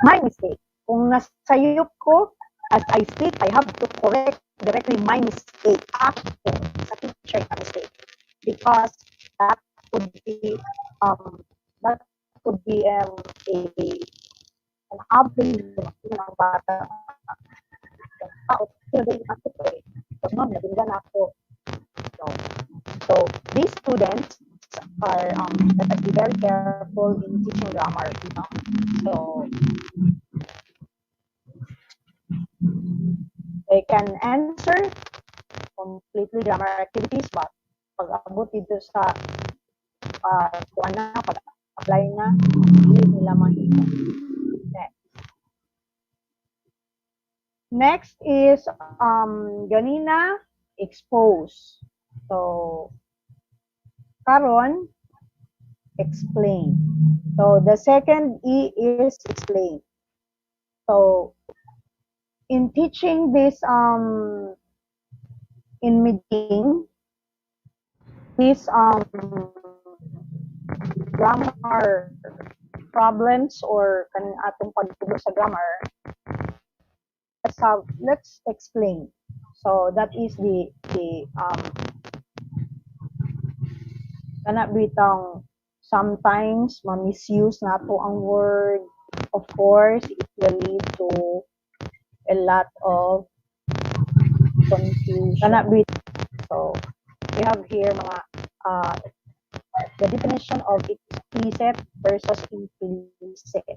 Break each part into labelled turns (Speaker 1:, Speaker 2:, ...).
Speaker 1: my mistake. Kung nasayop ko, as I speak, I have to correct directly my mistake. Ako, sa teacher, a mistake. Because that could be that could be an avenue ng bata. So, ma'am, nabinggan ako. So these students are that must be very careful in teaching grammar. So they can answer completely grammar activities, but pag abot dito sa kuan na, pag apply na, hindi nila mahimo. Next is ganina, expose. So karon, explain. So the second E is explain. So in teaching this in meeting these grammar problems or kaning atong pagtubo sa grammar, let's explain. So that is the kana bitang sometimes ma-misuse nato ang word. Of course, it will lead to a lot of confusion. Kana so we have here mga the definition of explicit versus implicit.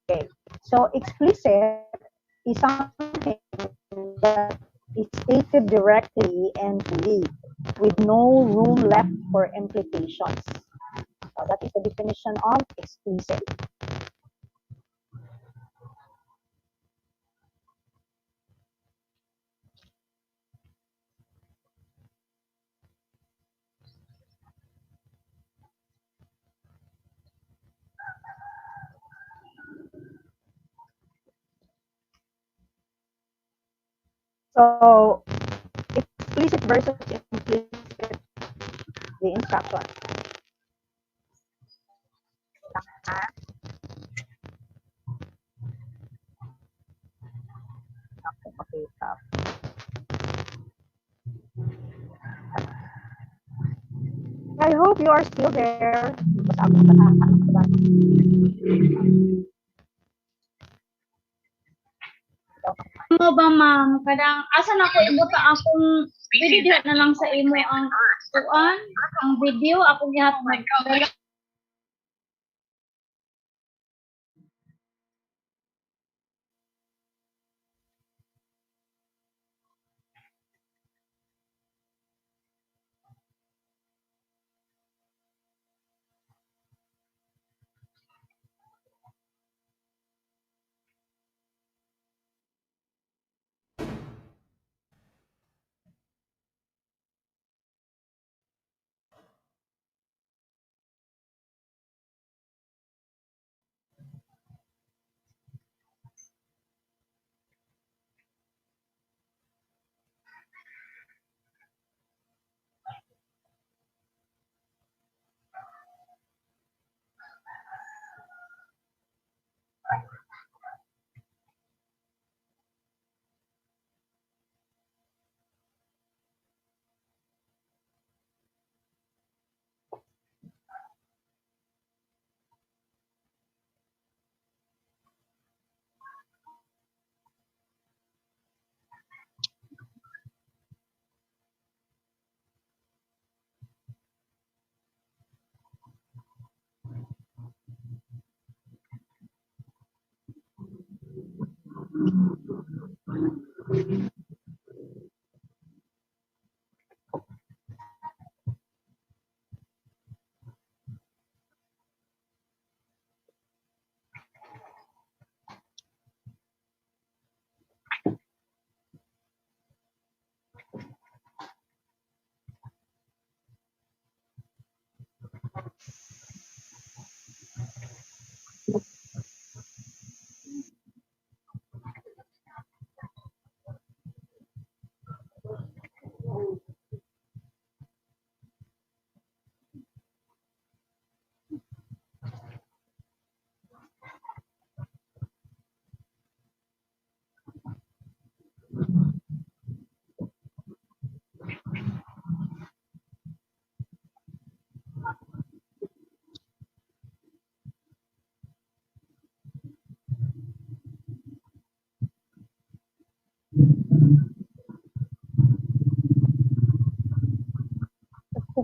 Speaker 1: Okay, so explicit is something that is stated directly and clearly, with no room left for implications. So that is the definition of explicit. So explicit versus implicit, the instruction. Okay, I hope you are still there.
Speaker 2: Mo ba, ma'am? Kadang asa na ko ibuta akong pwede diha na lang sa imo ang kuan, ang video ako gihatag.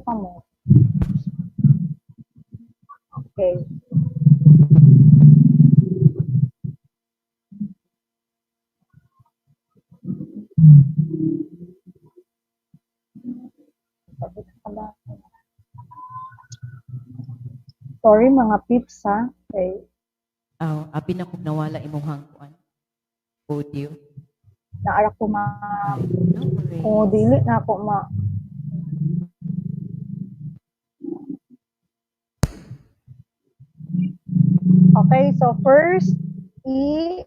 Speaker 1: pa mo. Okay. Sorry mga pips ha. Okay.
Speaker 3: Abi na kung nawala imuhang kuan. Audio.
Speaker 1: Naara ko
Speaker 3: No worries.
Speaker 1: kung dili na ako Okay, so first E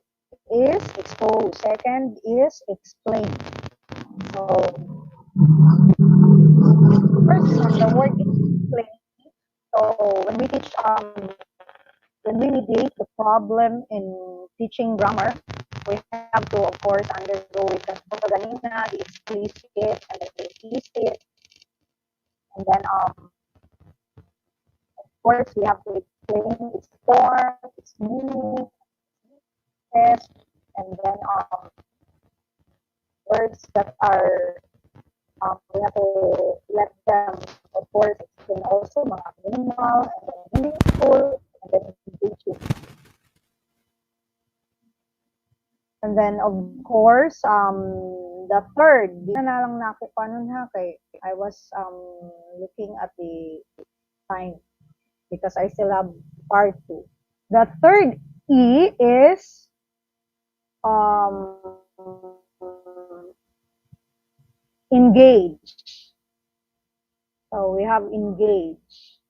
Speaker 1: is expose, second is explain. So first on the word explain. So when we teach when we mediate the problem in teaching grammar, we have to of course undergo it kanina, the explicit and the implicit. And then of course we have to explain its form, its meaning, test, and then words that are we have to let them of course explain also mga minimal and then meaningful and then engaging. And then of course the third di na lang nakuha nun ha kay I was looking at the time because I still have part 2. The third E is engage. So we have engage.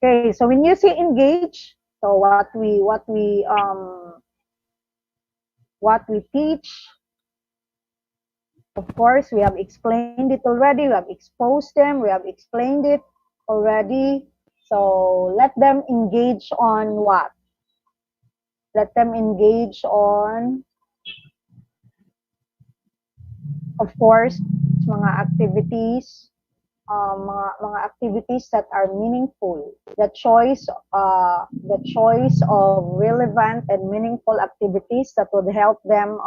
Speaker 1: Okay, so when you say engage, so what we teach, of course, we have explained it already. We have exposed them. We have explained it already. So let them engage on what? Let them engage on, of course, mga activities, mga activities that are meaningful. The choice of relevant and meaningful activities that would help them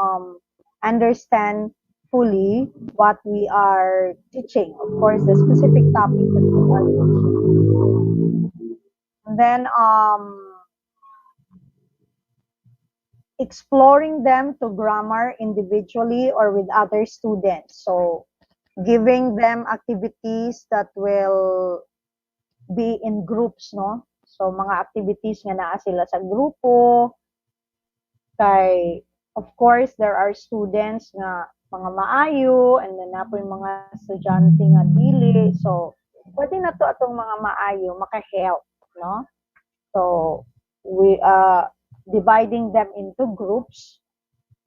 Speaker 1: understand fully what we are teaching. Of course, the specific topic that we are teaching. And then exploring them to grammar individually or with other students. So giving them activities that will be in groups, no? So mga activities nga naa sila sa grupo. Kay of course there are students nga mga maayo and then napo yung mga estudyante nga dili. So pwede na to atong mga maayo maka-help, no? So we dividing them into groups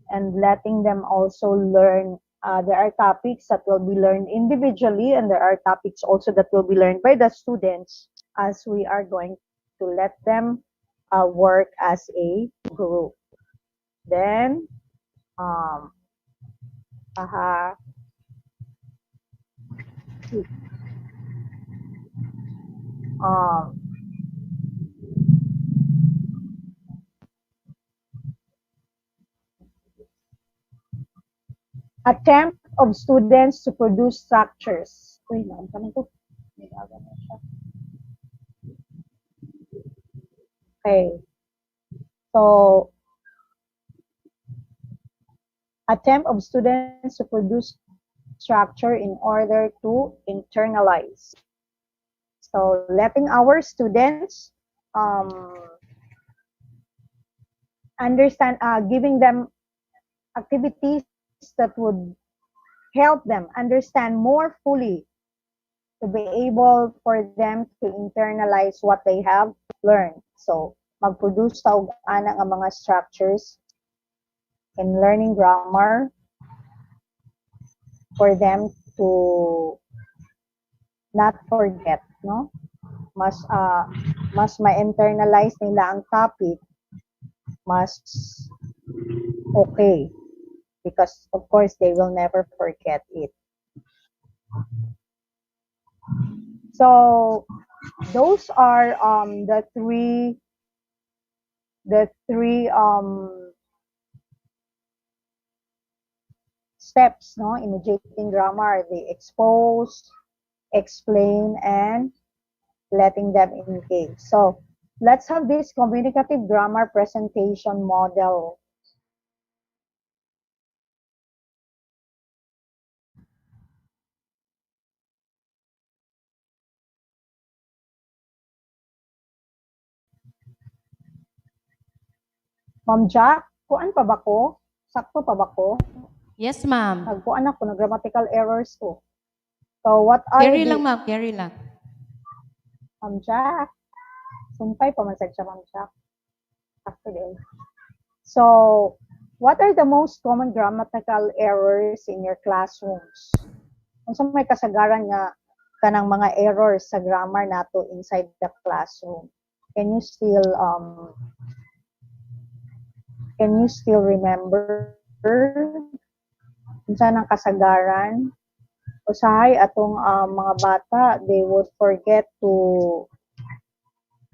Speaker 1: and letting them also learn. There are topics that will be learned individually and there are topics also that will be learned by the students as we are going to let them work as a group. Then, attempt of students to produce structures. Uy, naman to. Okay. So, attempt of students to produce structure in order to internalize. So, letting our students understand, giving them activities that would help them understand more fully to be able for them to internalize what they have learned. So, mag-produce ta og ana nga mga structures in learning grammar for them to not forget, no? Mas ma-internalize nila ang topic, mas okay. Because of course they will never forget it. So those are the three steps, no, imitating grammar: the expose, explain, and letting them engage. So let's have this communicative grammar presentation model. Ma'am Jack, kuan pa ba ko? Sakto pa ba ko?
Speaker 3: Yes, ma'am.
Speaker 1: Nagkuan ako ng grammatical errors ko. So what are
Speaker 3: Carry
Speaker 1: the...
Speaker 3: lang, ma'am. Carry lang.
Speaker 1: Ma'am Jack, sumpay pa man sad siya, Ma'am Jack. Sakto din. So, what are the most common grammatical errors in your classrooms? Unsa may kasagaran nga kanang mga errors sa grammar nato inside the classroom? Can you still remember unsa nang kasagaran? Usahay atong mga bata, they would forget to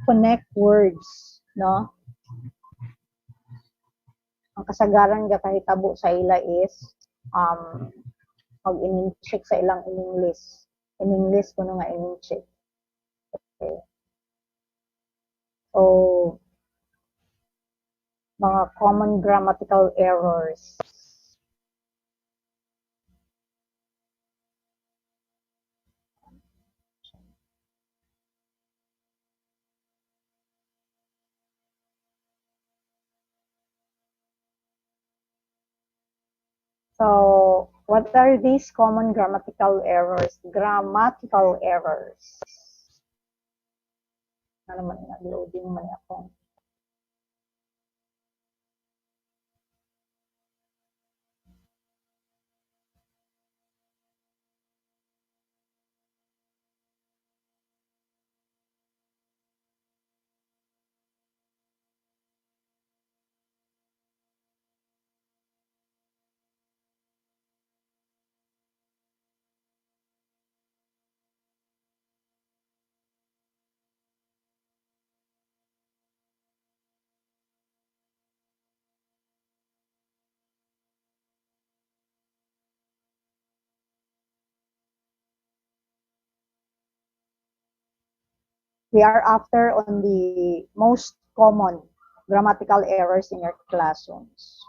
Speaker 1: connect words, no? Ang kasagaran nga kahitabo sa ila is mag-in-check sa ilang in-English. In-English kuno nga in-check. Okay. So, mga common grammatical errors. So, what are these common grammatical errors? Grammatical errors. Ano naman, nag-loading man ako. We are after on the most common grammatical errors in your classrooms.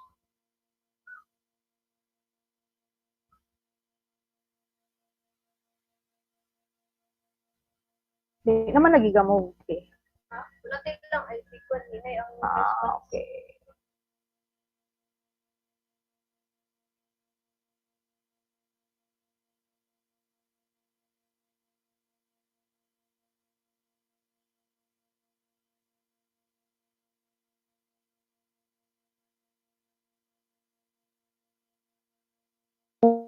Speaker 1: Di naman nagigamog eh.
Speaker 2: Latin lang ay frequent hinay ang
Speaker 1: Okay.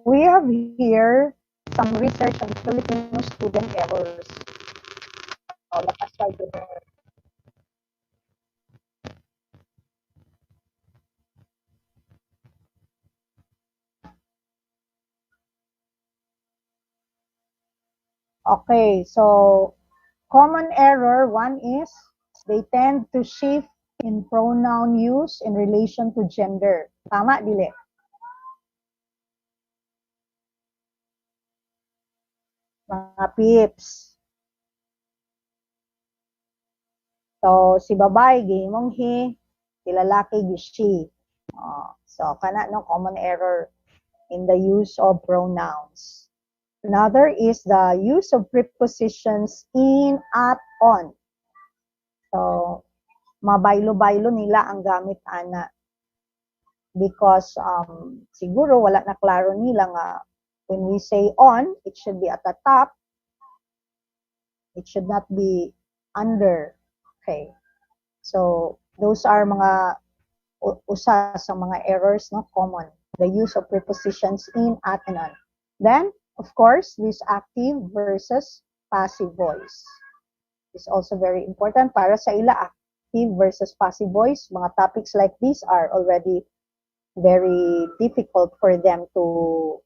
Speaker 1: We have here some research on Filipino student errors. So let us try to learn. Okay, so common error one is they tend to shift in pronoun use in relation to gender. Tama, dili? Mga pips. So, si babae, gihimong he, si lalaki, she. So, kana no common error in the use of pronouns. Another is the use of prepositions in, at, on. So, mabaylo-baylo nila ang gamit ana. Because siguro wala na klaro nila nga when we say on, it should be at the top. It should not be under. Okay. So, those are mga usa sa mga errors, no, common. The use of prepositions in, at, and on. Then, of course, this active versus passive voice is also very important para sa ila. Active versus passive voice, mga topics like these are already very difficult for them to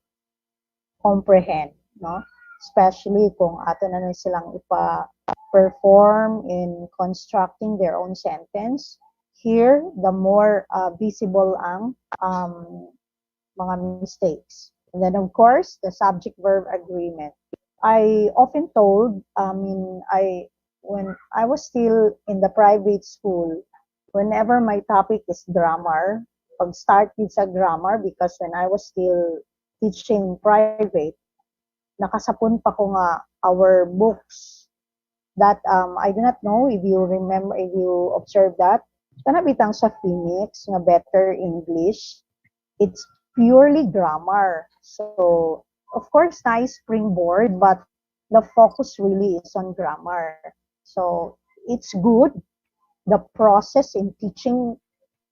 Speaker 1: comprehend, no? especially kung ato na silang ipa-perform in constructing their own sentence. Here, the more visible ang mga mistakes. And then, of course, the subject-verb agreement. I often told, when I was still in the private school, whenever my topic is grammar, pag-start with sa grammar, because when I was still teaching private, nakasapon pa ko nga our books that I do not know if you remember, if you observe that, kanabitang sa Phoenix, nga Better English, it's purely grammar. So, of course, nice springboard, but the focus really is on grammar. So, it's good. The process in teaching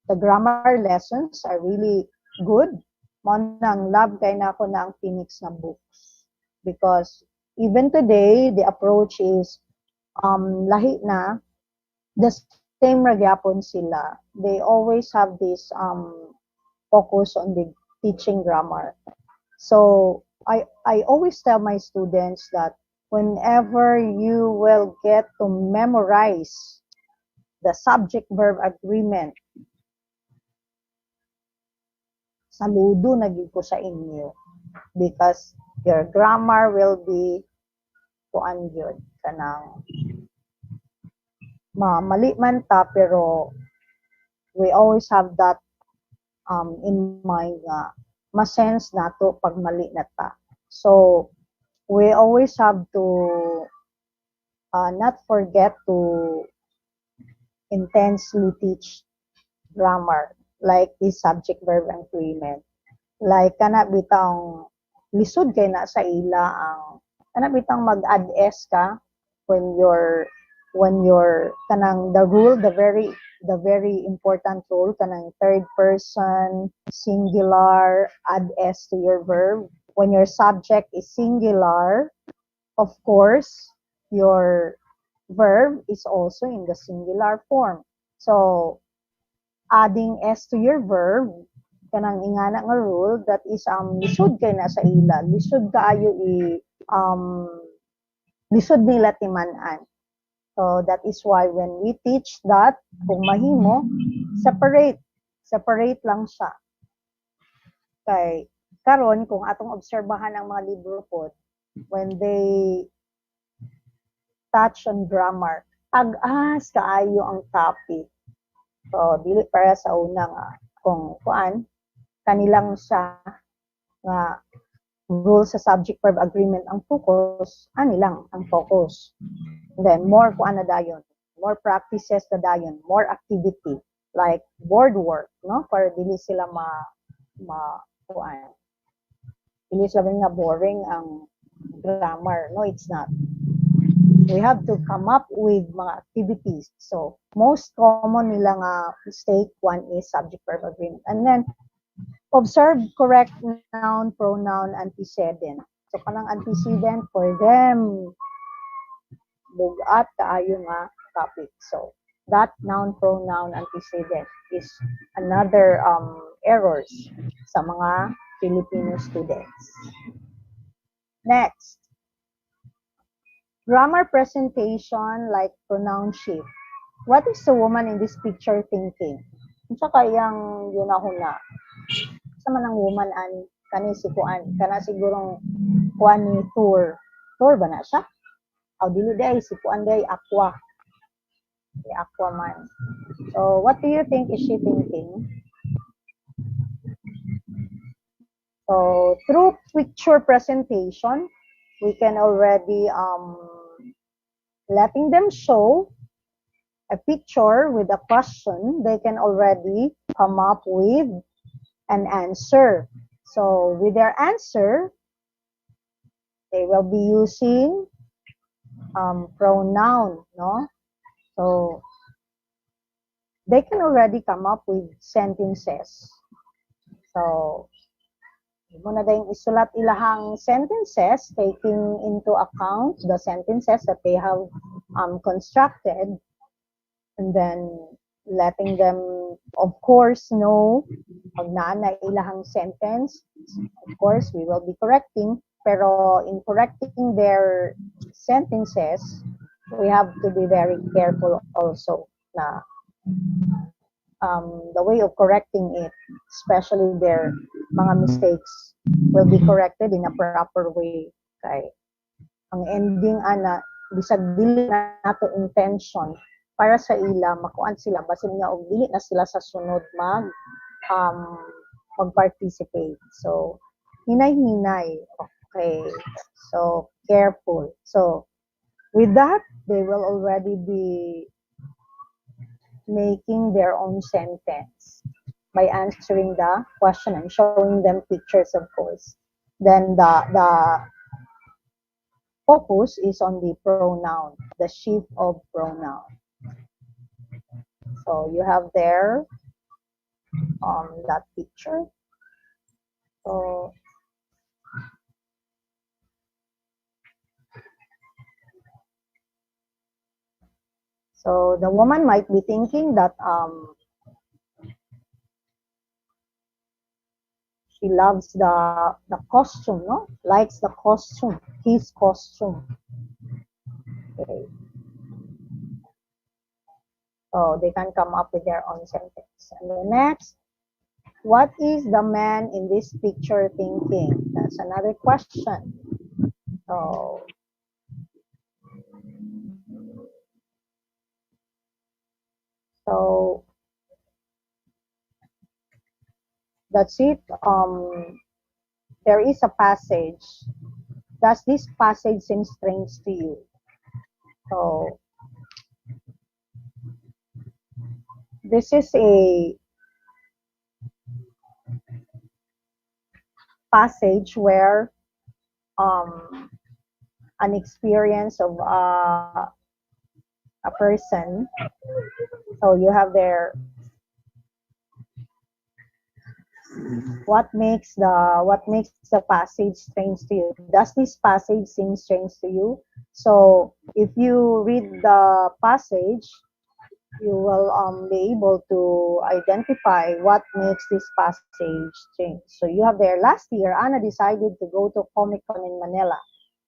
Speaker 1: the grammar lessons are really good. Nang love kay na ako na ang Phoenix na books. Because even today, the approach is lahi na, the same ragyapon sila. They always have this focus on the teaching grammar. So I always tell my students that whenever you will get to memorize the subject-verb agreement, saludo na gyud ko sa inyo, because your grammar will be kuan gyud kanang mali man ta, pero we always have that in mind nga ma-sense nato pag mali na ta. So we always have to not forget to intensely teach grammar, like this subject-verb agreement. Like kana bitang lisod kay na sa ila ang kana bitang mag-add s ka when you're kanang the rule, the very important rule, kanang third person singular, add s to your verb. When your subject is singular, of course your verb is also in the singular form. So adding s to your verb, kanang ingana nga rule, that is lisod kay na sa ila, lisod kaayo lisod nila timan-an. So that is why when we teach that, kung mahimo, separate lang siya. Kay karon kung atong obserbahan ang mga libro po, when they touch on grammar, ag-as kaayo ang topic. So dili para sa una nga kung kuan kanilang siya nga rule sa subject-verb agreement ang focus, ani lang ang focus. And then, more kuan na dayon, more practices na dayon, more activity, like board work, no? Para dili sila kuan. Dili sila nga boring ang grammar. No, it's not. We have to come up with mga activities. So, most common nila nga mistake one is subject-verb agreement. And then, observe correct noun, pronoun, antecedent. So, kanang antecedent for them, bugat kaayo nga topic. So, that noun, pronoun, antecedent is another errors sa mga Filipino students. Next, grammar presentation like pronoun shift. What is the woman in this picture thinking? Unsa kayang yunahuna? Sa man ang woman ani kani si kuan kana sigurong kuan ni tour ba na siya aw dili day si kuan day aqua man. So what do you think is she thinking? So through picture presentation we can already letting them show a picture with a question, they can already come up with an answer. So with their answer, they will be using pronoun, no? So they can already come up with sentences. So muna dayong isulat ilahang sentences, taking into account the sentences that they have constructed, and then letting them, of course, know pag naa na ilahang sentence. Of course, we will be correcting Pero in correcting their sentences, we have to be very careful also na the way of correcting it, especially their mga mistakes, will be corrected in a proper way. Kay ang ending ana bisag dili nato intention para sa ila makuan sila basin nga og dili na sila sa sunod um mag-participate. So hinay-hinay. Okay. So careful. So with that, they will already be making their own sentence by answering the question and showing them pictures, of course. Then the focus is on the pronoun, the shift of pronoun. So you have there that picture. So the woman might be thinking that she loves the costume, no? Likes the costume, his costume. Okay. So they can come up with their own sentence. And the next, what is the man in this picture thinking? That's another question. So that's it. There is a passage. Does this passage seem strange to you? So this is a passage where an experience of a person. So you have there what makes the passage strange to you. Does this passage seem strange to you? So if you read the passage, you will be able to identify what makes this passage strange. So you have there, last year Anna decided to go to Comic Con in Manila.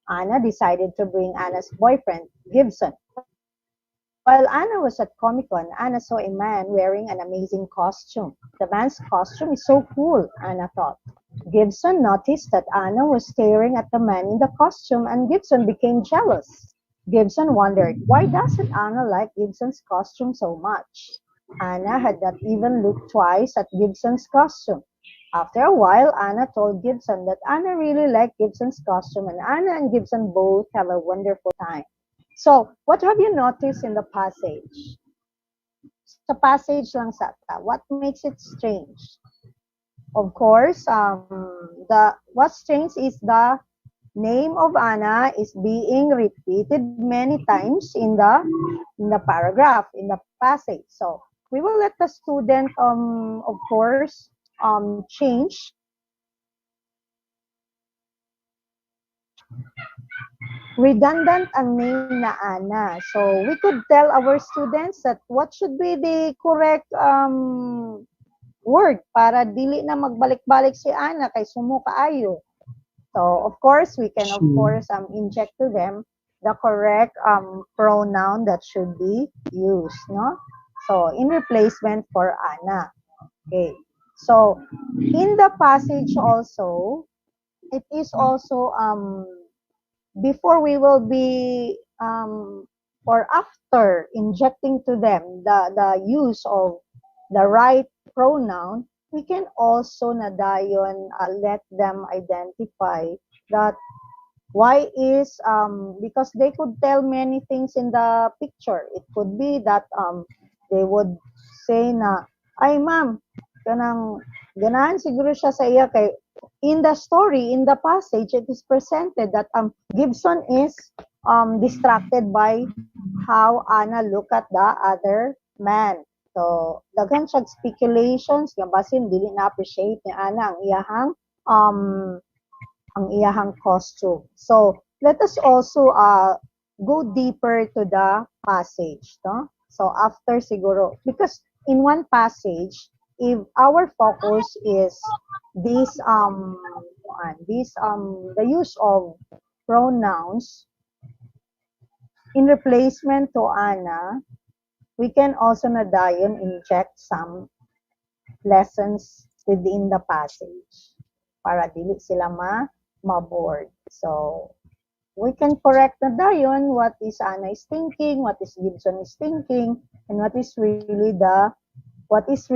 Speaker 1: Anna decided to bring Anna's boyfriend Gibson. While Anna was at Comic Con, Anna saw a man wearing an amazing costume. The man's costume is so cool, Anna thought. Gibson noticed that Anna was staring at the man in the costume, and Gibson became jealous. Gibson wondered, why doesn't Anna like Gibson's costume so much? Anna had not even looked twice at Gibson's costume. After a while, Anna told Gibson that Anna really liked Gibson's costume, and Anna and Gibson both have a wonderful time. So, what have you noticed in the passage? Sa passage lang sata, what makes it strange? Of course, what's strange is the name of Anna is being repeated many times in the paragraph, in the passage. So we will let the student, of course, change. Redundant ang name na Anna. So we could tell our students that what should be the correct word para dili na magbalik-balik si Anna kay sumo kaayo. So of course we can inject to them the correct pronoun that should be used, no? So in replacement for Anna. Okay. So in the passage also, it is also before we will be or after injecting to them the use of the right pronoun, we can also nadayon let them identify that why is because they could tell many things in the picture. It could be that they would say na, ay ma'am, kanang ganahan siguro siya sa iya kay in the story, in the passage, it is presented that Gibson is distracted by how Anna look at the other man. So daghan siya speculations nga basin dili na appreciate ni Anna ang iyahang costume. So let us also go deeper to the passage, no? So after siguro, because in one passage, if our focus is this the use of pronouns in replacement to ana, we can also na dayon inject some lessons within the passage para dili sila ma-board. So, we can correct na dayon what is Ana is thinking, what is Gibson is thinking, and what is really the what is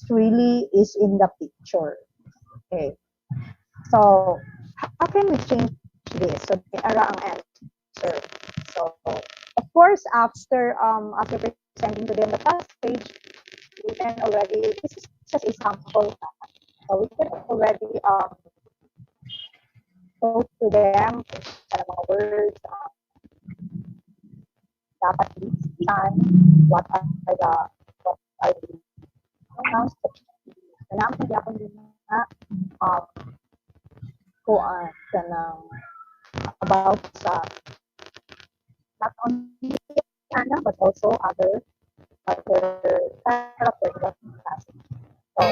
Speaker 1: really is in the picture. Okay. So, how can we change this? So, ara ang answer. So, of course, after presenting to them the passage, we can already, this is just a sample. So, we can already talk to them sa mga words, dapat lisan, what are the pronouns na naman yapon din na kuan kanang about sa not only Ana but also other characters of the passage. So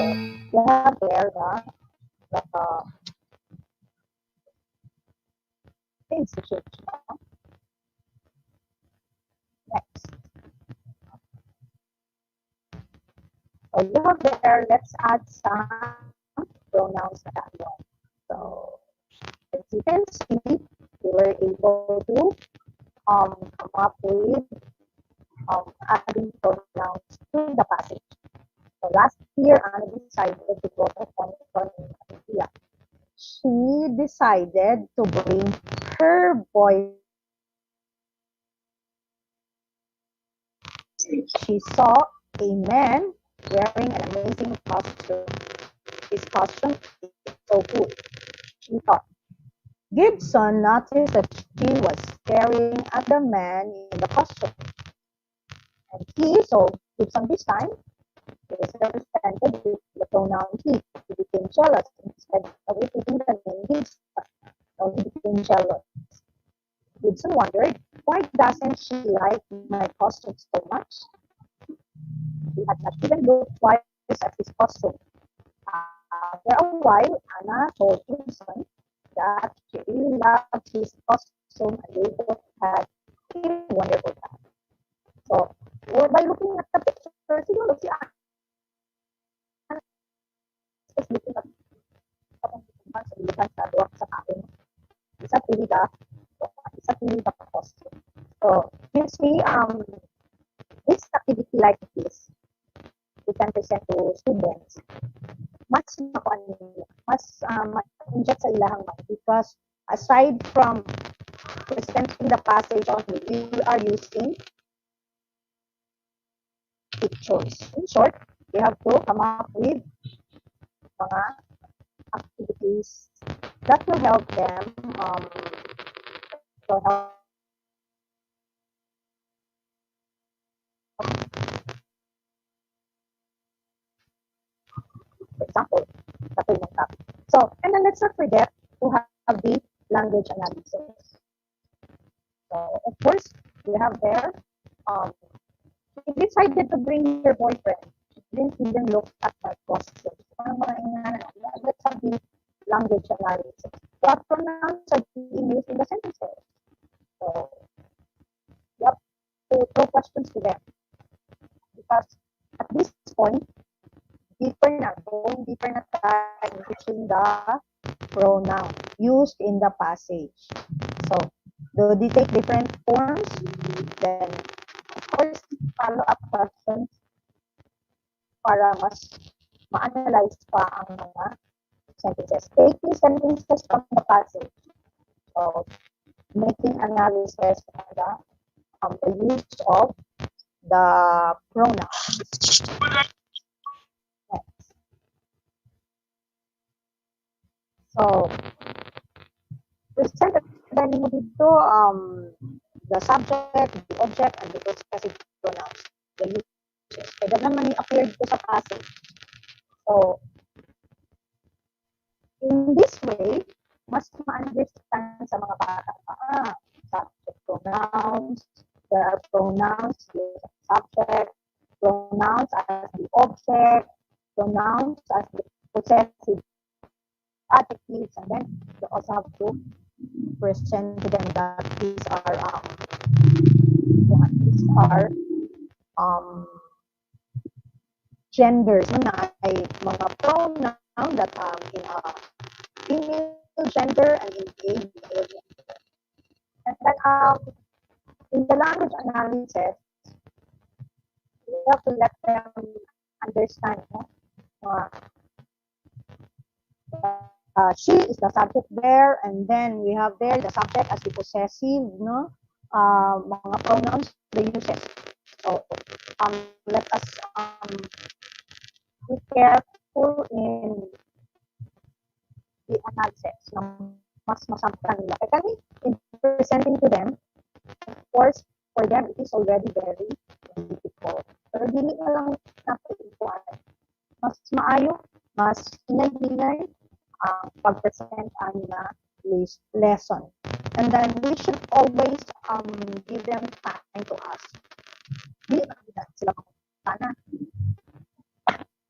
Speaker 1: you have there the institute. Next. So you have there, let's add some pronouns na tayo. So as you can see, we were able to come up with adding pronouns to the passage. So last year, Anna decided to go to India. She decided to bring her boy. She saw a man wearing an amazing costume. His costume is so cool. She thought. Gibson noticed that she was staring at the man in the costume. And so Gibson this time is represented with the pronoun he. He became jealous instead of repeating the name Gibson. So he became jealous. Gibson wondered, why doesn't she like my costume so much? He had not even looked twice at his costume. After a while, Anna told Gibson that she really loved his costume and they both had a wonderful time. So, by looking at the picture, siguro si Anna is looking at sa duwag sa akin. Isa pili the costume. So, you see, this activity like this, we can present to students. Mas inject sa ilahang mind because aside from presenting the passage only, we are using pictures. In short, we have to come up with mga activities that will help them for example, the payment topic. So, and then let's not forget to have the language analysis. So, of course, we have there, she decided to bring her boyfriend. She didn't even look at my costume. Let's have the language analysis. What pronouns are being used in the sentences? So, you have to throw questions to them. Because at this point, going deeper na tayo using the pronoun used in the passage. So, do they take different forms? Then, of course, follow-up questions para mas ma-analyze pa ang mga sentences. Taking sentences from the passage. So, making analysis on the use of the pronouns. So, present mo dito the subject, the object, and the possessive pronouns. The uses. Kaya naman appear dito sa passage. So, in this way, mas ma-understand sa mga bata subject pronouns, there are pronouns as subject, pronouns as the object, pronouns as the possessive adjectives, and then you also have to present to them that these are genders na ay mga pronoun that in a female gender and in a male gender. And then in the language analysis, we have to let them understand, no? She is the subject there, and then we have there the subject as the possessive, no? Mga pronouns, the uses. So, let us be careful in the analysis ng mas masampan nila. Kaya in presenting to them, of course, for them, it is already very difficult. Pero dili na lang natin ikuan. Mas maayo, mas hinay-hinay pag-present ang na lesson. And then we should always give them time to ask. Dili na sila sana.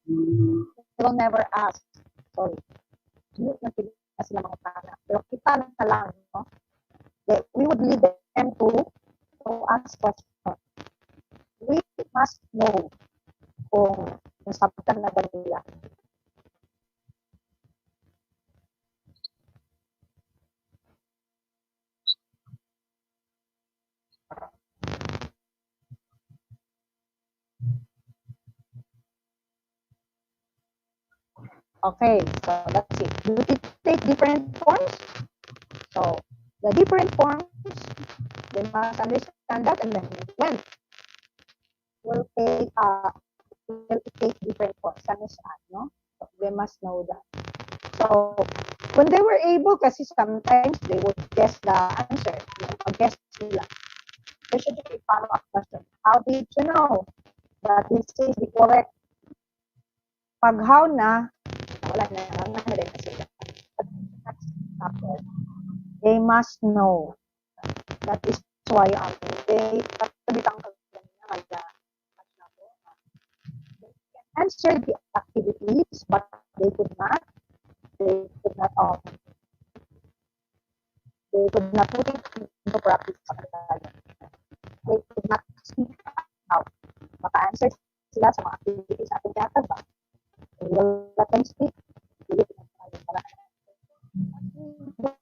Speaker 1: They will never ask. Sorry. Dili na sila mga sana. Pero kita na lang, no? We would lead them to ask questions. We must know kung nasabtan na ba nila. Okay, so that's it. Do it take different forms? So the different forms, they must understand that, and then when will take different forms. No? So they must know that. So when they were able, kasi sometimes they would guess the answer. Guess nila. There should be a follow-up question. How did you know that this is the correct? Pag how na, wala na rin sila. They must know. That is why they answer the activities, but they could not put it into practice. They could not speak out. Maka-answer sila sa mga activities natin tinatagba. We will let them speak.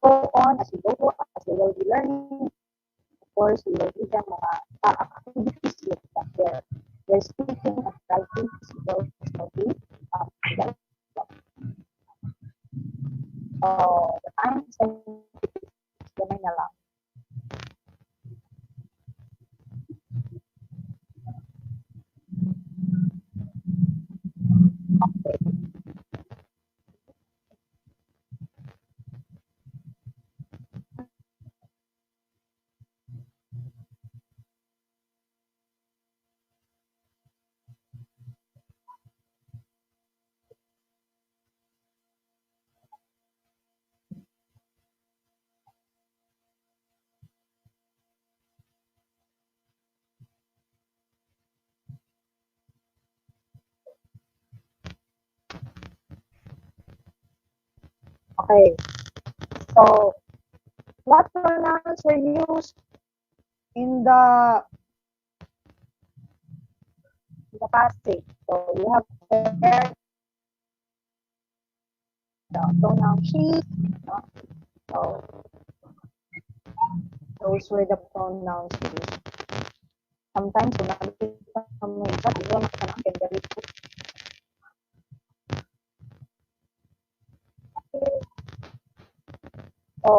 Speaker 1: Go on as we go, as they will be learning. Of course, we will give them mga activities that they're speaking and writing. So the time is gamay na lang. Okay. Okay, so what pronouns were used in the passage? So you have there the pronoun she. So those were the pronouns used. Sometimes kung nakikita mo yung isa, hindi mo makita ng ganito. So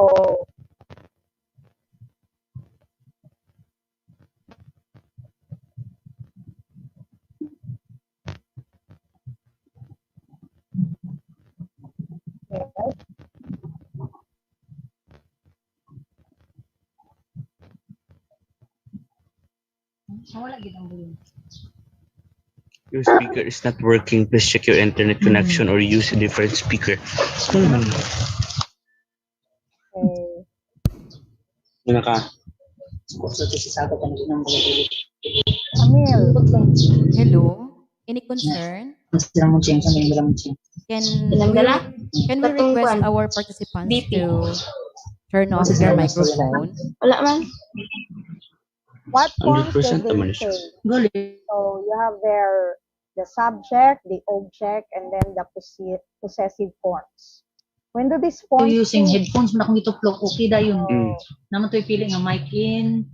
Speaker 4: Your speaker is not working. Please check your internet connection or use a different speaker. Muna ka.
Speaker 1: Amil,
Speaker 3: Hello? Any concern? Can we
Speaker 2: Pinagdala?
Speaker 3: can we
Speaker 2: Katong
Speaker 3: request
Speaker 2: kwan,
Speaker 3: our participants
Speaker 2: BP.
Speaker 3: to turn off their microphone?
Speaker 2: Wala man.
Speaker 1: What forms they
Speaker 4: 100%
Speaker 1: will
Speaker 4: naman siya.
Speaker 1: take? So you have the subject, the object, and then the possessive forms. When do these forms
Speaker 5: using
Speaker 1: change?
Speaker 5: headphones mo na kung ituplok, okay da yun.
Speaker 4: Mm.
Speaker 5: Naman to'y pili nga mic in.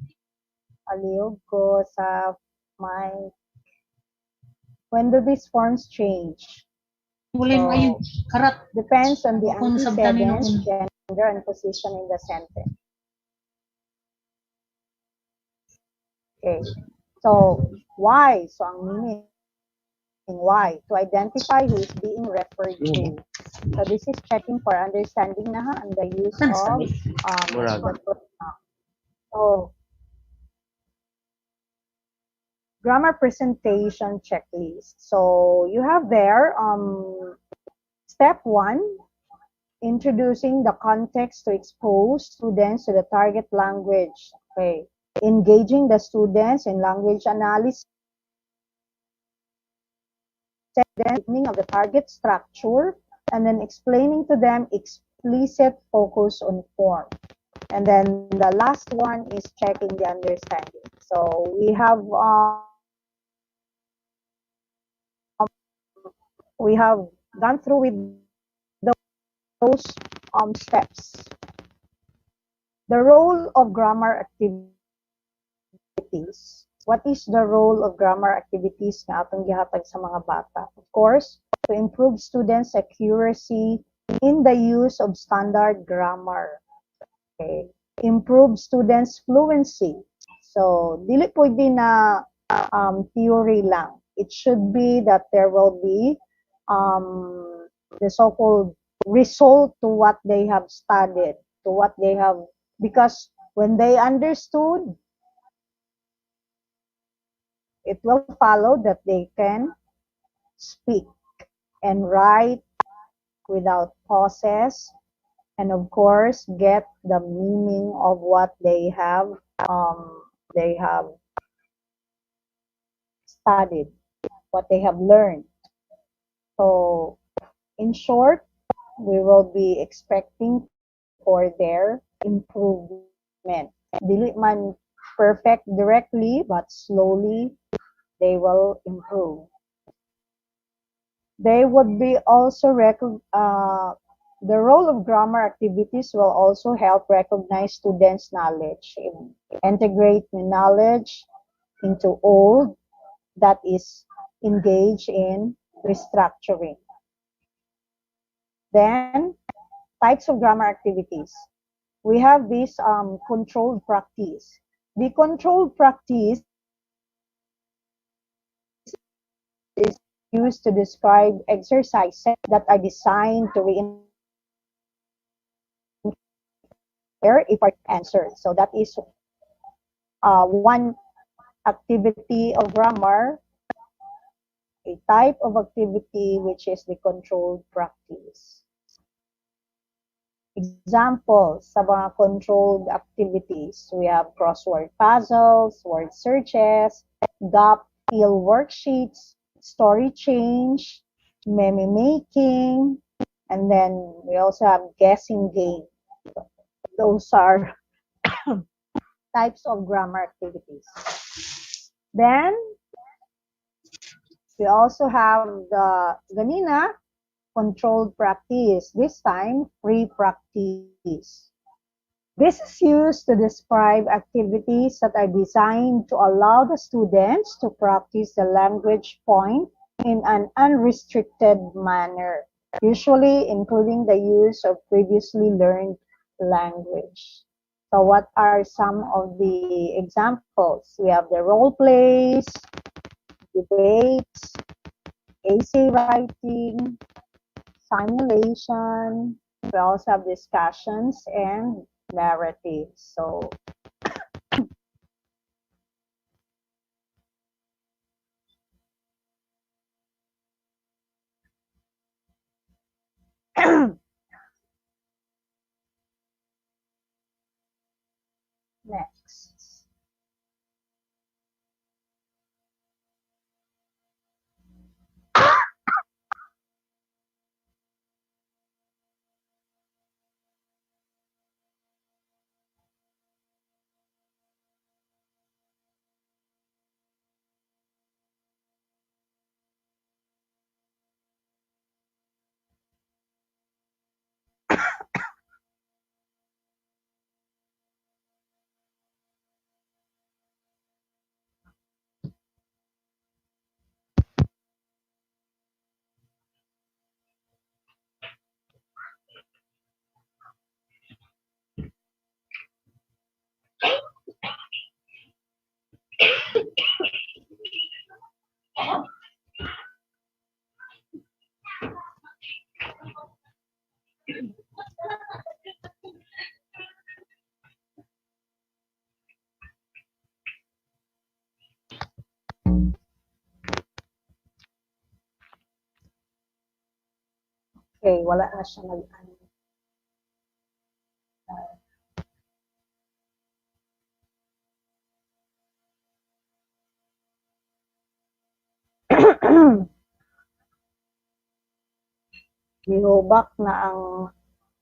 Speaker 1: Aliog ko sa mic. When do these forms change?
Speaker 5: Wala mo ayun. Karat.
Speaker 1: Depends on the
Speaker 5: Kung sabdan yun
Speaker 1: antecedents,
Speaker 5: kung
Speaker 1: gender, and position in the sentence. Okay. So, why? So, ang meaning, why? To identify who is being referred to. So, this is checking for understanding na ha, and the use of
Speaker 4: Murag.
Speaker 1: the pronoun. So, grammar presentation checklist. So, you have there, step 1, introducing the context to expose students to the target language. Okay. Engaging the students in language analysis, then beginning of the target structure, and then explaining to them explicit focus on form. And then the last one is checking the understanding. So we have gone through with those steps. The role of grammar activities. What is the role of grammar activities nga atong gihatag sa mga bata? Of course, to improve students' accuracy in the use of standard grammar. Okay. Improve students' fluency. So, dili pwede na theory lang. It should be that there will be the so-called result to what they have studied, to what they have, because when they understood, it will follow that they can speak and write without pauses, and of course get the meaning of what they have studied, what they have learned. So in short, we will be expecting for their improvement. Dili man perfect directly, but slowly they will improve. They would be also the role of grammar activities will also help recognize students' knowledge, integrate new knowledge into old that is engaged in restructuring. Then, types of grammar activities. We have this controlled practice. The controlled practice is used to describe exercises that are designed to reinforce a part answer. So that is one activity of grammar, a type of activity which is the controlled practice. Examples sa mga controlled activities, we have crossword puzzles, word searches, gap fill worksheets, story change, meme making, and then we also have guessing game. Those are types of grammar activities. Then we also have the ganina controlled practice, this time free practice. This is used to describe activities that are designed to allow the students to practice the language point in an unrestricted manner, usually including the use of previously learned language. So what are some of the examples? We have the role plays, debates, essay writing, simulation. We also have discussions and narratives. So next. Okay, wala na siya nag Ginubak na ang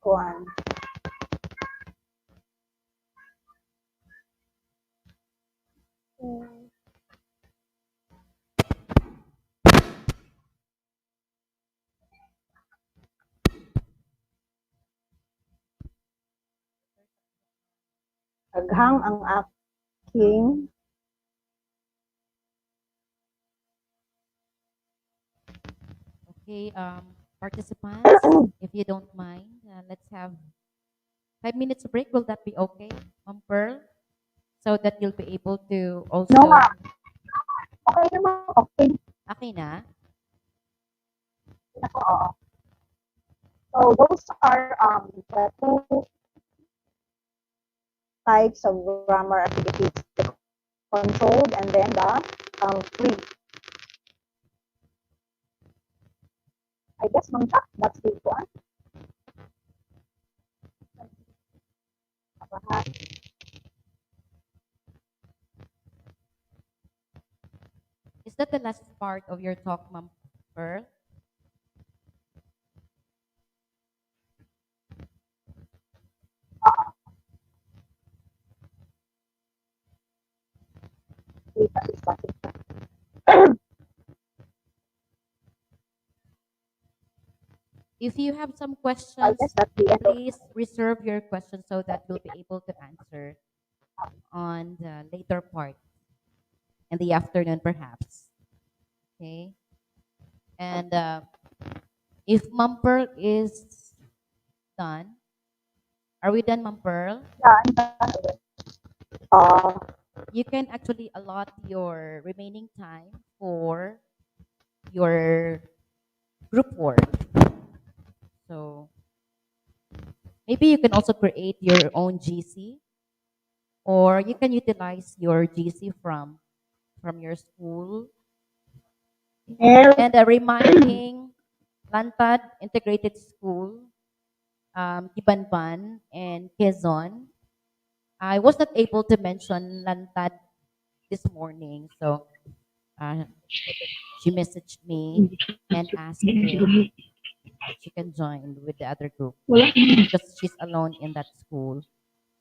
Speaker 1: kuan. Aghang ang aking
Speaker 3: Okay, participants, if you don't mind, let's have 5 minutes break. Will that be okay, Ma'am Pearl? So that you'll be able to also...
Speaker 1: No, ma'am. Okay naman, okay
Speaker 3: Okay na?
Speaker 1: na po. Oo. So those are the two types of grammar activities, the controlled and then the free. I guess, Ma'am Jack, that's the one.
Speaker 3: Is that the last part of your talk, Ma'am Pearl? If you have some
Speaker 1: I
Speaker 3: questions,
Speaker 1: guess that's the end of
Speaker 3: please reserve your questions so that you'll be able to answer on the later part in the afternoon, perhaps. Okay. And if Ma'am Pearl is done, are we done, Ma'am Pearl?
Speaker 1: uh,
Speaker 3: You can actually allot your remaining time for your group work. So maybe you can also create your own GC, or you can utilize your GC from your school. And reminding Lantad Integrated School, Ibanban, and Quezon. I was not able to mention Lantad this morning, so she messaged me and asked if she can join with the other group because she's alone in that school.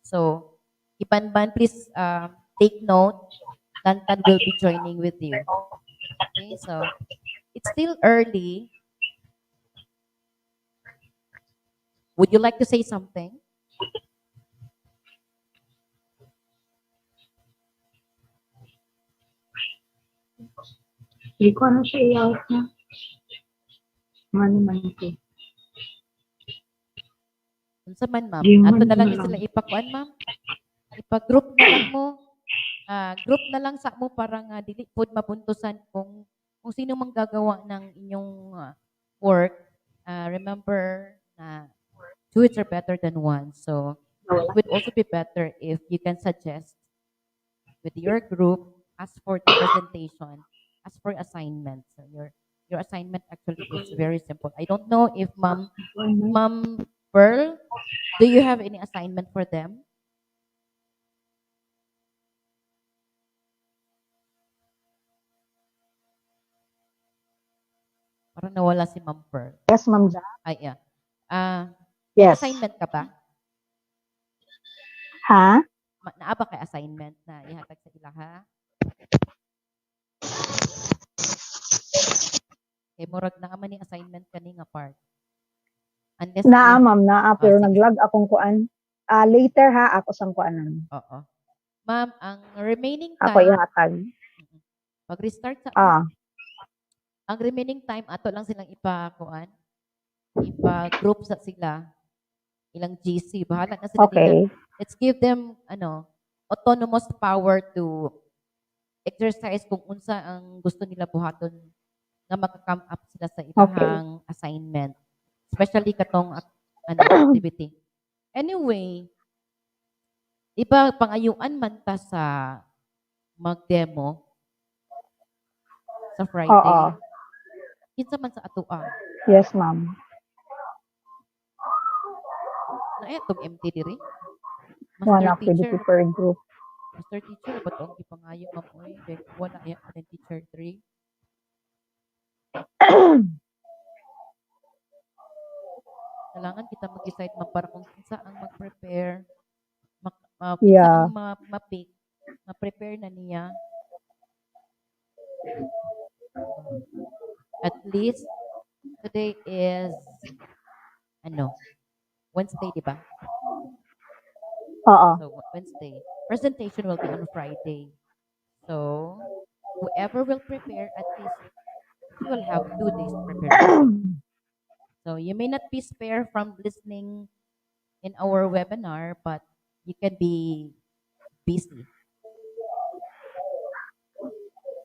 Speaker 3: So, Ibanban, please take note. Lantad will be joining with you. Okay, so it's still early. Would you like to say something?
Speaker 5: Hindi ko ano siya i-out na. Ano man ito.
Speaker 3: Unsa man, ma'am?
Speaker 5: Di man
Speaker 3: Ato na lang
Speaker 5: na
Speaker 3: ni sila
Speaker 5: lang.
Speaker 3: ipakuan, ma'am. Ipa-group na lang mo. Group na lang sa mo para nga dili pod mabuntusan kung sino mang gagawa ng inyong work. Remember na two hits are better than one. So it would also be better if you can suggest with your group as for the presentation, as for assignment. So your assignment actually is very simple. I don't know if Ma'am Pearl, do you have any assignment for them? Parang nawala si Ma'am Pearl.
Speaker 1: yes, Ma'am Jack.
Speaker 3: Ay, yeah. May
Speaker 1: Yes.
Speaker 3: assignment ka ba?
Speaker 1: Ha?
Speaker 3: Naa ba kay assignment na ihatag sa ila, ha? Okay, murag na man ni assignment kani nga part. Unless
Speaker 1: Naa,
Speaker 3: if,
Speaker 1: ma'am, naa. Pero
Speaker 3: sige.
Speaker 1: nag-log akong kuan. Later ha, ako sang kuanan.
Speaker 3: Oo. Ma'am, ang remaining
Speaker 1: Ako
Speaker 3: time,
Speaker 1: ihatag.
Speaker 3: pag-restart sa
Speaker 1: Ah,
Speaker 3: ang remaining time ato lang silang ipa-group sa sila ilang GC. Bahala na sila dito.
Speaker 1: okay.
Speaker 3: Let's give them autonomous power to exercise kung unsa ang gusto nila buhaton nga maka-come up sila sa ilang assignment. Especially katong activity. Anyway, iba pangayuan man ta sa mag-demo sa Friday.
Speaker 1: Oo.
Speaker 3: Kinsa man sa atoa.
Speaker 1: Yes, ma'am.
Speaker 3: Na etong MT diri.
Speaker 1: One
Speaker 3: Master
Speaker 1: activity
Speaker 3: teacher.
Speaker 1: per group.
Speaker 3: Master teacher ba to ang gipangayo ma'am oy? Then wala ya pa rin teacher 3. Kailangan kita mag-decide ma'am para kung kinsa ang mag-prepare, kinsa
Speaker 1: Yeah.
Speaker 3: ang ma-pick, ma-prepare na niya. At least today is Wednesday, di ba?
Speaker 1: Oo.
Speaker 3: So Wednesday. Presentation will be on Friday. So whoever will prepare, at least you will have 2 days preparation. So you may not be spare from listening in our webinar, but you can be busy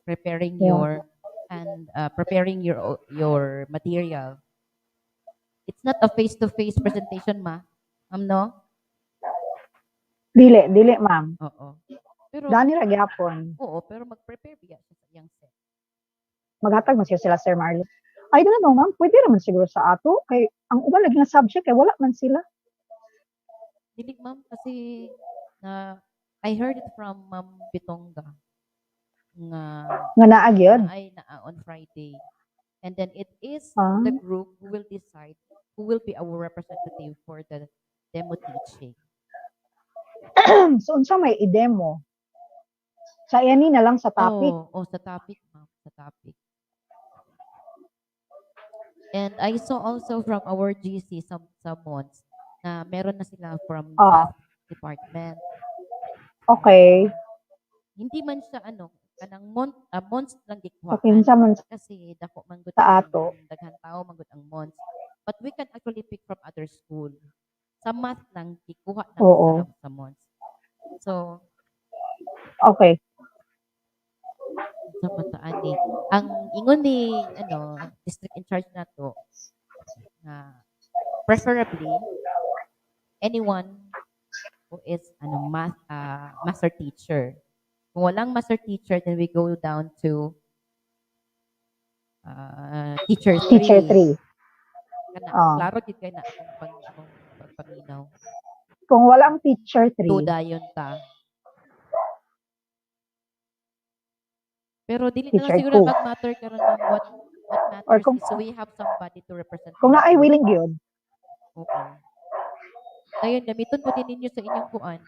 Speaker 3: preparing
Speaker 1: Yeah.
Speaker 3: preparing your material. It's not a face-to-face presentation, no?
Speaker 1: Dili, ma'am.
Speaker 3: Oo. Pero
Speaker 1: Dani ra gyapon.
Speaker 3: oo, pero mag-prepare biya siya sa iyang set.
Speaker 1: Maghatag man siya sila, Sir Marlon. I don't know, ma'am. Pwede naman siguro sa ato. Kay, ang uban lagi nga subject, kay wala man sila.
Speaker 3: Dili ma'am kasi I heard it from Ma'am Bitonga nga
Speaker 1: Nga naa gyud.
Speaker 3: ay naa on Friday. And then it is
Speaker 1: Ah.
Speaker 3: the group who will decide who will be our representative for the demo teaching.
Speaker 1: So, unsa may i-demo? Sa yani na lang sa topic.
Speaker 3: Sa topic, ma'am. Sa topic. And I saw also from our GC some months na meron na sila from
Speaker 1: Ah.
Speaker 3: math department.
Speaker 1: Okay.
Speaker 3: Hindi man siya kanang months lang gikuhaan.
Speaker 1: Okay, unsa man
Speaker 3: Kasi dako man gud
Speaker 1: sa
Speaker 3: ang
Speaker 1: ato.
Speaker 3: daghan tao man gud ang months. But we can actually pick from other school. Sa math lang gikuha na
Speaker 1: Oo.
Speaker 3: sa months. So,
Speaker 1: Okay.
Speaker 3: sa mataan ni ang ingon ni district in charge nato na preferably anyone who is master teacher. Kung walang master teacher, then we go down to teacher 3.
Speaker 1: Teacher 3.
Speaker 3: Kana,
Speaker 1: Ah.
Speaker 3: klaro gid kay na akong pagpaminaw.
Speaker 1: Kung walang teacher 3.
Speaker 3: Dayon ta. Pero dili na lang
Speaker 1: Teacher
Speaker 3: siguro
Speaker 1: 2.
Speaker 3: mag-matter karon ma'am what
Speaker 1: Or
Speaker 3: matters
Speaker 1: kung-
Speaker 3: is we have somebody to represent.
Speaker 1: Kung
Speaker 3: our
Speaker 1: naay
Speaker 3: group.
Speaker 1: willing gyud.
Speaker 3: Oo. Dayon gamiton po din ninyo sa inyong kuan.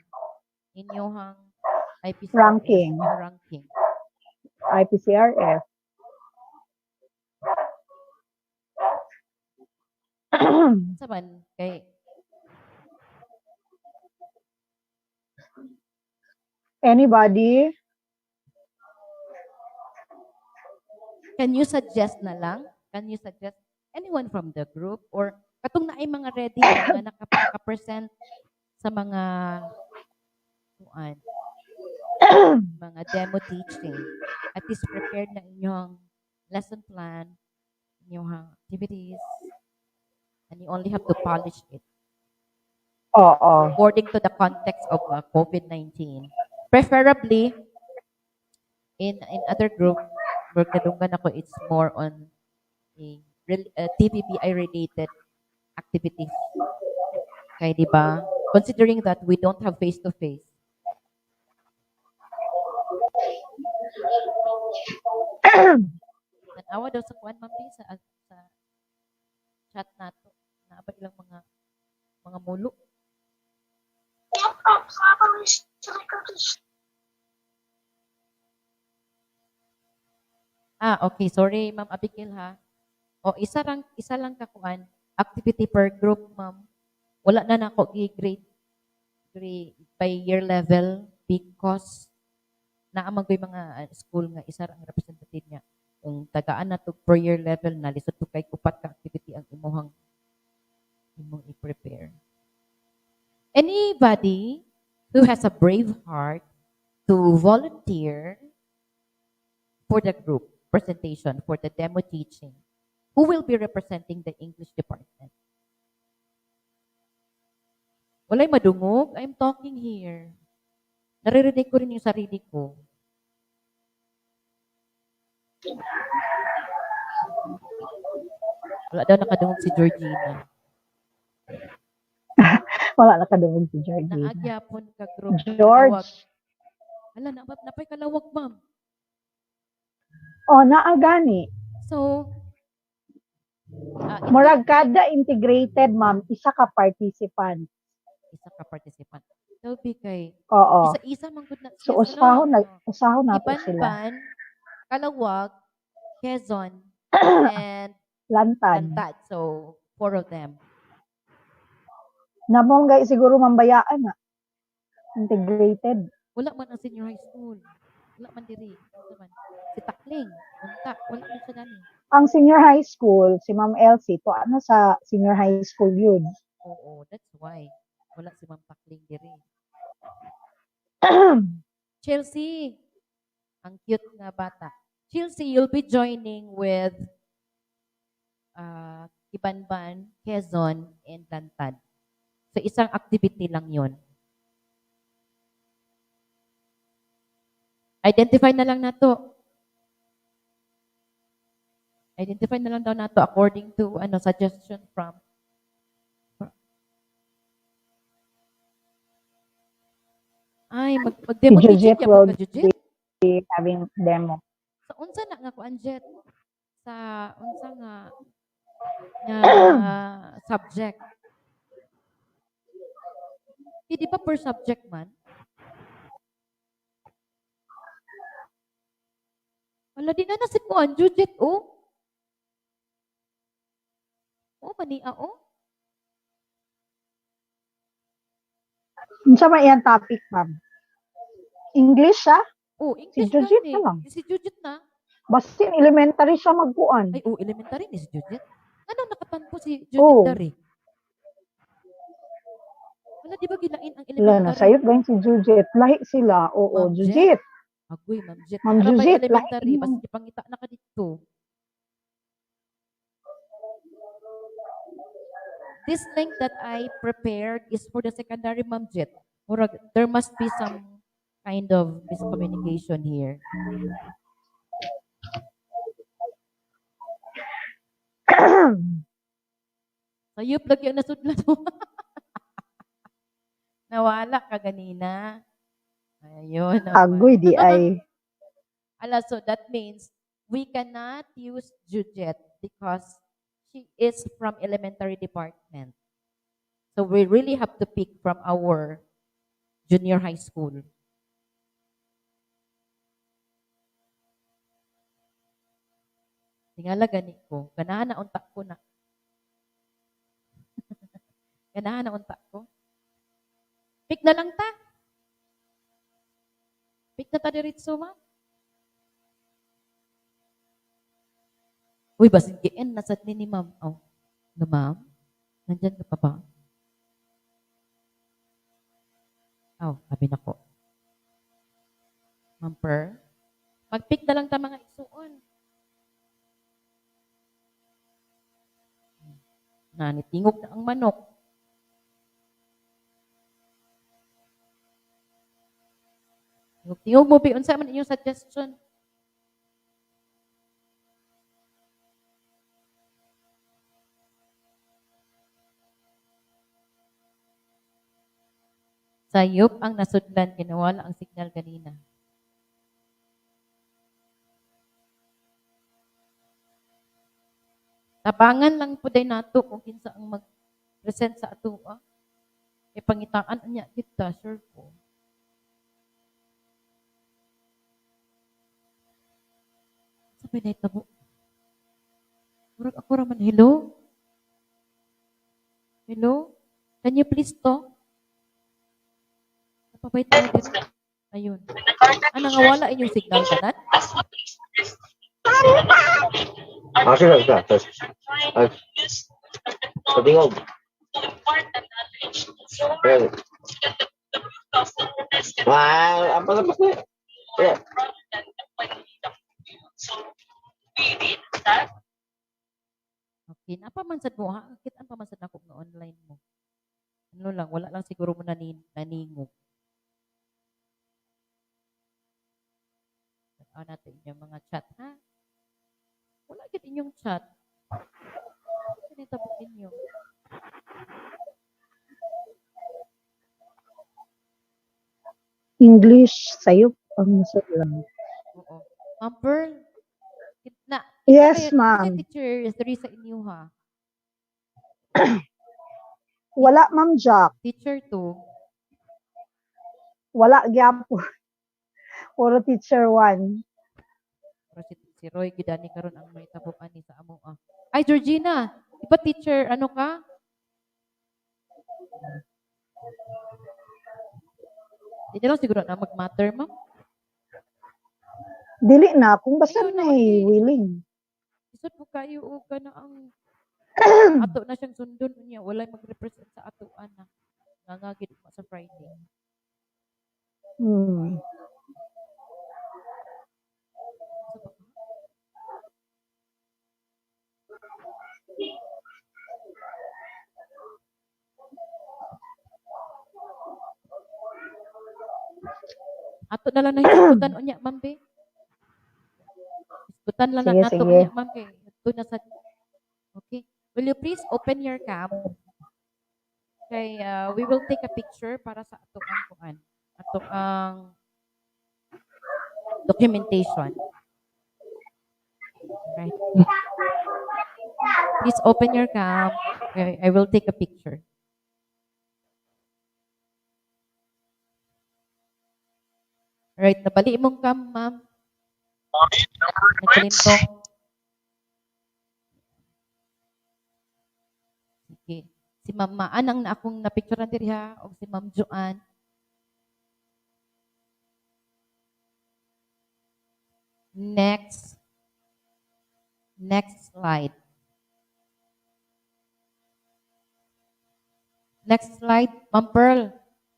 Speaker 3: Inyong IPCRS,
Speaker 1: Ranking.
Speaker 3: inyong ranking.
Speaker 1: IPCRF.
Speaker 3: Sa man kay
Speaker 1: Anybody?
Speaker 3: can you suggest na lang? Can you suggest anyone from the group or katong naay mga ready nga naka-present sa mga kuan mga demo teaching. At least prepared na inyong lesson plan, inyong activities, and you only have to polish it
Speaker 1: Oo.
Speaker 3: according to the context of COVID-19. Preferably, in other group, magkadunggan ako, it's more on TVBI related activities. Kaya di ba? Considering that we don't have face-to-face. Tanawa daw sa kuan ma'am sa chat nato na ba ilang mga mulo. Okay. Sorry, Ma'am Abigail ha. Isa lang ka kuan activity per group, ma'am. Wala na nako grade by year level because naamang ko'y mga school nga isa ang representative niya. Kung tagaan na to per year level na lisod to kay upat ka activity ang imong i-prepare. Anybody who has a brave heart to volunteer for the group presentation for the demo teaching, who will be representing the English department? Walay madungog. I'm talking here. Naririnig ko rin yung sarili ko. Wala daw nakadungog si Georgina.
Speaker 1: Wala nakadungog si Georgie.
Speaker 3: Naagyapon ka group. ng
Speaker 1: George.
Speaker 3: kalawag. Hala, napay kalawag, ma'am.
Speaker 1: Oh, naagani.
Speaker 3: So,
Speaker 1: Murag kada integrated, ma'am, isa ka participant.
Speaker 3: isa ka participant. So, kay
Speaker 1: Oo.
Speaker 3: isa-isa man gud na
Speaker 1: So,
Speaker 3: siya,
Speaker 1: usahon nato sila.
Speaker 3: Ibanban, Kalawag, Quezon, and
Speaker 1: Lantan.
Speaker 3: Lantad. So, 4 of them.
Speaker 1: Namong siguro mambayaan na. Integrated.
Speaker 3: Wala man ang senior high school. Wala man diri. Wala man. Si Takling, unta, wala man siya dani.
Speaker 1: Ang senior high school, si Ma'am Elsie, to ano sa senior high school yun.
Speaker 3: Oo, that's why. Wala si Ma'am Takling diri. Chelsea, ang cute nga bata. Chelsea, you'll be joining with Kibanban, Quezon, and Lantad. So, isang activity lang yon. Identify na lang nato. Identify na lang daw nato according to suggestion from mag-demo
Speaker 1: Si
Speaker 3: teaching
Speaker 1: Jujit
Speaker 3: ya
Speaker 1: will
Speaker 3: ka Jujit.
Speaker 1: be having demo.
Speaker 3: Sa unsa na nga kuan Jet? Sa unsa nga subject? Di ba per subject man? Wala din na si kuan Jujit oh. Oh, mania oh.
Speaker 1: Unsa man iyang topic, ma'am? English siya?
Speaker 3: Oh, English
Speaker 1: Jujit
Speaker 3: gani.
Speaker 1: na lang.
Speaker 3: Si Jujit na.
Speaker 1: Basta elementary siya magkuan.
Speaker 3: Ay, elementary ni si Jujit. Ano nakatampo si Jujit
Speaker 1: Oo.
Speaker 3: dari? Wala, di ba gilain ang
Speaker 1: Wala
Speaker 3: elementary?
Speaker 1: na, sayot ba yung si Jujit? Lahi sila. Oo,
Speaker 3: Ma'am
Speaker 1: Jujit.
Speaker 3: Agoy, Ma'am Jet.
Speaker 1: Ma'am
Speaker 3: Para ba
Speaker 1: Jujit,
Speaker 3: elementary?
Speaker 1: lahi,
Speaker 3: Basta
Speaker 1: ma'am.
Speaker 3: ipangita na ka dito. This link that I prepared is for the secondary, Ma'am Jet. There must be some kind of miscommunication here. Sayop lagi ang nasudlan mo. Nawala ka ganina. Ayun.
Speaker 1: Agoy di ay.
Speaker 3: So that means we cannot use Jujet because she is from elementary department. So we really have to pick from our junior high school. Tingala gani ko. Ganahan na unta ko na. Ganahan na unta ko. Pick na lang ta. Pick na ta diritso, ma'am. Uy, basin giin, nasa ni ma'am. Oh, no, ma'am? Nandyan ka pa ba? Oh, sabi na ko. Ma'am Per, mag-pick na lang ta mga isuon. Nanitingog na ang manok. Tingog mo, unsa man inyong suggestion? Sayop ang nasudlan, ginawala ang signal kanina. Tabangan lang po day nato kung kinsa ang mag-present sa ato. E pangitaan niya kita, sure po. Sabay na itabo. Murag ako raman, hello? Hello? Can you please talk? Napabay tayo dito. Ayun. Nga wala inyong signal kanan?
Speaker 6: Sige. Patingog. Apa lepas ni? Ya.
Speaker 3: Okay. Napa man sad mo ha? Kitaan pa man sad nako nga online mo. Ano lang, wala lang siguro mo naningog. Ano natin yung mga chat, ha? Wala gid inyong chat. Sinitabo ninyo.
Speaker 1: English, sayop ang lang.
Speaker 3: Oo. Ma'am Pearl, na,
Speaker 1: Yes,
Speaker 3: kinsa
Speaker 1: ma'am.
Speaker 3: teacher is diri sa inyo ha?
Speaker 1: Wala, Ma'am Jack.
Speaker 3: Teacher 2.
Speaker 1: Wala gyapon. Puro teacher 1.
Speaker 3: Pero si Roy gidani karon ang may tabuan ni sa amo ah. Ay Georgina, di ba teacher ano ka? Hindi lang siguro na mag-matter, ma'am.
Speaker 1: Dili na, kung basta
Speaker 3: Ayaw na,
Speaker 1: may
Speaker 3: okay.
Speaker 1: willing.
Speaker 3: Isod mo kayo o ka na ang ato na siyang sundon niya. Walay mag-represent sa atoan na. Nangagid mo sa Friday.
Speaker 1: Hmm.
Speaker 3: So, baka- Ato na lang na hisgutan unya, ma'am be. Hisgutan lang na
Speaker 1: Sige,
Speaker 3: nato
Speaker 1: sige.
Speaker 3: unya, ma'am kay. Ito na sa Okay. Will you please open your cam? Okay, we will take a picture para sa ato ang kuan. Ato ang documentation. Right. Please open your cam. Okay, I will take a picture. Right, nabali mong cam, ma'am. Nagkalintong. Sige. Si Ma'am Maan ang na akong napicturean diri ha o si Ma'am Joanne. Next. Next slide. Next slide, Ma'am Pearl.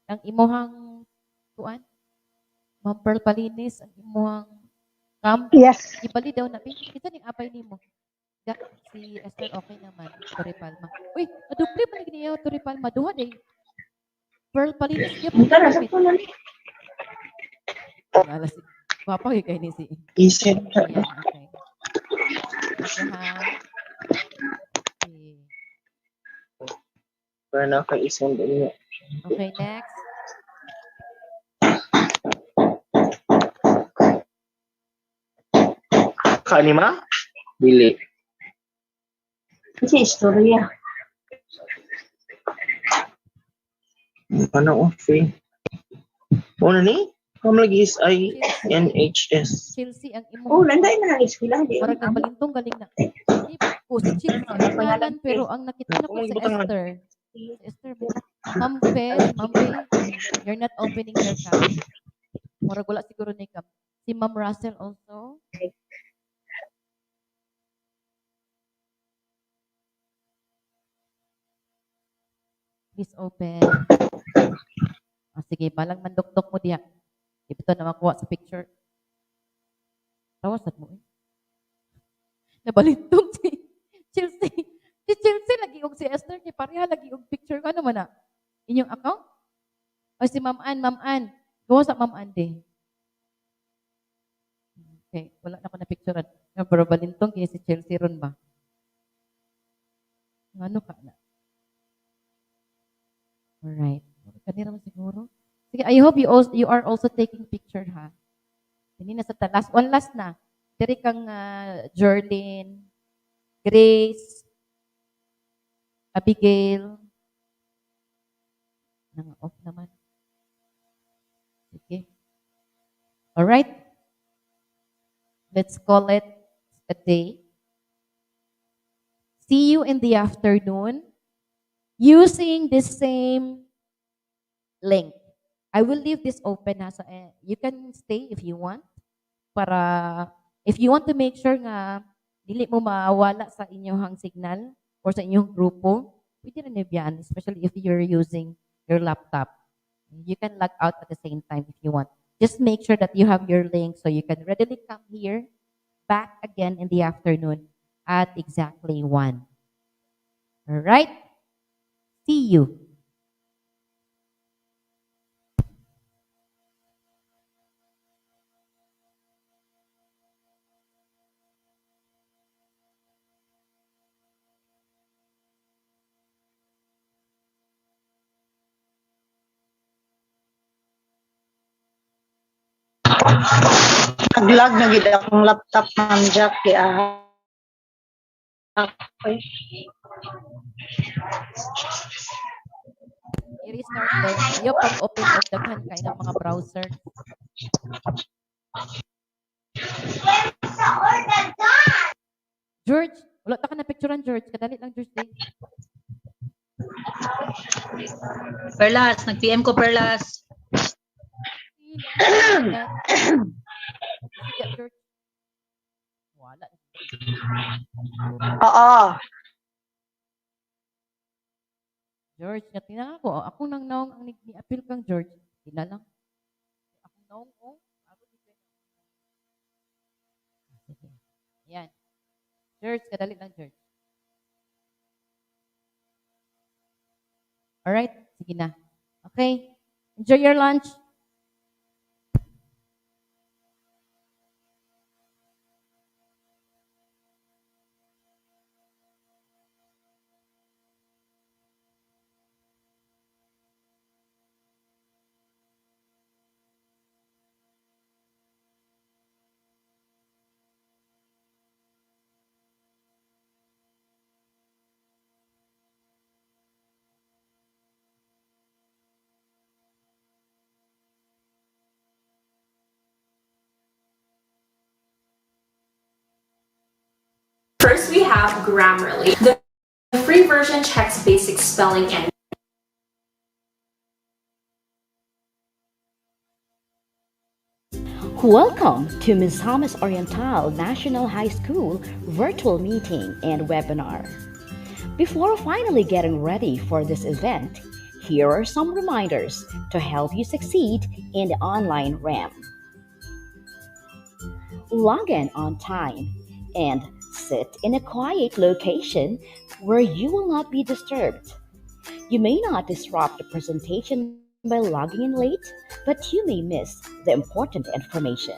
Speaker 3: Ang imuhang kuan. Ma'am Pearl Palinis, ang imuhang cam.
Speaker 1: Yes.
Speaker 3: Ibali daw na. Kita ning apay nimo. Da, si Esther okay naman. Torre Palma. Uy, adupli man gini yo Torre Palma. Duha day. Pearl Palinis gyud po
Speaker 5: Buta na sa
Speaker 3: gamit.
Speaker 5: kunan.
Speaker 3: Wala si Papa kay ni si.
Speaker 5: Isip.
Speaker 3: Ayan, okay. Okay, ha. Okay.
Speaker 6: Para naka-isend niya.
Speaker 3: Okay, next.
Speaker 6: Kanima? Dili.
Speaker 5: Kasi istorya.
Speaker 6: Ano okay. Ano ni? Kam lagi is INHS.
Speaker 3: Chelsea ang
Speaker 5: Oh,
Speaker 3: imuhang
Speaker 5: landay na ang eskwela. Di
Speaker 3: Murag
Speaker 5: ang amo.
Speaker 3: nagbalintong galing na. Di ko si Chelsea ang pangalan pero ang nakita na ko si Esther. Si Esther ba? Ma'am Pe, you're not opening your cam. Murag wala siguro ni cam. Si Ma'am Russell also. Please open. Sige, balang mandok-dok mo diya. Ito na makuha sa picture. Tawasan mo eh. Nabalintong si Chelsea. Si Chelsea lagi og si Esther ni pareha lagi og picture ka naman na. Inyong account? O si Ma'am Ann. Gawa sa Ma'am Ann din. Okay, wala na ko na picturean. Pero balintong kini si Chelsea ron ba? Ano ka na? Alright. Kanira mo siguro. Sige, I hope you are also taking picture ha. Hindi na sa talas. One last na. Diri kang Jordan, Grace, Abigail. Nang off naman. Sige. Alright. Let's call it a day. See you in the afternoon using the same link. I will leave this open ha. So, you can stay if you want. Para, if you want to make sure nga dili mo mawala sa inyong signal or sa inyong grupo, pwede rin yan, especially if you're using your laptop. You can log out at the same time if you want. Just make sure that you have your link so you can readily come here back again in the afternoon at exactly 1. All right? See you.
Speaker 1: Naglag na gid akong laptop, Ma'am Jack. Okay.
Speaker 3: I-restart daw. Ayaw pag-open og daghan kay ng mga browser. George, wala ta ka na picturean, George. Kadali lang, George. Day.
Speaker 5: Perlas, nag-PM ko Perlas.
Speaker 3: Sige, George. Wala.
Speaker 1: Oo.
Speaker 3: George, natina ako. Ako nang naong ang ni-appeal kang George. Tina lang. Ako naong, oh. Ako di kayo. Sige. Yan. George, kadali lang, George. Alright, sige na. Okay. Enjoy your lunch.
Speaker 7: First, we have Grammarly. The free version checks basic spelling and
Speaker 8: Welcome to Misamis Oriental National High School virtual meeting and webinar. Before finally getting ready for this event, here are some reminders to help you succeed in the online realm. Log in on time and sit in a quiet location where you will not be disturbed. You may not disrupt the presentation by logging in late, but you may miss the important information.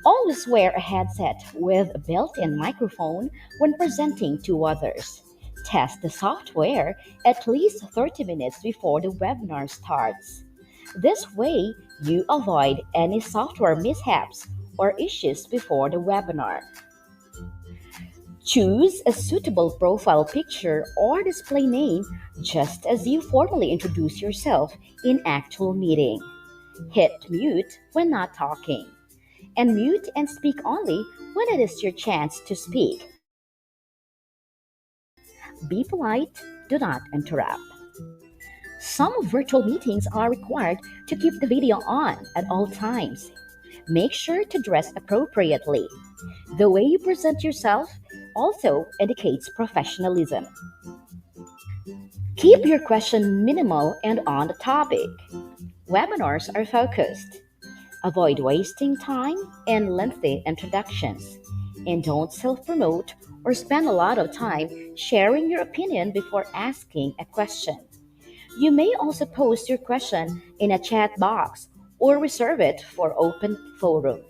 Speaker 8: Always wear a headset with a built-in microphone when presenting to others. Test the software at least 30 minutes before the webinar starts. This way, you avoid any software mishaps or issues before the webinar. Choose a suitable profile picture or display name just as you formally introduce yourself in actual meeting. Hit mute when not talking, and mute and speak only when it is your chance to speak. Be polite, do not interrupt. Some virtual meetings are required to keep the video on at all times. Make sure to dress appropriately. The way you present yourself also indicates professionalism. Keep your question minimal and on the topic. Webinars are focused. Avoid wasting time and lengthy introductions. And don't self-promote or spend a lot of time sharing your opinion before asking a question. You may also post your question in a chat box or reserve it for open forum.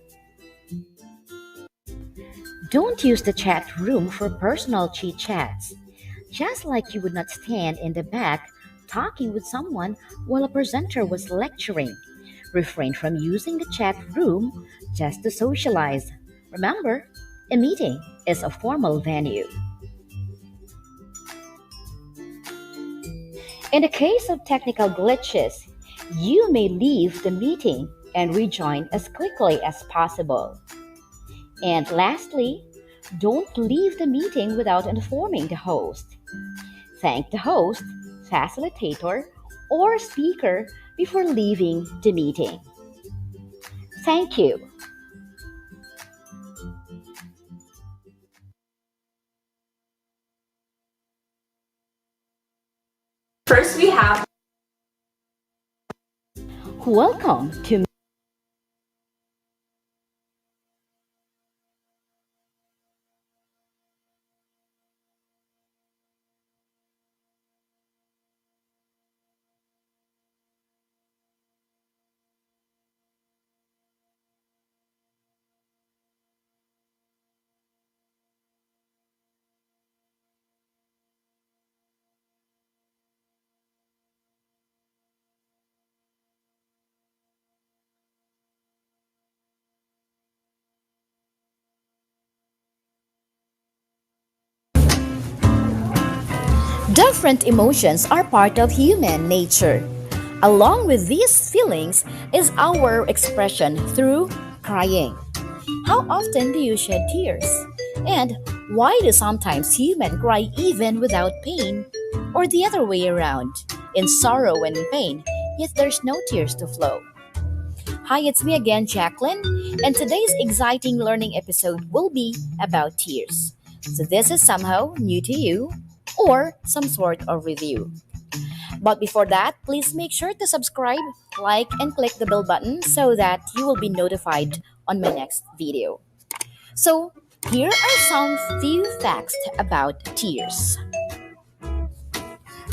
Speaker 8: Don't use the chat room for personal chit chats. Just like you would not stand in the back talking with someone while a presenter was lecturing. Refrain from using the chat room just to socialize. Remember, a meeting is a formal venue. In the case of technical glitches, you may leave the meeting and rejoin as quickly as possible. And lastly, don't leave the meeting without informing the host. Thank the host, facilitator, or speaker before leaving the meeting. Thank you.
Speaker 7: first we have
Speaker 8: Welcome to Different emotions are part of human nature. Along with these feelings is our expression through crying. How often do you shed tears? And why do sometimes humans cry even without pain? Or the other way around, in sorrow and in pain, yet there's no tears to flow? Hi, it's me again, Jacqueline, and today's exciting learning episode will be about tears. So this is somehow new to you or some sort of review. But before that, please make sure to subscribe, like, and click the bell button so that you will be notified on my next video. So, here are some few facts about tears.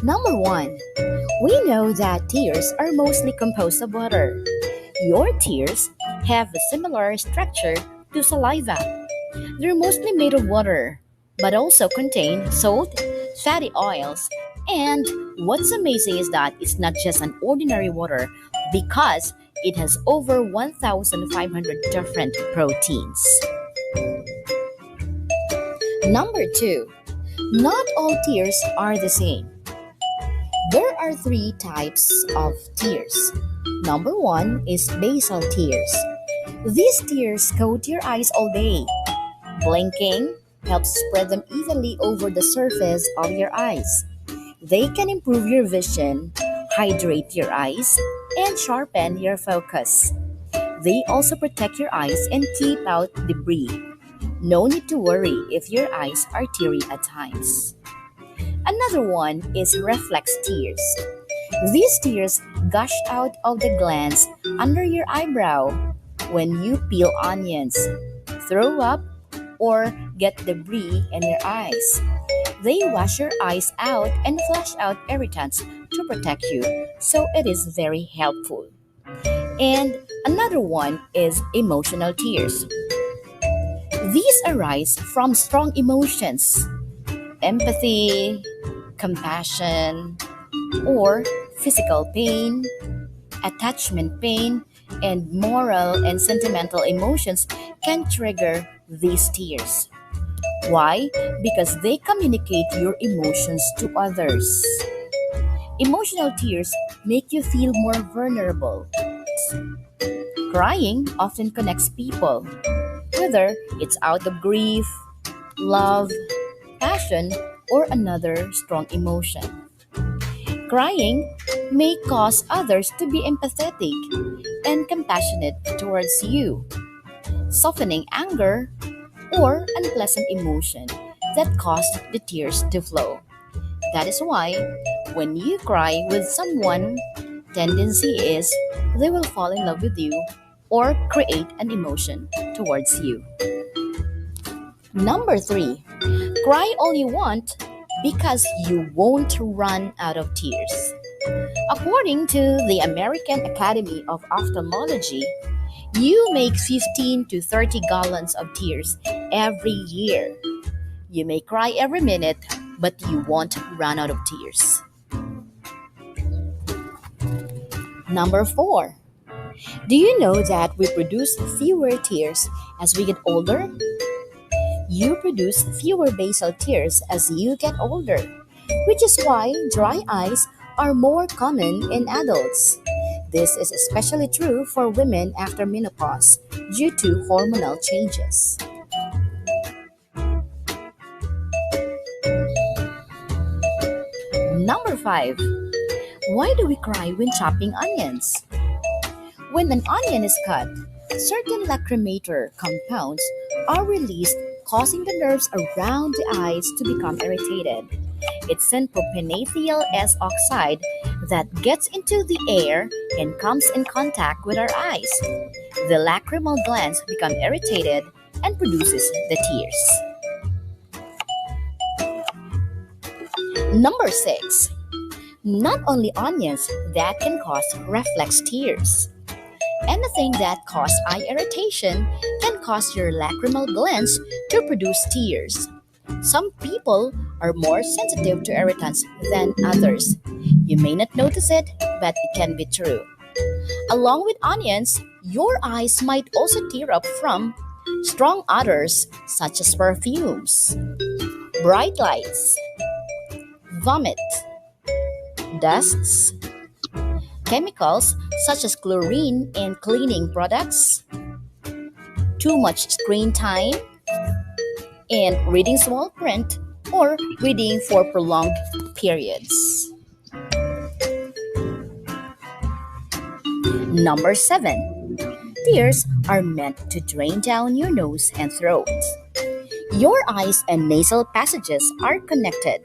Speaker 8: Number 1, we know that tears are mostly composed of water. Your tears have a similar structure to saliva. They're mostly made of water, but also contain salt, fatty oils, and what's amazing is that it's not just an ordinary water because it has over 1,500 different proteins. Number 2, not all tears are the same. There are 3 types of tears. Number 1 is basal tears. These tears go to your eyes all day. Blinking helps spread them evenly over the surface of your eyes. They can improve your vision, hydrate your eyes, and sharpen your focus. They also protect your eyes and keep out debris. No need to worry if your eyes are teary at times. Another one is reflex tears. These tears gush out of the glands under your eyebrow when you peel onions, throw up, or get debris in your eyes. They wash your eyes out and flush out irritants to protect you, so it is very helpful. And another one is emotional tears. These arise from strong emotions, empathy, compassion, or physical pain, attachment pain, and moral and sentimental emotions can trigger these tears. Why? Because they communicate your emotions to others. Emotional tears make you feel more vulnerable. Crying often connects people, whether it's out of grief, love, passion, or another strong emotion. Crying may cause others to be empathetic and compassionate towards you, softening anger or unpleasant emotion that caused the tears to flow. That is why when you cry with someone, tendency is they will fall in love with you or create an emotion towards you. Number 3, cry all you want because you won't run out of tears. According to the American Academy of Ophthalmology, you make 15 to 30 gallons of tears every year. You may cry every minute, but you won't run out of tears. Number 4, do you know that we produce fewer tears as we get older? You produce fewer basal tears as you get older, which is why dry eyes are more common in adults. This is especially true for women after menopause due to hormonal changes. Number 5, why do we cry when chopping onions? When an onion is cut, certain lacrimator compounds are released, causing the nerves around the eyes to become irritated. It's an propanethyl S oxide that gets into the air and comes in contact with our eyes. The lacrimal glands become irritated and produces the tears. Number 6, not only onions that can cause reflex tears. Anything that causes eye irritation can cause your lacrimal glands to produce tears. Some people are more sensitive to irritants than others. You may not notice it, but it can be true. Along with onions, your eyes might also tear up from strong odors such as perfumes, bright lights, vomit, dusts, chemicals such as chlorine in cleaning products, too much screen time, and reading small print or reading for prolonged periods. Number 7. Tears are meant to drain down your nose and throat. Your eyes and nasal passages are connected.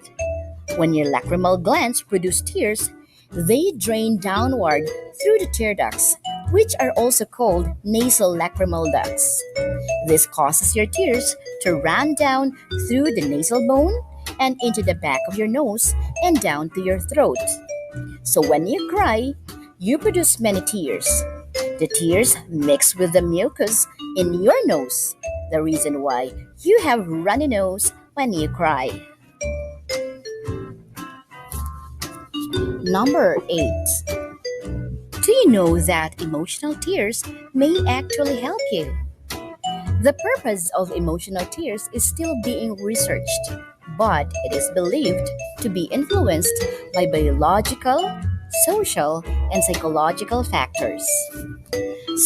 Speaker 8: When your lacrimal glands produce tears, they drain downward through the tear ducts, which are also called nasal lacrimal ducts. This causes your tears to run down through the nasal bone and into the back of your nose and down to your throat. So when you cry, you produce many tears. The tears mix with the mucus in your nose, the reason why you have runny nose when you cry. Number 8. Do you know that emotional tears may actually help you? The purpose of emotional tears is still being researched, but it is believed to be influenced by biological, social, and psychological factors.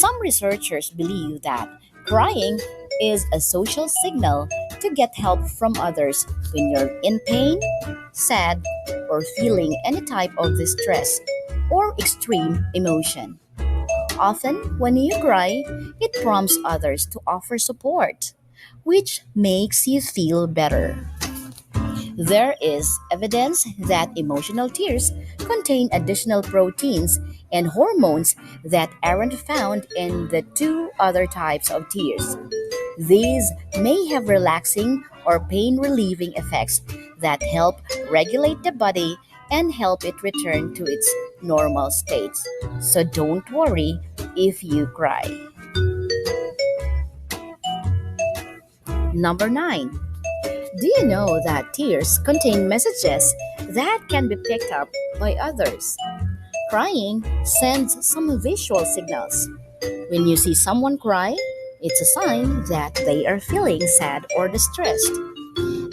Speaker 8: Some researchers believe that crying is a social signal to get help from others when you're in pain, sad, or feeling any type of distress or extreme emotion. Often, when you cry, it prompts others to offer support, which makes you feel better. There is evidence that emotional tears contain additional proteins and hormones that aren't found in the two other types of tears. These may have relaxing or pain relieving effects that help regulate the body and help it return to its normal states. So don't worry if you cry. Number 9. Do you know that tears contain messages that can be picked up by others? Crying sends some visual signals. When you see someone cry, it's a sign that they are feeling sad or distressed.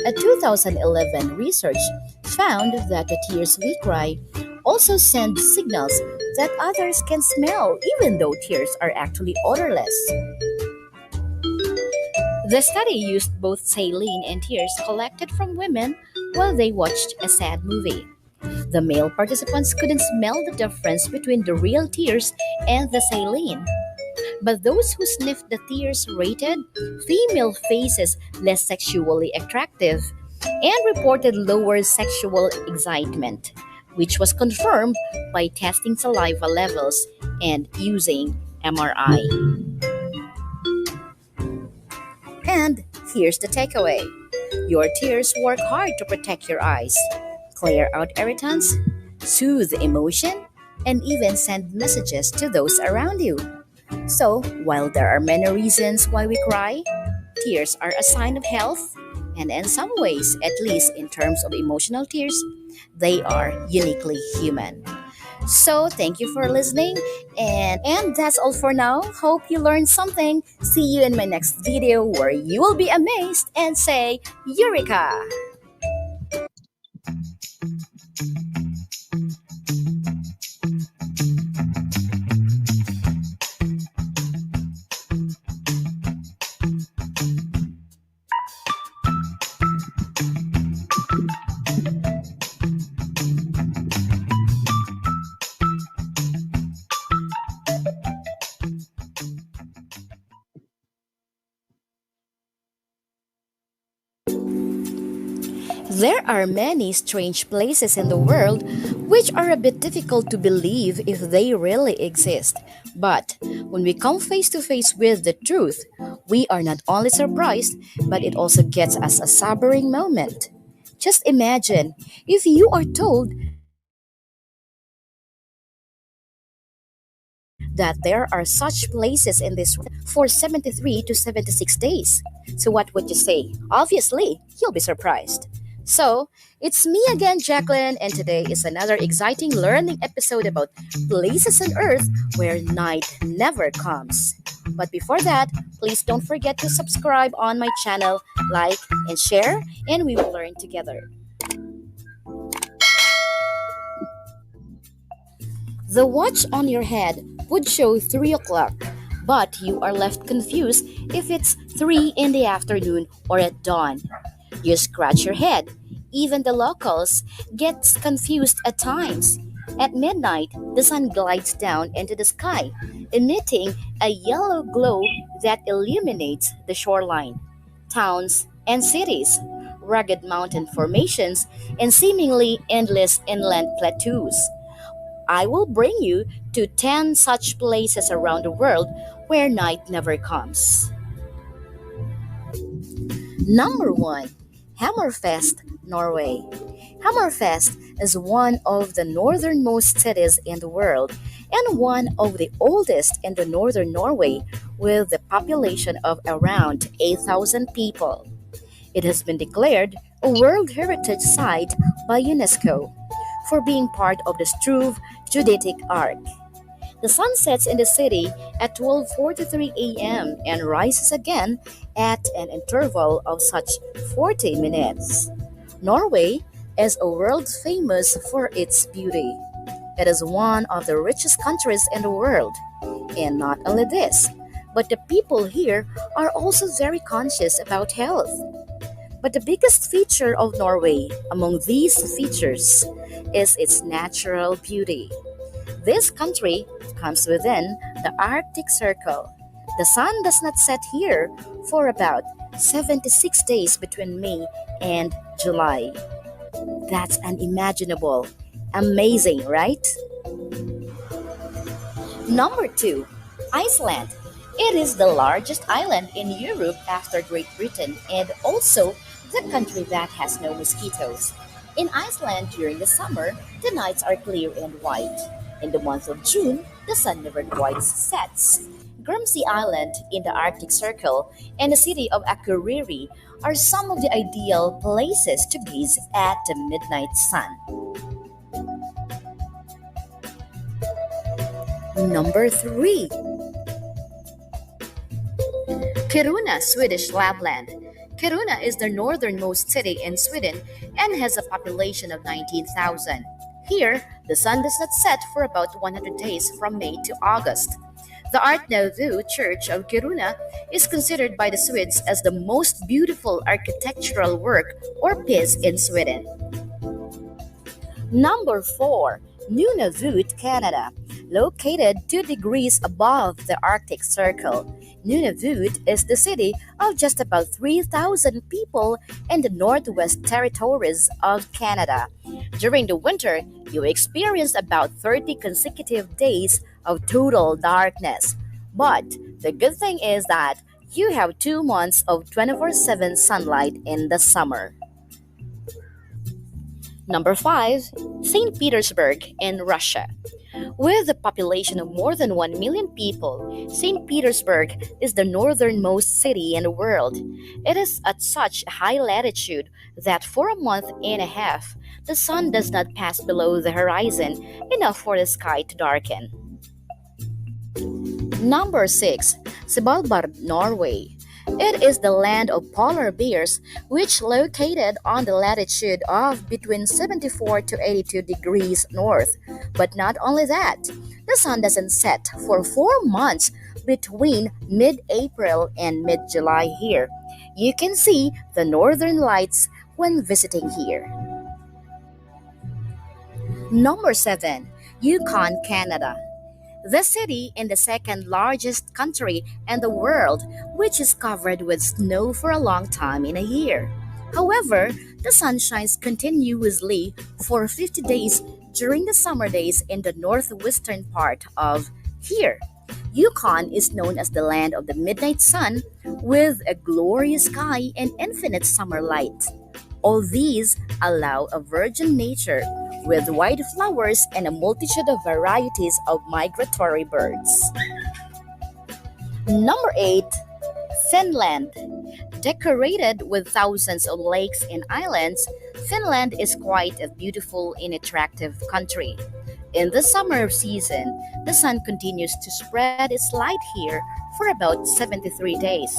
Speaker 8: A 2011 research found that the tears we cry also send signals that others can smell even though tears are actually odorless. The study used both saline and tears collected from women while they watched a sad movie. The male participants couldn't smell the difference between the real tears and the saline. But those who sniffed the tears rated female faces less sexually attractive and reported lower sexual excitement, which was confirmed by testing saliva levels and using MRI. And here's the takeaway. Your tears work hard to protect your eyes, clear out irritants, soothe emotion, and even send messages to those around you. So, while there are many reasons why we cry, tears are a sign of health, and in some ways, at least in terms of emotional tears, they are uniquely human. So, thank you for listening, and that's all for now. Hope you learned something. See you in my next video where you will be amazed and say, Eureka! There are many strange places in the world which are a bit difficult to believe if they really exist. But when we come face to face with the truth, we are not only surprised, but it also gets us a sobering moment. Just imagine if you are told that there are such places in this world for 73 to 76 days. So what would you say? Obviously, you'll be surprised. So, it's me again, Jacqueline, and today is another exciting learning episode about places on Earth where night never comes. But before that, please don't forget to subscribe on my channel, like, and share, and we will learn together. The watch on your head would show 3 o'clock, but you are left confused if it's 3 in the afternoon or at dawn. You scratch your head. Even the locals get confused at times. At midnight, the sun glides down into the sky, emitting a yellow glow that illuminates the shoreline, towns, and cities, rugged mountain formations, and seemingly endless inland plateaus. I will bring you to 10 such places around the world where night never comes. Number 1. Hammerfest, Norway. Hammerfest is one of the northernmost cities in the world and one of the oldest in the northern Norway with a population of around 8,000 people. It has been declared a World Heritage Site by UNESCO for being part of the Struve Geodetic Arc. The sun sets in the city at 12:43 a.m. and rises again at an interval of such 40 minutes. Norway is a world famous for its beauty. It is one of the richest countries in the world. And not only this, but the people here are also very conscious about health. But the biggest feature of Norway among these features is its natural beauty. This country comes within the Arctic Circle. The sun does not set here for about 76 days between May and July. That's unimaginable. Amazing, right? Number 2. Iceland. It is the largest island in Europe after Great Britain and also the country that has no mosquitoes. In Iceland during the summer, the nights are clear and white. In the month of June, the sun never quite sets. Grimsey Island in the Arctic Circle and the city of Akureyri are some of the ideal places to gaze at the midnight sun. Number 3. Kiruna, Swedish Lapland. Kiruna is the northernmost city in Sweden and has a population of 19,000. Here, the sun does not set for about 100 days from May to August. The Art Nouveau Church of Kiruna is considered by the Swedes as the most beautiful architectural work or piece in Sweden. Number 4. Nunavut, Canada. Located 2 degrees above the Arctic Circle, Nunavut is the city of just about 3,000 people in the Northwest Territories of Canada. During the winter, you experience about 30 consecutive days of total darkness. But the good thing is that you have 2 months of 24/7 sunlight in the summer. Number 5. St. Petersburg in Russia. With a population of more than 1 million people, St. Petersburg is the northernmost city in the world. It is at such a high latitude that for a month and a half, the sun does not pass below the horizon enough for the sky to darken. Number 6. Svalbard, Norway. It is the land of polar bears, which located on the latitude of between 74 to 82 degrees north. But not only that, the sun doesn't set for 4 months between mid-April and mid-July here. You can see the northern lights when visiting here. Number 7. Yukon, Canada. The city in the second largest country in the world, which is covered with snow for a long time in a year. However, the sun shines continuously for 50 days during the summer days in the northwestern part of here. Yukon is known as the land of the midnight sun with a glorious sky and infinite summer light. All these allow a virgin nature with wildflowers and a multitude of varieties of migratory birds. Number 8. Finland. Decorated with thousands of lakes and islands, Finland is quite a beautiful and attractive country. In the summer season, the sun continues to spread its light here for about 73 days.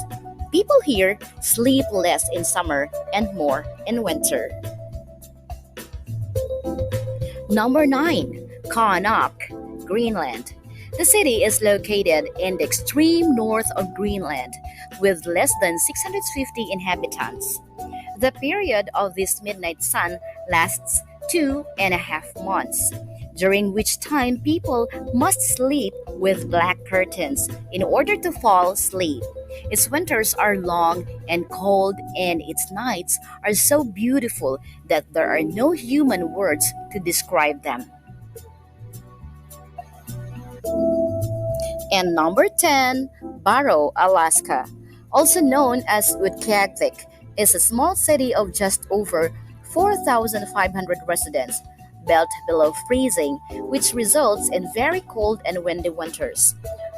Speaker 8: People here sleep less in summer and more in winter. Number 9. Qaanaaq. Greenland. The city is located in the extreme north of Greenland with less than 650 inhabitants. The period of this midnight sun lasts 2.5 months, during which time people must sleep with black curtains in order to fall asleep. Its winters are long and cold, and its nights are so beautiful that there are no human words to describe them. And number 10, Barrow, Alaska. Also known as Utqiagvik, is a small city of just over 4,500 residents, built below freezing, which results in very cold and windy winters.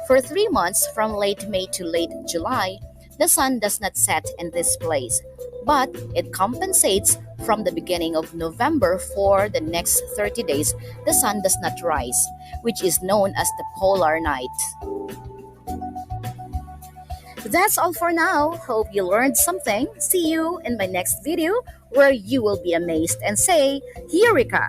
Speaker 8: For 3 months, from late May to late July, the sun does not set in this place, but it compensates from the beginning of November. For the next 30 days, the sun does not rise, which is known as the polar night. That's all for now. Hope you learned something. See you in my next video where you will be amazed and say, Eureka!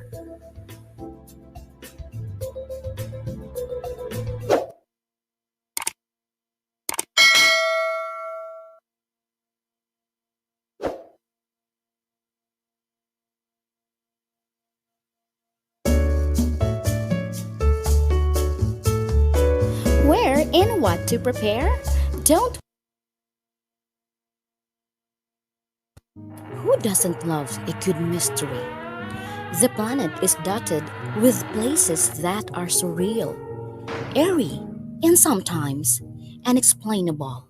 Speaker 8: Where and what to prepare? Don't. Who doesn't love a good mystery? The planet is dotted with places that are surreal, airy, and sometimes unexplainable.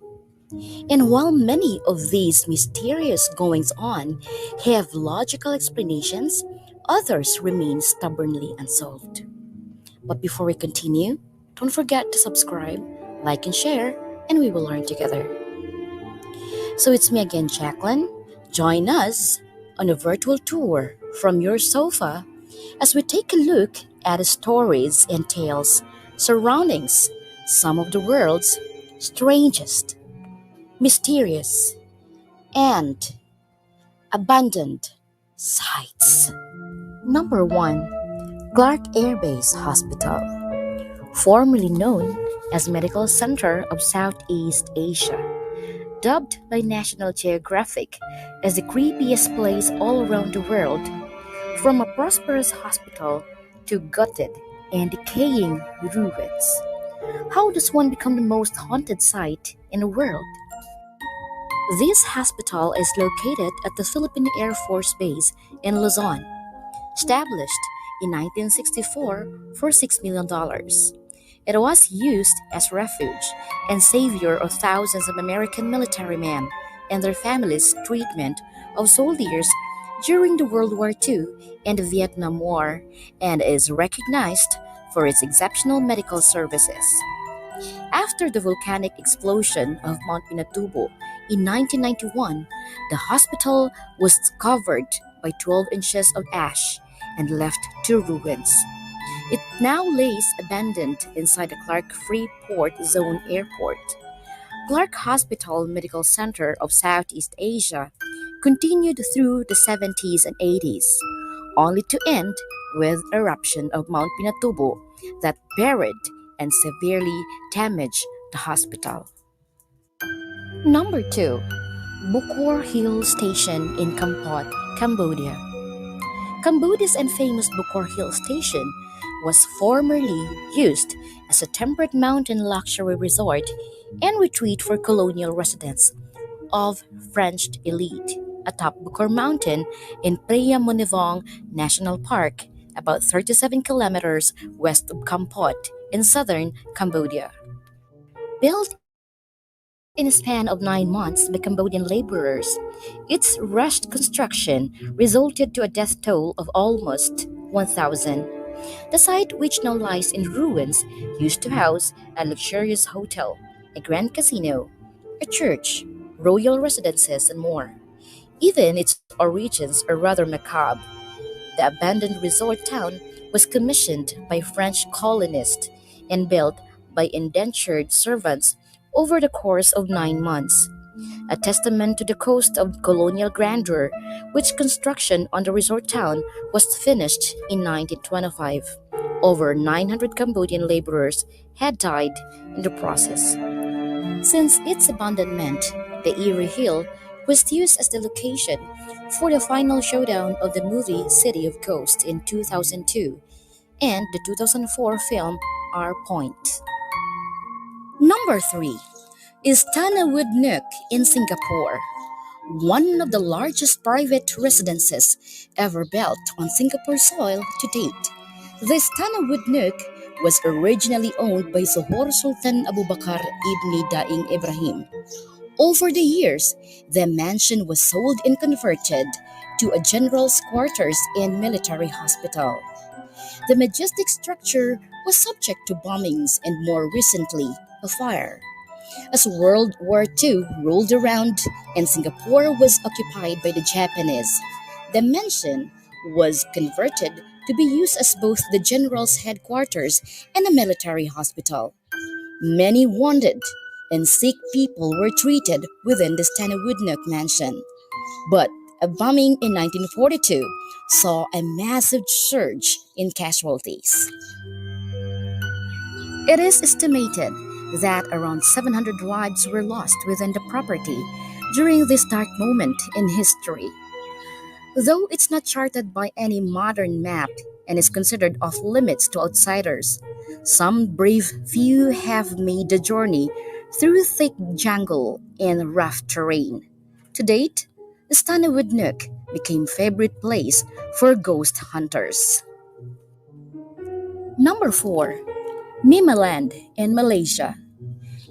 Speaker 8: And while many of these mysterious goings on have logical explanations, others remain stubbornly unsolved. But before we continue, don't forget to subscribe, like, and share, and we will learn together. So it's me again, Jacqueline. Join us on a virtual tour from your sofa as we take a look at the stories and tales surrounding some of the world's strangest, mysterious, and abandoned sites. Number 1, Clark Air Base Hospital, formerly known as Medical Center of Southeast Asia, dubbed by National Geographic as the creepiest place all around the world. From a prosperous hospital to gutted and decaying ruins, how does one become the most haunted site in the world? This hospital is located at the Philippine Air Force Base in Luzon, established in 1964 for $6 million. It was used as refuge and savior of thousands of American military men and their families' treatment of soldiers during the World War II and the Vietnam War, and is recognized for its exceptional medical services. After the volcanic explosion of Mount Pinatubo in 1991, the hospital was covered by 12 inches of ash and left to ruins. It now lays abandoned inside the Clark Freeport Zone Airport. Clark Hospital Medical Center of Southeast Asia continued through the 70s and 80s, only to end with eruption of Mount Pinatubo that buried and severely damaged the hospital. Number 2, Bukor Hill Station in Kampot, Cambodia. Cambodia's infamous Bukor Hill Station was formerly used as a temperate mountain luxury resort and retreat for colonial residents of French elite atop Bukor Mountain in Preah Monivong National Park, about 37 kilometers west of Kampot in southern Cambodia. Built in a span of 9 months by Cambodian laborers, its rushed construction resulted to a death toll of almost 1,000. The site, which now lies in ruins, used to house a luxurious hotel, a grand casino, a church, royal residences, and more. Even its origins are rather macabre. The abandoned resort town was commissioned by French colonists and built by indentured servants over the course of 9 months, a testament to the cost of colonial grandeur, which construction on the resort town was finished in 1925. Over 900 Cambodian laborers had died in the process. Since its abandonment, the Eerie Hill was used as the location for the final showdown of the movie City of Ghosts in 2002 and the 2004 film Our Point. Number 3 is Tanawood Nook in Singapore, one of the largest private residences ever built on Singapore soil to date. This Tanawood Nook was originally owned by Zohor Sultan Abu Bakar ibn Daing Ibrahim. Over the years, the mansion was sold and converted to a general's quarters and military hospital. The majestic structure was subject to bombings and more recently, a fire. As World War II rolled around and Singapore was occupied by the Japanese, the mansion was converted to be used as both the general's headquarters and a military hospital. Many wounded and sick people were treated within the Stanwood Nook mansion. But a bombing in 1942 saw a massive surge in casualties. It is estimated that around 700 lives were lost within the property during this dark moment in history. Though it's not charted by any modern map and is considered off limits to outsiders, some brave few have made the journey through thick jungle and rough terrain. To date, the Stanwood Nook became favorite place for ghost hunters. Number 4. Mimaland in Malaysia.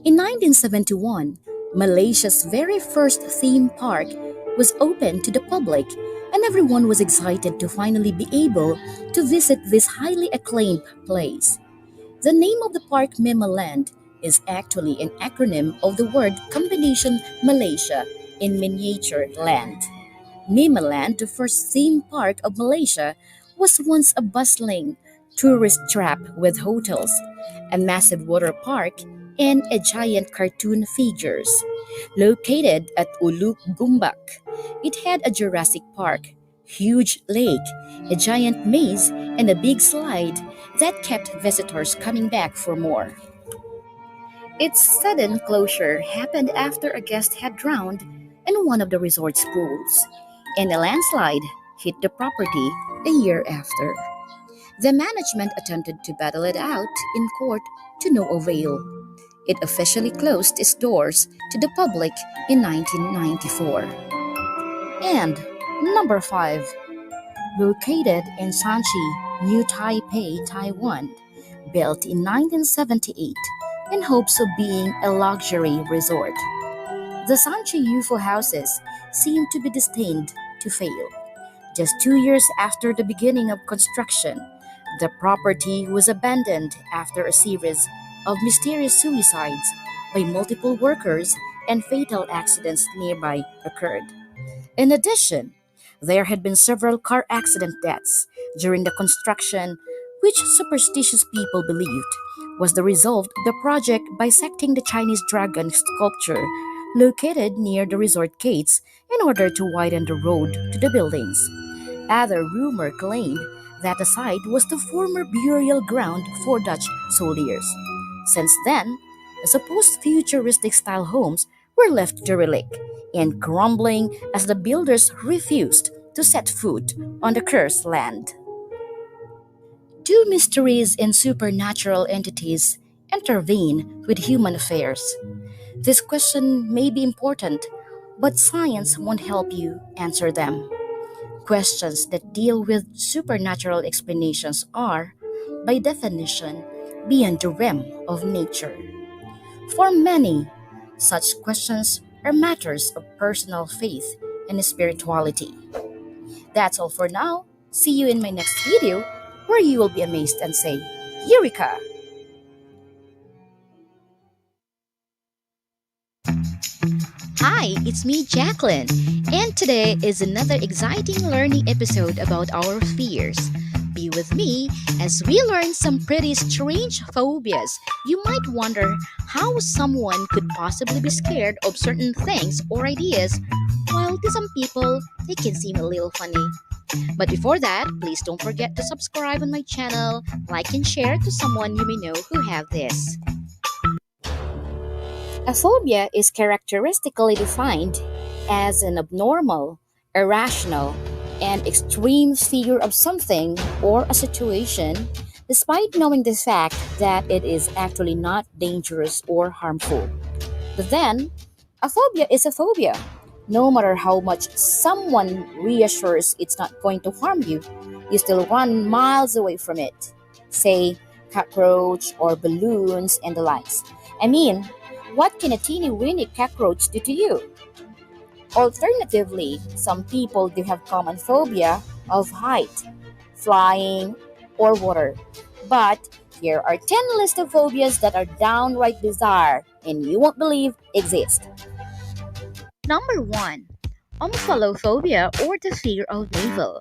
Speaker 8: In 1971, Malaysia's very first theme park was opened to the public, and everyone was excited to finally be able to visit this highly acclaimed place. The name of the park Mimaland is actually an acronym of the word combination Malaysia in miniature land. Mimaland, the first theme park of Malaysia, was once a bustling tourist trap with hotels, a massive water park, and a giant cartoon figures. Located at Uluk Gumbak, it had a Jurassic Park, huge lake, a giant maze, and a big slide that kept visitors coming back for more. Its sudden closure happened after a guest had drowned in one of the resort's pools, and a landslide hit the property a year after. The management attempted to battle it out in court to no avail. It officially closed its doors to the public in 1994. And number 5, located in Sanchi, New Taipei, Taiwan, built in 1978 in hopes of being a luxury resort. The Sanchi UFO houses seem to be destined to fail. Just 2 years after the beginning of construction, the property was abandoned after a series of mysterious suicides by multiple workers and fatal accidents nearby occurred. In addition, there had been several car accident deaths during the construction, which superstitious people believed was the result of the project bisecting the Chinese dragon sculpture located near the resort gates in order to widen the road to the buildings. Other rumor claimed that the site was the former burial ground for Dutch soldiers. Since then, the supposed futuristic-style homes were left derelict and crumbling as the builders refused to set foot on the cursed land. Do mysteries and supernatural entities intervene with human affairs? This question may be important, but science won't help you answer them. Questions that deal with supernatural explanations are, by definition, beyond the realm of nature. For many, such questions are matters of personal faith and spirituality. That's all for now. See you in my next video where you will be amazed and say, Eureka! Hi, it's me, Jacqueline, and today is another exciting learning episode about our fears. Be with me as we learn some pretty strange phobias. You might wonder how someone could possibly be scared of certain things or ideas, while to some people, they can seem a little funny. But before that, please don't forget to subscribe on my channel, like and share to someone you may know who have this. A phobia is characteristically defined as an abnormal, irrational, and extreme fear of something or a situation, despite knowing the fact that it is actually not dangerous or harmful. But then, a phobia is a phobia. No matter how much someone reassures it's not going to harm you, you still run miles away from it. Say, cockroach or balloons and the likes. I mean, what can a teeny weeny cockroach do to you? Alternatively, some people do have common phobia of height, flying, or water. But here are 10 list of phobias that are downright bizarre and you won't believe exist. Number 1. Omphalophobia, or the fear of navel.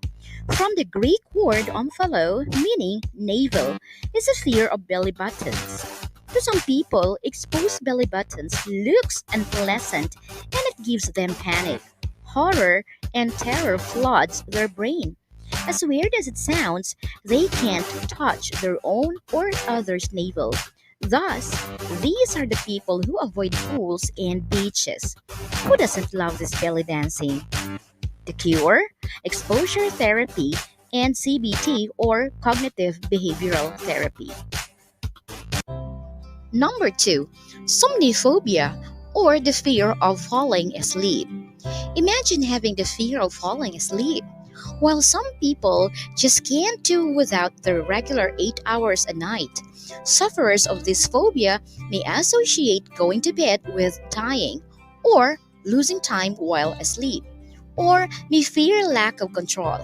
Speaker 8: From the Greek word omphalo, meaning navel, is a fear of belly buttons. To some people, exposed belly buttons looks unpleasant and it gives them panic. Horror and terror floods their brain. As weird as it sounds, they can't touch their own or others' navel. Thus, these are the people who avoid pools and beaches. Who doesn't love this belly dancing? The cure? Exposure therapy and CBT, or cognitive behavioral therapy. Number 2. Somniphobia, or the fear of falling asleep. Imagine having the fear of falling asleep. While some people just can't do without their regular 8 hours a night, sufferers of this phobia may associate going to bed with dying or losing time while asleep, or may fear lack of control.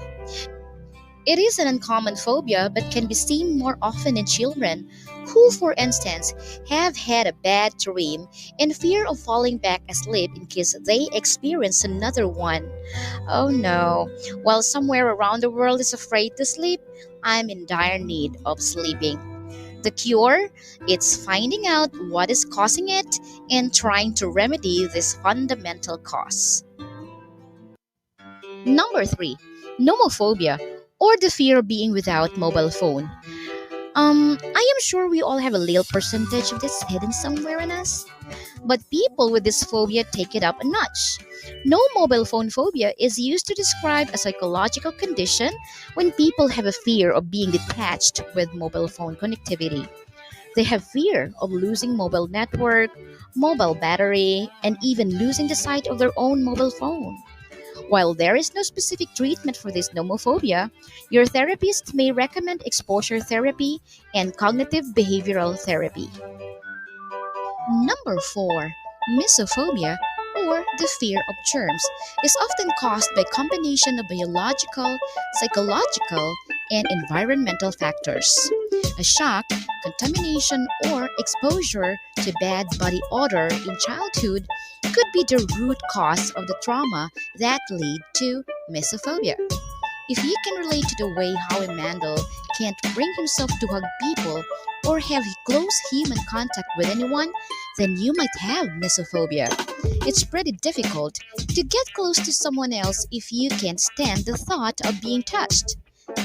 Speaker 8: It is an uncommon phobia but can be seen more often in children who, for instance, have had a bad dream and fear of falling back asleep in case they experience another one. Oh no, while somewhere around the world is afraid to sleep, I'm in dire need of sleeping. The cure? It's finding out what is causing it and trying to remedy this fundamental cause. Number 3. Nomophobia, or the fear of being without mobile phone. I am sure we all have a little percentage of this hidden somewhere in us. But people with this phobia take it up a notch. No mobile phone phobia is used to describe a psychological condition when people have a fear of being detached with mobile phone connectivity. They have fear of losing mobile network, mobile battery, and even losing the sight of their own mobile phone. While there is no specific treatment for this nomophobia, your therapist may recommend exposure therapy and cognitive behavioral therapy. Number 4. Mesophobia, or the fear of germs, is often caused by a combination of biological, psychological, and environmental factors. A shock, contamination, or exposure to bad body odor in childhood could be the root cause of the trauma that lead to mesophobia. If you can relate to the way Howie Mandel can't bring himself to hug people or have close human contact with anyone, then you might have mesophobia. It's pretty difficult to get close to someone else if you can't stand the thought of being touched.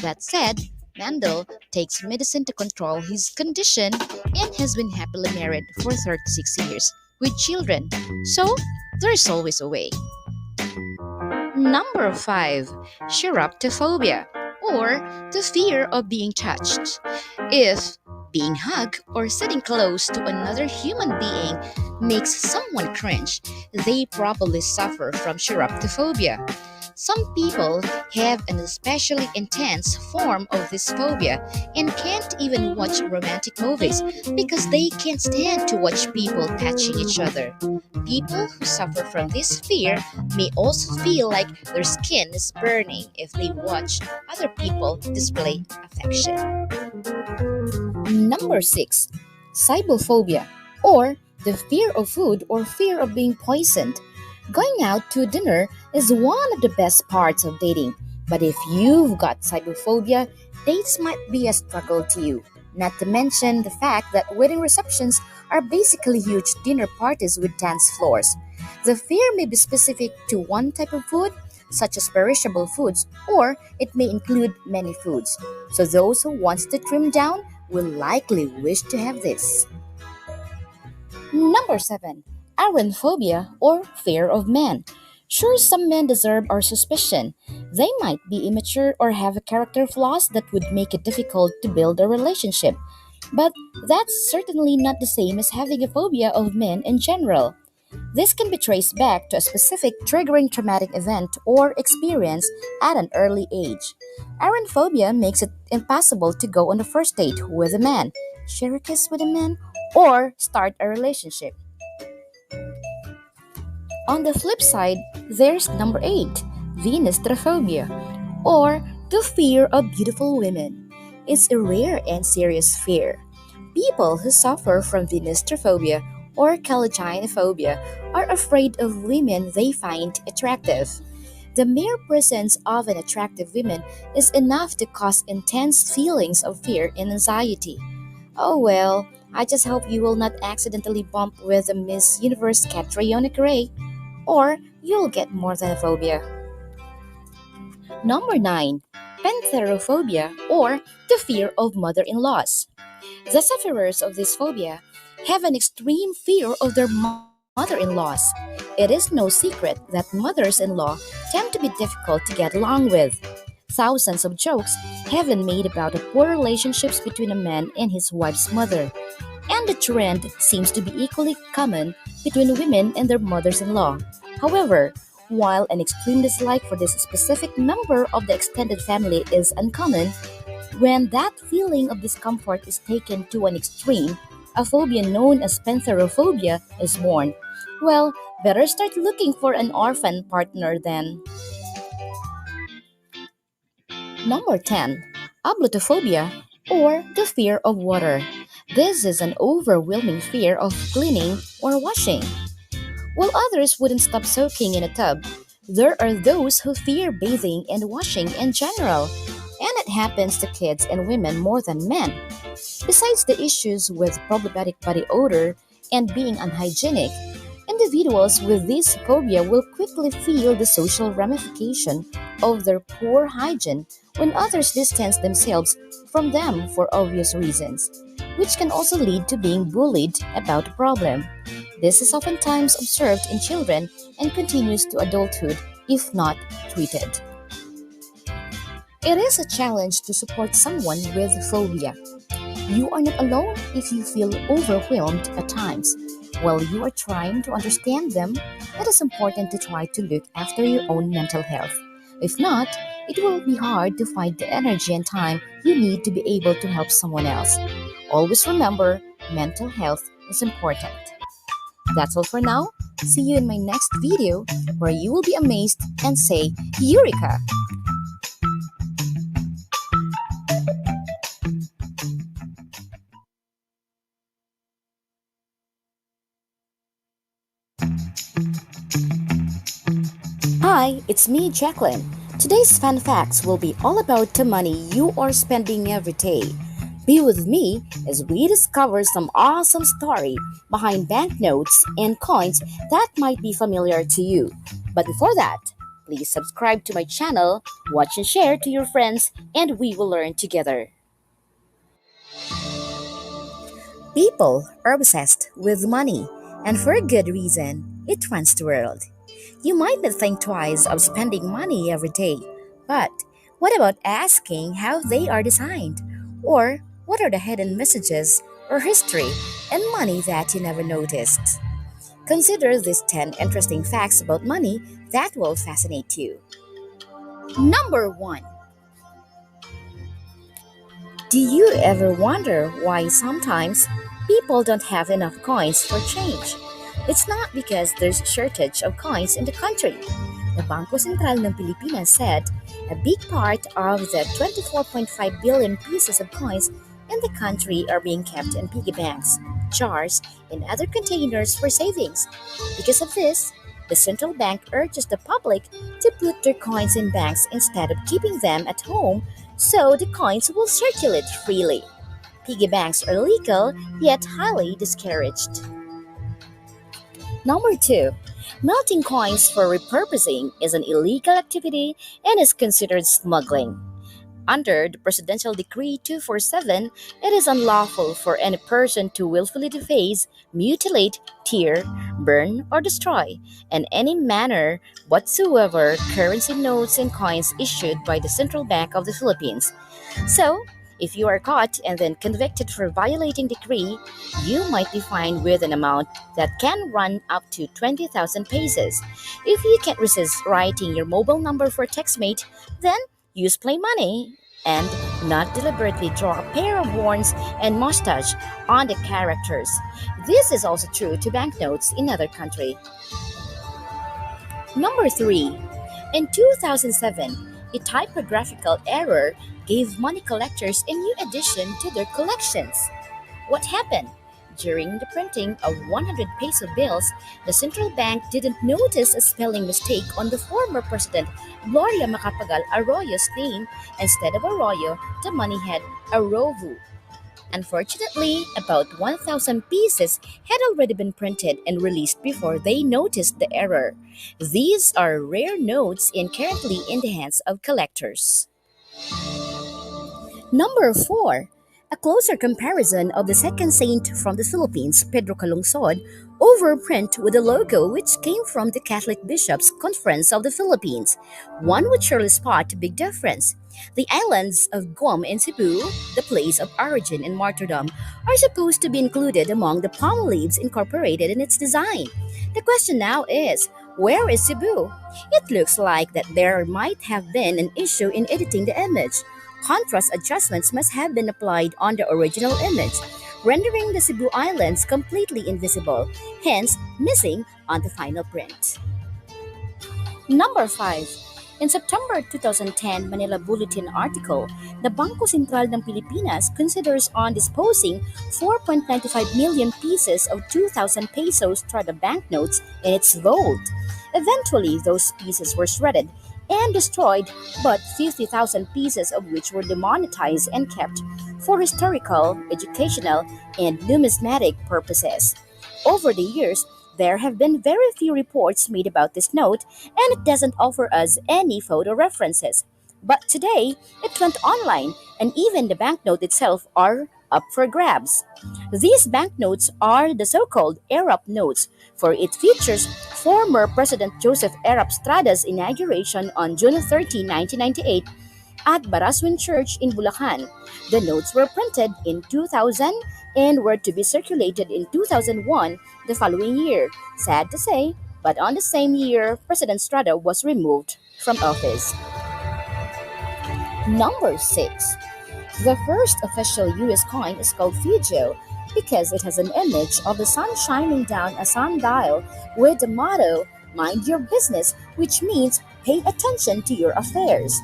Speaker 8: That said, Mandel takes medicine to control his condition and has been happily married for 36 years with children, so there's always a way. Number 5. Chiroptophobia, or the fear of being touched. If being hugged or sitting close to another human being makes someone cringe, they probably suffer from chiroptophobia. Some people have an especially intense form of this phobia and can't even watch romantic movies because they can't stand to watch people touching each other. People who suffer from this fear may also feel like their skin is burning if they watch other people display affection. Number 6. Cybophobia, or the fear of food or fear of being poisoned. Going out to dinner is one of the best parts of dating, but if you've got cybophobia, dates might be a struggle to you. Not to mention the fact that wedding receptions are basically huge dinner parties with dance floors. The fear may be specific to one type of food, such as perishable foods, or it may include many foods. So those who want to trim down will likely wish to have this. Number 7. Aronophobia or fear of men. Sure, some men deserve our suspicion. They might be immature or have character flaws that would make it difficult to build a relationship. But that's certainly not the same as having a phobia of men in general. This can be traced back to a specific triggering traumatic event or experience at an early age. Aronophobia makes it impossible to go on a first date with a man, share a kiss with a man, or start a relationship. On the flip side, there's number 8, Venustrophobia, or the fear of beautiful women. It's a rare and serious fear. People who suffer from Venustrophobia or Calogynophobia are afraid of women they find attractive. The mere presence of an attractive woman is enough to cause intense feelings of fear and anxiety. Oh well, I just hope you will not accidentally bump with a Miss Universe Catriona Gray, or you'll get more than a phobia. Number 9. Pantherophobia or the fear of mother-in-laws. The sufferers of this phobia have an extreme fear of their mother-in-laws. It is no secret that mothers-in-law tend to be difficult to get along with. Thousands of jokes have been made about the poor relationships between a man and his wife's mother. And the trend seems to be equally common between women and their mothers-in-law. However, while an extreme dislike for this specific member of the extended family is uncommon, when that feeling of discomfort is taken to an extreme, a phobia known as pantherophobia is born. Well, better start looking for an orphan partner then. Number 10. Ablutophobia or the fear of water. This is an overwhelming fear of cleaning or washing. While others wouldn't stop soaking in a tub, there are those who fear bathing and washing in general, and it happens to kids and women more than men. Besides the issues with problematic body odor and being unhygienic, individuals with this phobia will quickly feel the social ramification of their poor hygiene when others distance themselves from them for obvious reasons, which can also lead to being bullied about the problem. This is oftentimes observed in children and continues to adulthood if not treated. It is a challenge to support someone with phobia. You are not alone if you feel overwhelmed at times. While you are trying to understand them, it is important to try to look after your own mental health. If not, it will be hard to find the energy and time you need to be able to help someone else. Always remember, mental health is important. That's all for now. See you in my next video where you will be amazed and say, Eureka! Hi, it's me, Jacqueline. Today's fun facts will be all about the money you are spending every day. Be with me as we discover some awesome story behind banknotes and coins that might be familiar to you. But before that, please subscribe to my channel, watch and share to your friends, and we will learn together. People are obsessed with money, and for a good reason. It runs the world. You might not think twice of spending money every day, but what about asking how they are designed? Or what are the hidden messages or history in money that you never noticed? Consider these 10 interesting facts about money that will fascinate you. Number 1. Do you ever wonder why sometimes people don't have enough coins for change? It's not because there's a shortage of coins in the country. The Bangko Sentral ng Pilipinas said a big part of the 24.5 billion pieces of coins in the country are being kept in piggy banks, jars, and other containers for savings. Because of this, the central bank urges the public to put their coins in banks instead of keeping them at home so the coins will circulate freely. Piggy banks are legal yet highly discouraged. Number 2. Melting coins for repurposing is an illegal activity and is considered smuggling. Under the Presidential Decree 247, it is unlawful for any person to willfully deface, mutilate, tear, burn, or destroy, in any manner whatsoever, currency notes and coins issued by the Central Bank of the Philippines. So, if you are caught and then convicted for violating decree, you might be fined with an amount that can run up to 20,000 pesos. If you can't resist writing your mobile number for TextMate, then use plain money and not deliberately draw a pair of horns and mustache on the characters. This is also true to banknotes in other countries. Number 3. In 2007, a typographical error gave money collectors a new addition to their collections. What happened? During the printing of 100 peso bills, the central bank didn't notice a spelling mistake on the former President Gloria Macapagal Arroyo's name. Instead of Arroyo, the money had Arrovu. Unfortunately, about 1,000 pieces had already been printed and released before they noticed the error. These are rare notes and currently in the hands of collectors. Number 4. A closer comparison of the second saint from the Philippines, Pedro Calungsod, overprint with a logo which came from the Catholic Bishops' Conference of the Philippines. One would surely spot a big difference. The islands of Guam and Cebu, the place of origin and martyrdom, are supposed to be included among the palm leaves incorporated in its design. The question now is, where is Cebu? It looks like that there might have been an issue in editing the image. Contrast adjustments must have been applied on the original image, rendering the Cebu Islands completely invisible, hence missing on the final print. Number 5. In September 2010 Manila Bulletin article, the Bangko Sentral ng Pilipinas considers on disposing 4.95 million pieces of 2,000 pesos Strada banknotes in its vault. Eventually, those pieces were shredded and destroyed, but 50,000 pieces of which were demonetized and kept for historical, educational, and numismatic purposes. Over the years, there have been very few reports made about this note, and it doesn't offer us any photo references. But today, it went online, and even the banknote itself are up for grabs. These banknotes are the so-called Arap notes, for it features former President Joseph Arap Strada's inauguration on June 30, 1998 at Baraswin Church in Bulacan. The notes were printed in 2000 and were to be circulated in 2001 the following year. Sad to say, but on the same year, President Strada was removed from office. Number 6. The first official US coin is called Fugio because it has an image of the sun shining down a sundial with the motto, "Mind your business," which means pay attention to your affairs.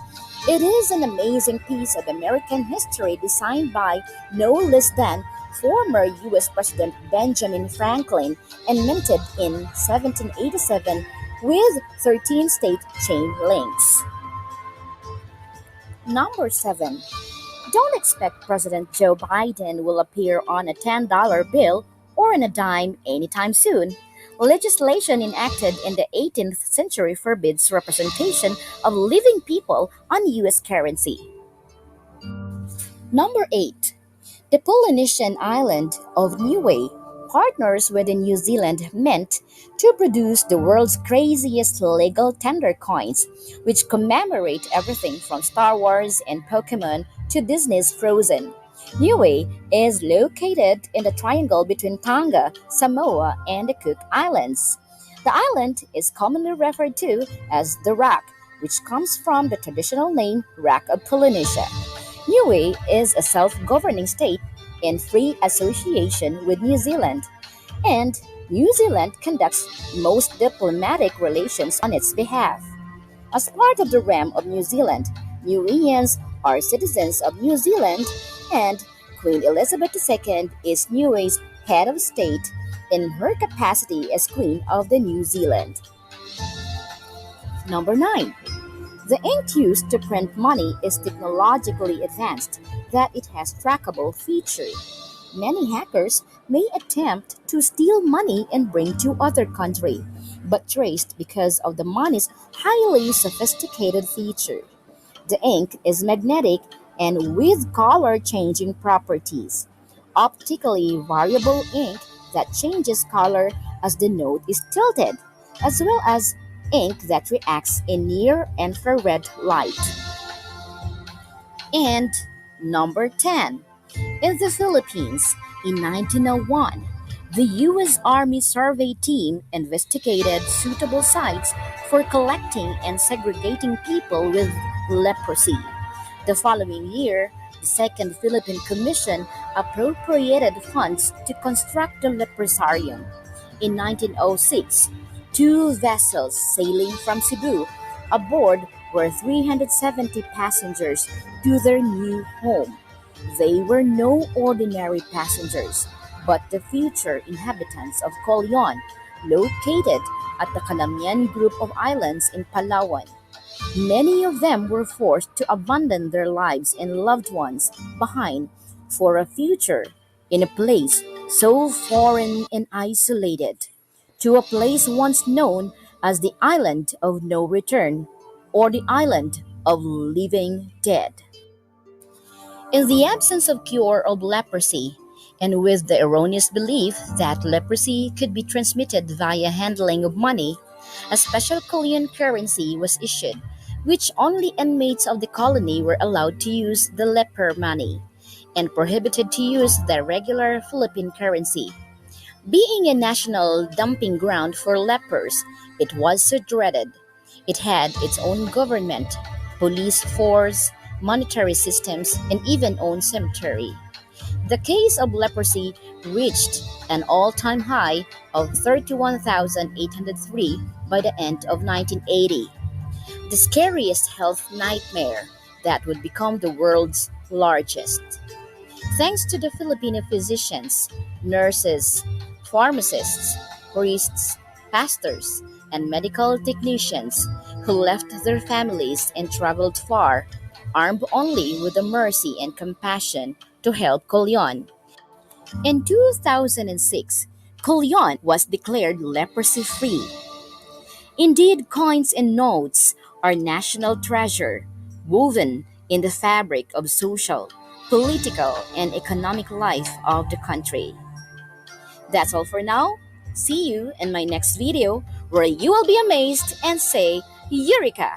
Speaker 8: It is an amazing piece of American history designed by no less than former US President Benjamin Franklin and minted in 1787 with 13 state chain links. Number 7. Don't expect President Joe Biden will appear on a $10 bill or on a dime anytime soon. Legislation enacted in the 18th century forbids representation of living people on U.S. currency. Number 8. The Polynesian island of Niue partners with the New Zealand Mint to produce the world's craziest legal tender coins, which commemorate everything from Star Wars and Pokemon to Disney's Frozen. Niue is located in the triangle between Tonga, Samoa, and the Cook Islands. The island is commonly referred to as the Rock, which comes from the traditional name Rock of Polynesia. Niue is a self-governing state in free association with New Zealand, and New Zealand conducts most diplomatic relations on its behalf. As part of the realm of New Zealand, Niueans are citizens of New Zealand, and Queen Elizabeth II is Niue's head of state in her capacity as Queen of the New Zealand. Number 9. The ink used to print money is technologically advanced that it has trackable features. Many hackers may attempt to steal money and bring to other country, but traced because of the money's highly sophisticated feature. The ink is magnetic and with color changing properties. Optically variable ink that changes color as the note is tilted, as well as ink that reacts in near infrared light. And number 10. In the Philippines, in 1901, the U.S. Army Survey Team investigated suitable sites for collecting and segregating people with leprosy. The following year, the Second Philippine Commission appropriated funds to construct the leprosarium. In 1906, two vessels sailing from Cebu aboard were 370 passengers to their new home. They were no ordinary passengers, but the future inhabitants of Colyon, located at the Calamian group of islands in Palawan. Many of them were forced to abandon their lives and loved ones behind for a future in a place so foreign and isolated, to a place once known as the Island of No Return or the Island of Living Dead. In the absence of cure of leprosy, and with the erroneous belief that leprosy could be transmitted via handling of money, a special Korean currency was issued, which only inmates of the colony were allowed to use the leper money, and prohibited to use the regular Philippine currency. Being a national dumping ground for lepers, it was so dreaded. It had its own government, police force, monetary systems, and even own cemetery. The case of leprosy reached an all-time high of 31,803 by the end of 1980, the scariest health nightmare that would become the world's largest. Thanks to the Filipino physicians, nurses, pharmacists, priests, pastors, and medical technicians who left their families and traveled far, armed only with the mercy and compassion to help Colyon. In 2006, Colyon was declared leprosy free. Indeed, coins and notes are national treasure, woven in the fabric of social, political, and economic life of the country. That's all for now. See you in my next video where you will be amazed and say, Eureka!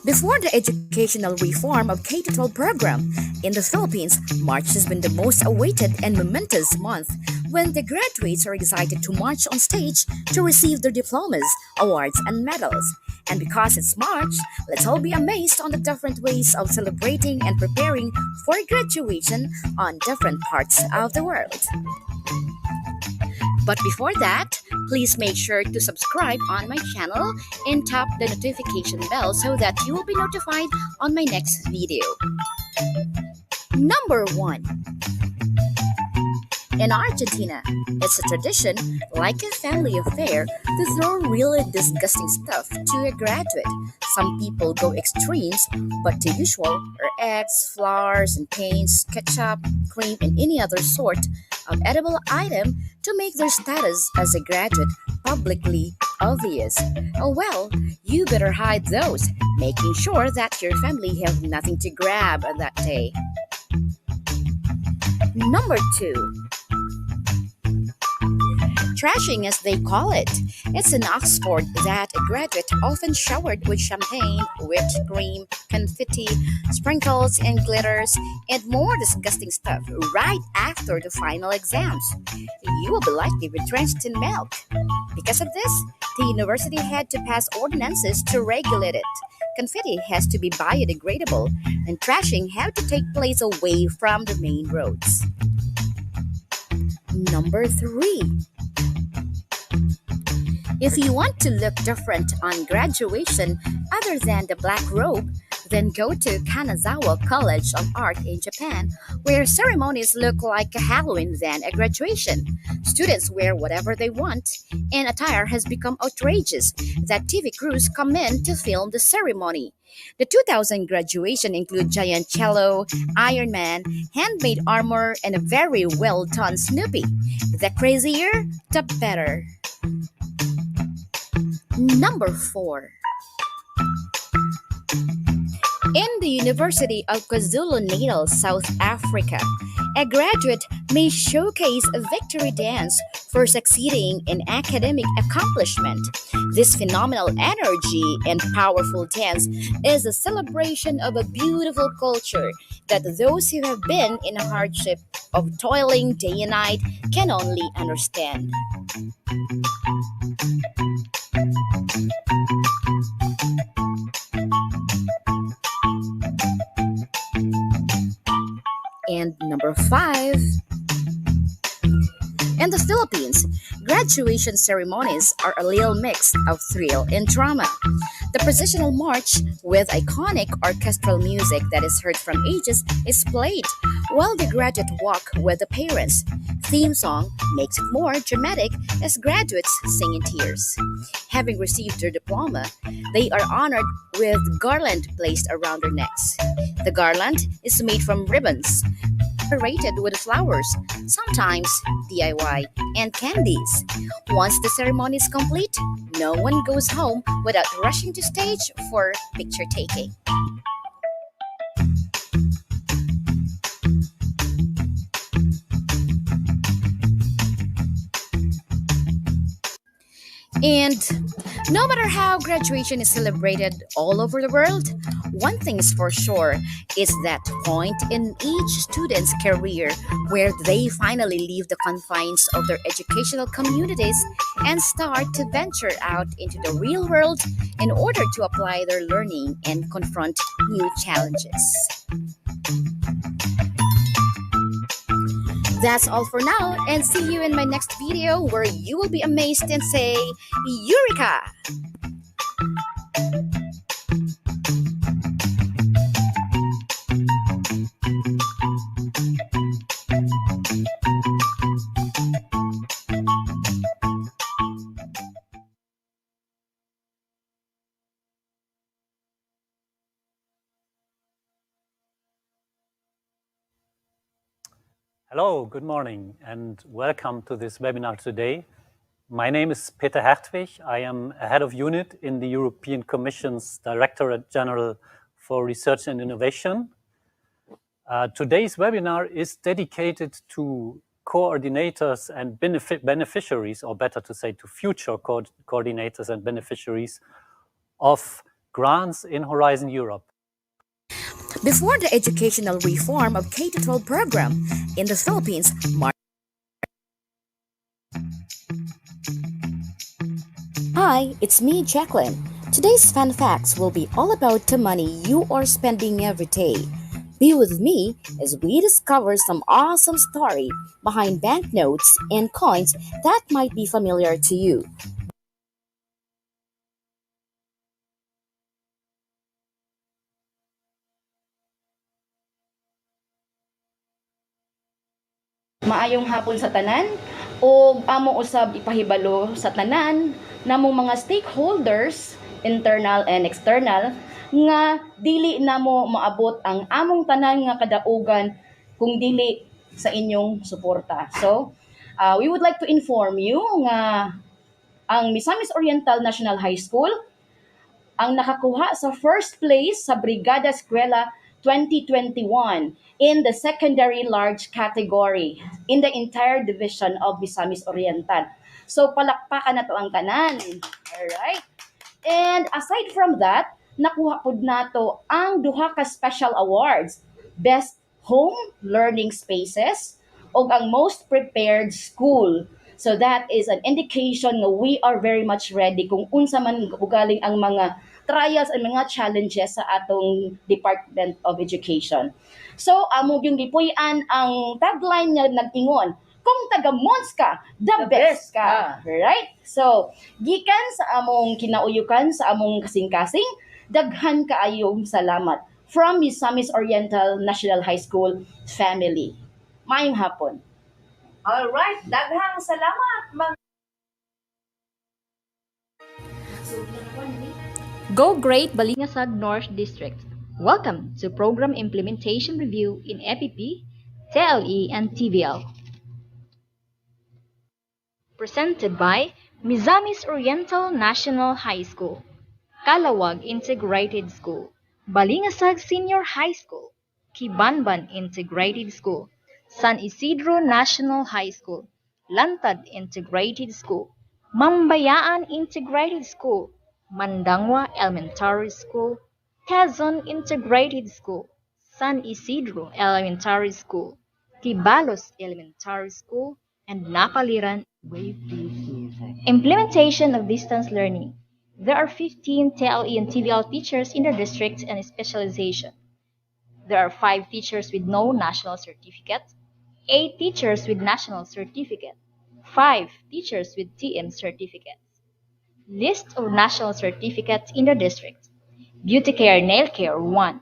Speaker 8: Before the educational reform of K-12 program in the Philippines, March has been the most awaited and momentous month when the graduates are excited to march on stage to receive their diplomas, awards, and medals. And because it's March, let's all be amazed on the different ways of celebrating and preparing for graduation on different parts of the world. But before that, please make sure to subscribe on my channel and tap the notification bell so that you will be notified on my next video. Number 1. In Argentina, it's a tradition, like a family affair, to throw really disgusting stuff to a graduate. Some people go extremes, but the usual are eggs, flowers, and paints, ketchup, cream, and any other sort of edible item to make their status as a graduate publicly obvious. Oh well, you better hide those, making sure that your family have nothing to grab on that day. Number 2. Trashing, as they call it. It's in Oxford that a graduate often showered with champagne, whipped cream, confetti, sprinkles, and glitters, and more disgusting stuff right after the final exams. You will be likely retrenched in milk. Because of this, the university had to pass ordinances to regulate it. Confetti has to be biodegradable, and trashing had to take place away from the main roads. Number 3. If you want to look different on graduation other than the black robe, then go to Kanazawa College of Art in Japan, where ceremonies look like a Halloween than a graduation. Students wear whatever they want, and attire has become outrageous that TV crews come in to film the ceremony.
Speaker 9: The 2000 graduation include giant cello, Iron Man, handmade armor, and a very well done Snoopy. The crazier, the better. Number 4. In the University of KwaZulu-Natal, South Africa, a graduate may showcase a victory dance for succeeding in academic accomplishment. This phenomenal energy and powerful dance is a celebration of a beautiful culture that those who have been in a hardship of toiling day and night can only understand. And number 5. In the Philippines, graduation ceremonies are a little mix of thrill and drama. The processional march, with iconic orchestral music that is heard from ages, is played, while the graduate walk with the parents. Theme song makes it more dramatic as graduates sing in tears. Having received their diploma, they are honored with garland placed around their necks. The garland is made from ribbons, decorated with flowers, sometimes DIY, and candies. Once the ceremony is complete, no one goes home without rushing to stage for picture taking. And no matter how graduation is celebrated all over the world, one thing is for sure is that point in each student's career where they finally leave the confines of their educational communities and start to venture out into the real world in order to apply their learning and confront new challenges. That's all for now, and see you in my next video where you will be amazed and say, Eureka!
Speaker 10: Hello, good morning, and welcome to this webinar today. My name is Peter Hertwig. I am a head of unit in the European Commission's Directorate General for Research and Innovation. Today's webinar is dedicated to coordinators and beneficiaries, or better to say to future coordinators and beneficiaries of grants in Horizon Europe.
Speaker 9: Before the educational reform of K-12 program in the Philippines, Hi, it's me, Jacqueline. Today's fun facts will be all about the money you are spending every day. Be with me as we discover some awesome story behind banknotes and coins that might be familiar to you.
Speaker 11: Maayong hapon sa tanan ug amo usab ipahibalo sa tanan namong mga stakeholders, internal and external, nga dili namo maabot ang among tanan nga kadaugan kung dili sa inyong suporta. So, we would like to inform you nga ang Misamis Oriental National High School ang nakakuha sa first place sa Brigada Eskwela 2021 in the secondary large category in the entire division of Misamis Oriental. So palakpakan na to ang tanan. Alright? And aside from that, nakuha pud nato ang duha ka special awards. Best Home Learning Spaces ug ang Most Prepared School. So that is an indication nga we are very much ready kung unsa man ugaling ang mga trials and mga challenges sa atong Department of Education. So, amo yung gipuy-an ang tagline niya nag-ingon, kung taga-Mons ka, the best ka. Right? So, gikan sa among kinauyukan sa among kasing-kasing, daghan kaayong salamat from Misamis Oriental National High School family. Maayong hapon.
Speaker 12: Alright, daghang salamat.
Speaker 13: Go Great Balingasag North District. Welcome to Program Implementation Review in EPP, TLE, and TVL. Presented by Mizamis Oriental National High School, Kalawag Integrated School, Balingasag Senior High School, Kibanban Integrated School, San Isidro National High School, Lantad Integrated School, Mambayaan Integrated School, Mandangwa Elementary School, Quezon Integrated School, San Isidro Elementary School, Tibalos Elementary School, and Napaliran. Implementation of distance learning. There are 15 TLE and TVL teachers in the district and specialization. There are 5 teachers with no national certificate, 8 teachers with national certificate, 5 teachers with TM certificates. List of national certificates in the district. Beauty care, nail care, 1.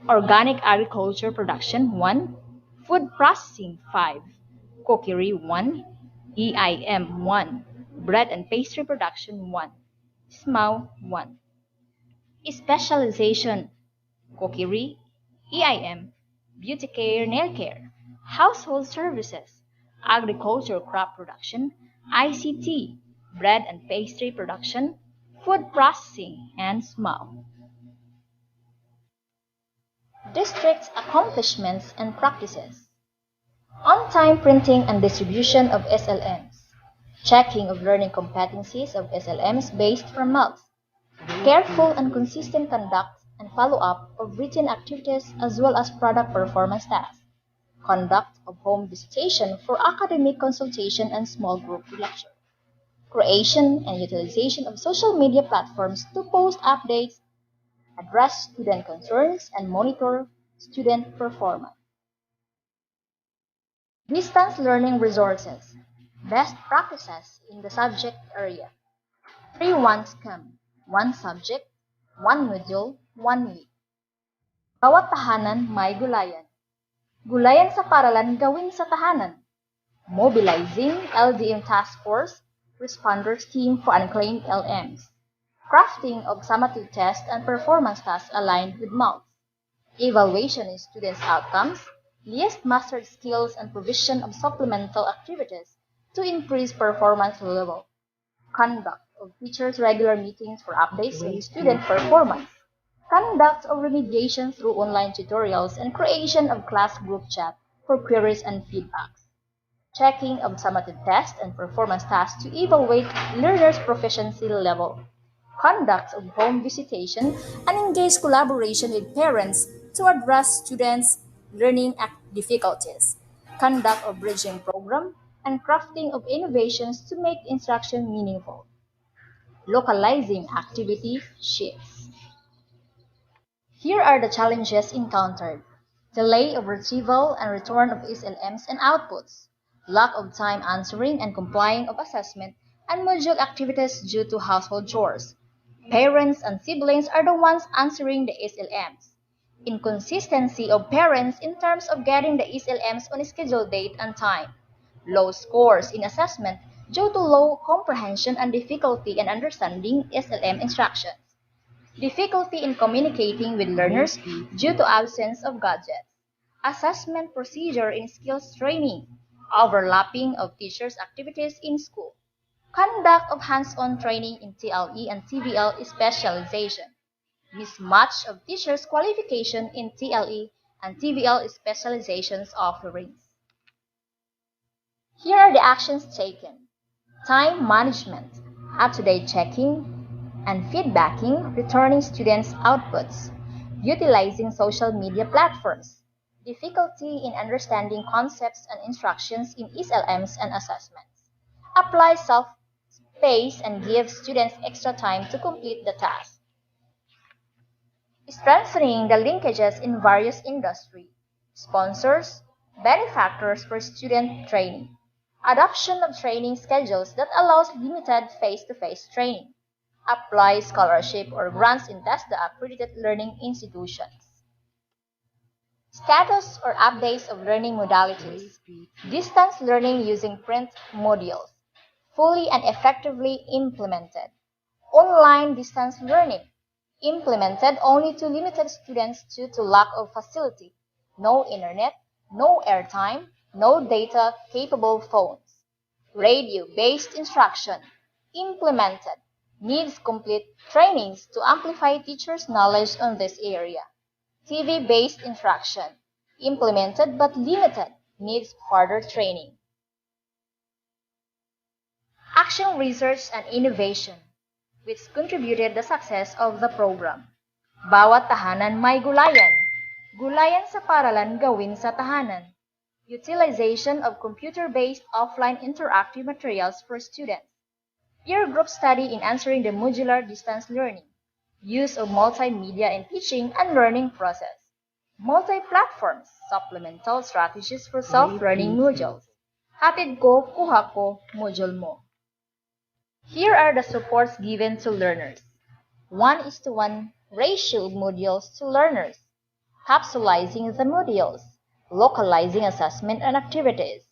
Speaker 13: Organic agriculture production, 1. Food processing, 5. Cookery, 1. EIM, 1. Bread and pastry production, 1. SMAU, 1. Specialization, cookery, EIM, beauty care, nail care, household services, agriculture crop production, ICT, bread and pastry production, food processing, and SMAU. District's accomplishments and practices. On-time printing and distribution of SLMs. Checking of learning competencies of SLMs based from marks. Careful and consistent conduct and follow-up of written activities as well as product performance tasks. Conduct of home visitation for academic consultation and small group lecture. Creation and utilization of social media platforms to post updates, address student concerns, and monitor student performance. Distance learning resources. Best practices in the subject area. 3-1 SCAM. 1 subject, 1 module, 1 week. Bawat tahanan may gulayan. Gulayan sa paralan gawin sa tahanan. Mobilizing LDM Task Force, Responders Team for Unclaimed LMs. Crafting of summative tests and performance tasks aligned with MOUTs. Evaluation in students' outcomes, list mastered skills and provision of supplemental activities to increase performance level. Conduct of teachers' regular meetings for updates on student performance. Conduct of remediation through online tutorials and creation of class group chat for queries and feedbacks. Checking of summative tests and performance tasks to evaluate learners' proficiency level. Conduct of home visitation and engage collaboration with parents to address students' learning difficulties. Conduct of bridging program and crafting of innovations to make instruction meaningful. Localizing activity sheets. Here are the challenges encountered. Delay of retrieval and return of SLMs and outputs. Lack of time answering and complying of assessment and module activities due to household chores. Parents and siblings are the ones answering the SLMs. Inconsistency of parents in terms of getting the SLMs on a scheduled date and time. Low scores in assessment due to low comprehension and difficulty in understanding SLM instructions. Difficulty in communicating with learners due to absence of gadgets. Assessment procedure in skills training. Overlapping of teachers' activities in school. Conduct of hands-on training in TLE and TVL specialization. Mismatch of teachers' qualification in TLE and TVL specializations offerings. Here are the actions taken. Time management, up-to-date checking and feedbacking, returning students' outputs, utilizing social media platforms, difficulty in understanding concepts and instructions in SLMs and assessments, apply self-paced and give students extra time to complete the task. Strengthening the linkages in various industry, sponsors, benefactors for student training. Adoption of training schedules that allows limited face-to-face training. Apply scholarship or grants in TESDA accredited learning institutions. Status or updates of learning modalities. Distance learning using print modules. Fully and effectively implemented. Online distance learning. Implemented only to limited students due to lack of facility, no internet, no airtime, no data-capable phones. Radio-based instruction. Implemented. Needs complete trainings to amplify teachers' knowledge on this area. TV-based instruction. Implemented but limited. Needs further training. Action research and innovation, which contributed the success of the program. Bawat tahanan may gulayan. Gulayan sa paaralan gawin sa tahanan. Utilization of computer-based offline interactive materials for students. Peer group study in answering the modular distance learning. Use of multimedia in teaching and learning process. Multi-platforms, supplemental strategies for self-learning modules. Hatid ko, kuha ko, module mo. Here are the supports given to learners. 1:1 ratio of modules to learners. Capsulizing the modules. Localizing assessment and activities.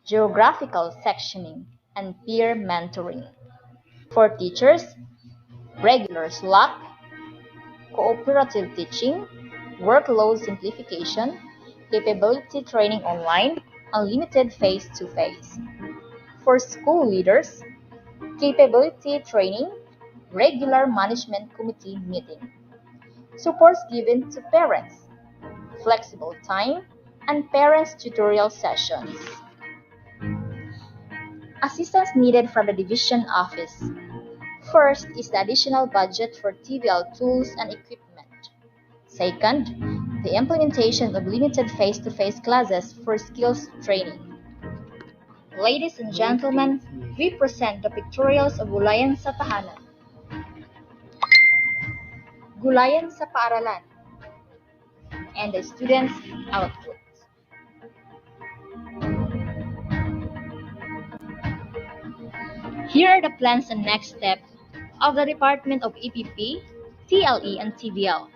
Speaker 13: Geographical sectioning, and peer mentoring. For teachers, regular slack, cooperative teaching, workload simplification, capability training online, unlimited face-to-face. For school leaders, capability training, regular management committee meeting. Supports given to parents, flexible time, and parents tutorial sessions. Assistance needed from the division office. First is the additional budget for TVL tools and equipment. Second, the implementation of limited face-to-face classes for skills training. Ladies and gentlemen, we present the pictorials of Gulayan sa Tahanan. Gulayan sa Paaralan, and the students' output. Here are the plans and next steps of the Department of EPP, TLE, and TVL.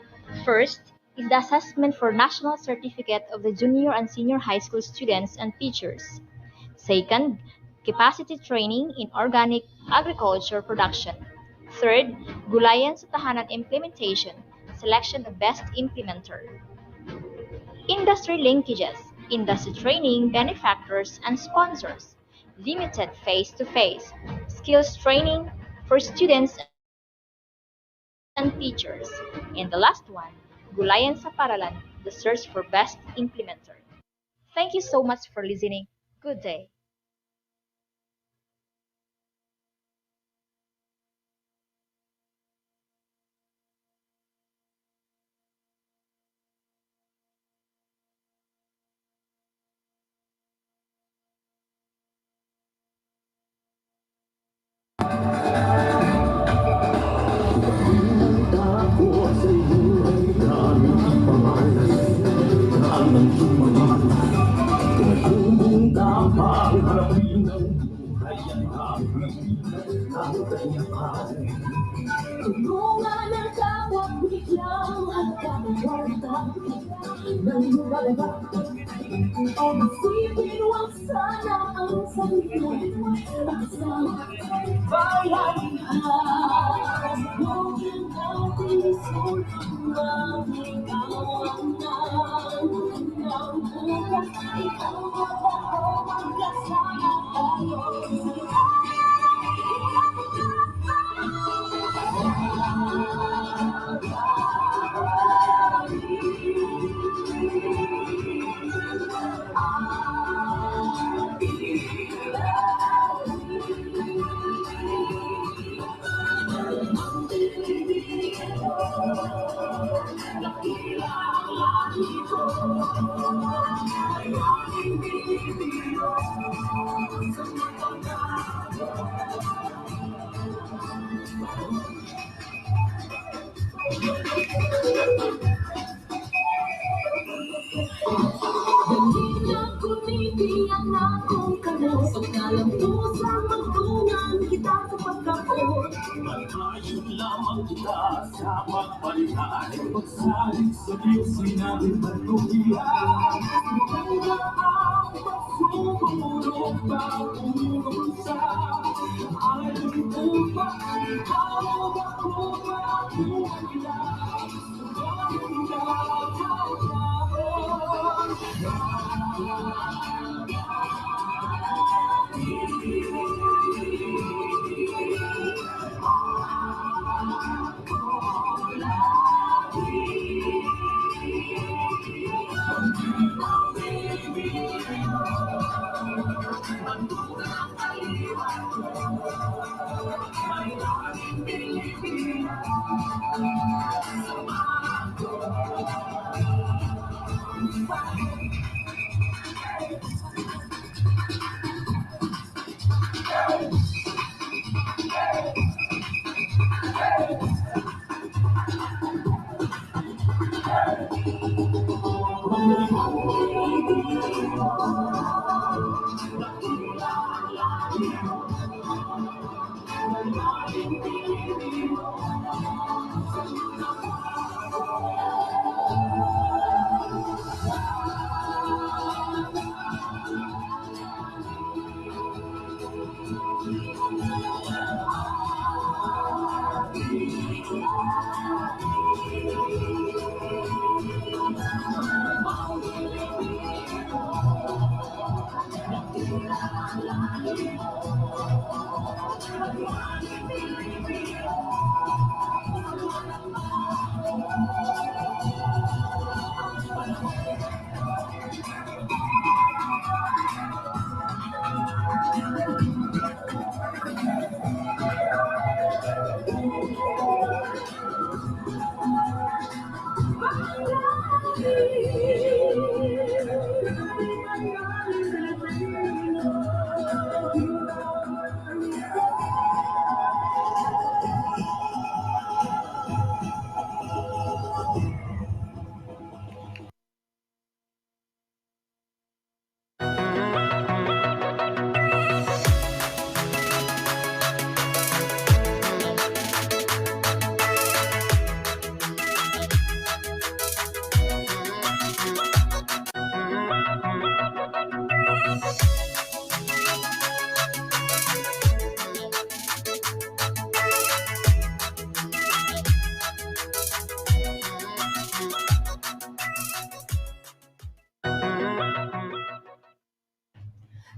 Speaker 13: First is the assessment for National Certificate of the junior and senior high school students and teachers. Second, capacity training in organic agriculture production. Third, Gulayan sa Tahanan implementation, selection of best implementer. Industry linkages, industry training, benefactors, and sponsors. Limited face-to-face, skills training for students and teachers. And the last one, Gulayan sa Paaralan, the search for best implementer. Thank you so much for listening. Good day.
Speaker 14: Tulungan ang bawat biglang hanggang ng lumalabas. O masipin wag sana ang sarili at sa bayan. Huwag natin isulang ang ng bukas. Ikaw ako magkasama tayo. Kumitiyak na kung kamo sa kalampusan magtungan kita sa pagkakot. Malayo lamang kita sa magbalikan. Pagsalit sa Diyos ay namin manuhiyan. Maganda ang pagsumulong pag-uunsa.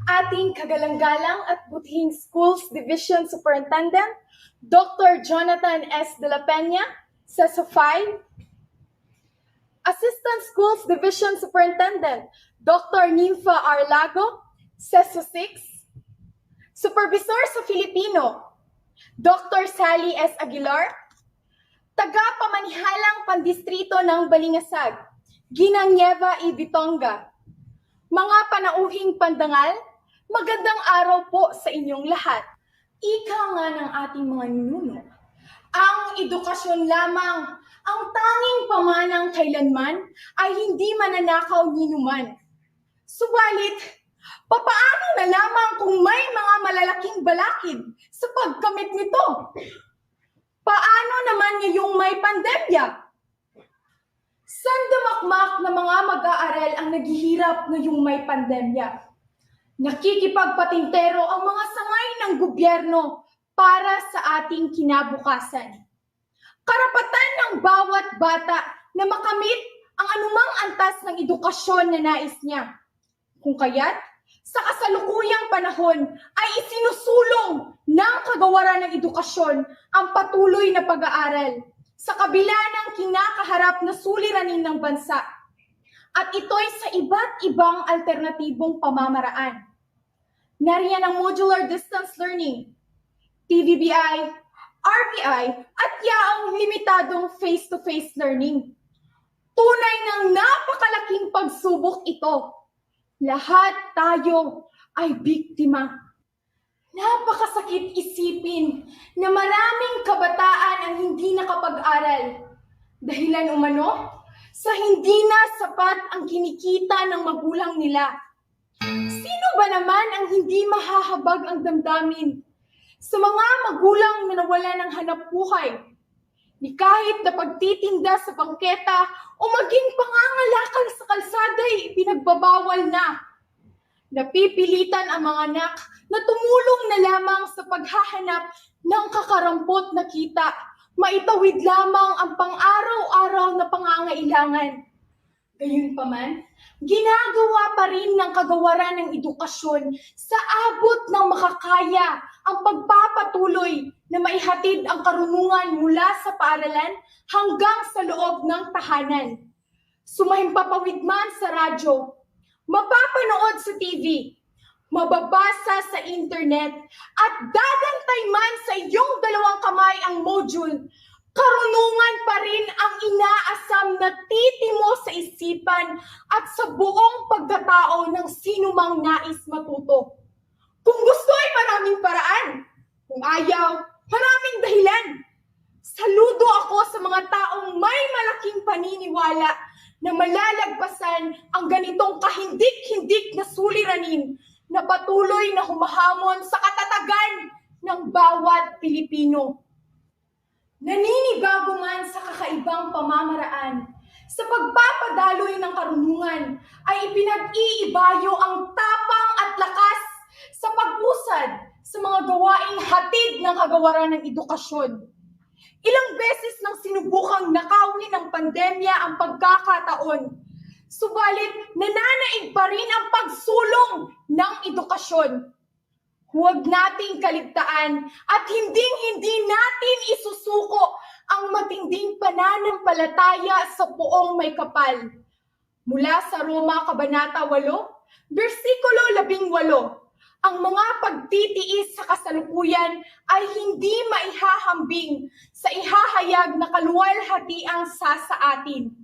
Speaker 15: Ating kagalang-galang at butihing Schools Division Superintendent, Dr. Jonathan S. De La Peña, CESO 5. Assistant Schools Division Superintendent, Dr. Nympha R. Lago, CESO 6. Supervisor sa Filipino, Dr. Sally S. Aguilar. Taga-pamanihalang pandistrito ng Balingasag, Ginang Nieva E. Bitonga. Mga panauhing pandangal, magandang araw po sa inyong lahat. Ika nga ng ating mga ninuno, ang edukasyon lamang ang tanging pamanang kailanman ay hindi mananakaw ninuman. Subalit, papaano na lamang kung may mga malalaking balakid sa pagkamit nito? Paano naman ngayong may pandemya? Sandamakmak na mga mag-aaral ang naghihirap ngayong may pandemya. Nakikipagpatintero ang mga sangay ng gobyerno para sa ating kinabukasan. Karapatan ng bawat bata na makamit ang anumang antas ng edukasyon na nais niya. Kung kaya't, sa kasalukuyang panahon ay isinusulong ng kagawaran ng edukasyon ang patuloy na pag-aaral sa kabila ng kinakaharap na suliranin ng bansa. At ito'y sa iba't ibang alternatibong pamamaraan. Nariyan ang modular distance learning, TVBI, RBI, at yaong limitadong face-to-face learning. Tunay ng napakalaking pagsubok ito. Lahat tayo ay biktima. Napakasakit isipin na maraming kabataan ang hindi nakapag-aral. Dahilan umano sa hindi na sapat ang kinikita ng magulang nila. Sino ba naman ang hindi mahahabag ang damdamin sa mga magulang na nawala ng hanapbuhay? Ni kahit na pagtitinda sa bangketa o maging pangangalakal sa kalsada ay pinagbabawal na. Napipilitan ang mga anak na tumulong na lamang sa paghahanap ng kakarampot na kita, maitawid lamang ang pang-araw-araw na pangangailangan. Gayunpaman, ginagawa pa rin ng kagawaran ng edukasyon sa abot ng makakaya ang pagpapatuloy na maihatid ang karunungan mula sa paaralan hanggang sa loob ng tahanan. Sumahimpapawid man sa radyo, mapapanood sa TV, mababasa sa internet, at dadantay man sa iyong dalawang kamay ang module, karunungan pa rin ang inaasam na titimo sa isipan at sa buong pagkatao ng sinumang nais matuto. Kung gusto ay maraming paraan, kung ayaw, maraming dahilan. Saludo ako sa mga taong may malaking paniniwala na malalagpasan ang ganitong kahindik-hindik na suliranin na patuloy na humahamon sa katatagan ng bawat Pilipino. Naninibago man sa kakaibang pamamaraan, sa pagpapadaloy ng karunungan ay ipinag-iibayo ang tapang at lakas sa pag-usad sa mga gawaing hatid ng kagawaran ng edukasyon. Ilang beses nang sinubukang nakawin ng pandemya ang pagkakataon, subalit nananaig pa rin ang pagsulong ng edukasyon. Huwag nating kaligtaan at hinding-hindi natin isusuko ang matinding pananampalataya sa Poong May Kapal. Mula sa Roma Kabanata 8, versikulo 18, ang mga pagtitiis sa kasalukuyan ay hindi maihahambing sa ihahayag na kaluwalhatiang sa atin.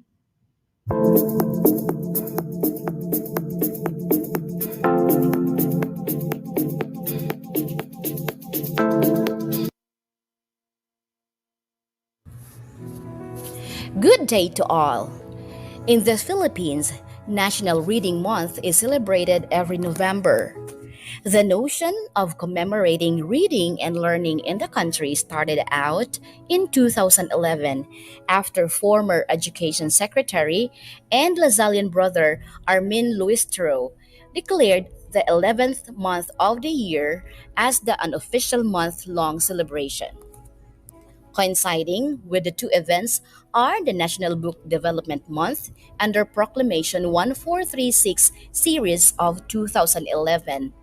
Speaker 9: Good day to all. In the Philippines, National Reading Month is celebrated every November. The notion of commemorating reading and learning in the country started out in 2011 after former Education Secretary and Lasallian brother Armin Luistro declared the 11th month of the year as the unofficial month-long celebration. Coinciding with the two events are the National Book Development Month under Proclamation 1436 series of 2011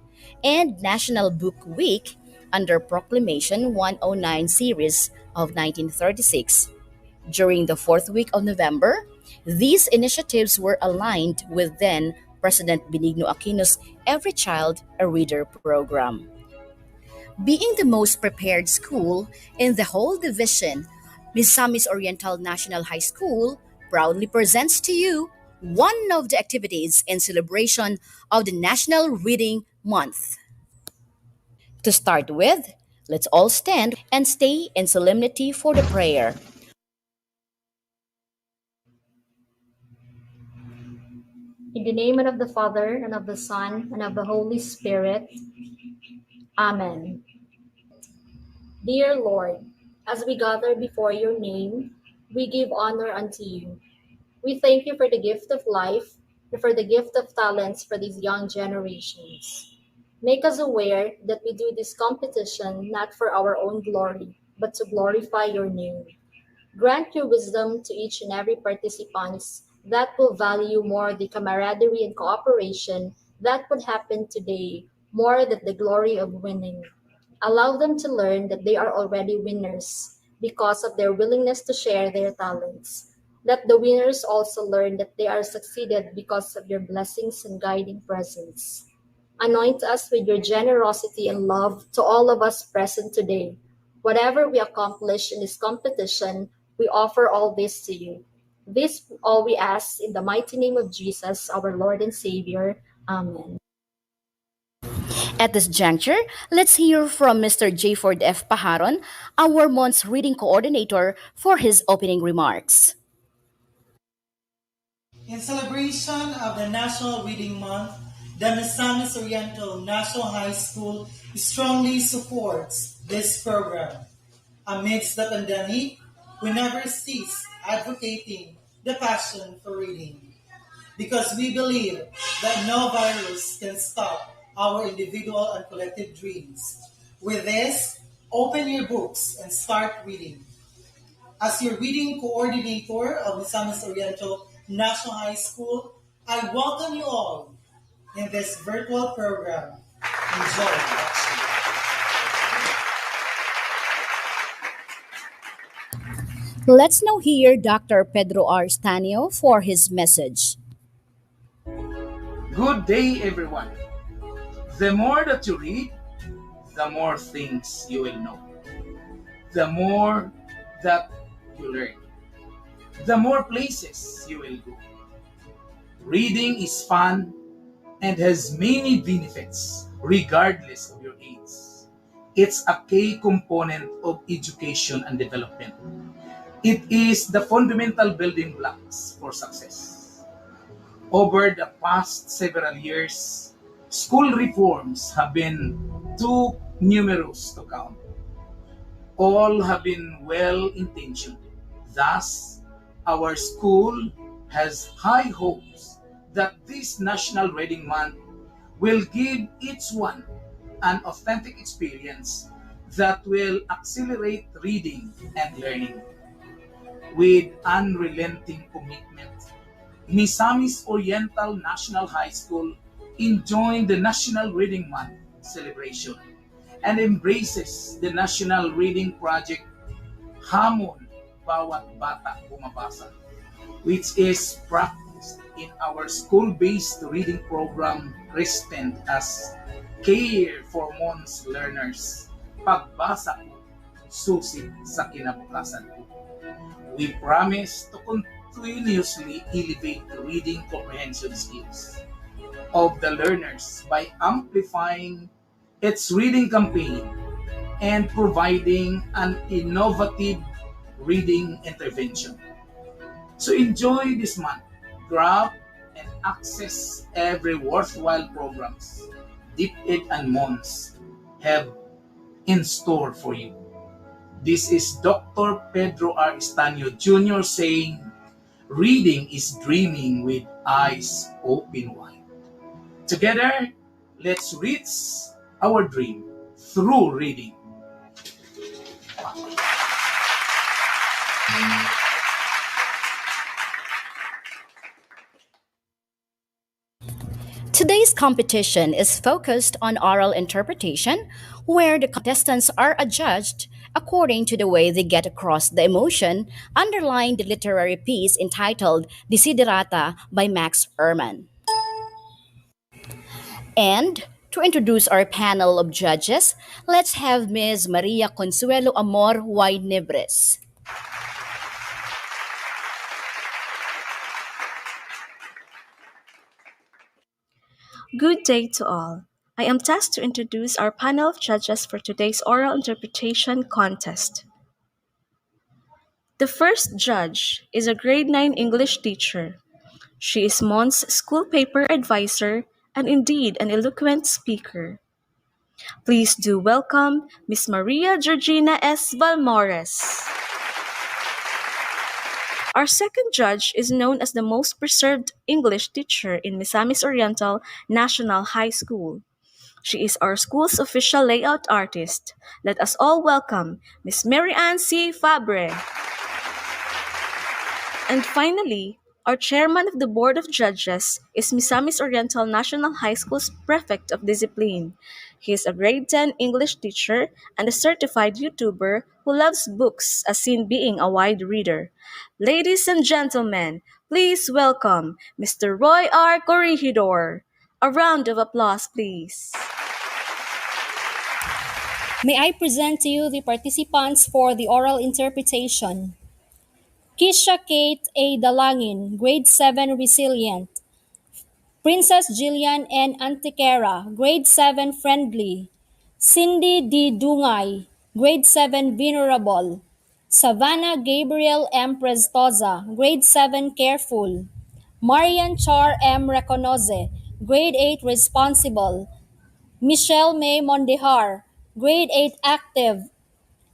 Speaker 9: and National Book Week under Proclamation 109 series of 1936. During the fourth week of November, these initiatives were aligned with then President Benigno Aquino's Every Child a Reader program. Being the most prepared school in the whole division, Misamis Oriental National High School proudly presents to you one of the activities in celebration of the National Reading Month. To start with, let's all stand and stay in solemnity for the prayer.
Speaker 13: In the name of the Father, and of the Son, and of the Holy Spirit. Amen. Dear Lord, as we gather before your name, we give honor unto you. We thank you for the gift of life and for the gift of talents for these young generations. Make us aware that we do this competition not for our own glory, but to glorify your name. Grant your wisdom to each and every participant that will value more the camaraderie and cooperation that would happen today more than the glory of winning. Allow them to learn that they are already winners because of their willingness to share their talents. Let the winners also learn that they are succeeded because of your blessings and guiding presence. Anoint us with your generosity and love to all of us present today. Whatever we accomplish in this competition, we offer all this to you. This all we ask in the mighty name of Jesus, our Lord and Savior. Amen.
Speaker 9: At this juncture, let's hear from Mr. J. Ford F. Pajaron, our month's reading coordinator, for his opening remarks.
Speaker 16: In celebration of the National Reading Month, the Misamis Oriental National High School strongly supports this program. Amidst the pandemic, we never cease advocating the passion for reading. because we believe that no virus can stop our individual and collective dreams. With this, open your books and start reading. As your reading coordinator of Misamis Oriental National High School, I welcome you all in this virtual program. Enjoy watching.
Speaker 9: Let's now hear Dr. Pedro R. Stanio for his message.
Speaker 17: Good day, everyone. The more that you read, the more things you will know. The more that you learn, the more places you will go. Reading is fun and has many benefits regardless of your age. It's a key component of education and development. It is the fundamental building blocks for success. Over the past several years, school reforms have been too numerous to count. All have been well-intentioned. Thus, our school has high hopes that this National Reading Month will give each one an authentic experience that will accelerate reading and learning. With unrelenting commitment, Misamis Oriental National High School enjoyed the National Reading Month celebration and embraces the National Reading Project Hamon Bawat Bata Bumabasa, which is practiced in our school-based reading program Restent as Care for Mons Learners, Pagbasa ko, susi sa kinabukasan ko. We promise to continuously elevate the reading comprehension skills of the learners by amplifying its reading campaign and providing an innovative reading intervention. So enjoy this month, grab and access every worthwhile programs DepEd and Mons have in store for you. This is Dr. Pedro R. Estanio Jr. saying, reading is dreaming with eyes open wide. Together, let's reach our dream through reading.
Speaker 9: Today's competition is focused on oral interpretation, where the contestants are adjudged according to the way they get across the emotion underlying the literary piece entitled Desiderata by Max Ehrmann. And to introduce our panel of judges, let's have Ms. Maria Consuelo Amor Y. Nebres.
Speaker 18: Good day to all. I am tasked to introduce our panel of judges for today's oral interpretation contest. The first judge is a grade 9 English teacher. She is Mon's school paper advisor and indeed an eloquent speaker. Please do welcome Miss Maria Georgina S. Valmores. Our second judge is known as the most preserved English teacher in Misamis Oriental National High School. She is our school's official layout artist. Let us all welcome Miss Mary Ann C. Fabre. And finally, our chairman of the Board of Judges is Misamis Oriental National High School's Prefect of Discipline. He is a grade 10 English teacher and a certified YouTuber who loves books as seen being a wide reader. Ladies and gentlemen, please welcome Mr. Roy R. Corregidor. A round of applause, please.
Speaker 19: May I present to you the participants for the oral interpretation. Kisha Kate A. Dalangin, Grade 7 Resilient. Princess Jillian N. Antiquera, Grade 7 Friendly. Cindy D. Dungay, Grade 7 Venerable. Savannah Gabriel M. Prestoza, Grade 7 Careful. Marian Char M. Reconoce, Grade 8 Responsible. Michelle May Mondihar, Grade 8 Active.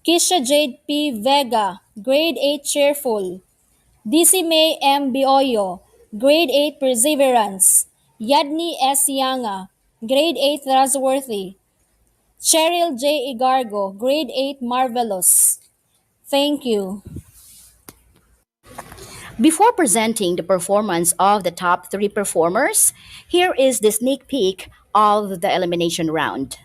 Speaker 19: Kisha Jade P. Vega, Grade 8 Cheerful. DC May M. Bioyo, Grade 8 Perseverance. Yadni S. Yanga, Grade 8 Trustworthy. Cheryl J. Igargo, Grade 8 Marvelous. Thank you.
Speaker 9: Before presenting the performance of the top three performers, here is the sneak peek of the elimination round.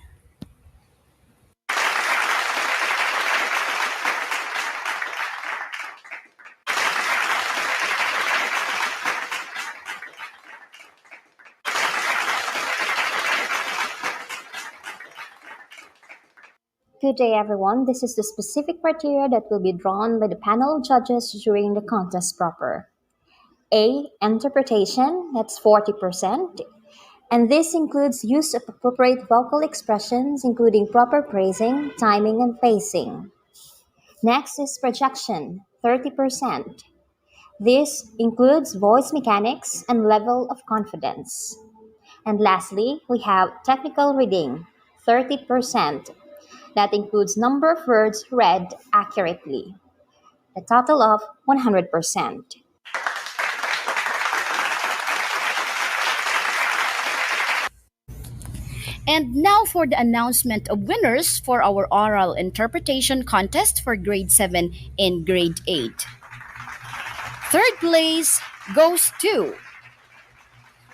Speaker 20: Good day, everyone. This is the specific criteria that will be drawn by the panel of judges during the contest proper. A. Interpretation, that's 40%. And this includes use of appropriate vocal expressions, including proper phrasing, timing, and pacing. Next is projection, 30%. This includes voice mechanics and level of confidence. And lastly, we have technical reading, 30%. That includes number of words read accurately. A total of 100%.
Speaker 9: And now for the announcement of winners for our oral interpretation contest for grade 7 and grade 8. Third place goes to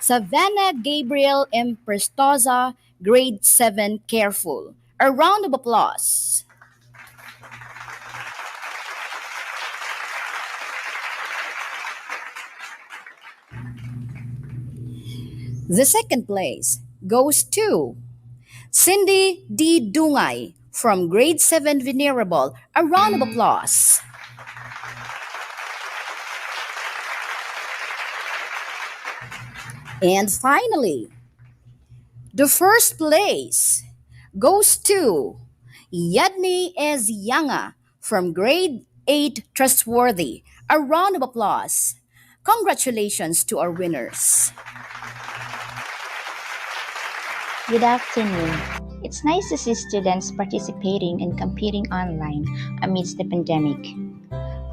Speaker 9: Savannah Gabriel M. Prestosa, grade 7 Careful. A round of applause. The second place goes to Cindy D. Dungay from grade 7 Venerable. A round of applause. And finally, the first place goes to Yadni S. Yanga from grade 8 Trustworthy. A round of applause. Congratulations to our winners.
Speaker 21: Good afternoon. It's nice to see students participating and competing online amidst the pandemic.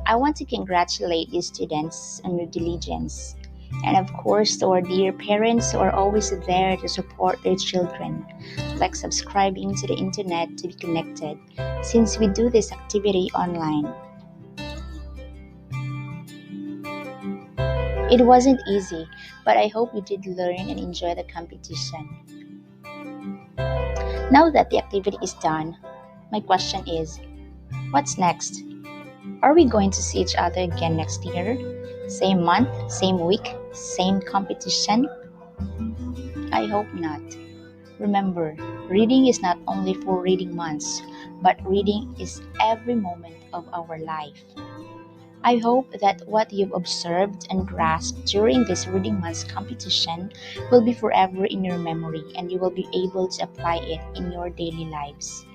Speaker 21: I want to congratulate these students on your diligence, and of course to our dear parents who are always there to support their children, like subscribing to the internet to be connected, since we do this activity online. It wasn't easy, but I hope you did learn and enjoy the competition. Now that the activity is done, my question is, what's next? Are we going to see each other again next year? Same month, same week, same competition? I hope not. Remember, reading is not only for reading months, but reading is every moment of our life. I hope that what you've observed and grasped during this Reading Month's competition will be forever in your memory and you will be able to apply it in your daily lives.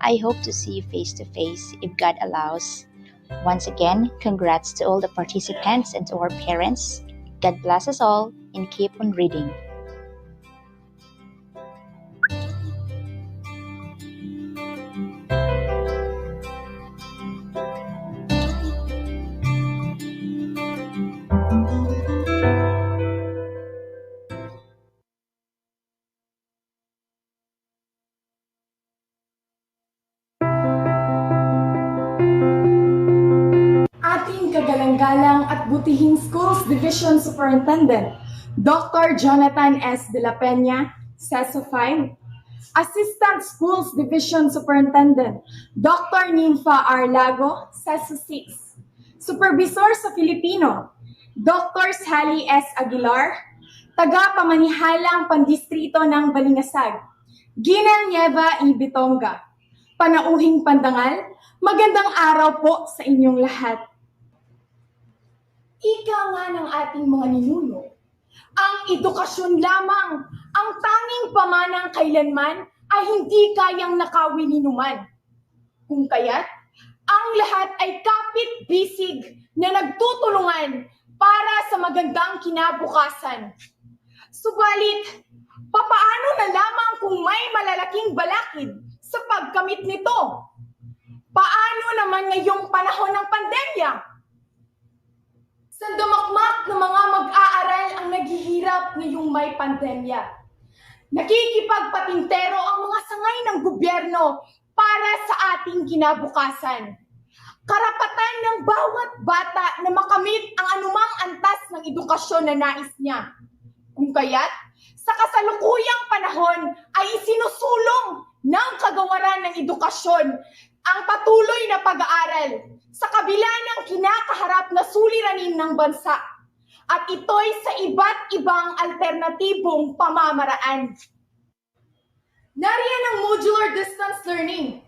Speaker 21: I hope to see you face to face if God allows. Once again, congrats to all the participants and to our parents. God bless us all and keep on reading.
Speaker 15: Ating kagalang-galang at butihing Schools Division Superintendent, Dr. Jonathan S. De La Peña, CESO 5. Assistant Schools Division Superintendent, Dr. Ninfa R. Lago, CESO 6. Supervisor sa Filipino, Dr. Sally S. Aguilar, taga-pamanihalang pandistrito ng Balingasag, Ginang Nieva E. Bitonga. Panauhing Pandangal, magandang araw po sa inyong lahat. Ika nga ng ating mga ninuno, ang edukasyon lamang ang tanging pamanang kailanman ay hindi kayang nakawi ni numan. Kung kaya't, ang lahat ay kapit-bisig na nagtutulungan para sa magandang kinabukasan. Subalit, papaano na lamang kung may malalaking balakid sa pagkamit nito? Paano naman ngayong panahon ng pandemya? Sandamakmak na mga mag-aaral ang naghihirap ngayong may pandemya. Nakikipagpatintero ang mga sangay ng gobyerno para sa ating kinabukasan. Karapatan ng bawat bata na makamit ang anumang antas ng edukasyon na nais niya. Kung kaya't, sa kasalukuyang panahon ay isinusulong ng kagawaran ng edukasyon ang patuloy na pag-aaral sa kabila ng kinakaharap na suliranin ng bansa. At ito'y sa iba't ibang alternatibong pamamaraan. Nariyan ang modular distance learning,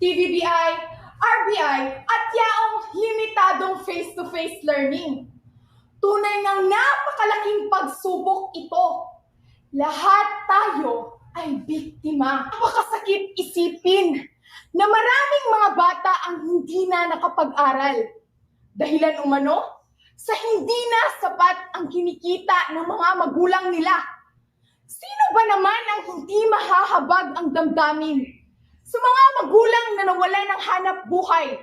Speaker 15: TVBI, RBI, at yaong limitadong face-to-face learning. Tunay ng napakalaking pagsubok ito. Lahat tayo ay biktima. Napakasakit isipin na maraming mga bata ang hindi na nakapag-aral. Dahilan umano, sa hindi na sapat ang kinikita ng mga magulang nila. Sino ba naman ang hindi mahahabag ang damdamin sa mga magulang na nawalan ng hanap buhay?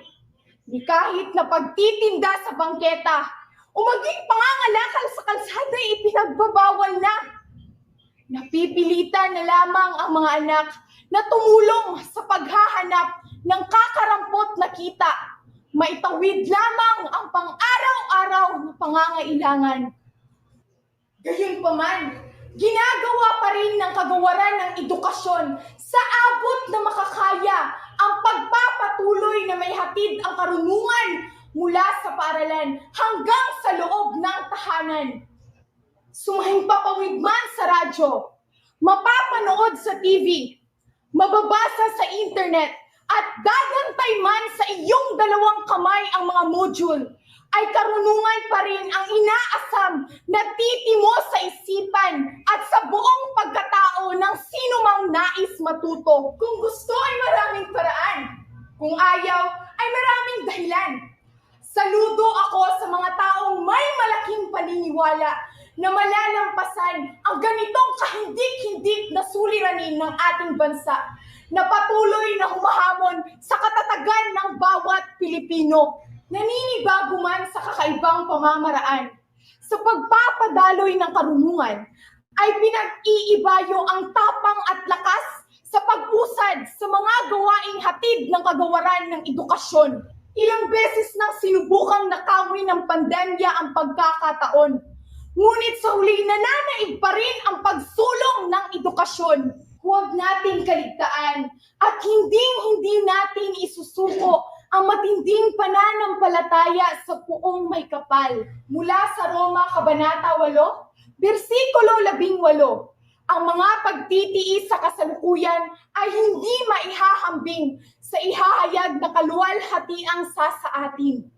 Speaker 15: Ni kahit na pagtitinda sa bangketa o maging pangangalakal sa kalsada ay ipinagbabawal na. Napipilitan na lamang ang mga anak na tumulong sa paghahanap ng kakarampot na kita. Maitawid lamang ang pang-araw-araw na pangangailangan. Gayunpaman, ginagawa pa rin ng kagawaran ng edukasyon sa abot na makakaya ang pagpapatuloy na may hatid ang karunungan mula sa paaralan hanggang sa loob ng tahanan. Sumahing papawid man sa radyo, mapapanood sa TV, mababasa sa internet, at gagantay man sa iyong dalawang kamay ang mga module, ay karunungan pa rin ang inaasam na titimo sa isipan at sa buong pagkatao ng sinumang nais matuto. Kung gusto ay maraming paraan, kung ayaw ay maraming dahilan. Saludo ako sa mga taong may malaking paniniwala na malalampasan ang ganitong kahindik-hindik na suliranin ng ating bansa na patuloy na humahamon sa katatagan ng bawat Pilipino. Naninibago man sa kakaibang pamamaraan. Sa pagpapadaloy ng karunungan, ay pinag-iibayo ang tapang at lakas sa pag-usad sa mga gawaing hatid ng kagawaran ng edukasyon. Ilang beses nang sinubukang nakawin ng pandemya ang pagkakataon. Ngunit sa huli nananaig pa rin ang pagsulong ng edukasyon. Huwag nating kaligtaan at hindi natin isusuko ang matinding pananampalataya sa Poong May Kapal. Mula sa Roma, Kabanata 8, versikulo 18, ang mga pagtitiis sa kasalukuyan ay hindi maihahambing sa ihahayag na kaluwalhatiang sa atin.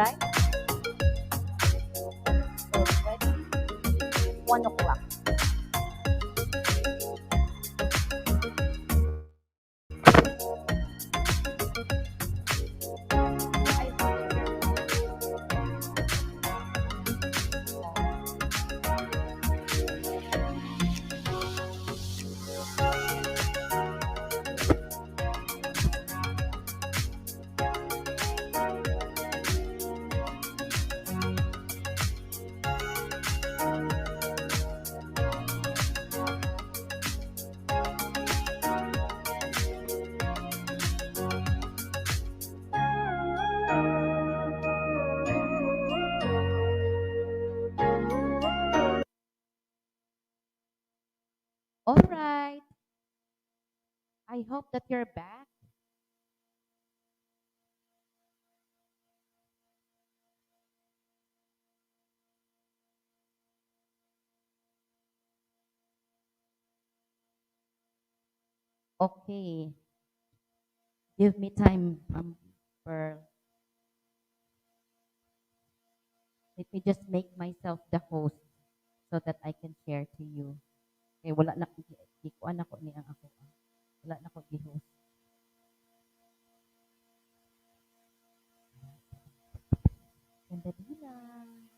Speaker 1: right? So, ready? 1 o'clock.
Speaker 3: All right. I hope that you're back. Okay. Give me time, Pearl. Let me just make myself the host so that I can share to you. Okay, wala na ikuan ako ni ang ako. Wala na ko gi-host. Sandali lang.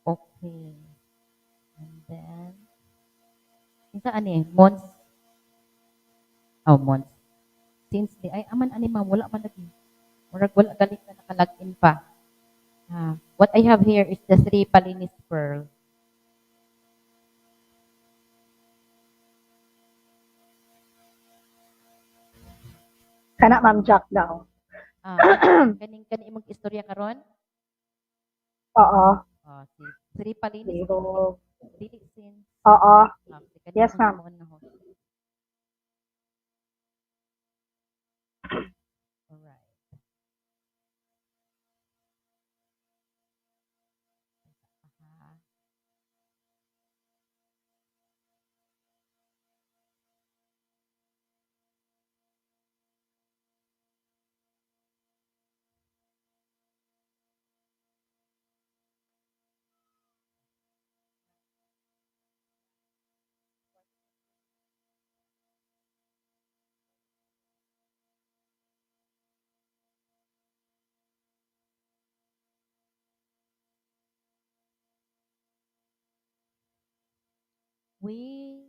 Speaker 3: Okay. And then, isa ani, Mons. Oh, Mons. Since di ay aman ani ma'am, wala man lagi. Murag wala galing na nakalagin pa. What I have here is the 3 Palinis Pearl.
Speaker 1: Kana Ma'am Jack daw.
Speaker 3: Kaning imong istorya karon?
Speaker 1: Oo.
Speaker 3: Oh, si 3 Palinis.
Speaker 1: Zero.
Speaker 3: Dili sin.
Speaker 1: Oo.
Speaker 3: Okay,
Speaker 1: Yes, ma'am.
Speaker 3: Alright. We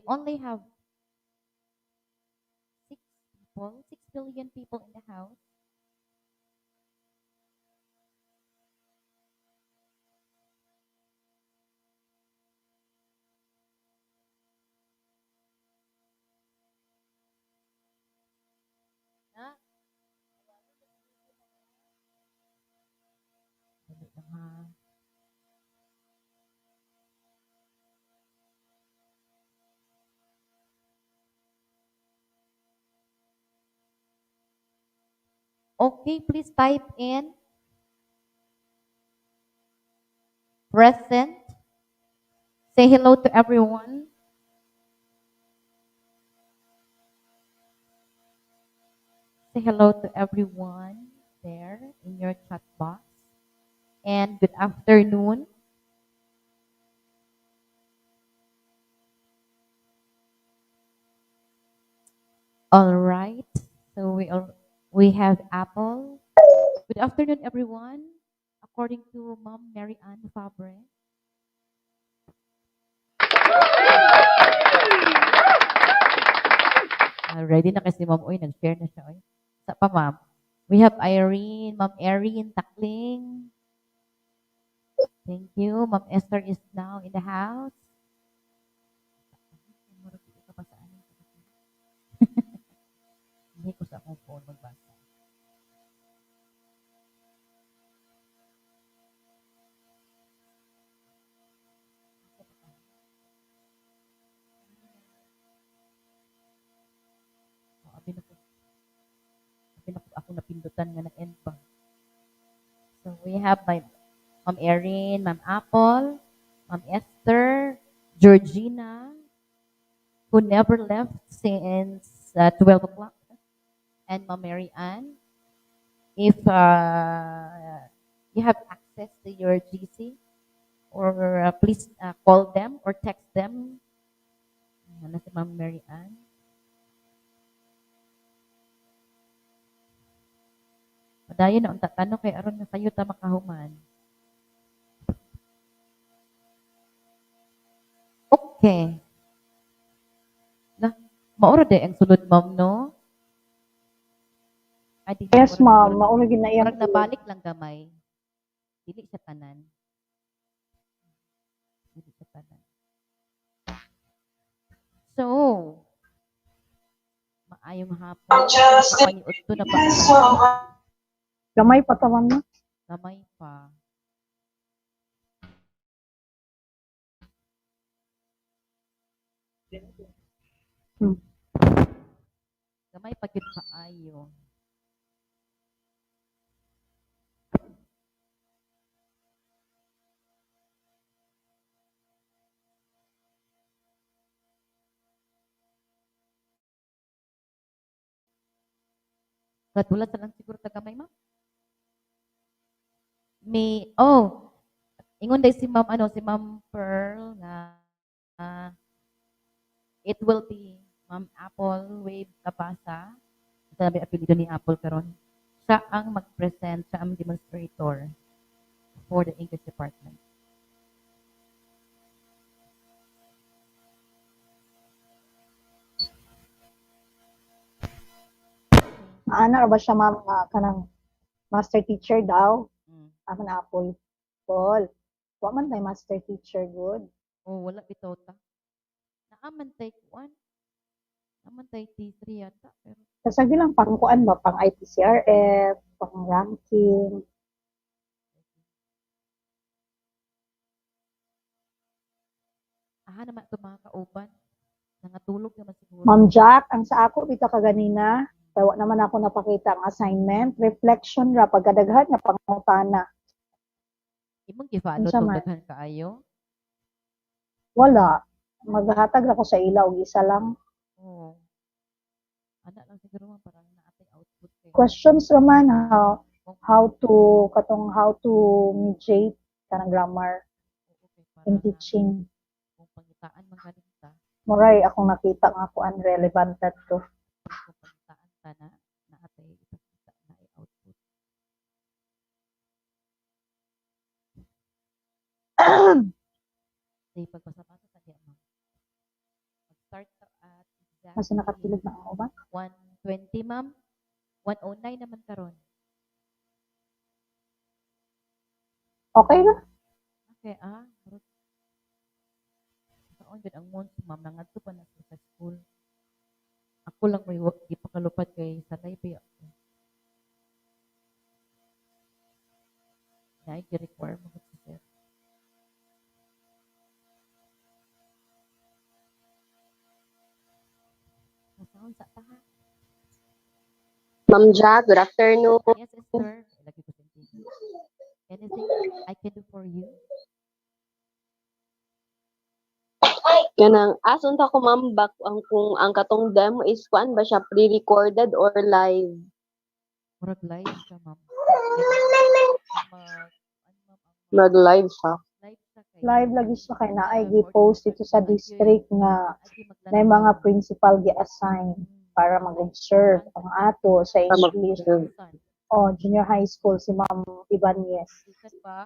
Speaker 3: only have 6 billion people in the house. Na? Dali lang ha. Okay, please type in present. Say hello to everyone. Say hello to everyone there in your chat box. And good afternoon. All right. So we have Apple. Good afternoon, everyone. According to Mom Mary Ann Fabre. Ready na kasi Ma'am. Uy, nag-share na siya. Uy. Sa pa, Ma'am. We have Irene, Ma'am Erin Takling. Thank you. Ma'am Esther is now in the house. Hindi ko sa akong phone magbasa. Abi na ako napindutan nga na end pa. So we have my Ma'am Erin, Ma'am Apple, Ma'am Esther, Georgina, who never left since 12 o'clock, and Ma'am Mary Ann. If you have access to your GC, or please call them or text them. Ano si Ma'am Mary Ann? Padayon na unta tanong kay aron nga sayo ta makahuman. Okay. Na, maura de ang sulod ma'am no? Ay, dili,
Speaker 1: Yes,
Speaker 3: murag-
Speaker 1: ma'am. Mauna gid na iyang
Speaker 3: Murag nabalik lang gamay. Dili sa tanan. Dili sa tanan. So, maayong hapon. Kapaniudto na ba?
Speaker 1: Gamay pa taman na.
Speaker 3: Gamay pa.
Speaker 1: Hmm.
Speaker 3: Gamay pa gyud kaayo. Katulad sa lang siguro tagamay ma'am. May, ingon day si ma'am, si ma'am Pearl nga, it will be Ma'am Apple Wave Kabasa. Sabi apelido ni Apple karon. Siya ang mag-present, siya ang demonstrator for the English department.
Speaker 1: Ana ra ba siya, ma'am, nga kanang master teacher daw? Ako na Apple. Paul. Wa man tay master teacher good.
Speaker 3: Oh, wala bitaw ta. Naaman tay kuan. Naaman tay T3 yata. Pero
Speaker 1: Kasagi lang pang kuan ba, pang IPCRF, pang ranking.
Speaker 3: naman ito mga kauban. Nangatulog naman siguro.
Speaker 1: Ma'am Jack, ang sa ako bitaw kaganina, kaya wa naman ako napakita ang assignment, reflection ra pagkadaghan nga pangutana.
Speaker 3: Imong gifalo
Speaker 1: Unsa
Speaker 3: tong
Speaker 1: man?
Speaker 3: daghan kaayo?
Speaker 1: Wala. Maghatag ra ko sa ilaw, isa lang.
Speaker 3: Oo. Ana lang siguro man parang naatay output kay.
Speaker 1: Questions raman how to mediate kanang grammar in teaching.
Speaker 3: Kung pangitaan man galing ta,
Speaker 1: Moray akong nakita nga kuan relevant to.
Speaker 3: kung pangitaan ta na naatay ipakita na ay output. Say pagpasabasa sa diya ma'am. Mag-start ka at
Speaker 1: Kasi nakatulog na ang uban.
Speaker 3: 1:20 ma'am. 1:09 naman karon.
Speaker 1: Okay na.
Speaker 3: Okay, Saon gud ang months ma'am nangadto pa na sa school. Ako lang may ipakalupad kay sanay pa ako. Na i-require mo sa sir. Nasaon sa taha.
Speaker 2: Ma'am Jack, good afternoon.
Speaker 3: Yes, sir. Lagi ko sa Anything I can do for you?
Speaker 2: Kanang ason ta ko ma'am back kung ang katong demo is kuan ba siya pre-recorded or live?
Speaker 3: Murag live siya, ma'am.
Speaker 2: Mag-live siya.
Speaker 1: Live lagi siya kay naay gi-post dito sa district nga may mga principal gi-assign para mag-observe ang ato sa English. Junior high school si Ma'am Ibanez.
Speaker 3: Ikan ba?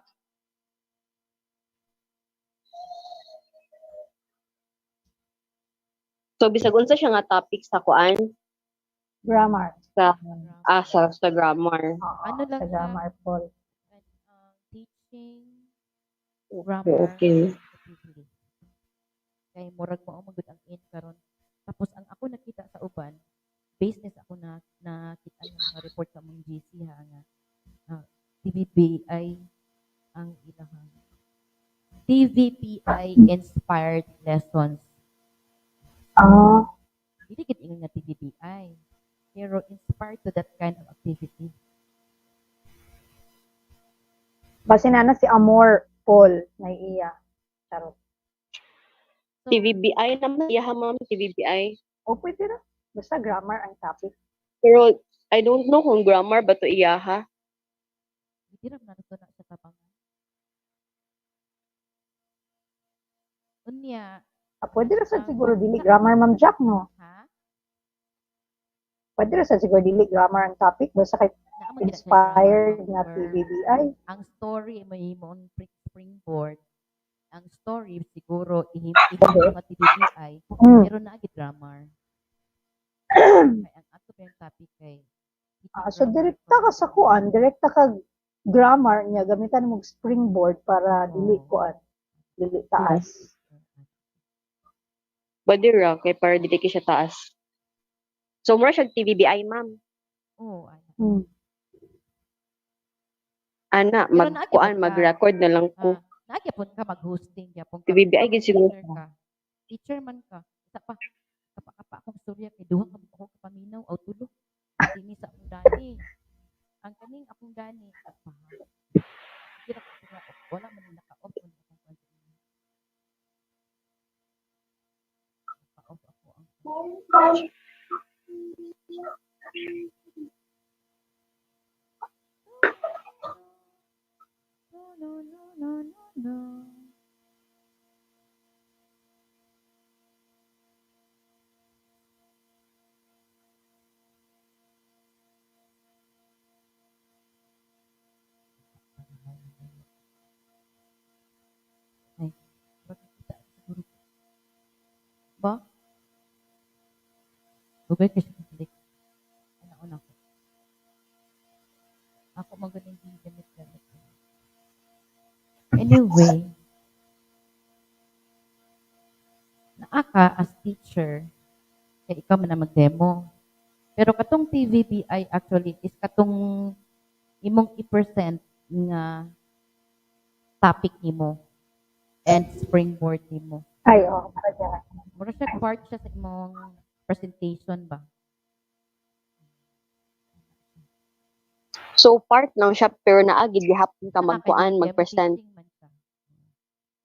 Speaker 2: So bisag unsa siya nga topic sa kuan
Speaker 1: Grammar.
Speaker 2: sa grammar.
Speaker 3: Ano lang
Speaker 1: Sa grammar Paul.
Speaker 3: Teaching
Speaker 2: Okay,
Speaker 3: grammar
Speaker 2: okay.
Speaker 3: effectively. Kay murag mo magud ang in karon. Tapos ang ako nakita sa uban, business ako na nakita ng mga report sa mong GC nga TVPI ang ilahang TVPI inspired lessons. Dili gid ingon nga TVPI. Pero inspired to that kind of activity.
Speaker 1: Base na si Amor Paul na iya. Charot.
Speaker 2: TVBI naman, iya ma'am, TVBI.
Speaker 1: O pwede na. Basta grammar ang topic.
Speaker 2: Pero I don't know kung grammar ba to iya ha.
Speaker 3: Hindi ram na ito na sa tabangan. Unya,
Speaker 1: Pwede na sa siguro dili grammar, Ma'am Jack, no?
Speaker 3: ha?
Speaker 1: Pwede na sa siguro dili grammar ang topic. Basta kay
Speaker 3: Naamang gina siya
Speaker 1: inspired
Speaker 3: grammar,
Speaker 1: na
Speaker 3: or
Speaker 1: TVBI.
Speaker 3: ang story may imong springboard. Ang story siguro ihimo nga TVBI, pero naagit grammar. Kay ang ato pa yung topic kay
Speaker 1: So direkta ka sa kuan, direkta ka grammar niya gamitan mo springboard para dili kuan, dili taas.
Speaker 2: Pwede ra kay para dili siya taas. So mura siya TVBI ma'am.
Speaker 3: Oo,
Speaker 2: Ana,
Speaker 3: Pero naagi
Speaker 2: magkuan,
Speaker 3: po ka.
Speaker 2: mag-record na lang ko.
Speaker 3: Nagyapon ka mag-hosting, yapon ka.
Speaker 2: TVBI gid siguro.
Speaker 3: Teacher man ka. Isa pa, kapa akong storya kay duha ka ako kapaminaw aw tulo. Dini sa akong dani. Ang kaning akong dani. Kira ko nga wala man naka-off man akong konti. Naka-off ako ang no. Ay, bakit kita siguro ba? Bugay kasi klik. Una ko. Ako magaling din gamit. Anyway, naa ka as teacher, kaya ikaw man na mag-demo. Pero katong TVBI actually is katong imong i-present nga topic nimo and springboard nimo.
Speaker 1: Ay, oo.
Speaker 3: Mura siya part siya sa imong presentation ba?
Speaker 2: So part lang siya pero naagid gihapon ka magkuan, mag-present.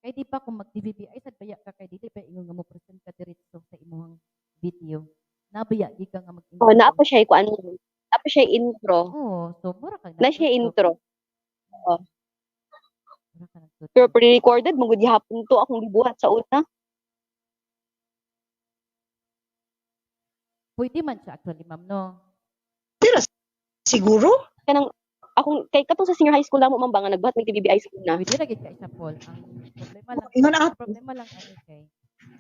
Speaker 3: Kay di pa kung mag-TVBI sad baya ka kay dili pa ingon nga mo present ka diretso sa imong video. Nabaya di ka nga mag-intro.
Speaker 2: Oh, naa pa siya kuan. Naa pa siya intro.
Speaker 3: Oo, so mura ka
Speaker 2: Na siya intro. Oh.
Speaker 3: Mura ka nagtuturo.
Speaker 2: Pero pre-recorded mo gud gihapon to akong gibuhat sa una.
Speaker 3: Pwede man siya actually, ma'am, no?
Speaker 6: Siguro?
Speaker 2: Kanang akong kay katong sa senior high school namo man ba nga nagbuhat ng TVBI sa una.
Speaker 3: Pwede ra gid ka isa Paul. Ang problema lang ani kay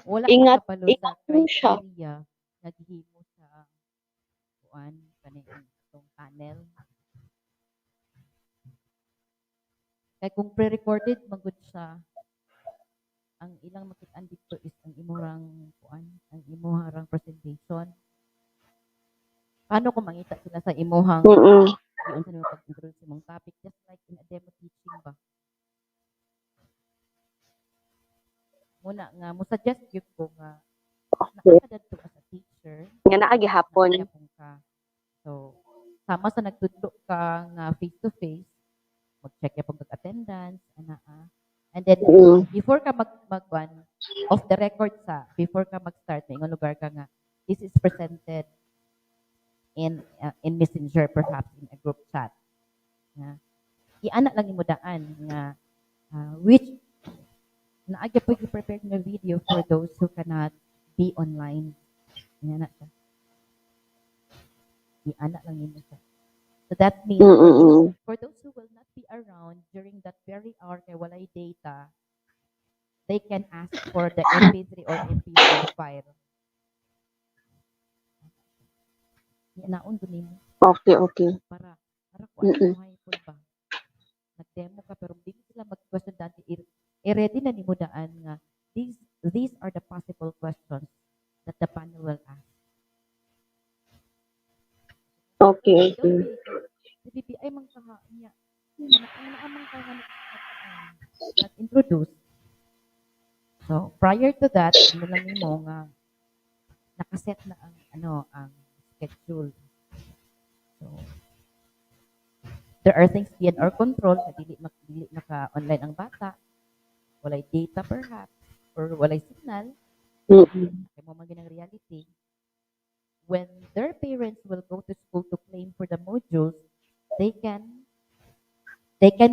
Speaker 3: wala
Speaker 2: Ingat,
Speaker 3: ka kabalo
Speaker 2: ingat
Speaker 3: sa
Speaker 2: mo siya.
Speaker 3: criteria nga gihimo sa kuan kaning itong panel. Kay kung pre-recorded magud siya, ang ilang makit-an dito is ang imong kuan, ang imong presentation. Paano kung mangita sila sa imuhang yun sa mga pag-introduce sa imong topic, just like in a demo teaching ba? Muna nga, mo suggest yun ko nga nakakadadto as a teacher.
Speaker 2: Nga naa gihapon.
Speaker 3: Ka. So, sama sa nagtudlo ka nga face-to-face, mag-check yung pag-attendance, and then, before ka mag-one, off the record before ka mag-start, may lugar ka nga, this is presented in Messenger, perhaps in a group chat. I-anak lang mo daan nga which naagya po prepared na video for those who cannot be online. I-anak siya. I-anak lang mo siya. So that means for those who will not be around during that very hour kay walay data, they can ask for the MP3 or MP4 file. Naon ko nimo.
Speaker 2: Okay.
Speaker 3: Para ko ano po ba? Nag-demo ka pero hindi sila mag-question dati. I-ready na nimo daan nga these are the possible questions that the panel will ask.
Speaker 2: Okay.
Speaker 3: TVBI man kaha niya. Naamang ka nga nag-introduce. So, prior to that, ano lang nimo nga nakaset na ang schedule. So, There are things beyond our control na dili naka-online ang bata, walay data perhaps, or walay signal, kay mo man gyud ang reality. When their parents will go to school to claim for the modules, they can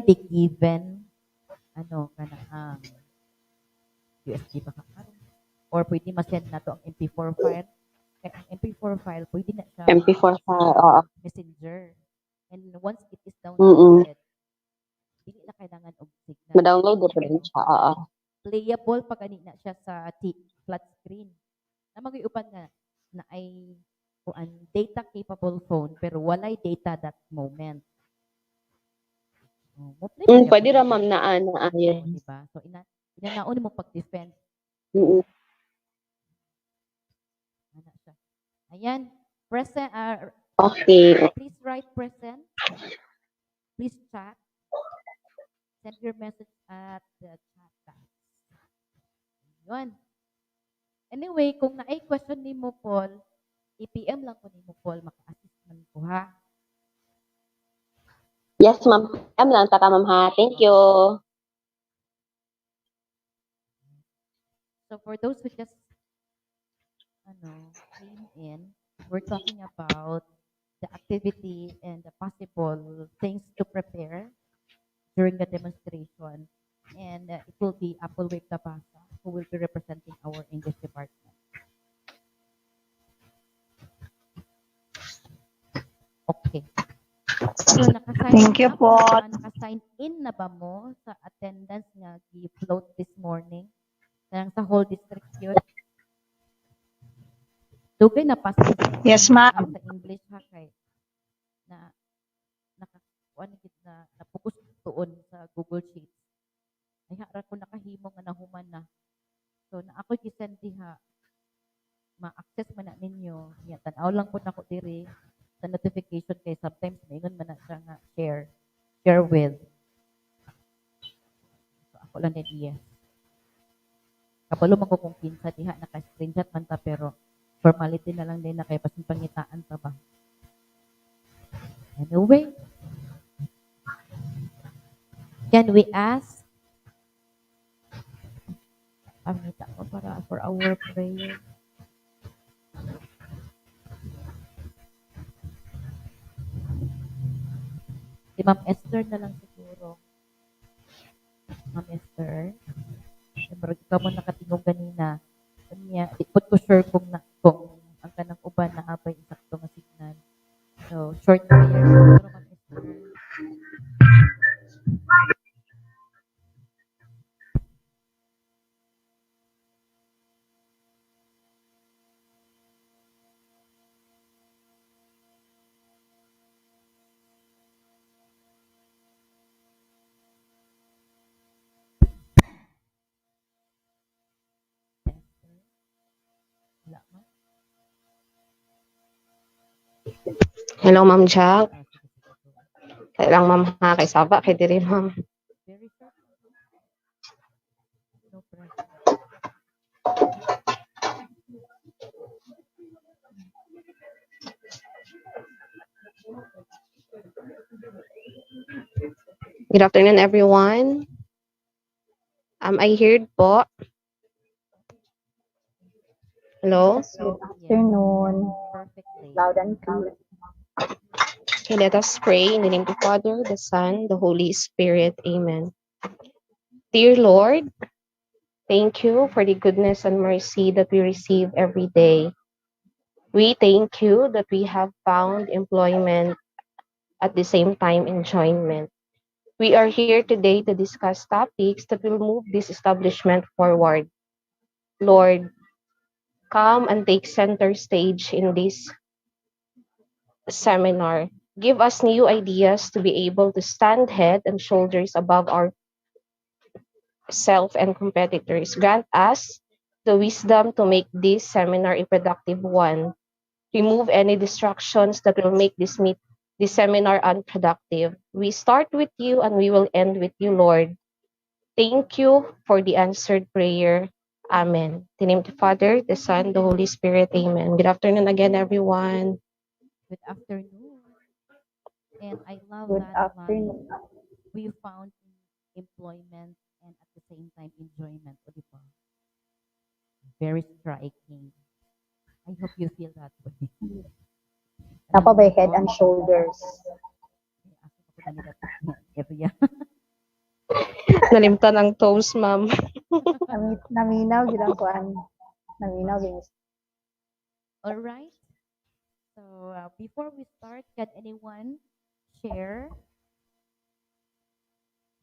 Speaker 3: be given kanang USB pa karon. Or pwede ma-send na to ang MP4 file. Kaya ang MP4 file, pwede na siya
Speaker 2: MP4 file, oo.
Speaker 3: messenger. And once it is
Speaker 2: Mm.
Speaker 3: downloaded, dili na kailangan og signal.
Speaker 2: Ma-download na rin siya, oo.
Speaker 3: Playable pa gani na siya sa flat screen. Na mag-iupan nga na ay kuan data capable phone pero walay data that moment. Mo play pa
Speaker 2: Pwede
Speaker 3: gyapon
Speaker 2: ra ma'am naa yes.
Speaker 3: diba? So inanaon mo pag-defend. Ana siya. Ayan, present
Speaker 2: Okay.
Speaker 3: please write present. Please chat. Send your message at the chat box. Yun. Anyway, kung naay question ni mo, Paul, i-PM lang ko ni mo, Paul, maka-assist man ko, ha?
Speaker 2: Yes, ma'am. Lang taka ma'am ha. Thank you.
Speaker 3: So for those who just came in, we're talking about the activity and the possible things to prepare during the demonstration. And it will be Applewave Tabasa who will be representing our English department. Okay. So,
Speaker 1: Thank you po.
Speaker 3: Naka-sign in na ba mo sa attendance nga gi-float this morning? Kanang sa whole district yun? Dugay na pa
Speaker 1: Yes, ma'am.
Speaker 3: sa English ha kay na napugos tuon sa Google Sheets. Ay hara ko nakahimo nga nahuman na. So na ako gi-send diha ma-access man na ninyo. Ya tan-aw lang pud nako diri sa notification kay sometimes maingon man na siya nga share with. So ako lang din yes. Kapalo man ko kung kinsa diha naka-screenshot man ta pero formality na lang din na kay pasin pangitaan pa ba. Anyway, can we ask pangita ko para for our prayer? Si Ma'am Esther na lang siguro. Ma'am Esther. Siyempre, ikaw mo nakatingog kanina. Kanya, di po ko sure kung ang kanang uban na abay isakto nga signal. So, short prayer. Siguro, Ma'am Esther. Wala, Ma'am.
Speaker 4: Hello, Ma'am Jack. Kaya lang, Ma'am, ha, kay Saba, kay diri, Ma'am.
Speaker 3: Very short. No pressure.
Speaker 4: Good afternoon, everyone. I heard po. Hello?
Speaker 1: Good afternoon.
Speaker 3: Perfectly.
Speaker 1: Loud and clear.
Speaker 4: Okay, let us pray in the name of the Father, the Son, the Holy Spirit. Amen. Dear Lord, thank you for the goodness and mercy that we receive every day. We thank you that we have found employment at the same time enjoyment. We are here today to discuss topics that will move this establishment forward. Lord, come and take center stage in this seminar. Give us new ideas to be able to stand head and shoulders above our self and competitors. Grant us the wisdom to make this seminar a productive one. Remove any distractions that will make this seminar unproductive. We start with you and we will end with you, Lord. Thank you for the answered prayer. Amen. In the name of the Father, the Son, the Holy Spirit. Amen. Good afternoon again, everyone.
Speaker 3: Good afternoon. And I love
Speaker 1: Good
Speaker 3: that line.
Speaker 1: afternoon.
Speaker 3: We found employment and at the same time enjoyment. O, di ba? Very striking. I hope you feel that way.
Speaker 1: Napa by head and shoulders.
Speaker 3: Ako na nila area.
Speaker 4: Nalimtan ang toes, ma'am.
Speaker 1: Naminaw gid ang kuan. Naminaw gid.
Speaker 3: All right. So before we start, can anyone share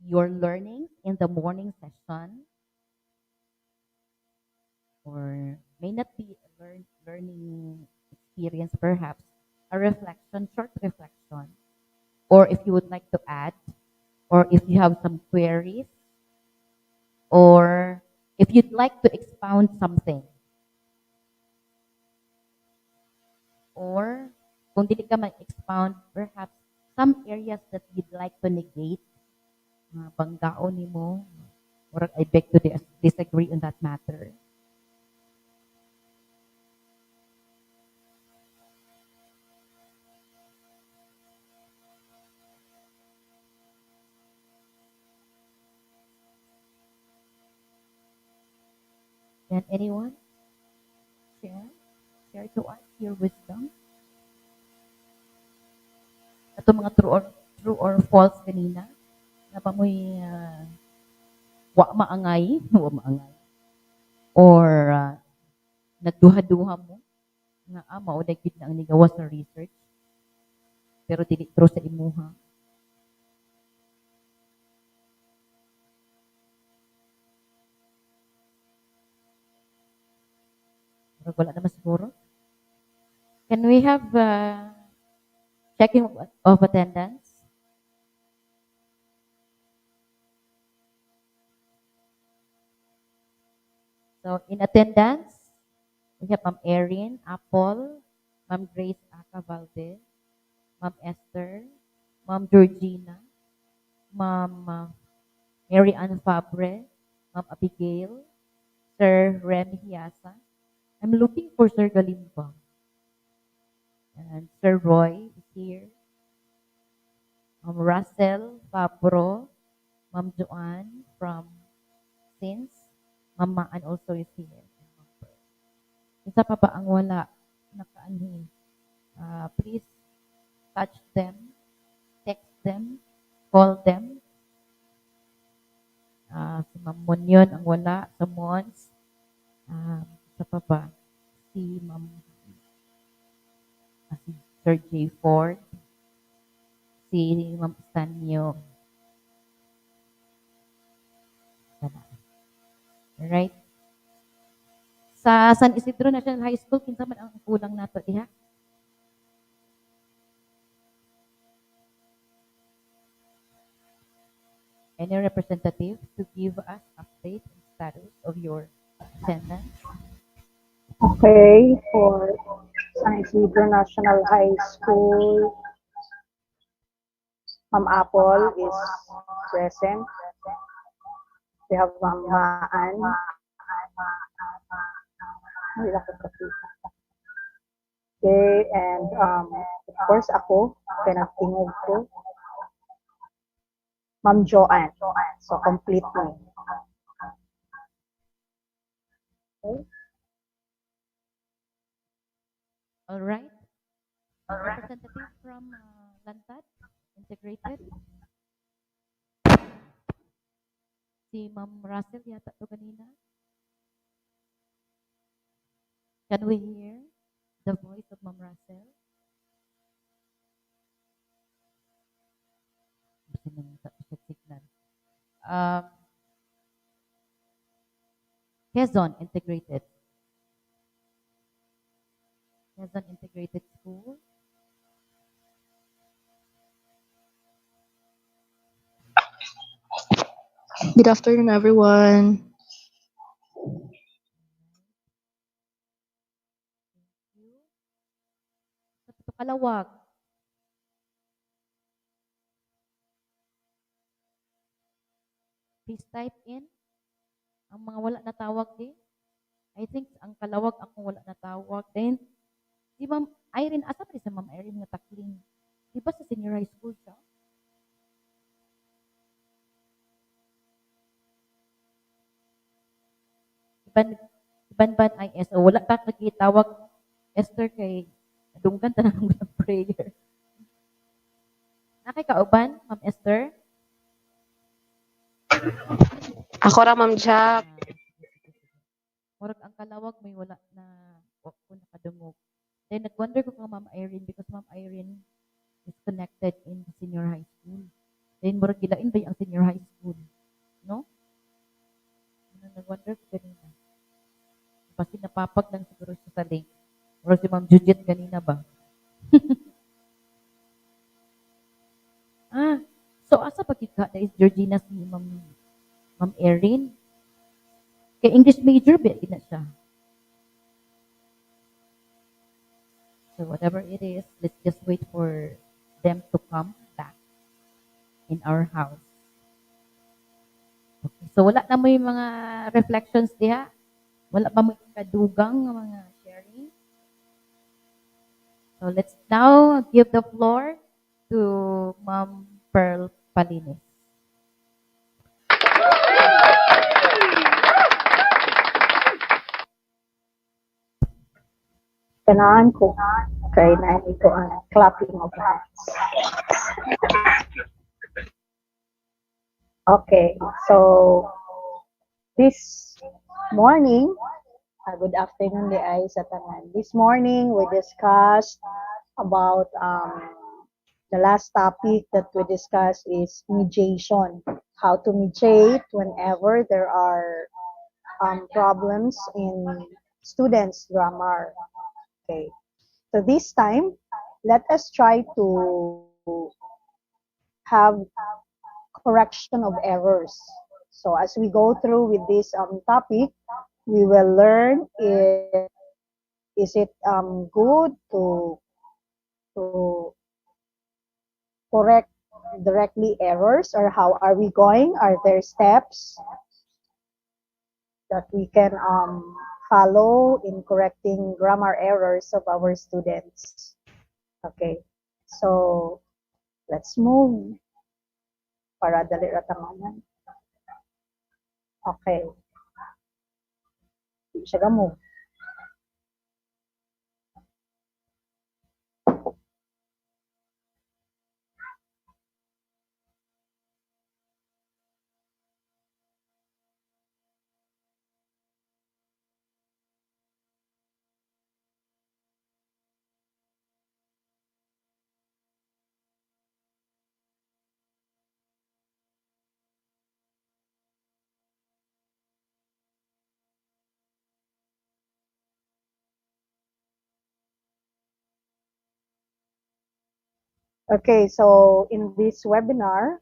Speaker 3: your learning in the morning session? Or may not be a learning experience, perhaps a reflection, short reflection, or if you would like to add, or if you have some queries, or if you'd like to expound something, or kung dili ka mag-expound, perhaps some areas that you'd like to negate, banggaon nimo, or I beg to disagree on that matter. Can anyone share to us your wisdom? Ito mga true or false kanina, na pa mo'y wa maangay, wa maangay. Or nagduha-duha mo, nga mao na gid na ang nigawas sa research, pero dili true sa imuha. Wala naman siguro. Can we have checking of attendance? So in attendance, we have Ma'am Erin Apple, Ma'am Grace Aca Valdez, Ma'am Esther, Ma'am Georgina, Ma'am Mary Ann Fabre, Ma'am Abigail, Sir Remy Hiasa. I'm looking for Sir Galimba. And Sir Roy is here. Ma'am Russell Fabro, Ma'am Joanne from Sins, Ma'am Maan also is here. Isa pa ba ang wala? Nakaanhin. Please touch them, text them, call them. Si Ma'am Munyon ang wala sa Mons. Isa pa ba? Si Ma'am si Sir J. Ford. Si Ma'am Stanyo. Alright. Sa San Isidro National High School, kinsa man ang kulang nato diha? Any representative to give us update and status of your attendance?
Speaker 1: Okay, for San Isidro National High School, Ma'am Apple is present. We have Ma'am Maan. Okay, and of course ako, pinagtingog ko. Ma'am Joanne. So complete me. Okay.
Speaker 3: All right. Representative from Lantad Integrated. Si Ma'am Russell yata to kanina. Can we hear the voice of Ma'am Russell? Quezon Integrated. Quezon Integrated School.
Speaker 5: Good afternoon, everyone.
Speaker 3: Sa Kalawag. Please type in ang mga wala na tawag din. I think ang Kalawag akong wala na tawag din. Si Ma'am Irene, asa pa rin sa Ma'am Irene nga takling? Di ba sa senior high school siya? Ban ISO. Wala pa nagitawag Esther kay dunggan tanang ng prayer. Nakay kauban, Ma'am Esther?
Speaker 4: Ako ra, Ma'am Jack.
Speaker 3: Murag ang kalawag may wala na wa ko nakadungog. Then nag-wonder ko kung Ma'am Irene because Ma'am Irene is connected in the senior high school. Then murag gilain ba ang senior high school? No? Nag-wonder ko kanina. Kasi napapag lang siguro siya sa link. Murag si Ma'am Judith kanina ba? So asa pagkika na is Georgina si Ma'am Erin? Kay English major ba na siya? So whatever it is, let's just wait for them to come back in our house. Okay. So wala na mo yung mga reflections diha? Wala pa mo kadugang mga sharing? So let's now give the floor to Ma'am Pearl Palines.
Speaker 1: Ganahan ko kay na ito ang clapping of hands. Okay, so this morning, good afternoon di ay sa tanan. This morning we discussed about the last topic that we discussed is mediation. How to mediate whenever there are problems in students' grammar. Okay. So this time, let us try to have correction of errors. So as we go through with this topic, we will learn if is it good to correct directly errors, or how are we going? Are there steps that we can follow in correcting grammar errors of our students? Okay, so let's move para dali ratanganan. Okay, siya move. Okay, so in this webinar,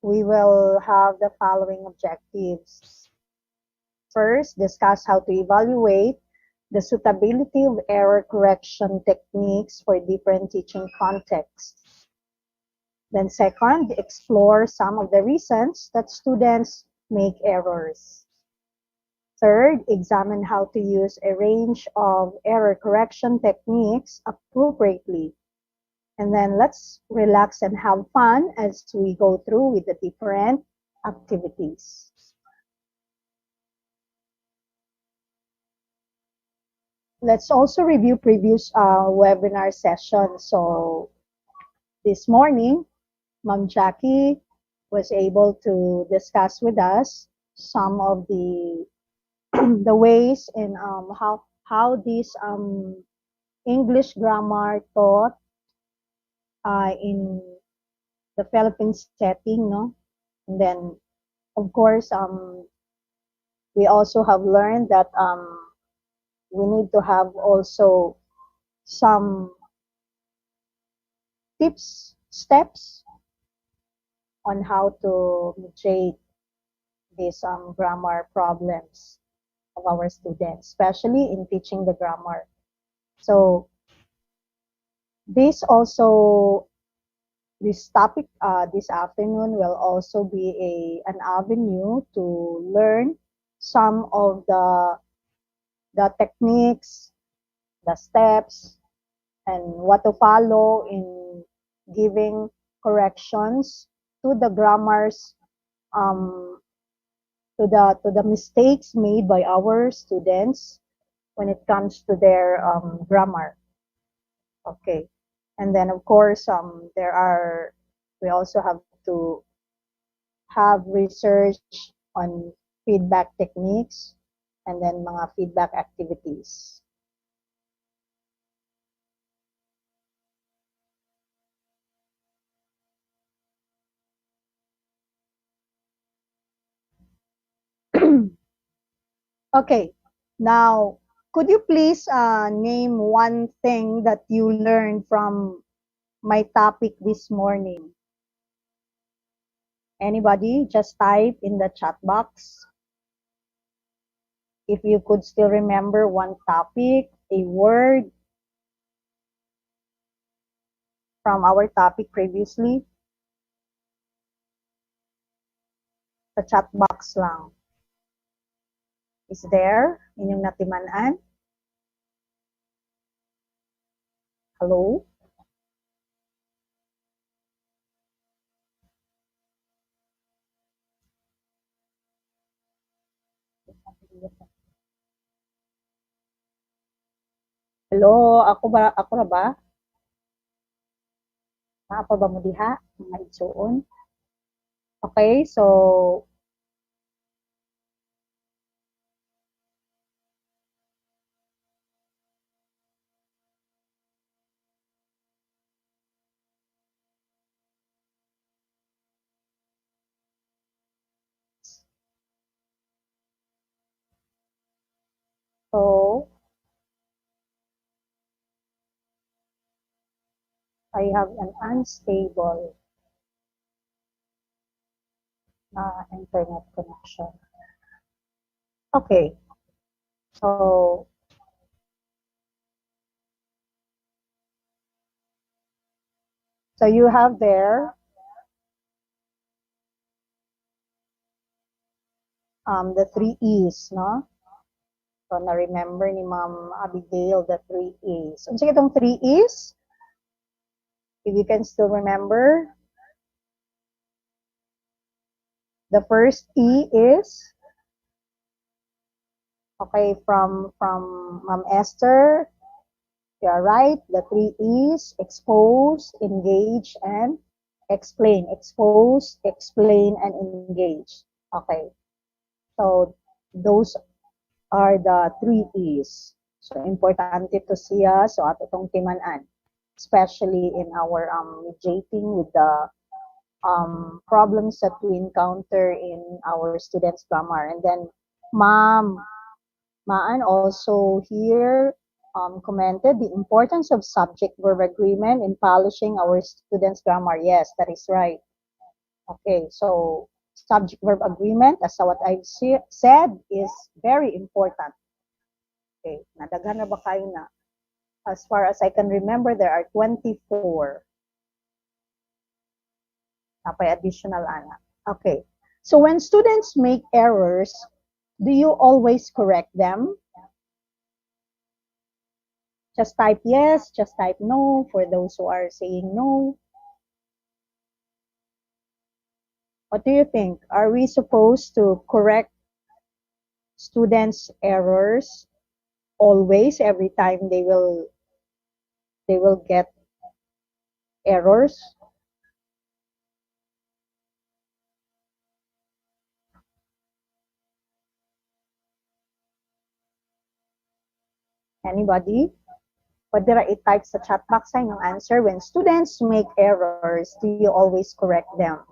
Speaker 1: we will have the following objectives. First, discuss how to evaluate the suitability of error correction techniques for different teaching contexts. Then second, explore some of the reasons that students make errors. Third, examine how to use a range of error correction techniques appropriately. And then let's relax and have fun as we go through with the different activities. Let's also review previous webinar sessions. So this morning, Ma'am Jackie was able to discuss with us some of the the ways in how this English grammar taught in the Philippines setting, no? And then, of course, we also have learned that we need to have also some steps on how to mitigate these grammar problems of our students, especially in teaching the grammar. So this topic this afternoon will also be an avenue to learn some of the techniques, the steps, and what to follow in giving corrections to the grammars, to the mistakes made by our students when it comes to their grammar. Okay, and then of course we also have to have research on feedback techniques and then mga feedback activities. Okay, now could you please name one thing that you learned from my topic this morning? Anybody? Just type in the chat box. If you could still remember one topic, a word from our topic previously, sa chat box lang. Is there inyong natimanan? Hello? Hello, ako ra ba? Naa pa ba mo diha? Mga igsuon? Okay, so I have an unstable internet connection. Okay, so you have there the 3 E's, no? So na-remember ni Ma'am Abigail the 3 E's. Ano itong 3 E's? If you can still remember, the first E is, okay, from Ma'am Esther, you are right, the 3 E's, expose, engage, and explain. Expose, explain, and engage. Okay, so those are the 3 E's. So importante to siya, so ato itong timanan, especially in our mediating with the problems that we encounter in our students' grammar. And then Ma'am Maan also here commented the importance of subject-verb agreement in polishing our students' grammar. Yes, that is right. Okay, so subject-verb agreement, as what I've said, is very important. Okay, nadaghan na ba kayo na? As far as I can remember, there are 24. Napay additional ana. Okay, so when students make errors, do you always correct them? Just type yes, just type no for those who are saying no. What do you think? Are we supposed to correct students' errors always, every time they will get errors? Anybody? Pwede ra i-type sa chat box sa inyong answer. When students make errors, do you always correct them?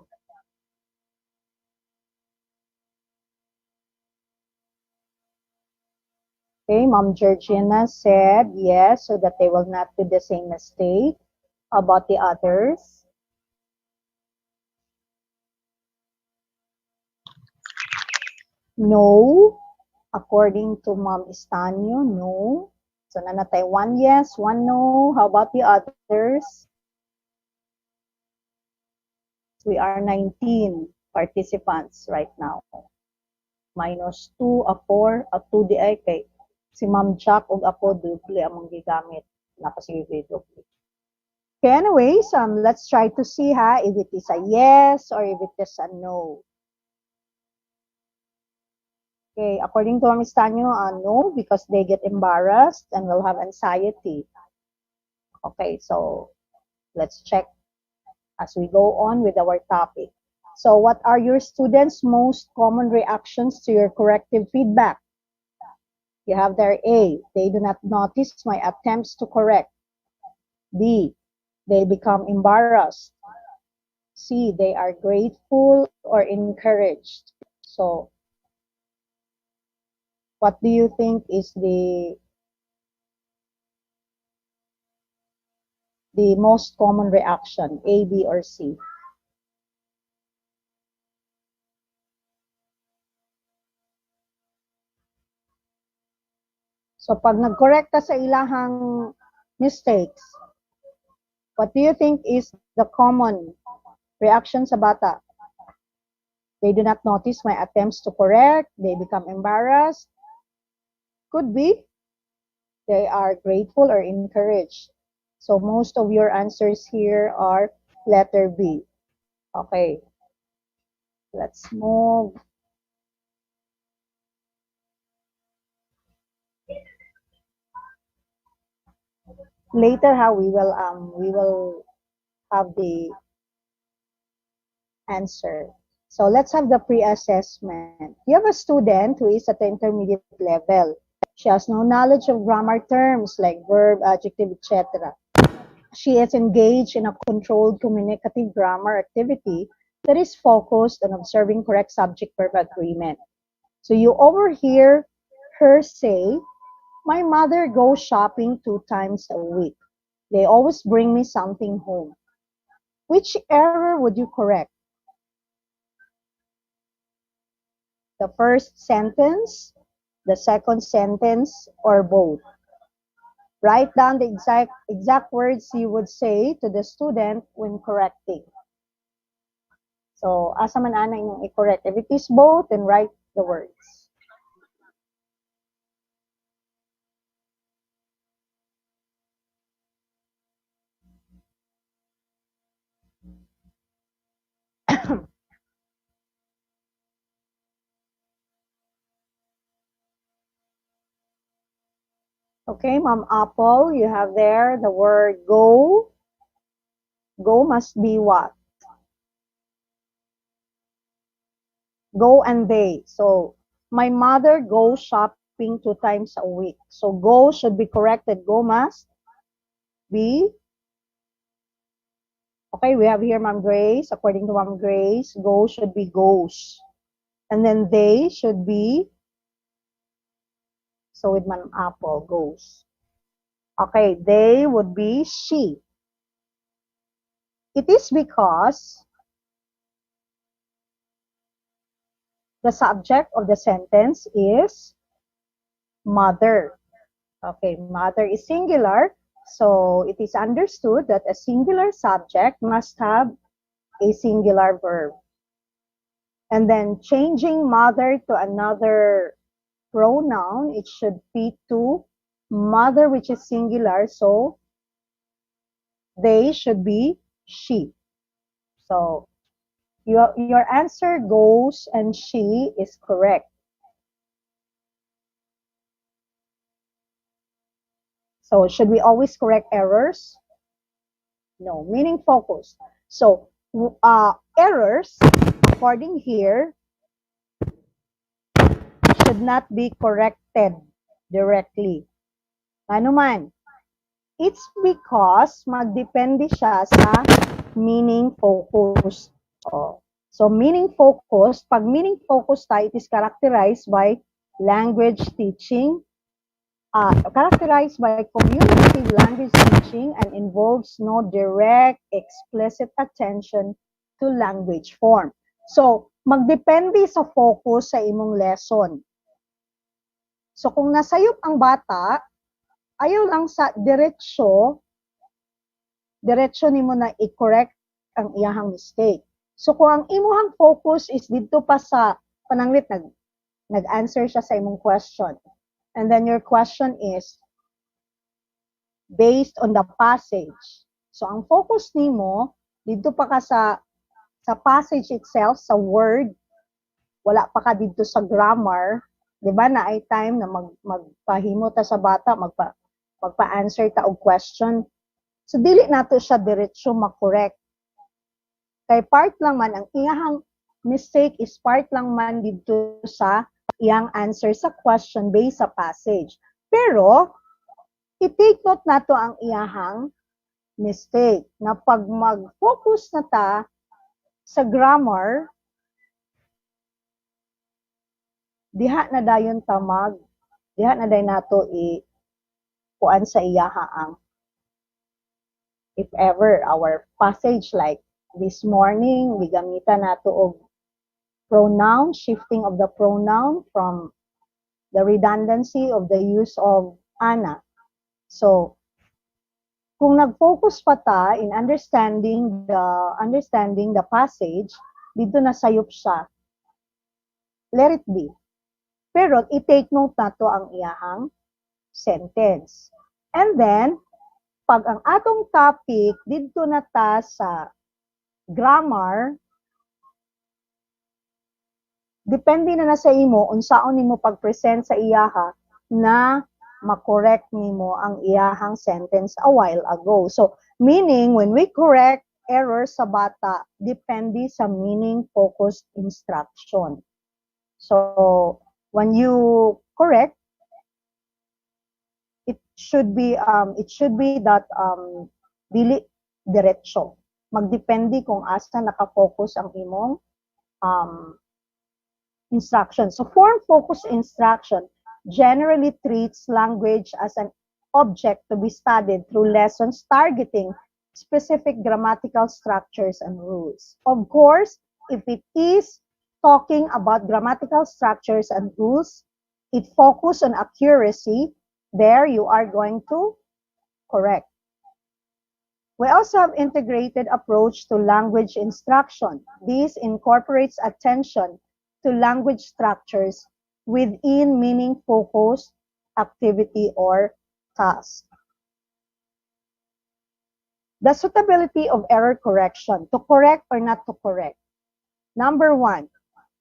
Speaker 1: Okay, Mom Georgina said yes, so that they will not do the same mistake. How about the others? No, according to Mom Estanio, no. So nanatay 1 yes, 1 no. How about the others? We are 19 participants right now. Minus 2, a 4, a 2 di ay kay si Ma'am Jack ug ako duble among gigamit. Napasige duble. Okay, anyways, let's try to see if it is a yes or if it is a no. Okay, according to Miss Tanyo, no, because they get embarrassed and will have anxiety. Okay, so let's check as we go on with our topic. So what are your students' most common reactions to your corrective feedback? You have there A, they do not notice my attempts to correct. B, they become embarrassed. C, they are grateful or encouraged. So what do you think is the most common reaction, A, B, or C? So pag nag-correct ka sa ilahang mistakes, what do you think is the common reaction sa bata? They do not notice my attempts to correct. They become embarrassed. Could be. They are grateful or encouraged. So most of your answers here are letter B. Okay. Let's move. Later, we will have the answer. So let's have the pre-assessment. You have a student who is at the intermediate level. She has no knowledge of grammar terms like verb, adjective, etc. She is engaged in a controlled communicative grammar activity that is focused on observing correct subject-verb agreement. So you overhear her say, my mother goes shopping 2 times a week. They always bring me something home. Which error would you correct? The first sentence, the second sentence, or both? Write down the exact words you would say to the student when correcting. So, asa man ana inyong i-correct. If it is both, then write the words. Okay, Ma'am Apple, you have there the word go. Go must be what? Go and they. So, my mother goes shopping 2 times a week. So, go should be corrected. Go must be. Okay, we have here Ma'am Grace. According to Ma'am Grace, go should be goes. And then they should be, so with Ma'am Apple, goes. Okay, they would be she. It is because the subject of the sentence is mother. Okay, mother is singular, so it is understood that a singular subject must have a singular verb. And then changing mother to another pronoun, it should fit to mother, which is singular, so they should be she. So your answer goes and she is correct. So should we always correct errors? No, meaning focus. So errors, according here, should not be corrected directly. Ano man? It's because magdepende siya sa meaning focus. So meaning focus, pag meaning focus tayo, it is characterized by language teaching, characterized by communicative language teaching and involves no direct, explicit attention to language form. So, magdepende sa focus sa imong lesson. So, kung nasayop ang bata, ayaw lang sa diretso nimo na i-correct ang iyahang mistake. So, kung ang imuhang focus is dito pa sa pananglit, nag-answer siya sa imong question. And then your question is based on the passage. So ang focus nimo dito pa ka sa passage itself, sa word, wala pa ka dito sa grammar, 'di ba? Na ay time na magpahimo ta sa bata, magpa-answer ta og question. So dili nato siya diretso ma-correct. Kay part lang man ang iyahang mistake is part lang man dito sa iyang answer sa question based sa passage. Pero i-take note nato ang iyahang mistake na pag mag-focus na ta sa grammar, diha na dayon tamag, diha na dayon nato kuan sa iyaha ang if ever our passage like this morning, gamitan nato og pronoun, shifting of the pronoun from the redundancy of the use of ana. So, kung nag-focus pa ta in understanding the passage, dito na sayop siya. Let it be. Pero i-take note nato ang iyahang sentence. And then, pag ang atong topic dito na ta sa grammar, depende na sa imo unsaon nimo pag-present sa iyaha na ma-correct nimo ang iyahang sentence a while ago. So, meaning when we correct errors sa bata, depende sa meaning-focused instruction. So, when you correct, it should be that dili diretso. Magdepende kung asa naka-focus ang imong instruction. So form-focused instruction generally treats language as an object to be studied through lessons targeting specific grammatical structures and rules. Of course, if it is talking about grammatical structures and rules, it focuses on accuracy. There you are going to correct. We also have integrated approach to language instruction. This incorporates attention to language structures within meaning-focused activity or task. The suitability of error correction, to correct or not to correct. Number 1,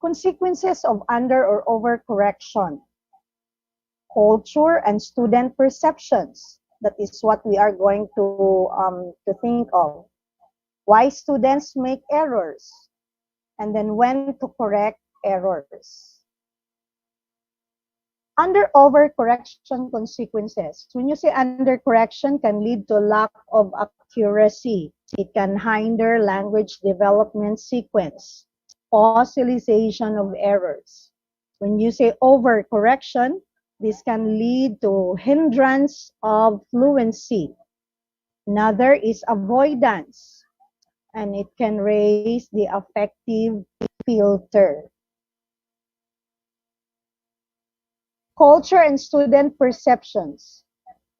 Speaker 1: consequences of under or over correction. Culture and student perceptions. That is what we are going to think of. Why students make errors, and then when to correct errors. Under over correction consequences. When you say under correction, can lead to lack of accuracy. It can hinder language development sequence, fossilization of errors. When you say over correction, this can lead to hindrance of fluency. Another is avoidance, and it can raise the affective filter. Culture and student perceptions.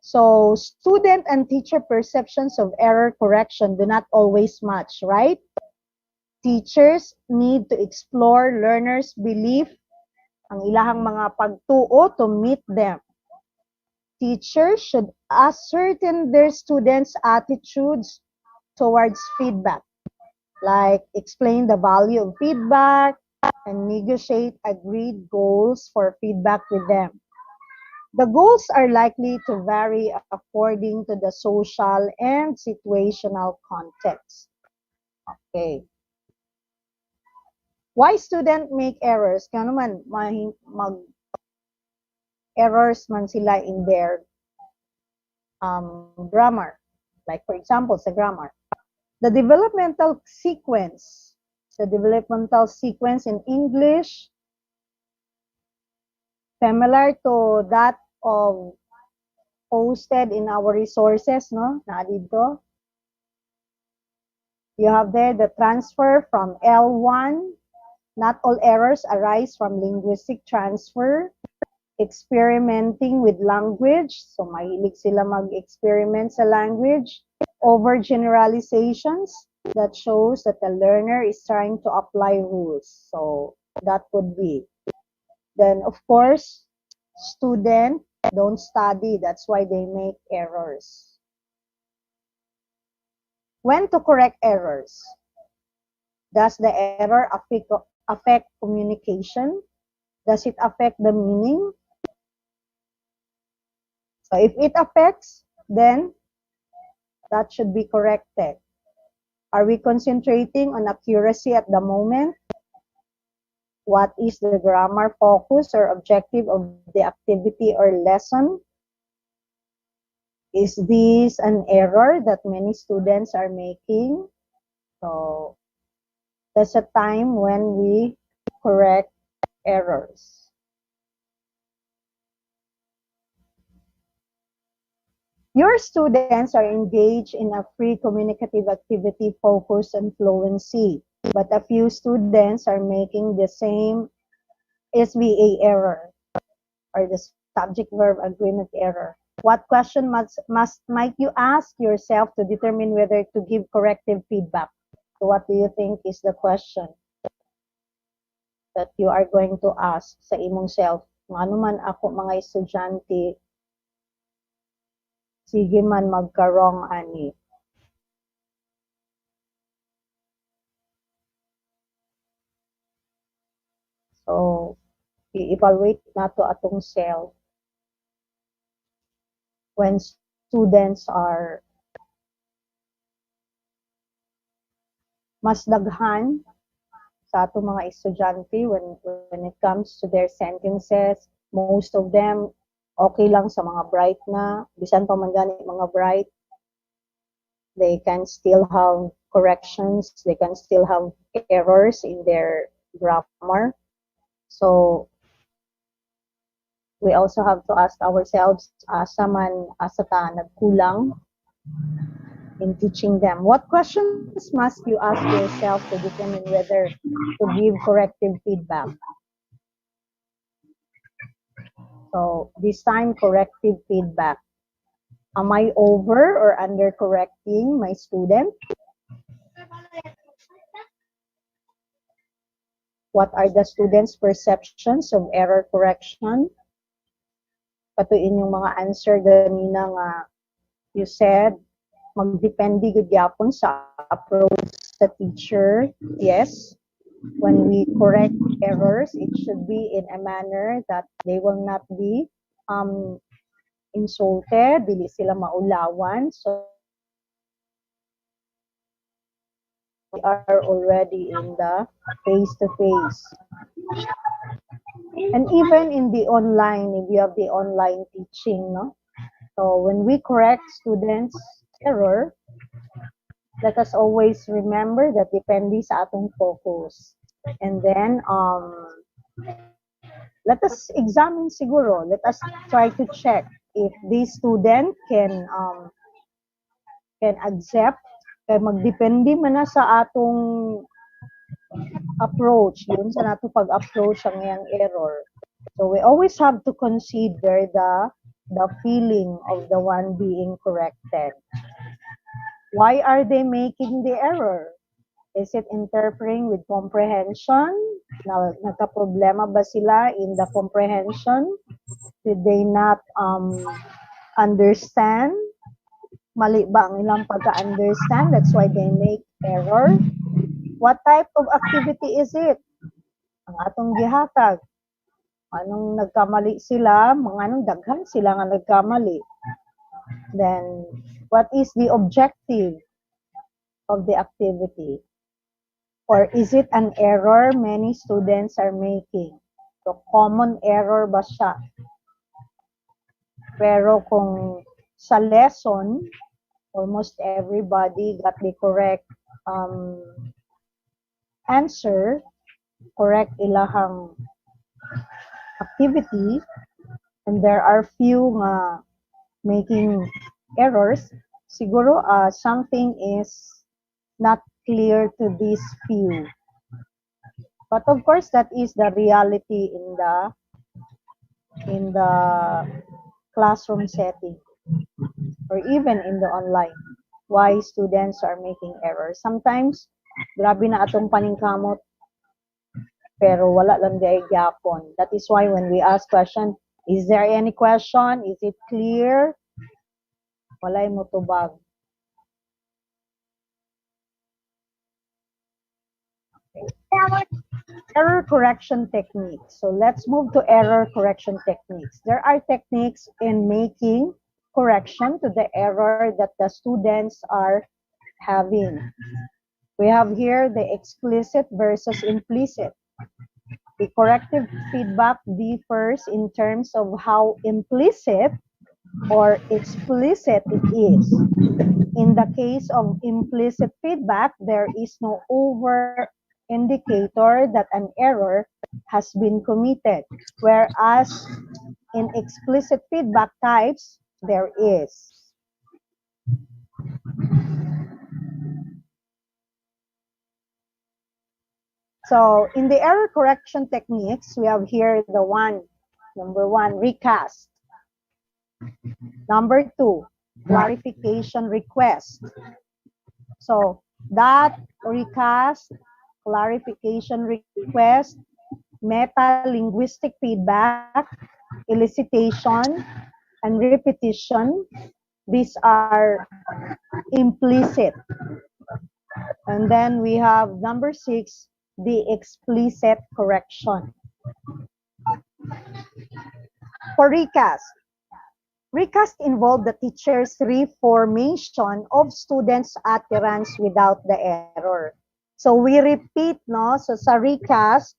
Speaker 1: So student and teacher perceptions of error correction do not always match, right? Teachers need to explore learners' belief, ang ilahang mga pagtuo, to meet them. Teachers should ascertain their students' attitudes towards feedback, like explain the value of feedback and negotiate agreed goals for feedback with them. The goals are likely to vary according to the social and situational context. Okay. Why students make errors? Kaya naman mag-errors man sila in their grammar. Like for example, sa grammar. The developmental sequence in English, similar to that of posted in our resources, no? Na dito. You have there the transfer from L1. Not all errors arise from linguistic transfer. Experimenting with language. So, mahilig sila mag-experiment sa language. Overgeneralizations. That shows that the learner is trying to apply rules. So, that would be. Then, of course, students don't study. That's why they make errors. When to correct errors? Does the error affect communication? Does it affect the meaning? So if it affects, then that should be corrected. Are we concentrating on accuracy at the moment? What is the grammar focus or objective of the activity or lesson? Is this an error that many students are making? So that's a time when we correct errors. Your students are engaged in a free communicative activity focused on fluency, but a few students are making the same SVA error or the subject-verb agreement error. What question might you ask yourself to determine whether to give corrective feedback? So what do you think is the question that you are going to ask sa imong self? Ano man ako mga estudyante, sige man magkarong ani. So, i-evaluate nato atong self when students are mas daghan sa atong mga estudyante when it comes to their sentences. Most of them okay lang sa mga bright na, bisan pa man gani mga bright, they can still have corrections, they can still have errors in their grammar. So we also have to ask ourselves, asa ta nagkulang in teaching them. What questions must you ask yourself to determine whether to give corrective feedback? So this time, corrective feedback. Am I over or under correcting my student? What are the students' perceptions of error correction? Kato inyong mga answer ganina nga you said, magdepende gud gyapon sa approach sa teacher. Yes, when we correct errors, it should be in a manner that they will not be insulted, dili sila maulawan. So we are already in the face-to-face. And even in the online, if you have the online teaching, no? So when we correct students' error, let us always remember that depende sa atong focus. And then, let us examine siguro. Let us try to check if this student can accept. Kaya magdepende man na sa atong approach, yun sa nato pag-approach ang iyang error. So we always have to consider the feeling of the one being corrected. Why are they making the error? Is it interfering with comprehension? Nagka-problema ba sila in the comprehension? Did they not understand? Mali ba ang ilang pagka-understand? That's why they make error. What type of activity is it? Ang atong gihatag. Anong nagkamali sila? Mga anong daghan sila nga nagkamali? Then, what is the objective of the activity? Or is it an error many students are making? So, common error ba siya? Pero kung sa lesson, almost everybody got the correct answer, correct ilahang activity, and there are few making errors, siguro something is not clear to these few. But of course, that is the reality in the classroom setting or even in the online. Why students are making errors. Sometimes, grabe na atong paningkamot, pero wala lang day gyapon. That is why when we ask question, is there any question? Is it clear? Walay mo tubag. Error correction techniques. So let's move to error correction techniques. There are techniques in making correction to the error that the students are having. We have here the explicit versus implicit. The corrective feedback differs in terms of how implicit or explicit it is. In the case of implicit feedback, there is no over indicator that an error has been committed, whereas in explicit feedback types, there is. So in the error correction techniques, we have here the number one, recast. Number two, clarification request. So that recast, clarification request, meta-linguistic feedback, elicitation, and repetition, these are implicit. And then we have number 6, the explicit correction. For recast, recast involved the teacher's reformation of students' utterance without the error. So we repeat, no? So sa recast,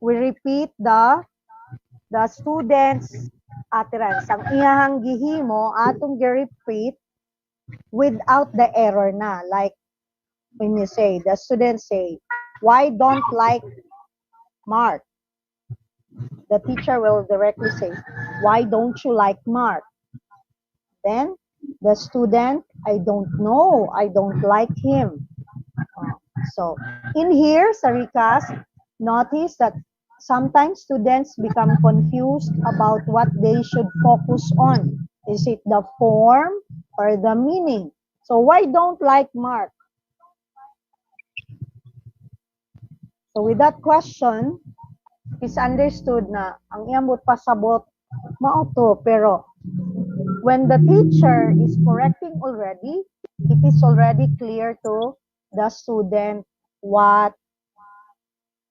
Speaker 1: we repeat the students' utterance. Ang iyahang gihimo, atong gi-repeat without the error na. Like when you say, the students say, why don't like Mark? The teacher will directly say, why don't you like Mark? Then the student, I don't know, I don't like him. So in here, sa recast, notice that sometimes students become confused about what they should focus on. Is it the form or the meaning? So why don't like Mark? So with that question, it's understood na ang iyambot pasabot mao to, pero when the teacher is correcting already, it is already clear to the student what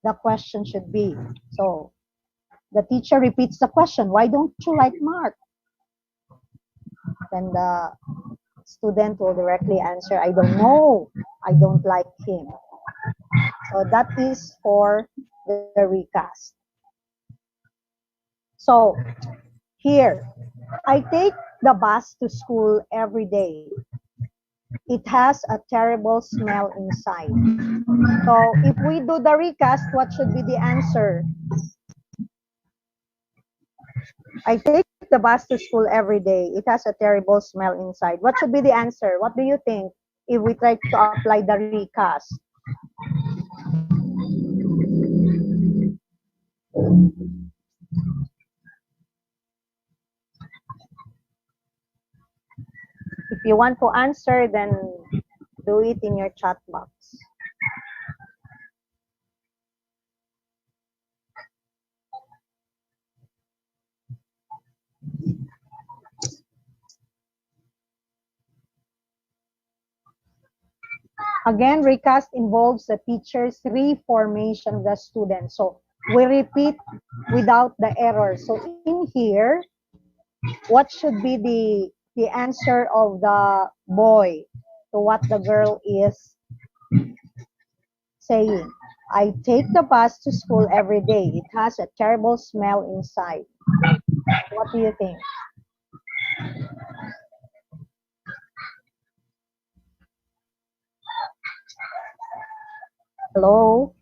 Speaker 1: the question should be. So the teacher repeats the question, why don't you like Mark? Then the student will directly answer, I don't know, I don't like him. So that is for the recast. So here, I take the bus to school every day. It has a terrible smell inside. So if we do the recast, what should be the answer? I take the bus to school every day. It has a terrible smell inside. What should be the answer? What do you think if we try to apply the recast? If you want to answer, then do it in your chat box. Again, recast involves the teacher's reformation of the student. So we repeat without the error. So in here, what should be the answer of the boy to what the girl is saying? I take the bus to school every day. It has a terrible smell inside. What do you think? Hello?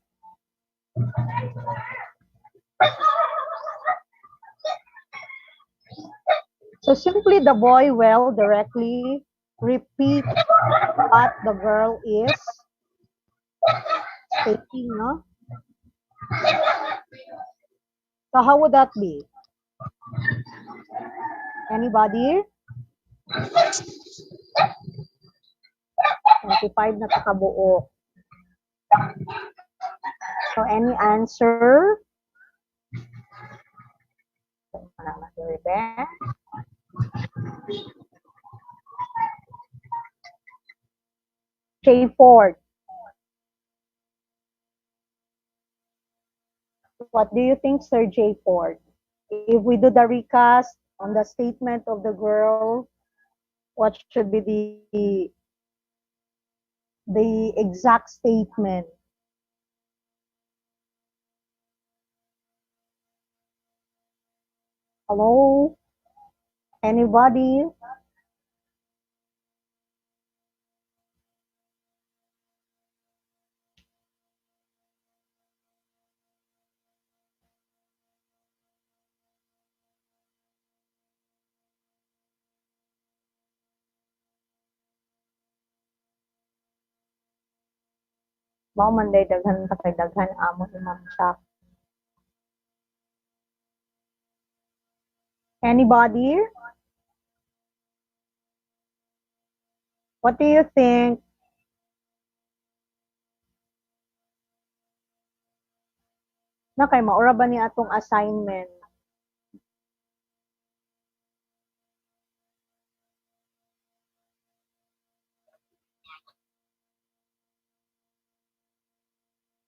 Speaker 1: So simply the boy will directly repeat what the girl is stating, no? So how would that be? Anybody? 25 na kakabuo. So any answer? Straightforward. What do you think, Sir J. Ford? If we do the recast on the statement of the girl, what should be the exact statement? Hello? Anybody? Mao man day daghan ta kay daghan amo ni Ma'am Shak. Anybody? What do you think? Na kay maura ba ni atong assignment?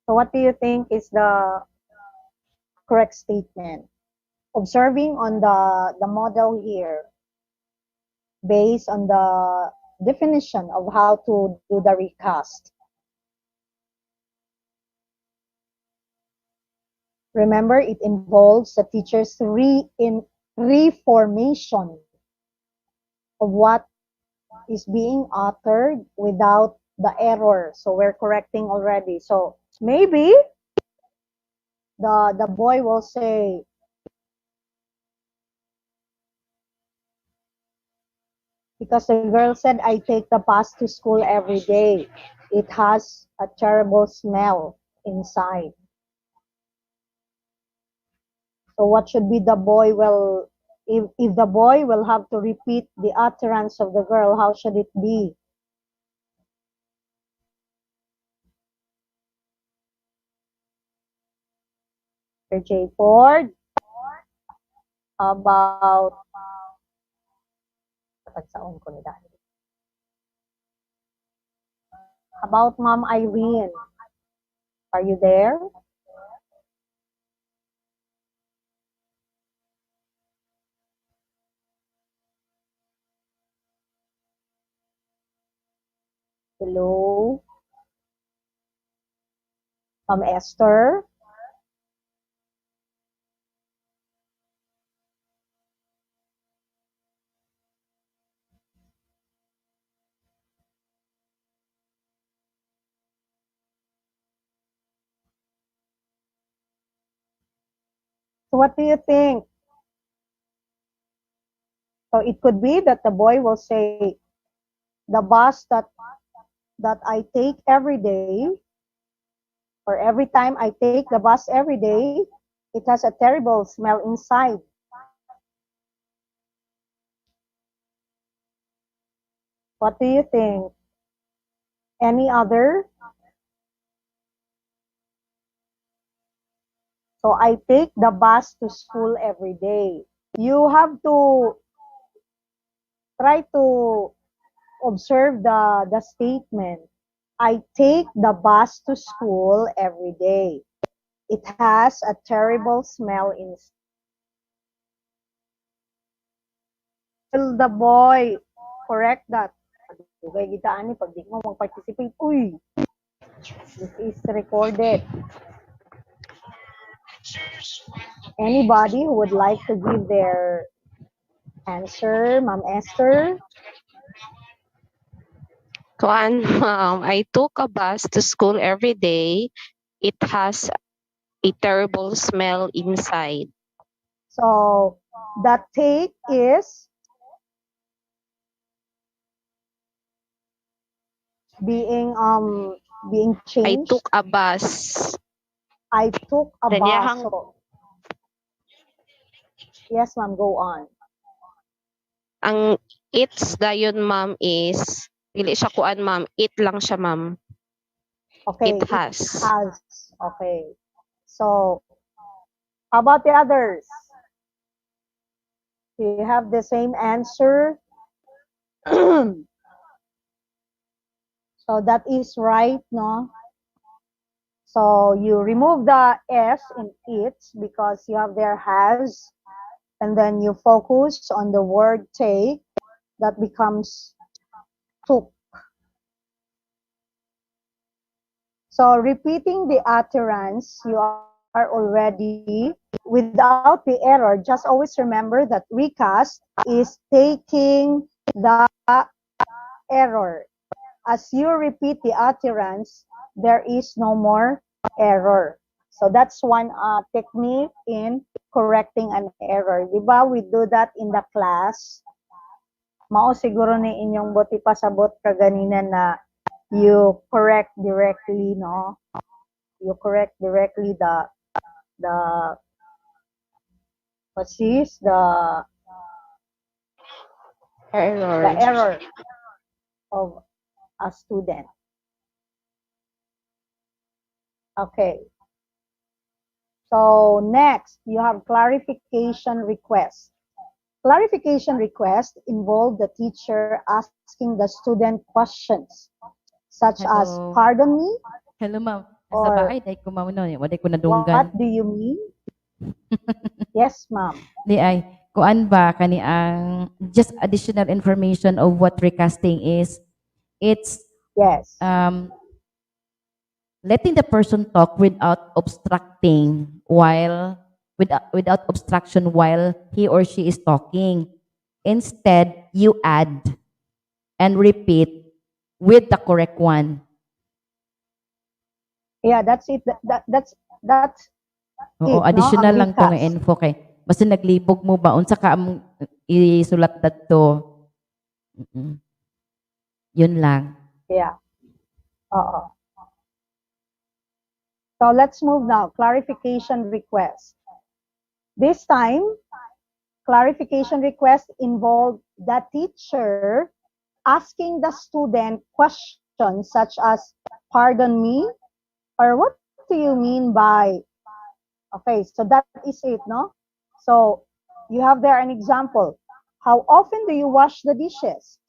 Speaker 1: So what do you think is the correct statement? Observing on the model here, based on the definition of how to do the recast. Remember, it involves the teacher's reformation of what is being authored without the error. So we're correcting already. So maybe the boy will say, because the girl said, I take the bus to school every day. It has a terrible smell inside. So what should be the boy? Well, if the boy will have to repeat the utterance of the girl, how should it be? Sir J. Ford, about about Ma'am Irene. Are you there? Hello? Ma'am Esther? So what do you think? So it could be that the boy will say, the bus that I take every day, or every time I take the bus every day, it has a terrible smell inside. What do you think? Any other? So I take the bus to school every day. You have to try to observe the statement. I take the bus to school every day. It has a terrible smell inside. Will the boy correct that? Dugay kita ani pag di mo mag-participate. Uy, this is recorded. Anybody who would like to give their answer, Ma'am Esther?
Speaker 4: Kuan, ma'am, I took a bus to school every day. It has a terrible smell inside.
Speaker 1: So the take is being changed.
Speaker 4: I took a bus.
Speaker 1: I took a bus.
Speaker 4: Danyahang-
Speaker 1: So, yes, ma'am, go on.
Speaker 4: Ang it's dayon, ma'am, is dili siya kuan, ma'am. It lang siya, ma'am.
Speaker 1: Okay.
Speaker 4: It has.
Speaker 1: Okay. So, how about the others? Do you have the same answer? So that is right, no? So you remove the S in its because you have there has, and then you focus on the word take, that becomes took. So repeating the utterance, you are already without the error. Just always remember that recast is taking the error. As you repeat the utterance, there is no more error. So that's one technique in correcting an error. Diba we do that in the class? Mao siguro ni inyong buti pasabot ka ganina na you correct directly, no? You correct directly the what's this? The error of a student. Okay. So next, you have clarification request. Clarification request involve the teacher asking the student questions such as,
Speaker 3: Hello.
Speaker 1: pardon me,
Speaker 3: Hello, ma'am. Sa
Speaker 1: or
Speaker 3: bahay, dahil ko mauno, waday ko
Speaker 1: what
Speaker 3: nadunggan.
Speaker 1: do you mean? Yes, ma'am.
Speaker 3: Di ay, kuan ba, kani ang, just additional information of what recasting is. It's
Speaker 1: Yes.
Speaker 3: letting the person talk without obstructing without obstruction while he or she is talking. Instead, you add and repeat with the correct one.
Speaker 1: Yeah, that's it. That's
Speaker 3: Oo,
Speaker 1: it, no?
Speaker 3: additional
Speaker 1: Ang
Speaker 3: lang to nga
Speaker 1: recast.
Speaker 3: info kay basta naglibog mo ba unsa ka ang isulat dadto. Yun lang.
Speaker 1: Yeah. So let's move now. Clarification request. This time, clarification request involved the teacher asking the student questions such as, pardon me, or what do you mean by, okay, so that is it, no? So you have there an example. How often do you wash the dishes?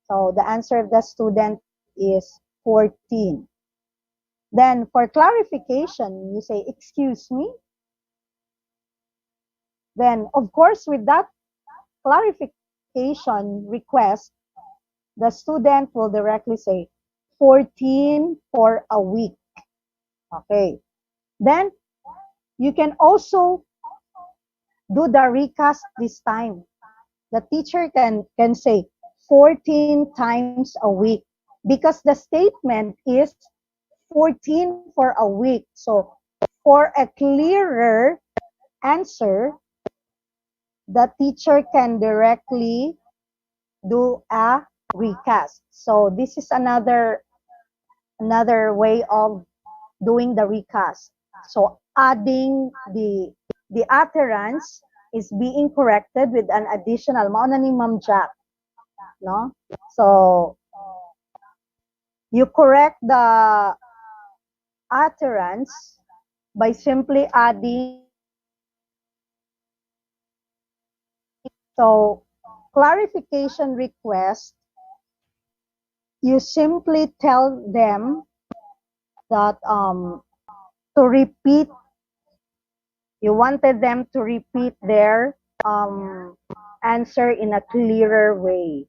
Speaker 1: So the answer of the student is 14. Then for clarification, you say, excuse me. Then, of course, with that clarification request, the student will directly say 14 for a week. Okay. Then you can also do the recast this time. The teacher can say 14 times a week because the statement is 14 for a week. So for a clearer answer, the teacher can directly do a recast. So this is another way of doing the recast. So adding the utterance is being corrected with an additional, mao na ni Ma'am Jack, no? So you correct the utterance by simply adding. So clarification request, you simply tell them that to repeat, you wanted them to repeat their answer in a clearer way.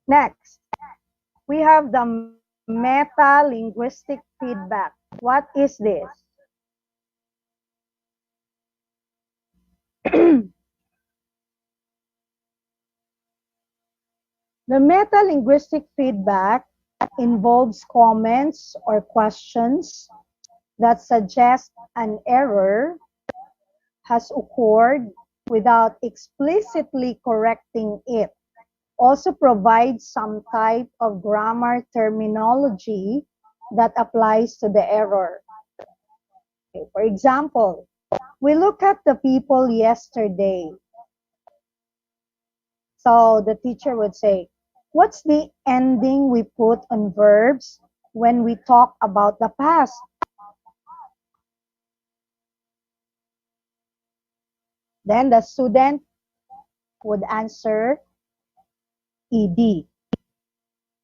Speaker 1: Next, we have the meta-linguistic feedback. What is this? The meta-linguistic feedback involves comments or questions that suggest an error has occurred without explicitly correcting it. Also provides some type of grammar terminology that applies to the error. Okay, for example, we look at the people yesterday. So the teacher would say, what's the ending we put on verbs when we talk about the past? Then the student would answer ED.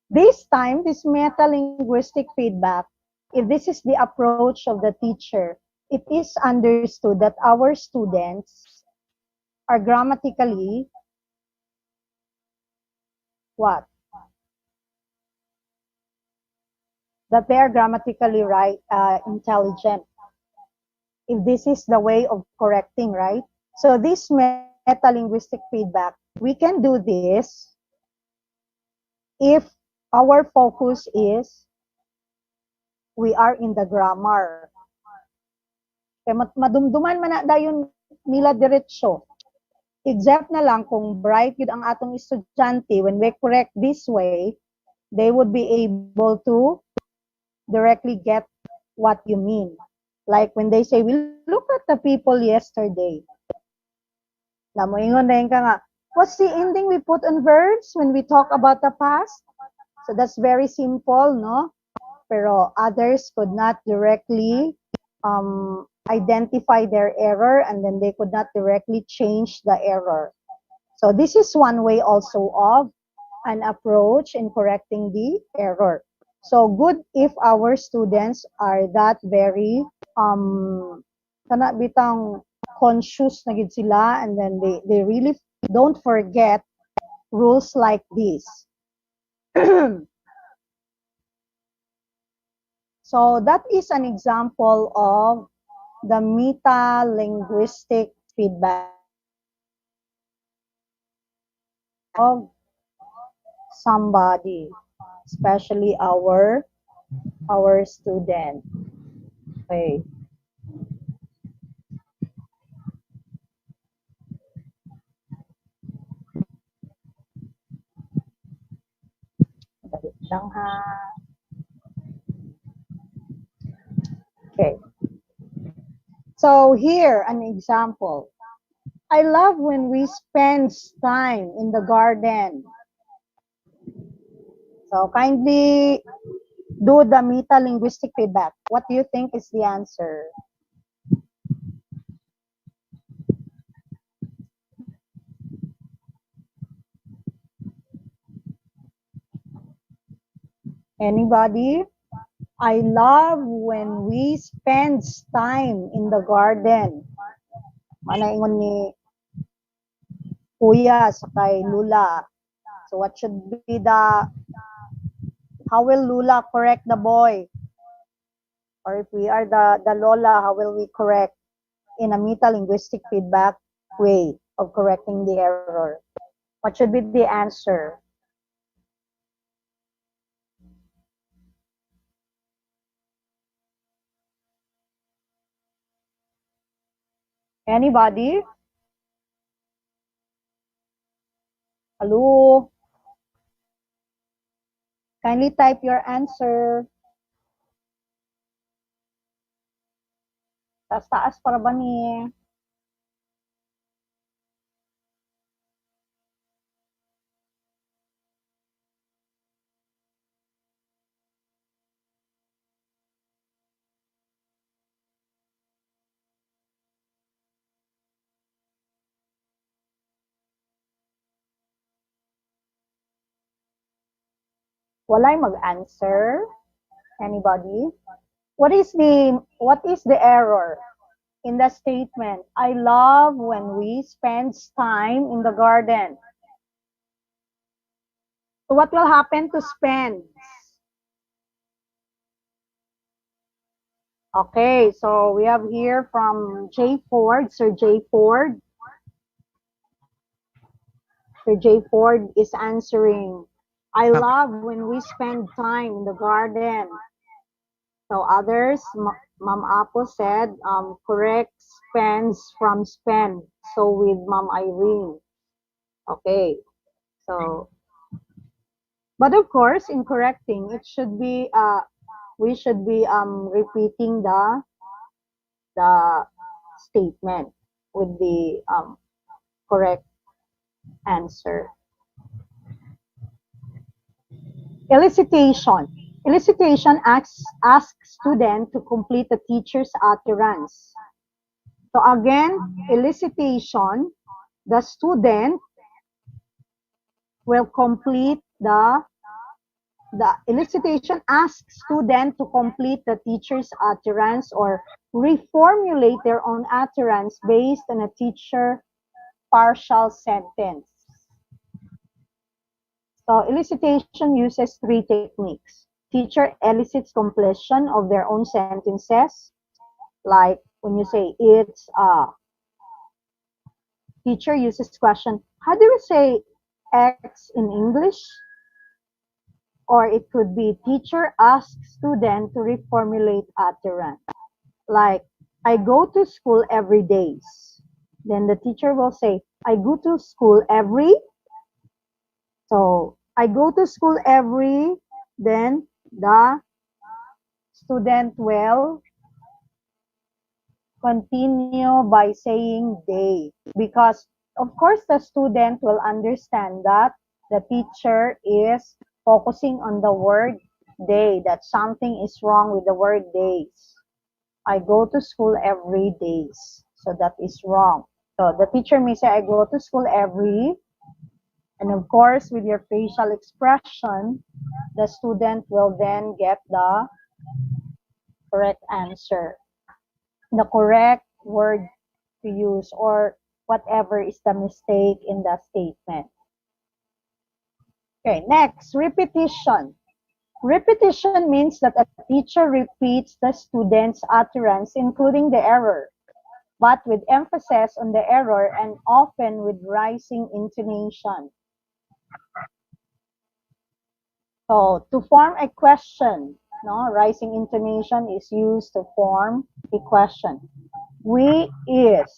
Speaker 1: This time, this meta-linguistic feedback, if this is the approach of the teacher, it is understood that our students are grammatically what? That they are grammatically right, intelligent. If this is the way of correcting, right? So this meta-linguistic feedback, we can do this if our focus is we are in the grammar. Kaya madumduman man na dayon nila diretsyo. Except na lang kung bright yun ang atong estudyante, when we correct this way, they would be able to directly get what you mean. Like when they say, we look at the people yesterday. Namoingon na ka nga, what's the ending we put on verbs when we talk about the past? So that's very simple, no? Pero others could not directly identify their error, and then they could not directly change the error. So this is one way also of an approach in correcting the error. So good if our students are that very kana bitang conscious na gid sila, and then they really don't forget rules like this. So that is an example of the meta-linguistic feedback of somebody, especially our student. Okay. Lang ha. Okay. So here, an example. I love when we spend time in the garden. So kindly do the meta-linguistic feedback. What do you think is the answer? Anybody? I love when we spend time in the garden. Manaingon ni Kuya sa kay Lula. So what should be the, how will Lula correct the boy? Or if we are the Lola, how will we correct in a meta-linguistic feedback way of correcting the error? What should be the answer? Anybody? Hello? Kindly type your answer. Taas-taas para ba ni? Walay mag-answer? Anybody? What is the error in the statement? I love when we spend time in the garden. So what will happen to spend? Okay, so we have here from J. Ford, Sir J. Ford. Sir J. Ford is answering, I love when we spend time in the garden. So others, Ma'am Apo said, correct spends from spend. So with Ma'am Irene. Okay, so, but of course, in correcting, it should be, we should be repeating the statement with the correct answer. Elicitation. Elicitation asks student to complete the teacher's utterance. So again, elicitation, the student will complete the elicitation asks student to complete the teacher's utterance or reformulate their own utterance based on a teacher partial sentence. So elicitation uses three techniques. Teacher elicits completion of their own sentences, like when you say it's teacher uses question, how do you say X in English? Or it could be teacher asks student to reformulate utterance. Like, I go to school every day. Then the teacher will say, I go to school every. So, I go to school every. Then the student will continue by saying day. Because, of course, the student will understand that the teacher is focusing on the word day, that something is wrong with the word days. I go to school every day. So that is wrong. So the teacher may say, I go to school every, and of course, with your facial expression, the student will then get the correct answer, the correct word to use, or whatever is the mistake in the statement. Okay, next, repetition. Repetition means that a teacher repeats the student's utterance, including the error, but with emphasis on the error and often with rising intonation. So, to form a question, no, rising intonation is used to form a question. We is.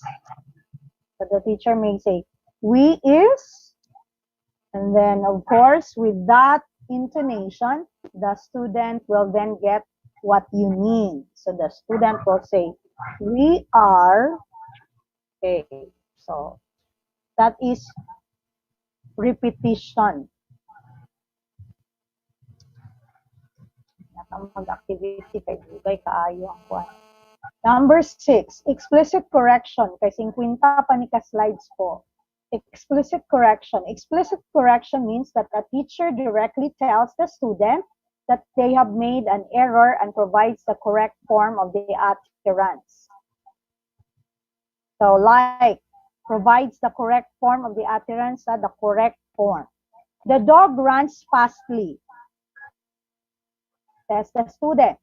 Speaker 1: So the teacher may say, we is. And then, of course, with that intonation, the student will then get what you mean. So the student will say, we are. Okay, so that is repetition. Mag-activity kay Dugay kaayo ang kwan. Number 6, explicit correction. Kay 50 pa ni ka-slides po. Explicit correction. Explicit correction means that a teacher directly tells the student that they have made an error and provides the correct form of the utterance. So like, provides the correct form of the utterance, the correct form. The dog runs fastly. Says the student.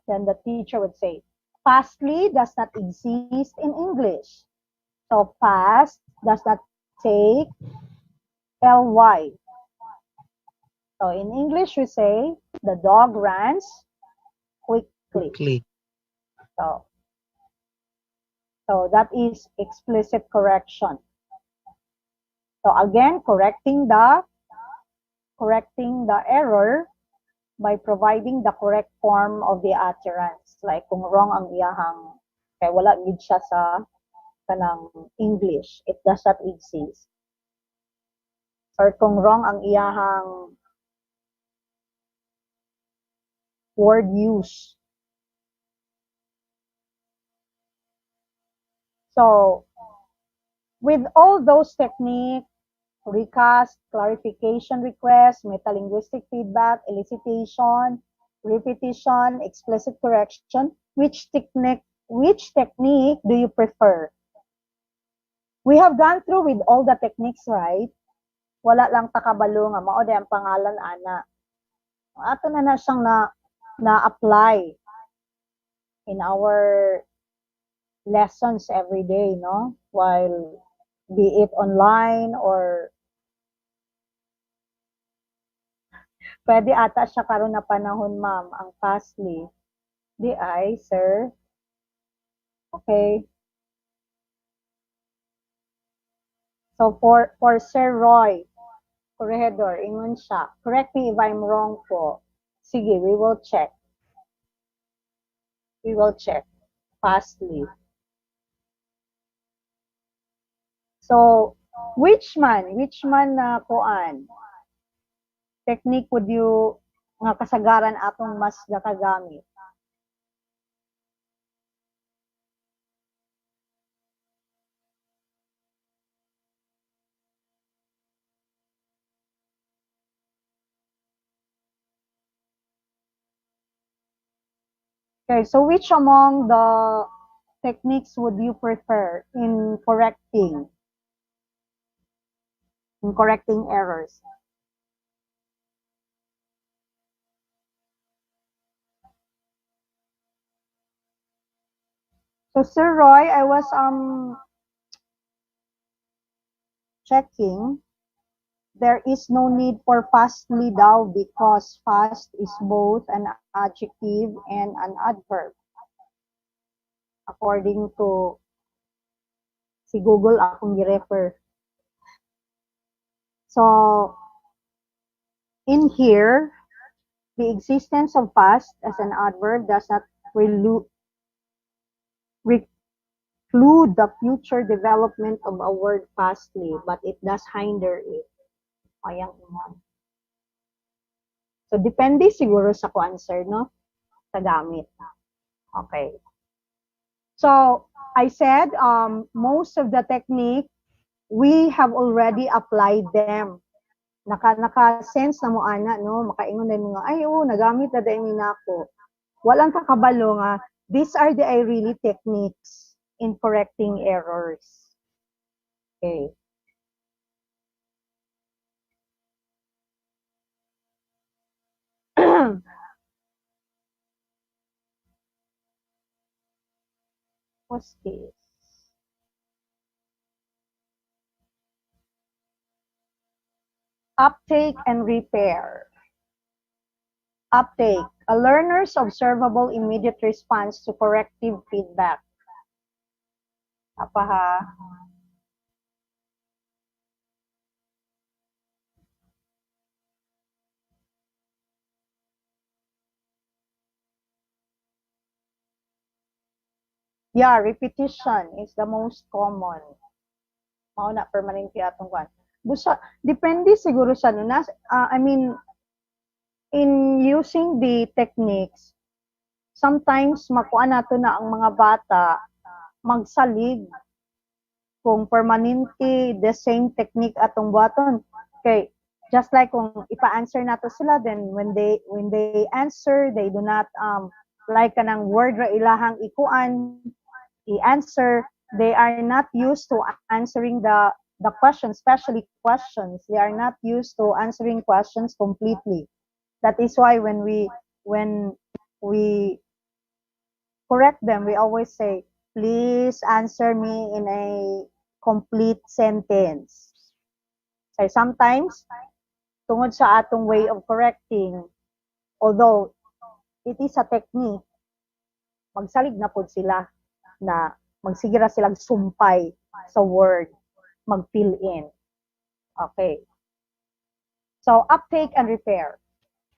Speaker 1: Then the teacher would say, fastly does not exist in English. So fast does not take ly. So in English we say, the dog runs quickly. So that is explicit correction. So again, correcting the error by providing the correct form of the utterance. Like kung wrong ang iyahang, kaya wala gid siya sa kanang English, it does not exist. Or kung wrong ang iyahang word use. So, with all those techniques, recast, clarification request, metalinguistic feedback, elicitation, repetition, explicit correction, which technique do you prefer? We have gone through with all the techniques, right? Wala lang takabalo nga mao ang pangalan ana. Ato na siyang na-apply in our lessons every day, no? While be it online or pwede ata siya karon na panahon, ma'am, ang fastly. Di ay, sir? Okay. So for Sir Roy Corregidor, ingon siya. Correct me if I'm wrong po. Sige, we will check. We will check. Fastly. So, which man na kuan technique would you nga kasagaran atong mas gakagamit? Okay, so which among the techniques would you prefer in correcting errors? So Sir Roy, I was checking. There is no need for fastly daw because fast is both an adjective and an adverb. According to si Google akong gi-refer. So in here, the existence of fast as an adverb does not preclude the future development of a word fastly, but it does hinder it. Ayang imon. So, depende siguro sa answer, no? Sa gamit. Okay. So, I said, most of the technique, we have already applied them. Naka-sense na mo ana, no? Makaingon din mga, ay, nagamit na din nina ako. Walang kakabalo nga, these are the really techniques in correcting errors. Okay. What's this? Uptake and repair. Uptake, a learner's observable immediate response to corrective feedback. Apa ha? Yeah, repetition is the most common. Mao na permanente atong kwan. Busa, depende siguro sa no, I mean, in using the techniques, sometimes makuha nato na ang mga bata magsalig kung permanente the same technique atong buhaton. Okay, just like kung ipa-answer nato sila, then when they answer, they do not like kanang word ra ilahang ikuan i-answer, they are not used to answering the questions, especially questions. They are not used to answering questions completely. That is why when we correct them, we always say, please answer me in a complete sentence. So sometimes, tungod sa atong way of correcting, although it is a technique, magsalig na pod sila na magsigira silang sumpay sa word, mag-fill in. Okay. So, uptake and repair.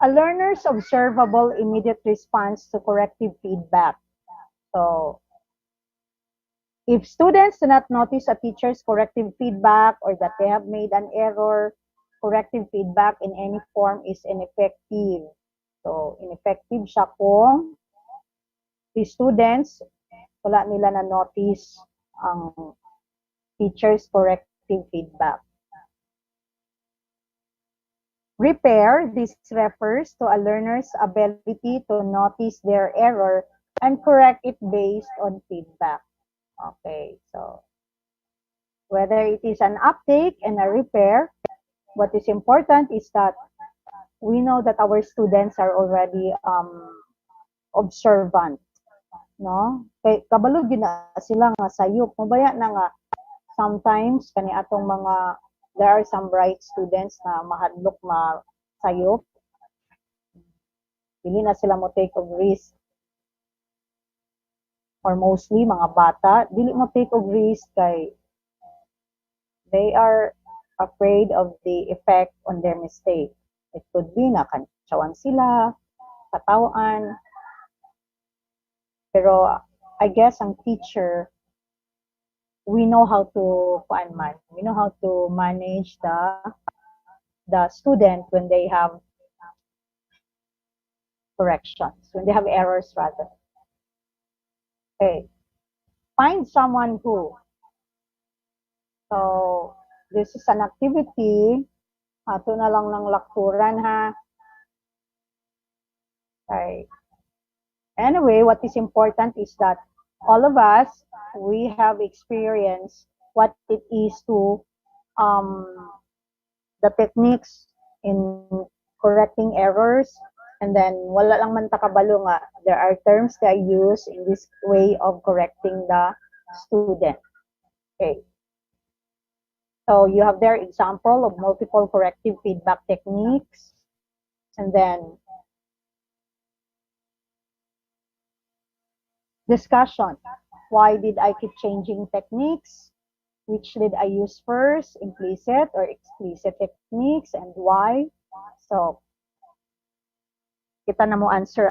Speaker 1: A learner's observable immediate response to corrective feedback. So, if students do not notice a teacher's corrective feedback or that they have made an error, corrective feedback in any form is ineffective. So, ineffective siya kung the students wala nila na notice ang teacher's corrective feedback. Repair, this refers to a learner's ability to notice their error and correct it based on feedback. Okay, so whether it is an uptake and a repair, what is important is that we know that our students are already observant. No? Kay kabalo gyud na sila nga sayop. Mabaya na nga sometimes kani atong mga there are some bright students na mahadlok sayop. Dili na sila mo take of risk. Or mostly mga bata, dili mo take of risk kay they are afraid of the effect on their mistake. It could be na kantsawan sila, katawan. Pero I guess ang teacher, we know how to manage the student when they have corrections, when they have errors rather. Okay. Find someone who. So, this is an activity. Ato na lang ng lakturan ha. Okay. Anyway, what is important is that all of us, we have experienced what it is to the techniques in correcting errors, and then wala lang man takabalo nga there are terms that I use in this way of correcting the student. Okay. So you have their example of multiple corrective feedback techniques, and then discussion. Why did I keep changing techniques? Which did I use first, implicit or explicit techniques, and why? So, kita na mo answer,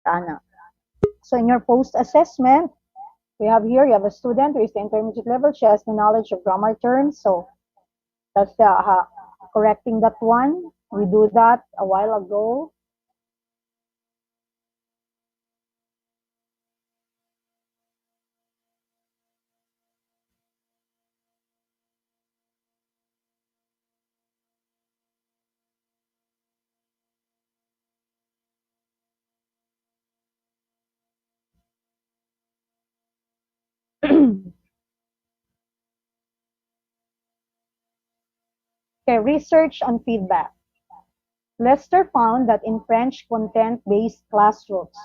Speaker 1: Ana. So, in your post-assessment, we have here, you have a student who is the intermediate level. She has the knowledge of grammar terms. So, that's the correcting that one. We do that a while ago. Okay, research on feedback. Lester found that in French content-based classrooms,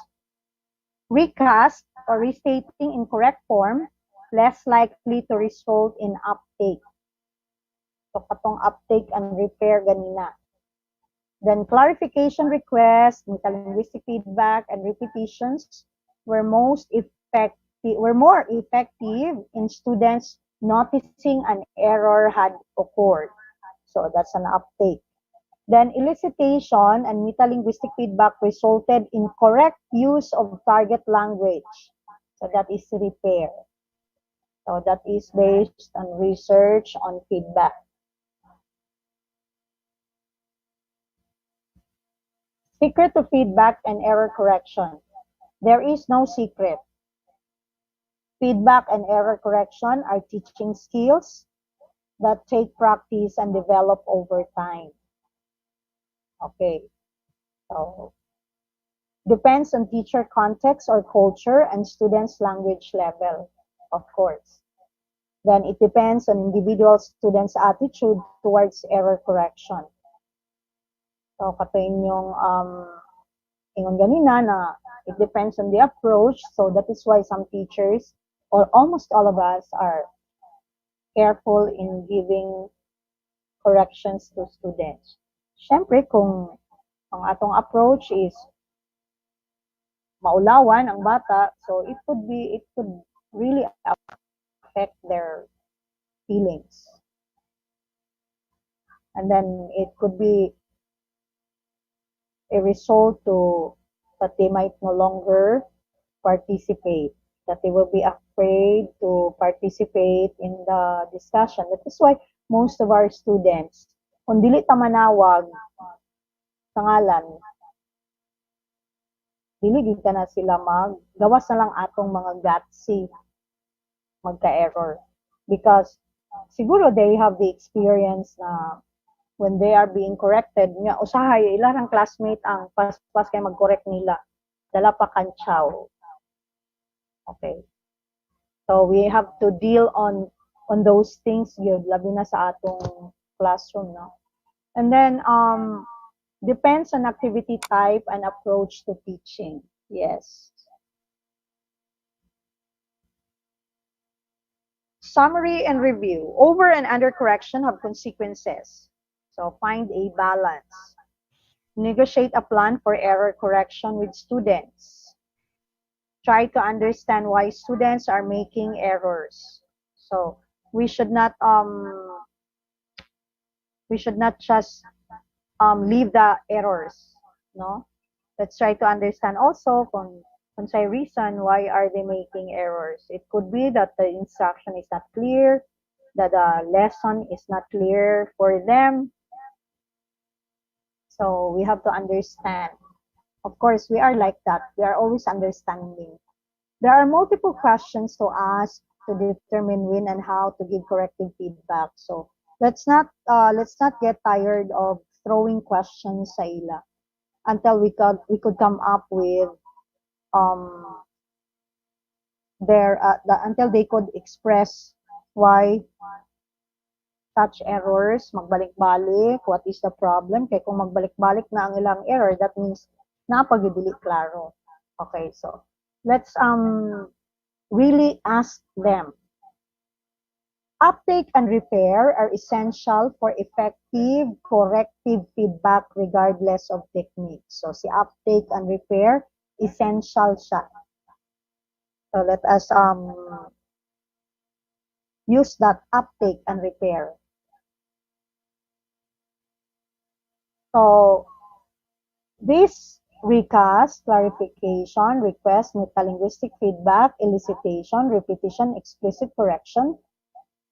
Speaker 1: recast or restating in correct form less likely to result in uptake. So, katong uptake and repair ganina. Then clarification requests, metalinguistic feedback, and repetitions were more effective in students noticing an error had occurred. So that's an uptake. Then elicitation and metalinguistic feedback resulted in correct use of target language. So that is repair. So that is based on research on feedback. Secret to feedback and error correction. There is no secret. Feedback and error correction are teaching skills that take practice and develop over time. Okay, so depends on teacher context or culture and students' language level, of course. Then it depends on individual students' attitude towards error correction. So kato inyong ingon ganina na it depends on the approach. So that is why some teachers or almost all of us are careful in giving corrections to students. Siyempre, kung ang atong approach is maulawan ang bata, so it could really affect their feelings. And then it could be a result to that they might no longer participate, that they will be afraid to participate in the discussion. That is why most of our students, kung dili ta manawag sa ngalan, dili gid na sila gawas na lang atong mga gutsy magka-error. Because siguro they have the experience na when they are being corrected, nga usahay ilang classmate ang pas kay mag-correct nila. Dala pa kantsaw. Okay. So we have to deal on those things yun, labi na sa atong classroom, no? And then depends on activity type and approach to teaching. Yes. Summary and review. Over and under correction have consequences. So find a balance. Negotiate a plan for error correction with students. Try to understand why students are making errors. So we should not just leave the errors, no? Let's try to understand also kung say reason why are they making errors. It could be that the instruction is not clear, that the lesson is not clear for them. So we have to understand. Of course, we are like that. We are always understanding. There are multiple questions to ask to determine when and how to give corrective feedback. So let's not get tired of throwing questions sa ila until we could come up with um, until they could express why such errors, magbalik-balik, what is the problem? Kaya kung magbalik-balik na ang ilang error, that means napagidili klaro. Okay, so let's really ask them. Uptake and repair are essential for effective corrective feedback regardless of technique. So si uptake and repair, essential siya. So let us use that uptake and repair. So this recast, clarification, request, metalinguistic feedback, elicitation, repetition, explicit correction.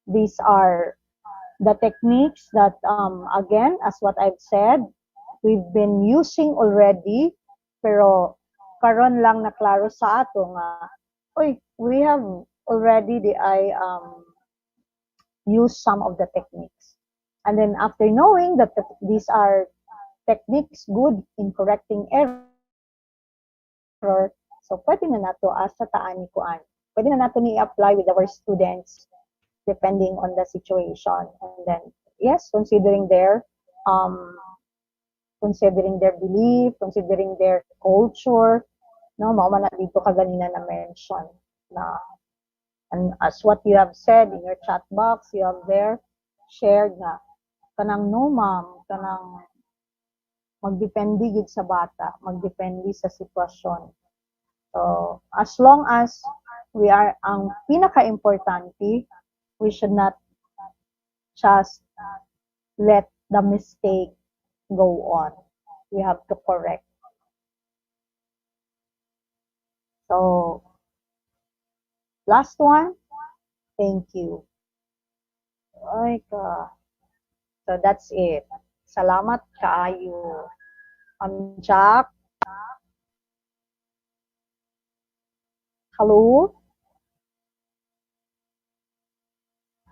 Speaker 1: These are the techniques that, again, as what I've said, we've been using already, pero karon lang na klaro sa ato nga, we have already used some of the techniques. And then after knowing that these are techniques good in correcting error, so pwede na nato asa taan ni kuan. Pwede na nato ni apply with our students depending on the situation. And then, yes, considering their belief, considering their culture, no, mao man na dito kaganina na mention na, and as what you have said in your chat box, you have there shared na kanang no ma'am, kanang magdependi gid sa bata, magdependi sa sitwasyon. So, as long as we are, ang pinaka-importante, we should not just let the mistake go on. We have to correct. So, last one, thank you. So that's it. Salamat kaayo. Jack. Hello?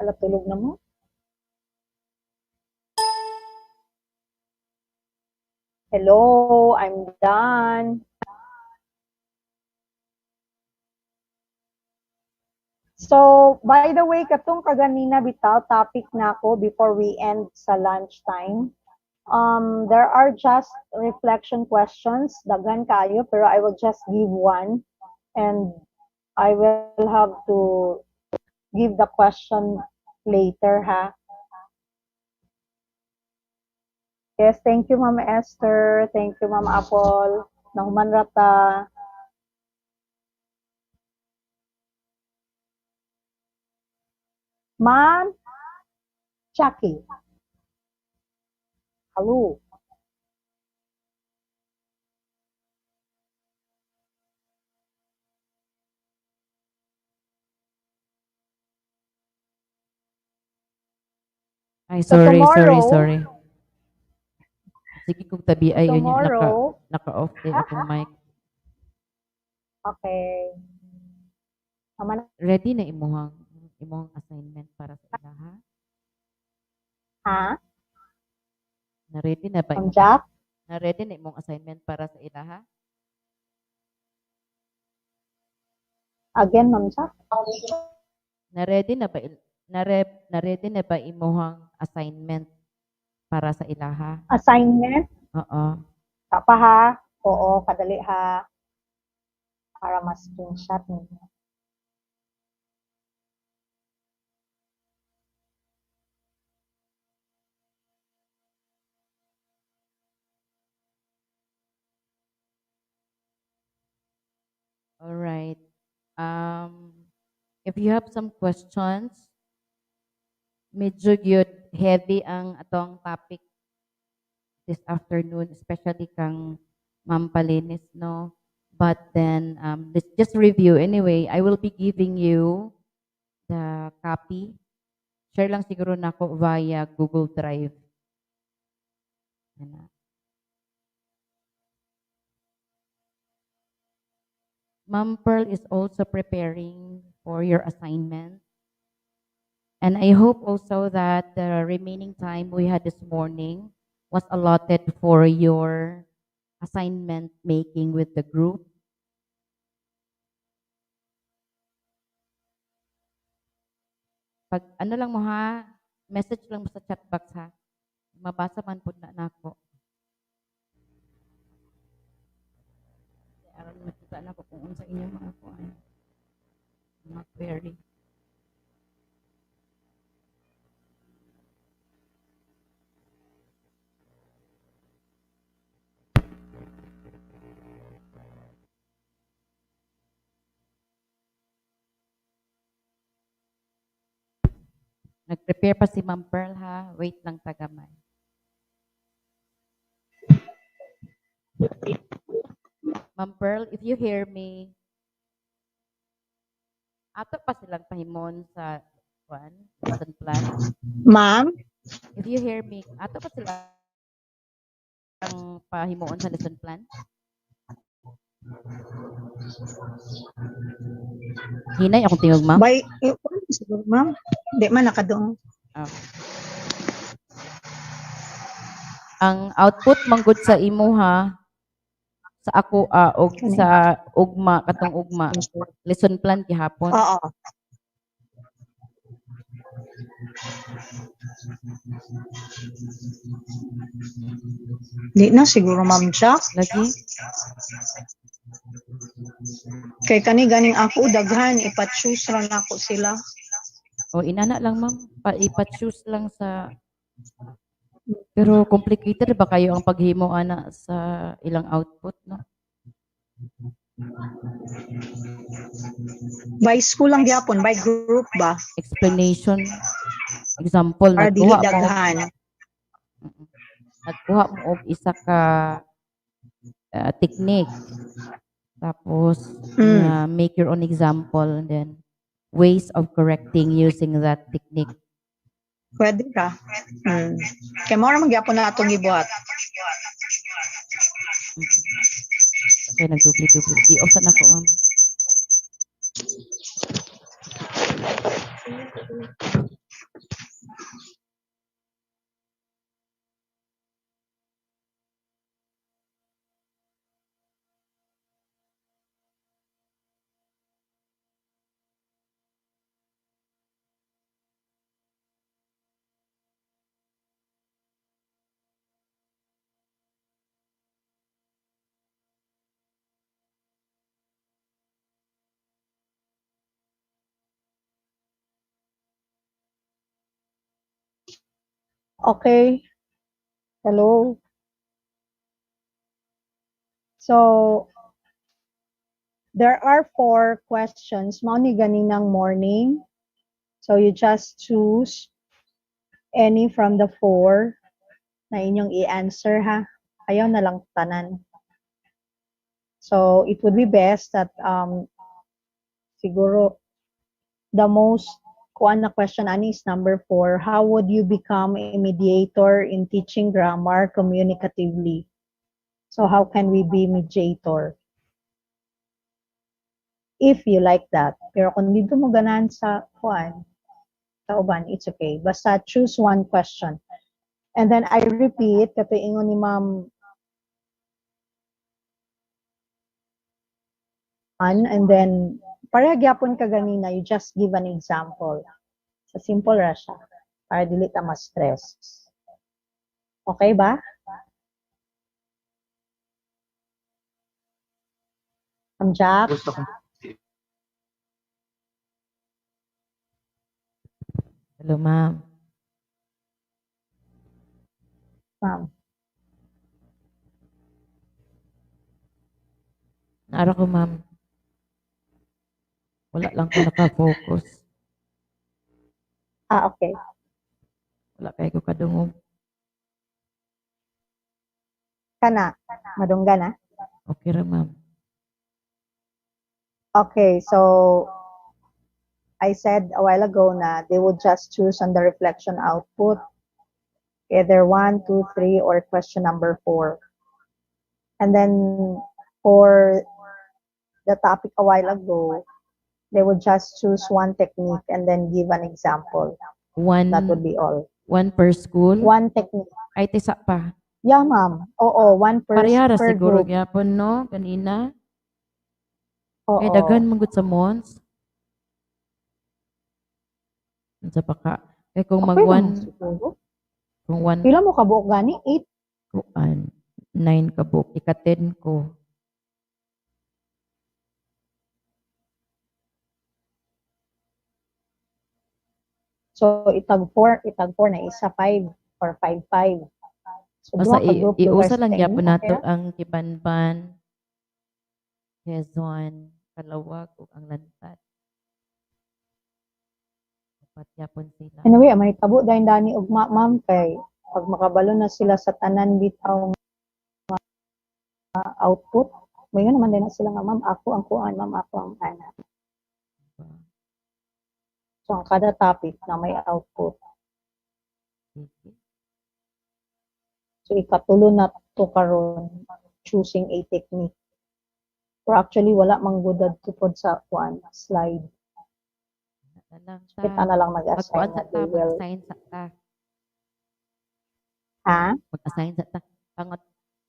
Speaker 1: Hala, tulog na mo? Hello, I'm done. So, by the way, katong kaganina bitaw, topic na ako before we end sa lunchtime. There are just reflection questions, dagan kayo, pero I will just give one. And I will have to give the question later, ha? Yes, thank you, Mama Esther. Thank you, Mama Apple. Nahuman rata. Ma'am Jackie. Hello.
Speaker 3: Ay,
Speaker 1: So
Speaker 3: sorry.
Speaker 1: tomorrow,
Speaker 3: Sige kong tabi ay yun yung
Speaker 1: tomorrow,
Speaker 3: naka-off din akong mic.
Speaker 1: okay. Mama,
Speaker 3: Ready na imuhang assignment para sa ilaha?
Speaker 1: ha?
Speaker 3: Na-ready na ba
Speaker 1: Ma'am Jack?
Speaker 3: Na-ready na imong assignment para sa ilaha?
Speaker 1: Again, Ma'am Jack?
Speaker 3: Na-ready na ba imuhang assignment para sa ilaha?
Speaker 1: Assignment?
Speaker 3: Oo.
Speaker 1: Tapa ha? Oo, kadali ha. Para mas screenshot ninyo.
Speaker 3: All right. If you have some questions, medyo gyud heavy ang atong topic this afternoon, especially kang Ma'am Palinis, no? But then, let's just review. Anyway, I will be giving you the copy. Share lang siguro nako via Google Drive. Yan na. Ma'am Pearl is also preparing for your assignment. And I hope also that the remaining time we had this morning was allotted for your assignment making with the group. Pag ano lang mo ha, message lang mo sa chat box ha. Mabasa man po na nako. Aron makita na ko kung unsa inyong mga kuan, mga query. Nag-prepare pa si Ma'am Pearl ha. Wait lang tagamay. Ma'am Pearl, if you hear me, ato pa silang pahimon sa kuan, lesson plan.
Speaker 1: Ma'am?
Speaker 3: If you hear me, ato pa silang pahimoon sa lesson plan. Hinay akong tingog, ma'am.
Speaker 1: By, siguro, ma'am. Hindi man nakadoon.
Speaker 3: Ang output manggod sa imo ha, sa ako og sa ugma katong ugma lesson plan gihapon.
Speaker 1: Oo. Di na siguro, Ma'am Jack.
Speaker 3: Lagi?
Speaker 1: Kay kani ganing ako daghan ipa-choose ra nako sila.
Speaker 3: O inana lang ma'am, ipa-choose lang sa pero complicated ba kayo ang paghimo ana sa ilang output no?
Speaker 1: By school lang gyapon, by group ba?
Speaker 3: Explanation. Example,
Speaker 1: Para dili daghan.
Speaker 3: Nagkuha mo og isa ka technique. Tapos make your own example and then ways of correcting using that technique.
Speaker 1: Pwede ka. Kaya mo naman gyapon na atong gibuhat.
Speaker 3: Okay, nagdupli-dupli. I-off na ko, ma'am.
Speaker 1: Okay. Hello. So, there are 4 questions. Mao ni ganinang morning. So, you just choose any from the 4 na inyong i-answer ha. Ayaw na lang tanan. So, it would be best that siguro the most kuan na question ani is number 4. How would you become a mediator in teaching grammar communicatively? So how can we be mediator? If you like that. Pero kung dito mo ganan sa kuan, sa uban, it's okay. Basta choose one question. And then I repeat, kato ingon ni Ma'am and then para gyapon ka ganina, you just give an example. Sa simple ra siya. Para dili ta ma-stress. Okay ba? Jack?
Speaker 3: Hello, ma'am.
Speaker 1: Ma'am.
Speaker 3: Naara ko, ma'am. Wala lang ko nakafocus.
Speaker 1: Okay.
Speaker 3: Wala kayo ko kadungog.
Speaker 1: Kana? Madungga na?
Speaker 3: Okay ra, ma'am.
Speaker 1: Okay, so I said a while ago na they would just choose on the reflection output either 1, 2, 3 or question number 4. And then for the topic a while ago, they would just choose one technique and then give an example. That would be all.
Speaker 3: One per school?
Speaker 1: One technique.
Speaker 3: Ay, tisa pa.
Speaker 1: Yeah, ma'am. Oo, one per
Speaker 3: Parehara
Speaker 1: per
Speaker 3: siguro
Speaker 1: group.
Speaker 3: gyapon no kanina.
Speaker 1: Oo.
Speaker 3: Kay daghan man gud sa mons. Unsa pa ka? Kay kung mag
Speaker 1: Okay
Speaker 3: one,
Speaker 1: naman siguro.
Speaker 3: kung one,
Speaker 1: Pila mo kabuok gani? 8.
Speaker 3: kuan, 9 ka book, ika-10 ko.
Speaker 1: So itag 4 na isa 5 or 5 5. So
Speaker 3: Basta
Speaker 1: duha ka group dugay
Speaker 3: iusa
Speaker 1: sa
Speaker 3: lang
Speaker 1: inyo,
Speaker 3: gyapon
Speaker 1: okay
Speaker 3: nato
Speaker 1: ra?
Speaker 3: ang Kibanban, Quezon, Calawag ug ang Lantad. Upat gyapon sila.
Speaker 1: Anyway, may tabo dayon dani ugma ma'am kay pag makabalo na sila sa tanan bitaw nga output, mayon naman din na sila nga ma'am ako ang kuan, ma'am ako ang ana. So ang kada topic na may output. So ikatulo na to karon choosing a technique. Or actually wala mang gudad tupod sa kuan slide. Kita na lang mag-assign
Speaker 3: Magkuan sa
Speaker 1: na
Speaker 3: ta,
Speaker 1: they will.
Speaker 3: mag-assign sa ta.
Speaker 1: Ha?
Speaker 3: Mag-assign sa ta.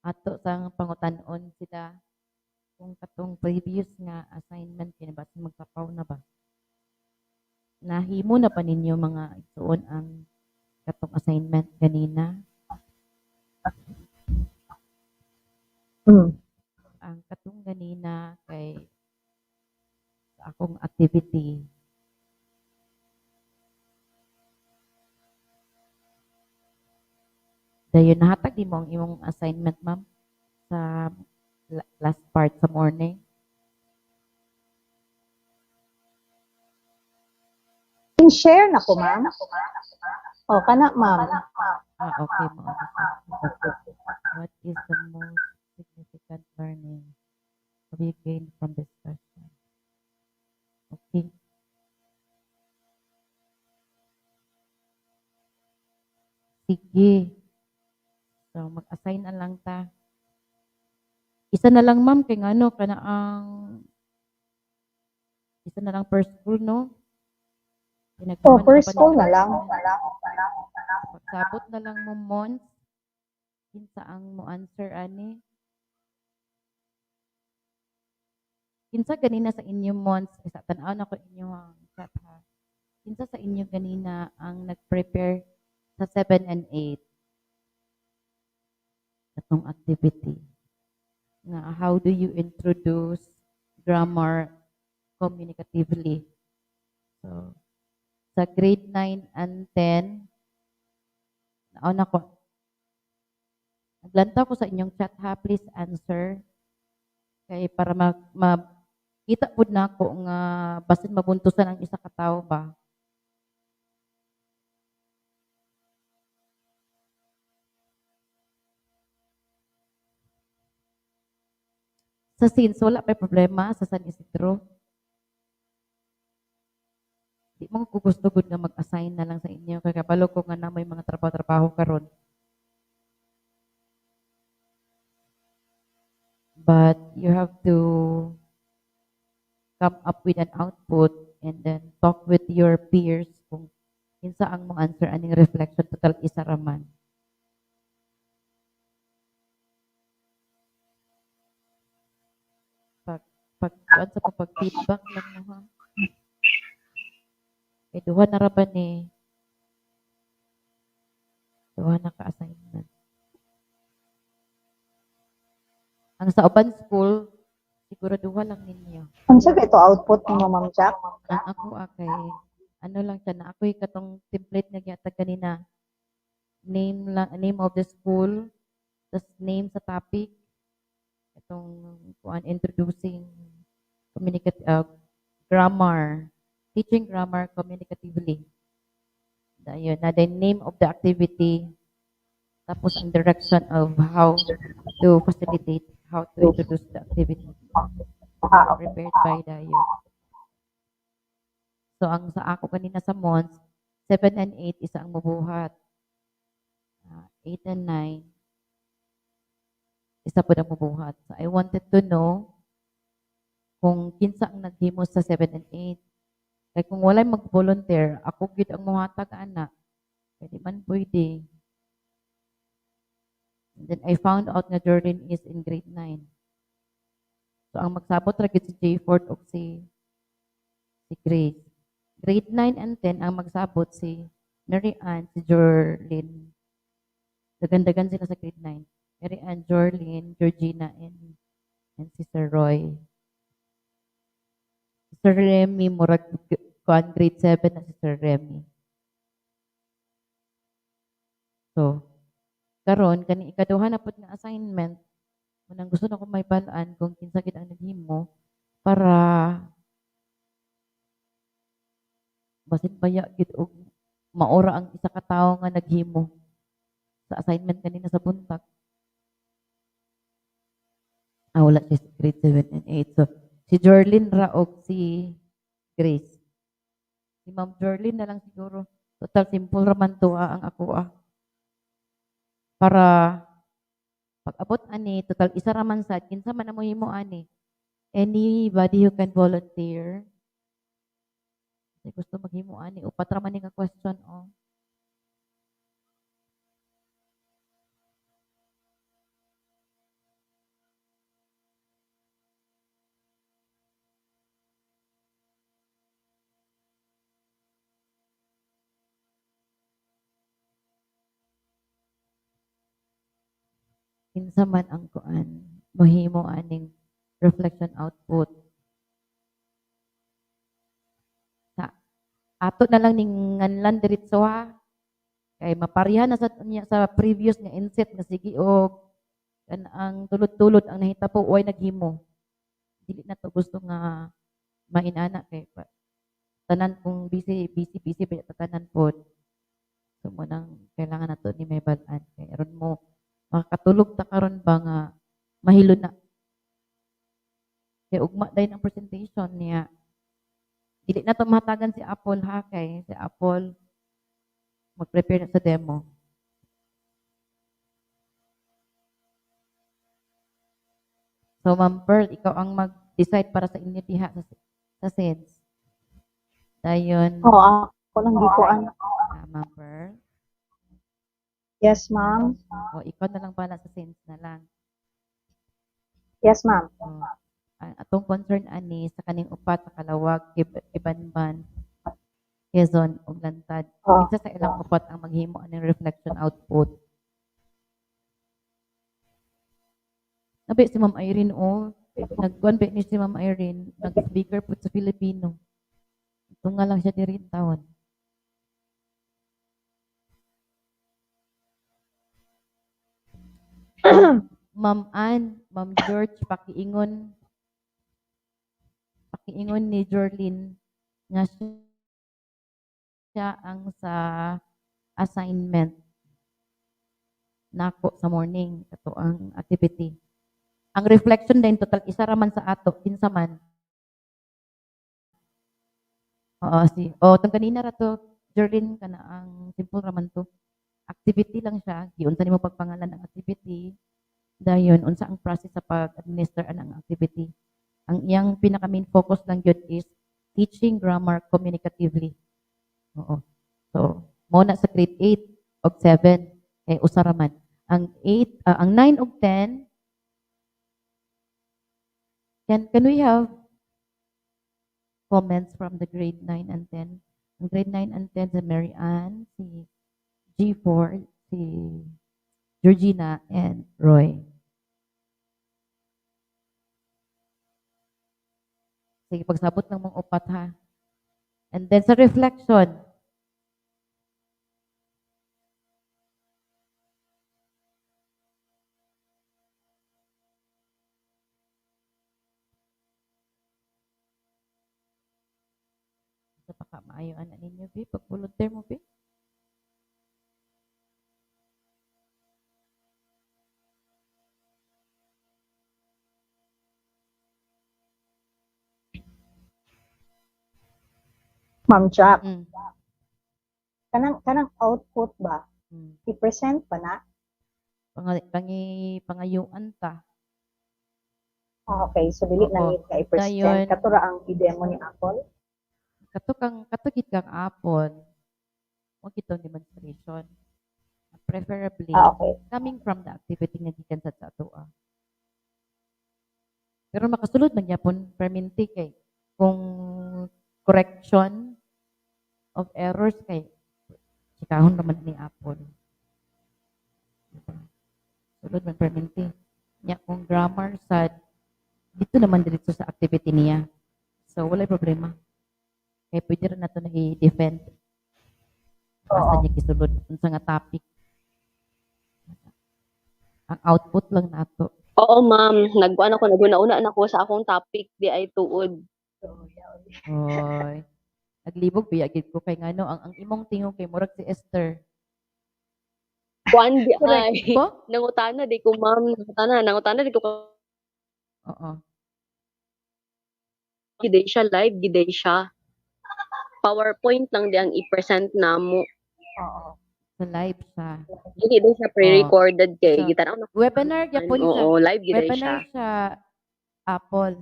Speaker 3: Ato sa pangutan-on sila kung katong previous nga assignment kini ba magpapaw na ba? Nahimo na pa ninyo mga igsuon ang katong assignment ganina? Ang katong ganina kay sa akong activity dayon nahatag di mo ang imong assignment ma'am sa last part sa morning.
Speaker 1: Share na ko ma'am. O kana ma'am.
Speaker 3: Okay mo. What is the most significant learning we gained from discussion? Okay. Sige. So, mag-assign na lang ta. Isa na lang ma'am, kay ano, kana ang isa na lang per school, no?
Speaker 1: So, per school na lang.
Speaker 3: Pagsabot na lang mo, Mons. Kinsa ang mo answer, ani? Kinsa ganina sa inyo, Mons? Isa, tanaw na ko inyo ang chat, ha? Kinsa sa inyo ganina ang nag-prepare sa 7 and 8? Atong activity. Nga, how do you introduce grammar communicatively? So, sa grade 9 and 10, nauna ko. Naglanta ko sa inyong chat ha, please answer. Kay para makita po na ako nga basin mabuntusan ang isa ka tao ba. Sa scenes, wala pa problema sa San Isidro. Di mo ko gusto gud nga mag-assign na lang sa inyo kay kabalo ko nga na may mga trabaho karon. But you have to come up with an output and then talk with your peers kung kinsa ang mo answer aning reflection total isa raman. Pag sa pag-feedback lang mo ha. Eh, duha na ra ba ni? Duha na ka-assignment. Ang sa uban school, siguro duha lang ninyo.
Speaker 1: Ang sa ito output ni Ma'am Jack?
Speaker 3: Ang ako kay ano lang siya na ako'y katong template nga gyatag kanina. Name of the school, tas name sa topic, itong introducing grammar, teaching grammar communicatively. Ayun, na the name of the activity, tapos ang direction of how to facilitate, how to introduce the activity. Prepared by Dayo. So, ang sa ako kanina sa Mons, 7 and 8 isa ang mabuhat. 8 and 9, isa po ang mabuhat. So, I wanted to know kung kinsa ang naghimo sa 7 and 8. Kaya kung walay mag-volunteer, ako gid ang muhatag anak. Pwede man pwede. And then I found out na Jordan is in grade 9. So ang magsabot ra gid si J. Ford o si Grace. Grade 9 and 10 ang magsabot si Mary Ann, si Jorlyn. Dagan-dagan sila sa grade 9. Mary Ann, Jorlyn, Georgina, and si Sir Roy. Si Sir Remy, murag kuan grade 7 na si Sir Remy. So, karon kani ikaduha na pud nga assignment, munang gusto na ko may balaan kung kinsa gid ang naghimo para basin baya gid og maora ang isa ka tawo nga naghimo sa assignment kanina sa buntag. Wala siya sa grade 7 and 8. So, si Jorlyn ra og si Grace. Si Ma'am Jorlyn na lang siguro. Total simple raman to ang ako Para pag-abot ani, total isa raman sad. Kinsa man mo himo ani. Anybody who can volunteer. Kasi gusto maghimo ani. Upat raman nga question Kinsa man ang kuan mahimo aning reflection output. Sa ato na lang ning nganlan diretso ha. Kay maparihan na sa previous nga inset nga sige og kan ang tulod-tulod ang nahitabo way naghimo. Dili na to gusto nga mainana kay tanan kung busy ba tanan pod. So mo nang kailangan nato ni may balaan kay aron mo makatulog ta karon ba nga mahilo na. Kaya ugma dahil ang presentation niya. Dili na to mahatagan si Apple ha kay si Apple mag-prepare na sa demo. So Ma'am Pearl, ikaw ang mag-decide para sa inyo diha sa SENS. Dayon.
Speaker 1: Ako lang gikuan.
Speaker 3: Ma'am Pearl.
Speaker 1: Yes, ma'am.
Speaker 3: Ikaw na lang pala sa SENS na lang.
Speaker 1: Yes, ma'am.
Speaker 3: Ang atong concern ani sa kaning upat sa Kalawag, Ibanban, Quezon ug Lantad. Isa sa ilang upat ang maghimo aning reflection output. Nabi si Ma'am Irene nagkuan pa ni si Ma'am Irene, nag-speaker po sa Filipino. Ito nga lang siya diri taon. Ma'am Ann, Ma'am George, pakiingon ni Jorlyn nga siya ang sa assignment nako sa morning kato ang activity. Ang reflection din total isa raman sa ato kinsa man. Tong kanina ra to Jorlyn kana ang simple raman to. Activity lang siya, giunsa nimo pagpangalan ang activity. Dayon unsa ang process sa pag-administer anang activity. Ang iyang pinaka main focus lang yun is teaching grammar communicatively. So, mo na sa grade 8 ug 7 usa raman. Ang 9 ug 10 can we have comments from the grade 9 and 10? Ang grade 9 and 10 si Mary Ann, si G4, si Georgina, and Roy. Sige, pagsabot ng mga upat ha. And then sa reflection, sa pakamaayoan na ninyo, B, pag-volunteer mo, B.
Speaker 1: Ma'am Jack. Kanang output ba? I-present pa na?
Speaker 3: Pangayuan ta.
Speaker 1: Okay, so dili na need ka i-present. Katura ang i-demo ni Apple?
Speaker 3: Katugid kang Apple. Huwag ito demonstration. Preferably, coming from the activity nga gikan sa ato. Pero makasulod man yapon perminti kay kung correction of errors kay sikahon naman ni Apple. Diba? Sulod man permanente. Nya kung grammar sad dito naman diretso sa activity niya. So wala problema. Kaya pwede rin nato na i-defend. Basta niya kisulod unsa nga topic. Ang output lang nato.
Speaker 2: Oo, ma'am. Naguna-una na ko sa akong topic di ay tuod.
Speaker 3: Oy. Naglibog biya gid ko kay ngano ang imong tingog kay murag si Esther.
Speaker 2: Kuan di
Speaker 3: Correct
Speaker 2: ay.
Speaker 3: ba?
Speaker 2: Nangutana di ko, ma'am. Nangutana di ko
Speaker 3: Oo.
Speaker 2: giday siya live, giday siya. PowerPoint lang di ang i-present namo.
Speaker 3: Oo. Sa live siya.
Speaker 2: Dili din siya pre-recorded kay
Speaker 3: So,
Speaker 2: gitanaw na.
Speaker 3: webinar gyapon siya.
Speaker 2: Oo, live giday siya.
Speaker 3: Webinar siya Apple.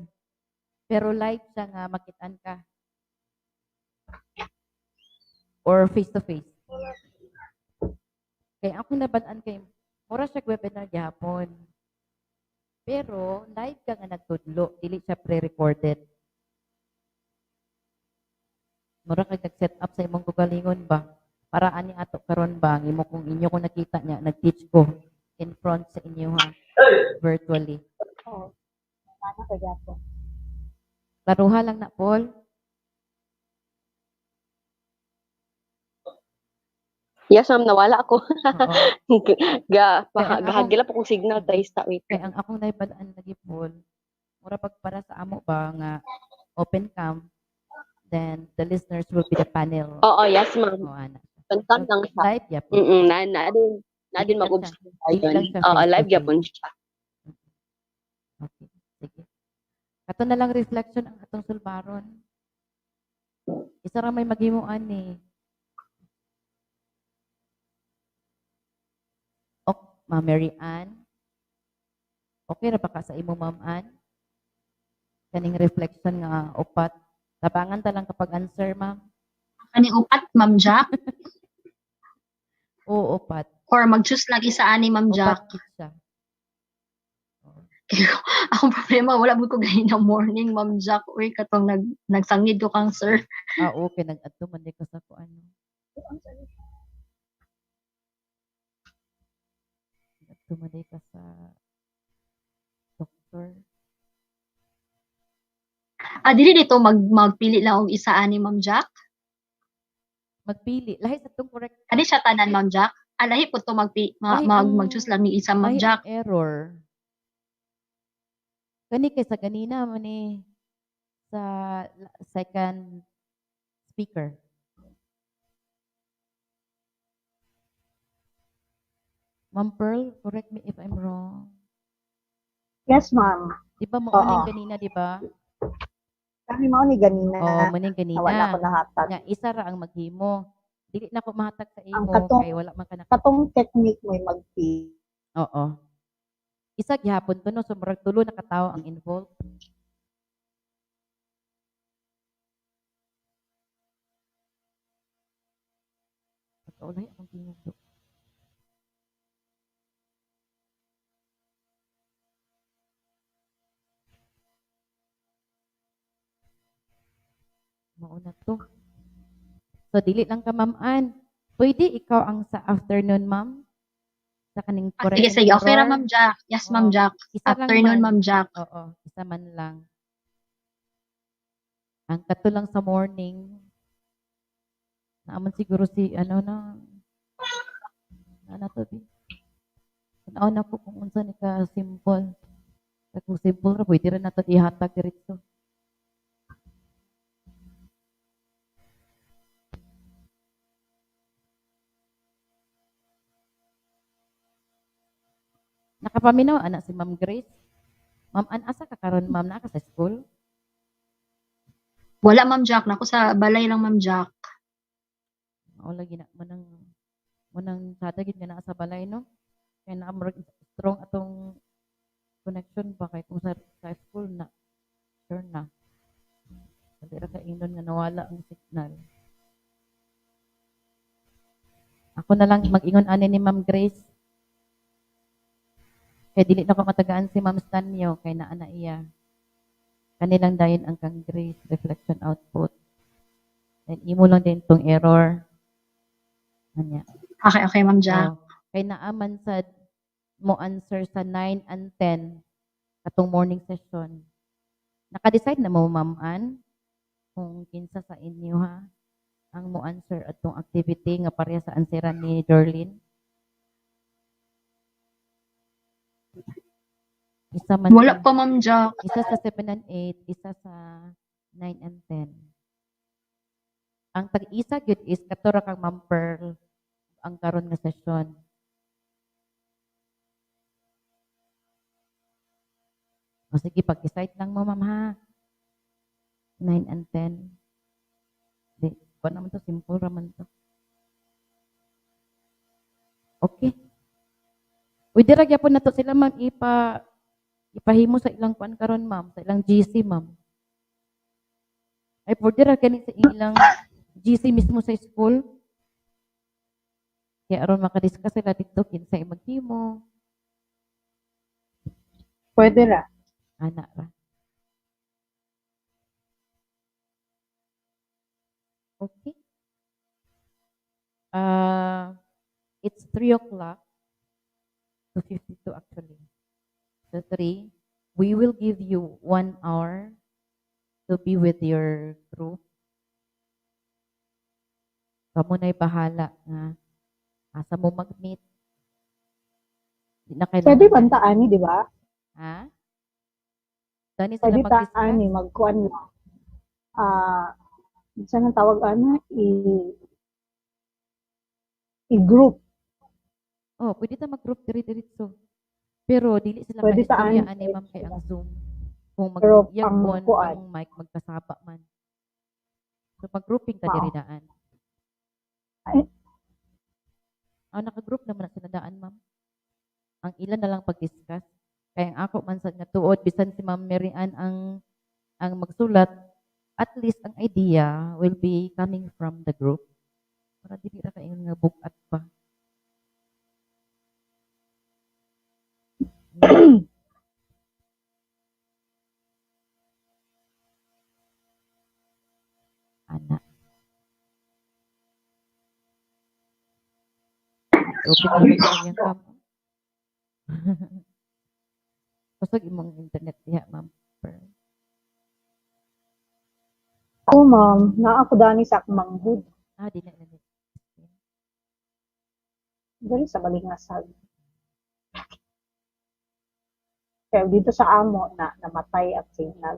Speaker 3: Pero live siya nga makitaan ka. Or face to face. Kaya ako nabad-an kay mura siya webinar gyapon. Pero live ka nga nagtudlo, dili siya pre-recorded. Mura kay nag-set up sa imong kugalingon ba? Para ani ato karon ba ang imo kung inyo ko nakita niya nag-teach ko in front sa inyo ha virtually.
Speaker 1: Oo. Ano kay gyapon?
Speaker 3: Klaruha lang na Paul.
Speaker 2: Yes, ma'am, nawala ako.
Speaker 3: Kaya ang
Speaker 2: Gahagila po kong signal tayo sa wait.
Speaker 3: Kaya ang akong naibadaan lagi Paul, mura pag para sa amo ba nga open cam, then the listeners will be the panel.
Speaker 2: Oo, yes, ma'am.
Speaker 3: O, ana.
Speaker 2: Tantan lang siya.
Speaker 3: Live yapon.
Speaker 2: Na din mag-observe
Speaker 3: Dili lang siya
Speaker 2: Oo,
Speaker 3: face to
Speaker 2: live
Speaker 3: face.
Speaker 2: yapon siya.
Speaker 3: Okay, sige. Ato na lang reflection ang atong sulbaron. Isa ra may maghimuan ni. Ma'am Mary Ann. Okay ra ba ka sa imo Ma'am Ann? Kaning reflection nga upat. Tabangan ta lang kapag answer, ma'am.
Speaker 13: Kaning upat, Ma'am Jack?
Speaker 3: Oo, upat.
Speaker 13: Or mag-choose lagi sa ani, Ma'am Jack?
Speaker 3: Upat siya.
Speaker 13: Akong problema, wala mo ko ganyan ng morning, Ma'am Jack. Uy, katong nagsangid ko kang sir.
Speaker 3: Okay. Nag-adto man di ka sa kuan. Nag-adto man di ka sa doktor.
Speaker 13: Dili dito magpili lang og isa ani, Ma'am Jack?
Speaker 3: Magpili. Lahi sa itong correct.
Speaker 13: Ani siya tanan, Ma'am Jack? Lahi po to mag-choose lang ni isa, Ma'am Jack.
Speaker 3: Error. Kani kay sa ganina man ni sa second speaker. Ma'am Pearl, correct me if I'm wrong.
Speaker 1: Yes, ma'am.
Speaker 3: Di ba mo
Speaker 1: Oo.
Speaker 3: ganina, di ba?
Speaker 1: Kami mao ni ganina.
Speaker 3: Oo, maning ganina.
Speaker 1: Wala ko nahatag.
Speaker 3: Nga, isa ra ang maghimo. Dili na ko mahatag sa imo
Speaker 1: katong-
Speaker 3: kay wala man ka na.
Speaker 1: Katong technique mo magpi.
Speaker 3: Oo. Isa gihapon to no, so murag tulo na katawo ang involved. Pagkaulay akong tingog. Mauna to. So, dili lang ka, Ma'am Ann. Pwede ikaw ang sa afternoon, Ma'am? Sa kaning correct.
Speaker 13: Sige, sige. Okay ra, Ma'am Jack. Yes, Ma'am Jack.
Speaker 3: Isa lang
Speaker 13: Afternoon,
Speaker 3: man.
Speaker 13: Ma'am Jack.
Speaker 3: Oo, isa man lang. Ang kato lang sa morning, naaman siguro si, ano na to, bi? Tanaw na ko kung unsa ni ka simple. Kung simple ra, pwede rin na to ihatag diretso. Nakapaminaw, anak si Ma'am Grace. Ma'am, asa ka karon ma'am? Naka sa school?
Speaker 13: Wala, Ma'am Jack. Nako sa balay lang, Ma'am Jack.
Speaker 3: Wala gina mo nang sadagit nga naa sa balay no. Kaya na strong atong connection ba kay kung sa school na sure na. Dili ra ka ingnon nga nawala ang signal. Ako na lang mag-ingon ani ni Ma'am Grace. Kaya dili na ko matagaan si Ma'am Stanyo kay naa na iya. Kanilang dayon ang kang Grace reflection output. Then imo lang din tong error. Anya.
Speaker 20: Okay, Ma'am Jack.
Speaker 3: Oh, kay naaman sad mo answer sa 9 and 10 katong morning session. Naka-decide na mo, Ma'am Ann, kung kinsa sa inyo ha ang mo answer atong activity nga pareha sa answeran ni Dorlin? Isa man
Speaker 20: Wala
Speaker 3: sa-
Speaker 20: pa, Ma'am Jack.
Speaker 3: Isa sa 7 and 8, isa sa 9 and 10. Ang tag-isa gyud is katura kang Ma'am Pearl ang karon nga session. O sige, pag-decide lang mo, Ma'am ha. 9 and 10. Di, pa naman to, simple raman to. Okay. Pwede ra gyapon nato sila, Ma'am, ipahimo sa ilang kuan karon, Ma'am, sa ilang GC, Ma'am. Ay pwede ra kani sa ilang GC mismo sa school. Kaya aron makadiscuss sila dito kinsa maghimo.
Speaker 1: Pwede ra.
Speaker 3: Ana ra. Okay. It's 3 o'clock. 2:52 actually. So 3, we will give you 1 hour to be with your group. Kamu na'y bahala nga asa mo mag-meet. Di na kailangan.
Speaker 1: Pwede bantaan ni, di ba?
Speaker 3: Ha? Dani sila
Speaker 1: Pwede
Speaker 3: mag-discuss?
Speaker 1: taan ni, magkuan lang. Saan ang tawag i-group.
Speaker 3: Oh, pwede ta mag-group diri-diritso. Pero dili sila
Speaker 1: Pwede
Speaker 3: ka-istorya
Speaker 1: taan.
Speaker 3: ani ma'am kay ang Zoom. Kung
Speaker 1: Pero
Speaker 3: mag-iyag
Speaker 1: ang
Speaker 3: phone,
Speaker 1: kuan.
Speaker 3: ang mic magkasaba man. So mag-grouping ta
Speaker 1: Oo.
Speaker 3: diri daan.
Speaker 1: Ay.
Speaker 3: Naka-group naman na sila daan, ma'am. Ang ilan na lang pag-discuss. Kaya ang ako man sad nga tuod bisan si Ma'am Mary Ann ang magsulat, at least ang idea will be coming from the group. Para dili ra kayo nga bukat pa. Ana. Open na ba yung cam? Kusog imong internet diha, ma'am.
Speaker 1: Oo, ma'am. Naa ako dani sa akong manghud.
Speaker 3: Di na na.
Speaker 1: Dali sa balingasag. Kaya dito sa amo na namatay ang signal.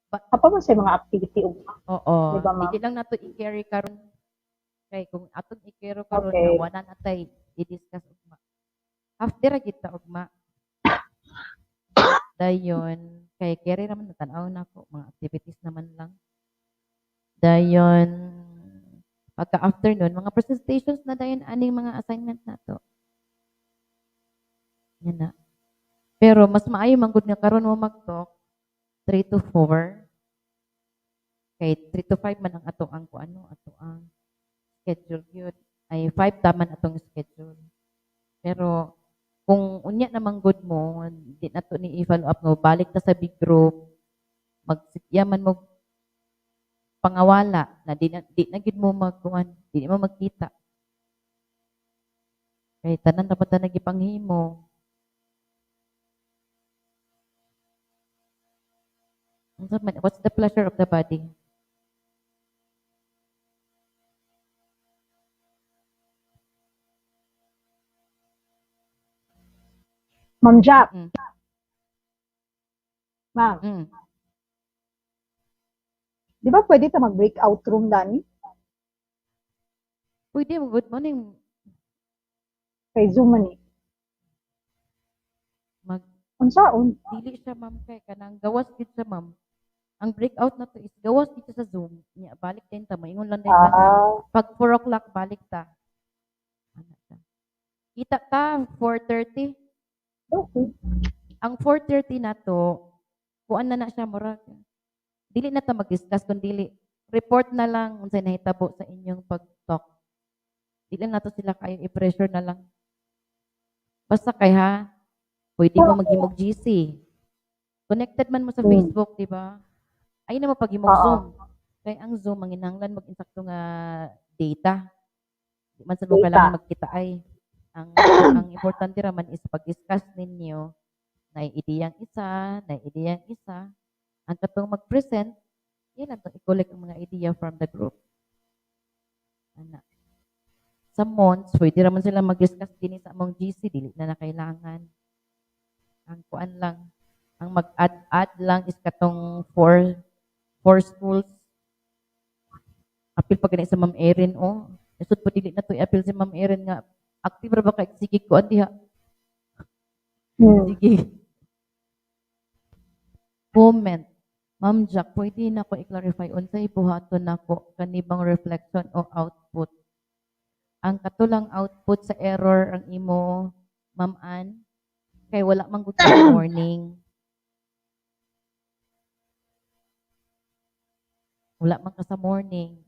Speaker 1: Apa man sa mga activity
Speaker 3: Oo.
Speaker 1: Di ba, ma'am?
Speaker 3: Hindi lang nato i-carry karon. Kay kung atong i-carry karon
Speaker 1: Okay.
Speaker 3: na wala na tay i-discuss ugma. After ra kita ugma. Dayon kay carry naman natanaw na ko mga activities naman lang. Dayon pagka afternoon mga presentations na dayon aning mga assignment nato. Yan na. Pero mas maayo man gud nga karon mo mag-talk 3 to 4. Kay 3 to 5 man ang ato ang schedule yun. Ay 5 taman atong schedule. Pero kung unya namang good mo, di na to ni i-follow up mo, balik ta sa big group, magsikyaman mo pangawala na di na gid mo magkuhan, di mo magkita. Kay tanan ra ta nagipanghimo. What's the pleasure of the body?
Speaker 1: Ma'am Jack. Ma'am. Di ba pwede ta mag-breakout room dani?
Speaker 3: Pwede mo, good morning.
Speaker 1: Kay Zoom man eh. Unsaon?
Speaker 3: Dili siya, ma'am, kay kanang gawas gid sa ma'am. Ang breakout na to is gawas dito sa Zoom. Nya balik din ta, maingon lang din ta na pag 4 o'clock balik ta. Kita ta 4:30.
Speaker 1: Okay.
Speaker 3: Ang 4:30 na to, kuan na siya murag. Dili na ta mag-discuss kun dili report na lang unsay nahitabo sa inyong pag-talk. Dili na to sila kayo i-pressure na lang. Basta kay ha, Pwede mo maghimog GC. Connected man mo sa Facebook, di ba? Ay na mo paghimog Zoom. Kaya ang Zoom, manginahanglan mag-insakto nga data. Di man sa mo kailangan magkita ay. Ang importante raman is pag-discuss ninyo na ideyang isa, na ideyang isa. Ang katong mag-present, yan ang i-collect ang mga idea from the group. Ana. Sa months, pwede raman sila mag-discuss din sa among GC, dili na kailangan. Ang kuan lang, ang mag-add lang is katong four schools. Apil pa gani sa Ma'am Erin, oh. Isod po dili na to i-apil si Ma'am Erin nga, active ra ba kay sige ko diha. Sige. Comment. Ma'am Jack, pwede na ko i-clarify unsay buhaton nako kanibang reflection o output. Ang katulang output sa error ang imo, Ma'am Ann, kay wala man gud ka warning. Wala man ka sa morning.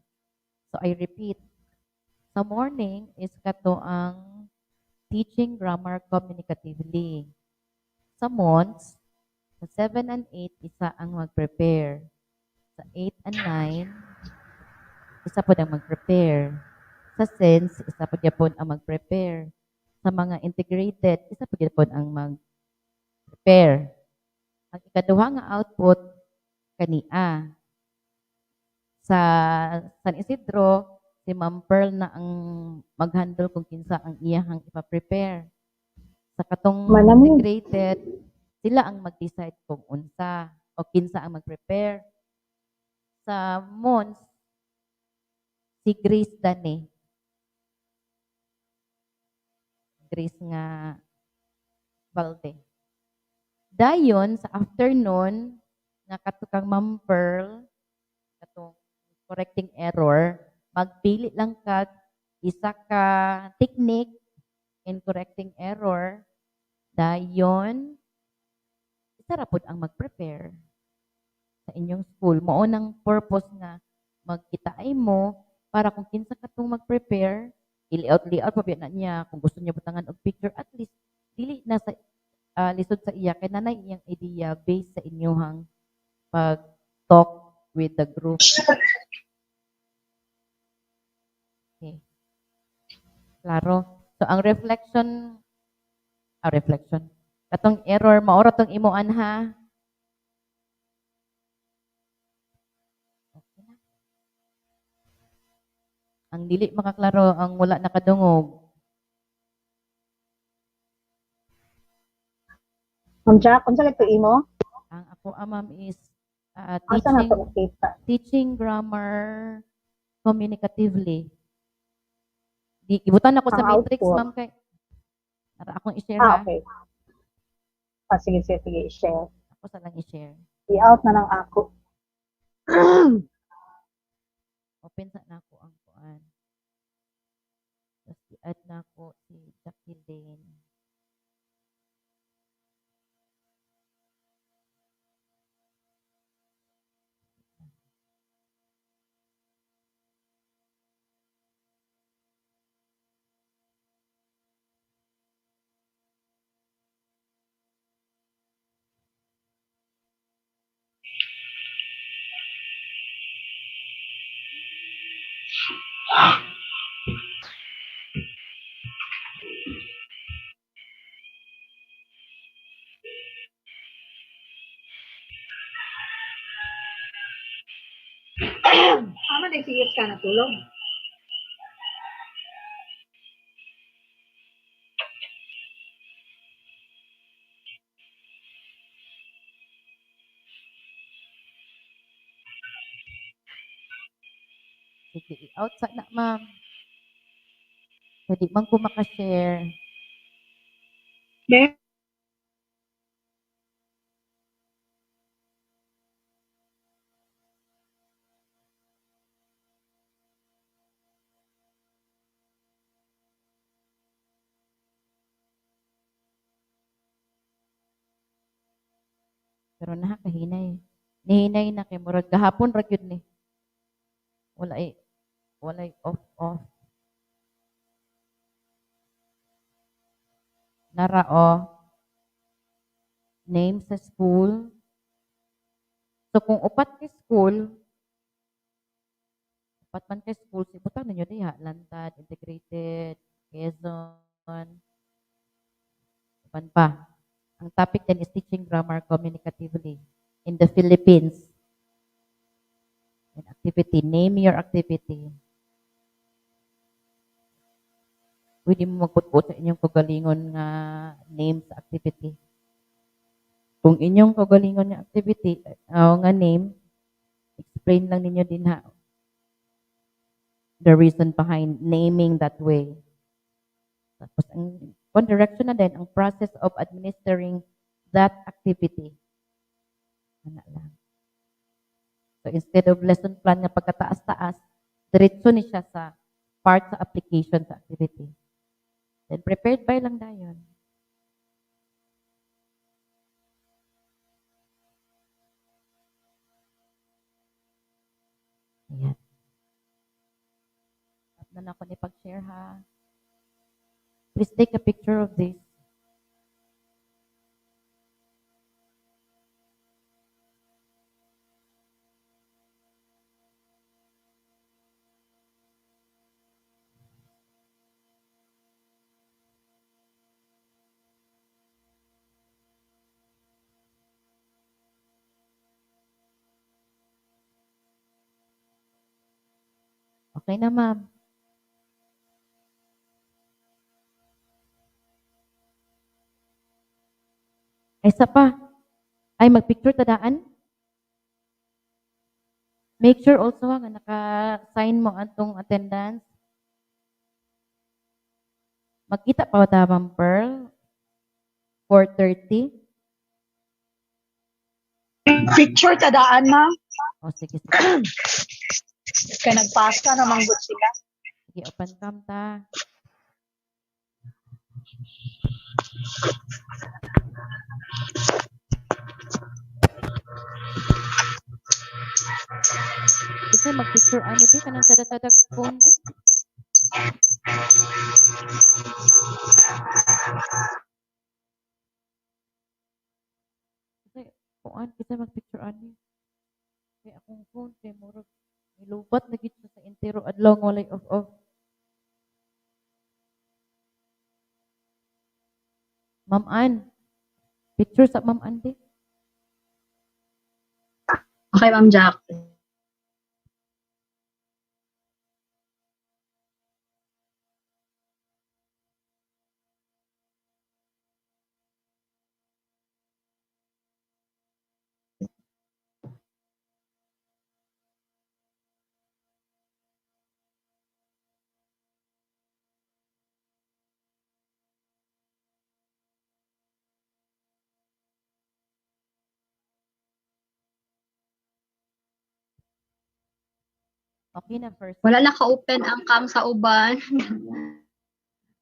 Speaker 3: So I repeat, sa morning is kato ang teaching grammar communicatively. Sa months, sa 7 and 8, isa ang mag-prepare. Sa 8 and 9, isa po ang mag-prepare. Sa sense, isa po ang mag-prepare. Sa mga integrated, isa po ang mag-prepare. Ang ikaduha nga output, kania. Sa San Isidro, si Ma'am Pearl na ang mag-handle kung kinsa ang iyahang ipa-prepare. Sa katong integrated, sila ang mag-decide kung unsa o kinsa ang mag-prepare. Sa months, si Grace Dane. Grace nga Balde. Dayon, sa afternoon, nga katukang Ma'am Pearl, katong correcting error, magpili lang ka isa ka technique in correcting error. Dayon, isa ra pud ang mag-prepare sa inyong school. Mao nang purpose nga magkitaay mo para kung kinsa katong mag-prepare, i-layout pa na niya kung gusto niya butangan og picture, at least dili na sa lisod sa iya kay nanay iyang idea based sa inyong pag-talk with the group. Okay. Klaro. So ang reflection, katong error, maora tong imuan ha. Okay na. Ang dili makaklaro, ang wala nakadungog.
Speaker 1: Ma'am Jack, kung saan ito imo?
Speaker 3: Ang ako ma'am is
Speaker 1: Asa na to kita?
Speaker 3: teaching grammar communicatively. Ibutan ako sa
Speaker 1: Ang
Speaker 3: matrix,
Speaker 1: output.
Speaker 3: ma'am, kay para akong i-share ha.
Speaker 1: Okay. Sige, i-share.
Speaker 3: Ako sa lang i-share.
Speaker 1: I-out na lang ako.
Speaker 3: Open sa na ako ang kuan. Tapos i-add na ako si Jacqueline.
Speaker 1: Ama nagsiyos ka na tulog.
Speaker 3: Sige, i-out sa na, ma'am. Pwede man ko makashare. Pero nakakahinay. Nihinay na kay murag gahapon ra gyud ni. Walay off. Nara o. name sa school. So kung upat ka school, upat man ka school, sibutan ninyo diha, Lantad, Integrated, Quezon, upan pa. Ang topic din is teaching grammar communicatively in the Philippines. An activity, name your activity. Pwede mo magputput sa inyong kagalingon nga name sa activity. Kung inyong kagalingon nga activity, nga name, explain lang ninyo din ha the reason behind naming that way. Tapos ang one direction na din, ang process of administering that activity. Ano lang. So instead of lesson plan nga pagkataas-taas, diretso ni siya sa part sa application sa activity. Then prepared by lang dayon. Ayan. At na ako ni pag-share ha. Please take a picture of this. Okay na, ma'am. Ay, isa pa. Ay, mag-picture tadaan. Make sure also nga naka-sign mo atong attendance. Magkita pa ta, Ma'am Pearl. 4:30.
Speaker 1: Picture tadaan, ma'am.
Speaker 3: O, sige, sige.
Speaker 1: Kaya nagpasa naman good sila.
Speaker 3: Sige, open cam ta. Kasi mag-picture ano di kanang sada-sadag phone di. Kasi kuan kita mag-picture ani. Kaya akong phone kay murag nilubat na gid sa entero adlaw nga walay off. Ma'am Ann. Picture sa Ma'am Ann di.
Speaker 13: Okay, Ma'am Jack.
Speaker 3: Okay na first.
Speaker 13: Wala naka-open ang cam sa uban.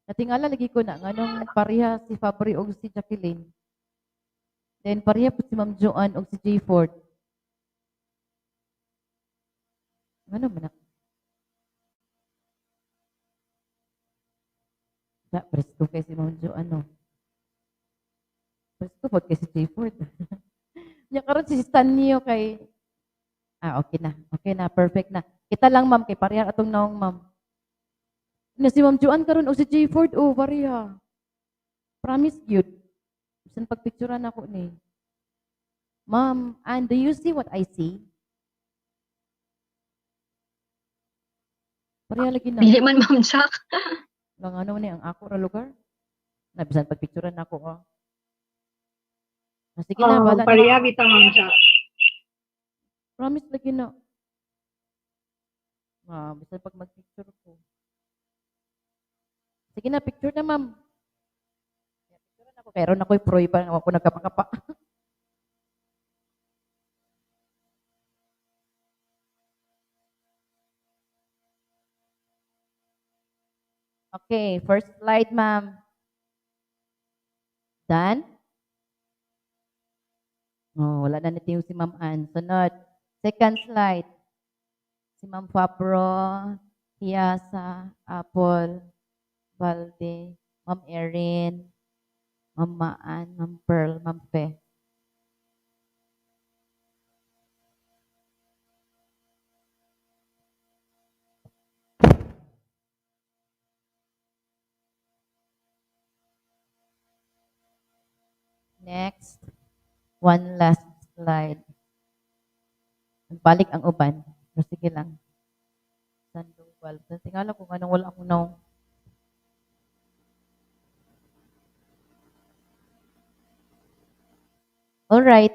Speaker 3: Natingala lagi ko na nganong pareha si Fabri og si Jacqueline. Then pareha po si Ma'am Joanne og si J. Ford. Ano man na? Da, presko kay si Ma'am Joanne, no? Presko po kay si J. Ford. Nya karon si Stanley kay okay na. Okay na, perfect na. Kita lang ma'am kay pareha atong naong ma'am. Na si Ma'am Joanne karon o si J. Ford pareha. Promise cute. Bisan pagpicturean ako ni. Ma'am, and do you see what I see? Pareha lagi na.
Speaker 13: Dili man, Ma'am Jack.
Speaker 3: Lang ano ni ang ako ra lugar. Na bisan pagpicturean ako sige na, bala
Speaker 1: Pareha kita, Ma'am Jack.
Speaker 3: Promise lagi na. Bisan pag mag-picture ko. Sige na, picture na, ma'am. Picture na ako. Kaya ron ako'y proy pa. Ako nagkapakapa. Okay, first slide, ma'am. Done? Oh, wala na natin yung si Ma'am Ann. Sunod. Second slide. Si Ma'am Fabro, Hiasa, Apple, Valde, Ma'am Erin, Ma'am Maan, Ma'am Pearl, Ma'am Fe. Next. One last slide. Balik ang uban. Pero sige lang. Sandoval. Tingala kung anong wala akong naong. Alright.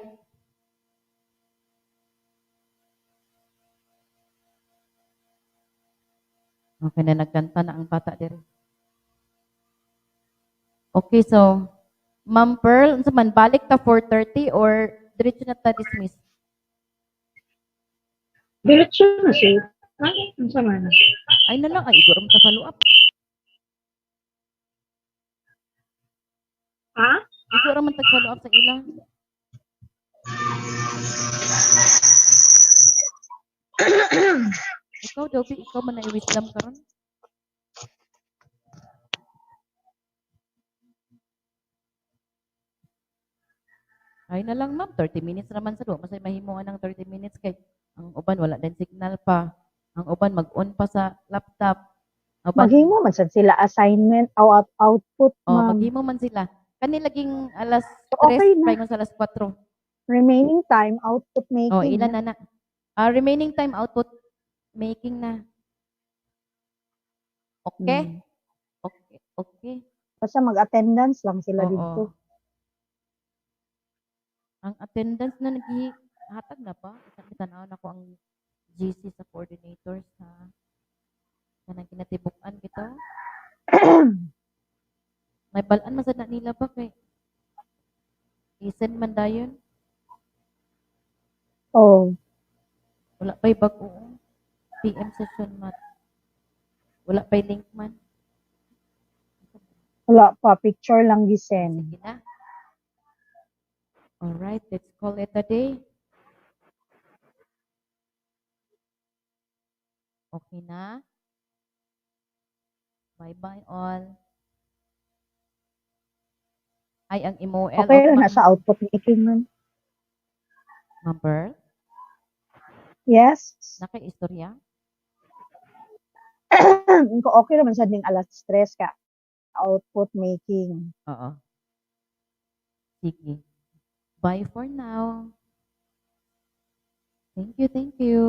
Speaker 3: Okay na, nagkanta na ang bata diri. Okay, so, Ma'am Pearl, unsa man, balik ta 4:30 or diretso na ta dismiss?
Speaker 1: Diretso na siya. Unsa man?
Speaker 3: Ay na lang, ay igor mo ta follow up.
Speaker 1: Ha?
Speaker 3: Igor man tag follow up sa ila. Ikaw daw, ikaw man na i-wisdom karon. Ay na lang ma'am, 30 minutes naman sa do. Masay mahimuan ng 30 minutes kay ang uban wala din signal pa. Ang uban mag-on pa sa laptop. Uban,
Speaker 1: Maghimo man sad sila assignment o output, ma'am.
Speaker 3: maghimo man sila. Kani laging alas
Speaker 1: So,
Speaker 3: 3,
Speaker 1: okay na.
Speaker 3: paingon sa alas 4.
Speaker 1: Remaining time, output making.
Speaker 3: Ilan na na? Remaining time output making na. Okay? Okay. Okay.
Speaker 1: Basta mag-attendance lang sila
Speaker 3: Oo.
Speaker 1: dito.
Speaker 3: Ang attendance na naghihatag na ba? Tanaw na ko ang GC sa coordinators ha. Kanang kinatibukan bito. May balaan masad na nila ba kay Isen man dayon?
Speaker 1: Oh.
Speaker 3: Wala pa'y bago. PM session mat. Wala pa'y link man.
Speaker 1: Wala pa, picture lang gisend.
Speaker 3: Sige na. Alright, let's call it a day. Okay na. Bye-bye all. Ay, ang MOL
Speaker 1: Okay
Speaker 3: of
Speaker 1: na sa output making man.
Speaker 3: Ma'am Pearl,
Speaker 1: Yes.
Speaker 3: naka-istorya?
Speaker 1: Okay naman sa ding alas 3 ka. Output making.
Speaker 3: Oo. Sige. Bye for now. Thank you, thank you.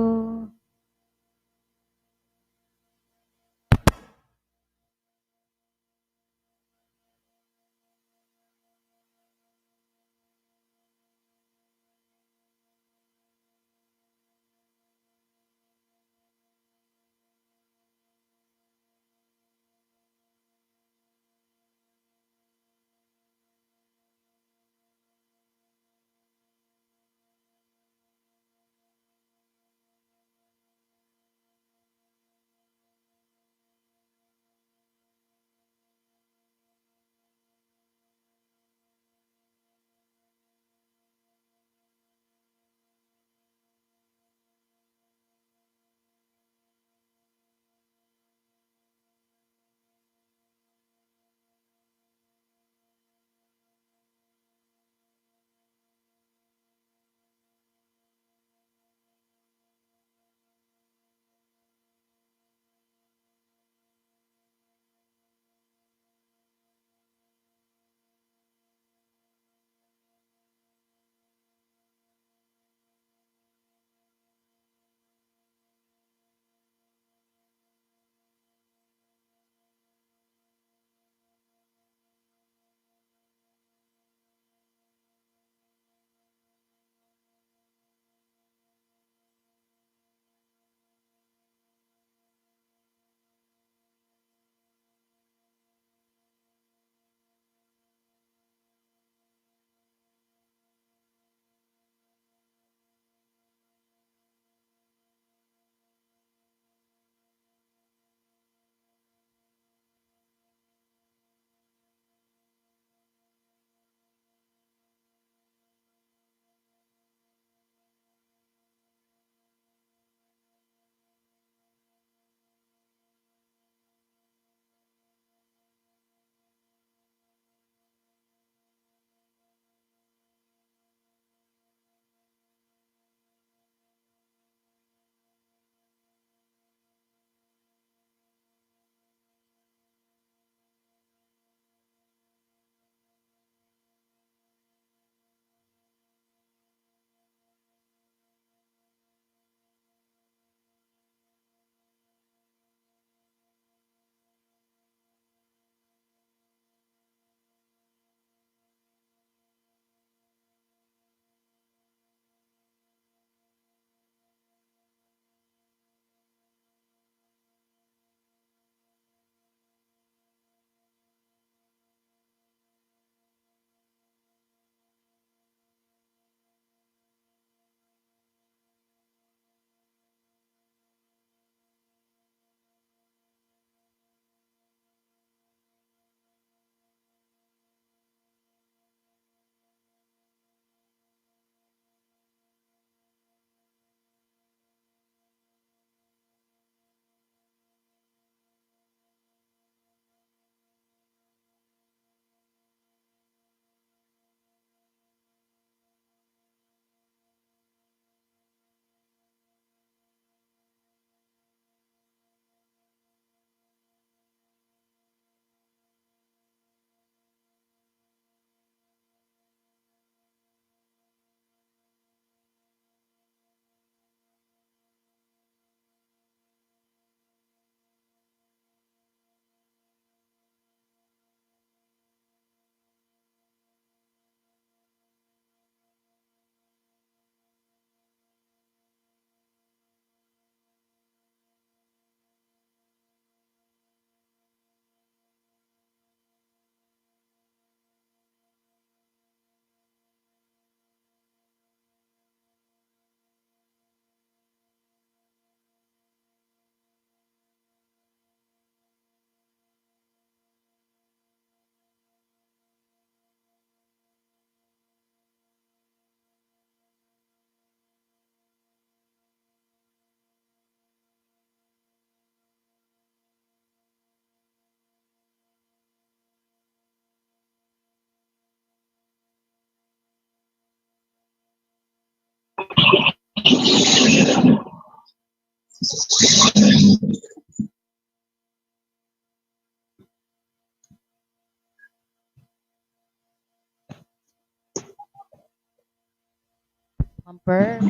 Speaker 3: Mamper.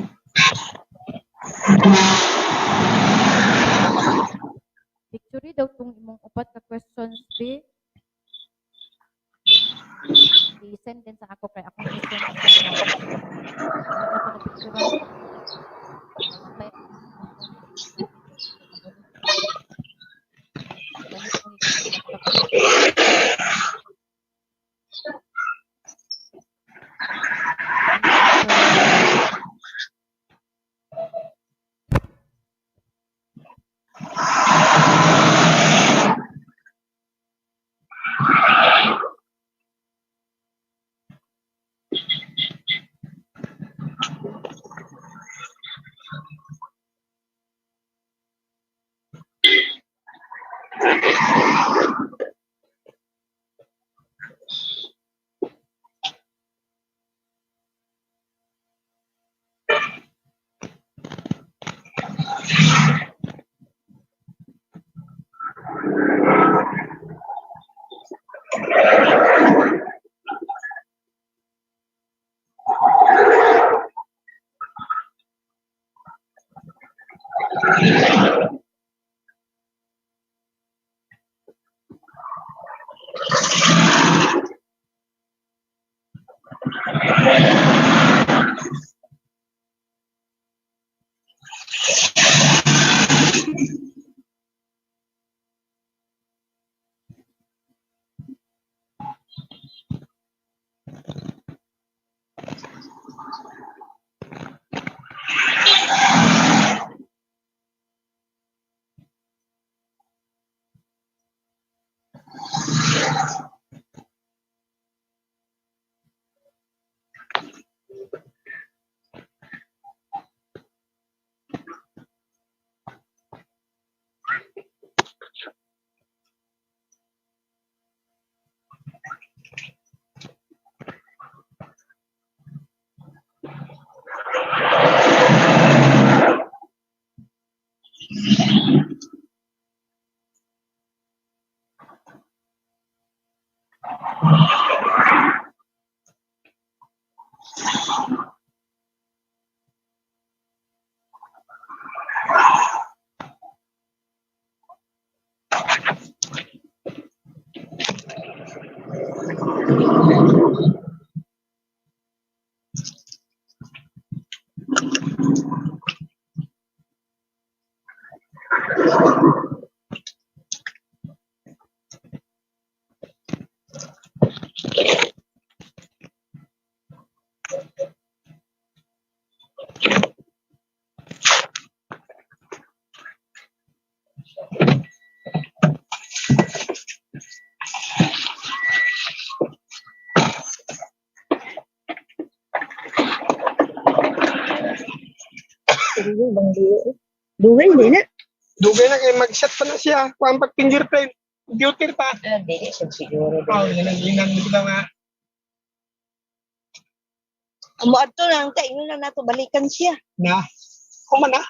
Speaker 3: Victory daw tong imong upat ka questions di. I-send din sa ako kay akong i-send sa notes. Wala na ko na picturean. Mamaya. Balik mo yung laptop.
Speaker 7: Dugay din na. Dugay na kay mag-shot pa na siya. Kuan pag fingerprint. Computer pa. Dili siya siguro. Ginang kita nga.
Speaker 22: Amo adto lang kay ingon na nato balikan siya.
Speaker 7: Na. Kumana.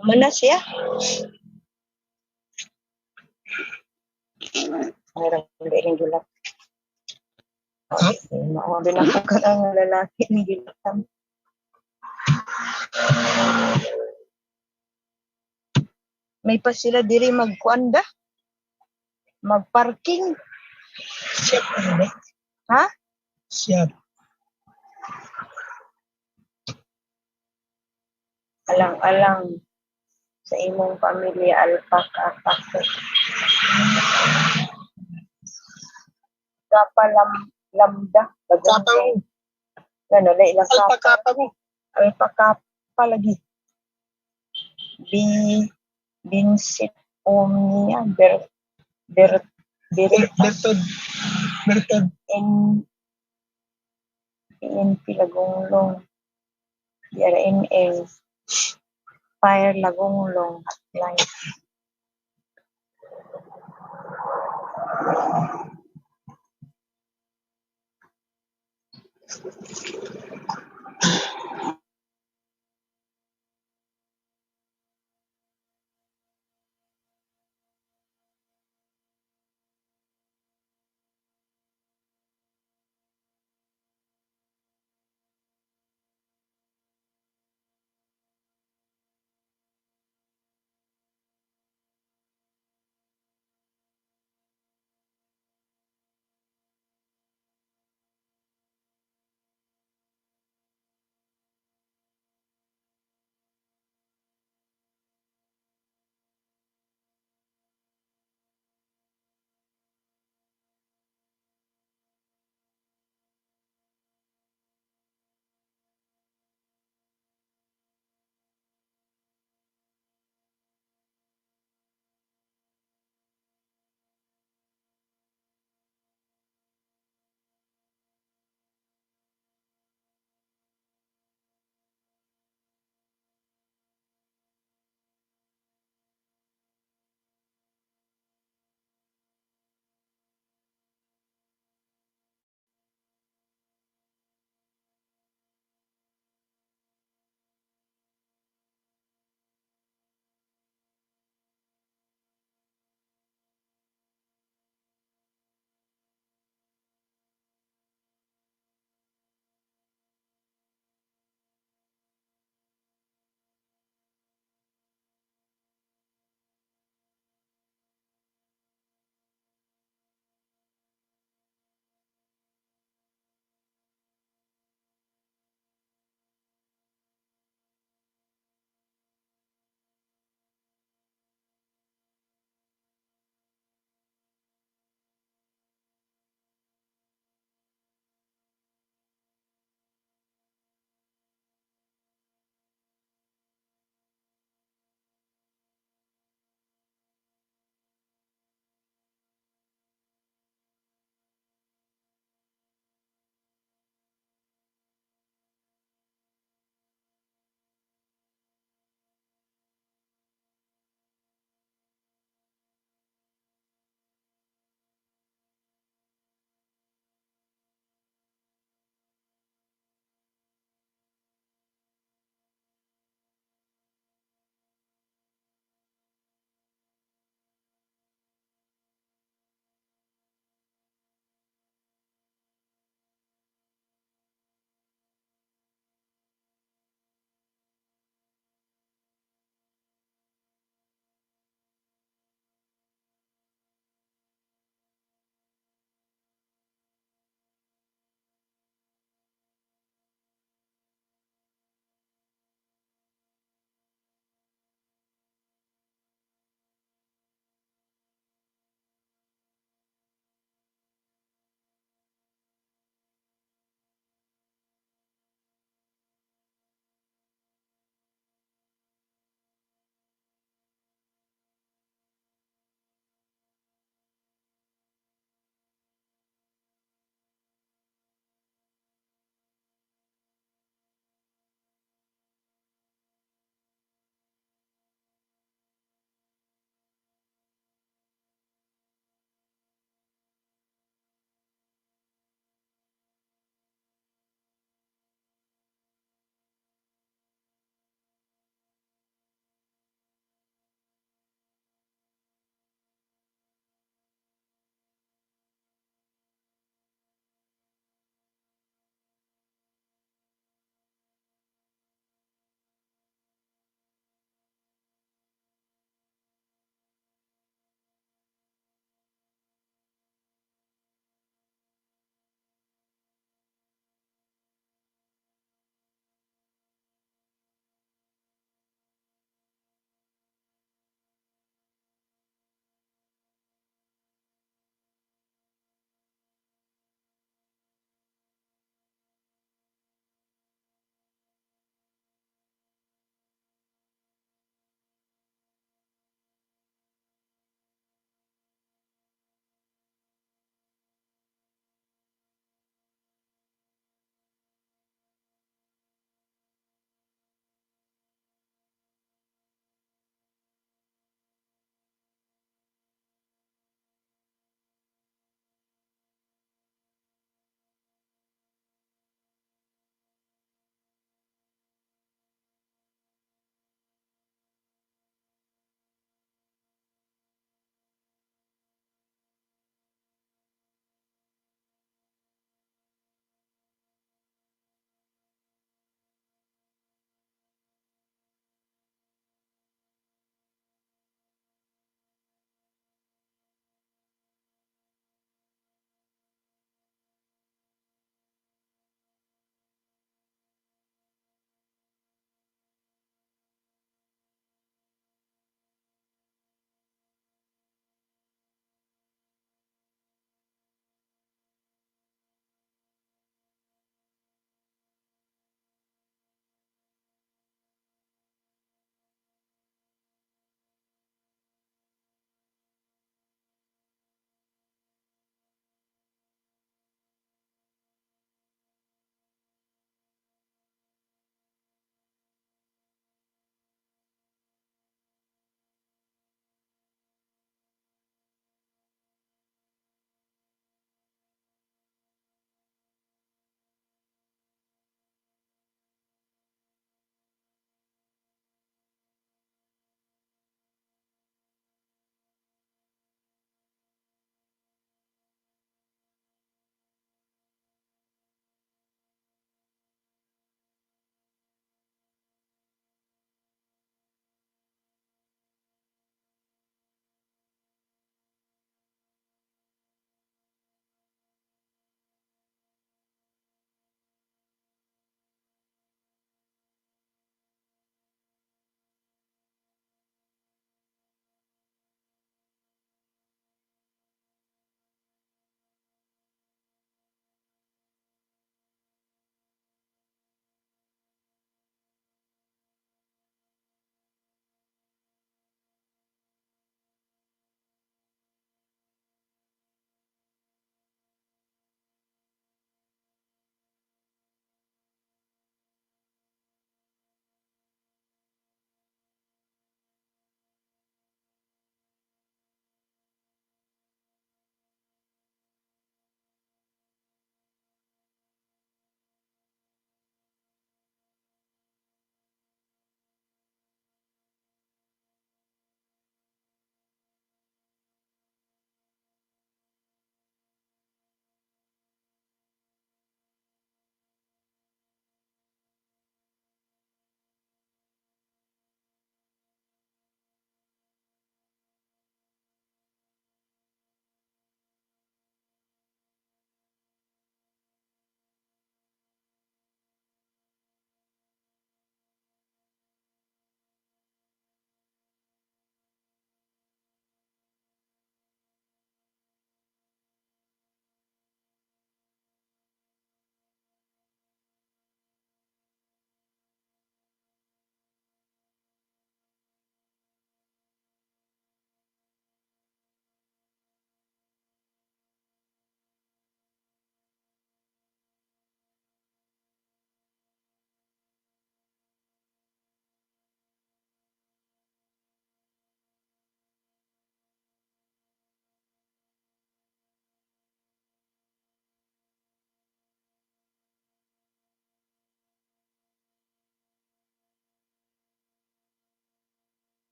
Speaker 22: Kumana siya. Parang hindi rin gilak. Mao din ako ang lalaki ni gilakan. May pa sila diri magkuanda. Magparking.
Speaker 7: Siya.
Speaker 22: Ha?
Speaker 7: Siya.
Speaker 22: Alang-alang sa imong pamilya alpaka lambda
Speaker 7: kapang
Speaker 22: ano la ilang
Speaker 7: alpaka mo
Speaker 22: alpaka pa lagi Vincit omnia bertod in pilagonglong in fire lagonglong life.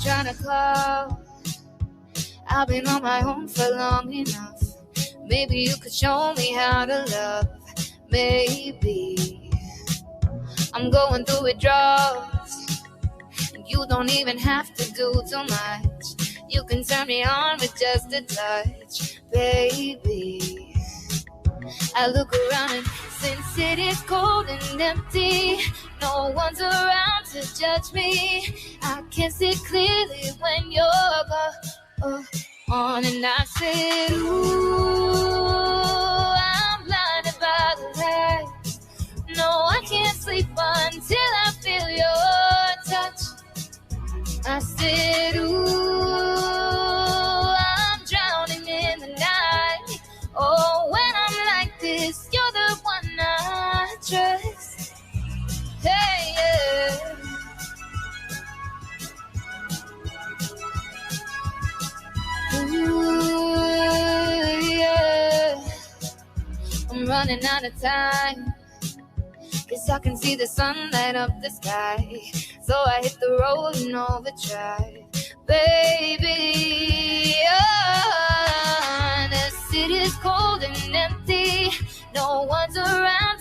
Speaker 14: trying to call. I've been on my own for long enough. Maybe you could show me how to love. Maybe I'm going through withdrawals, and you don't even have to do too much. You can turn me on with just a touch, baby. I look around and since it is cold and empty, no one's around to judge me. I can see clearly when you're gone, and I said, ooh, I'm blinded by the light. No, I can't sleep until I feel your touch. I said, ooh, I'm drowning in the night. Oh, when I'm like this, you're the one I trust. Hey, yeah. Ooh, yeah. I'm running out of time, 'cause I can see the sun light up the sky. So I hit the road and overdrive, baby. Oh, the city's cold and empty, no one's around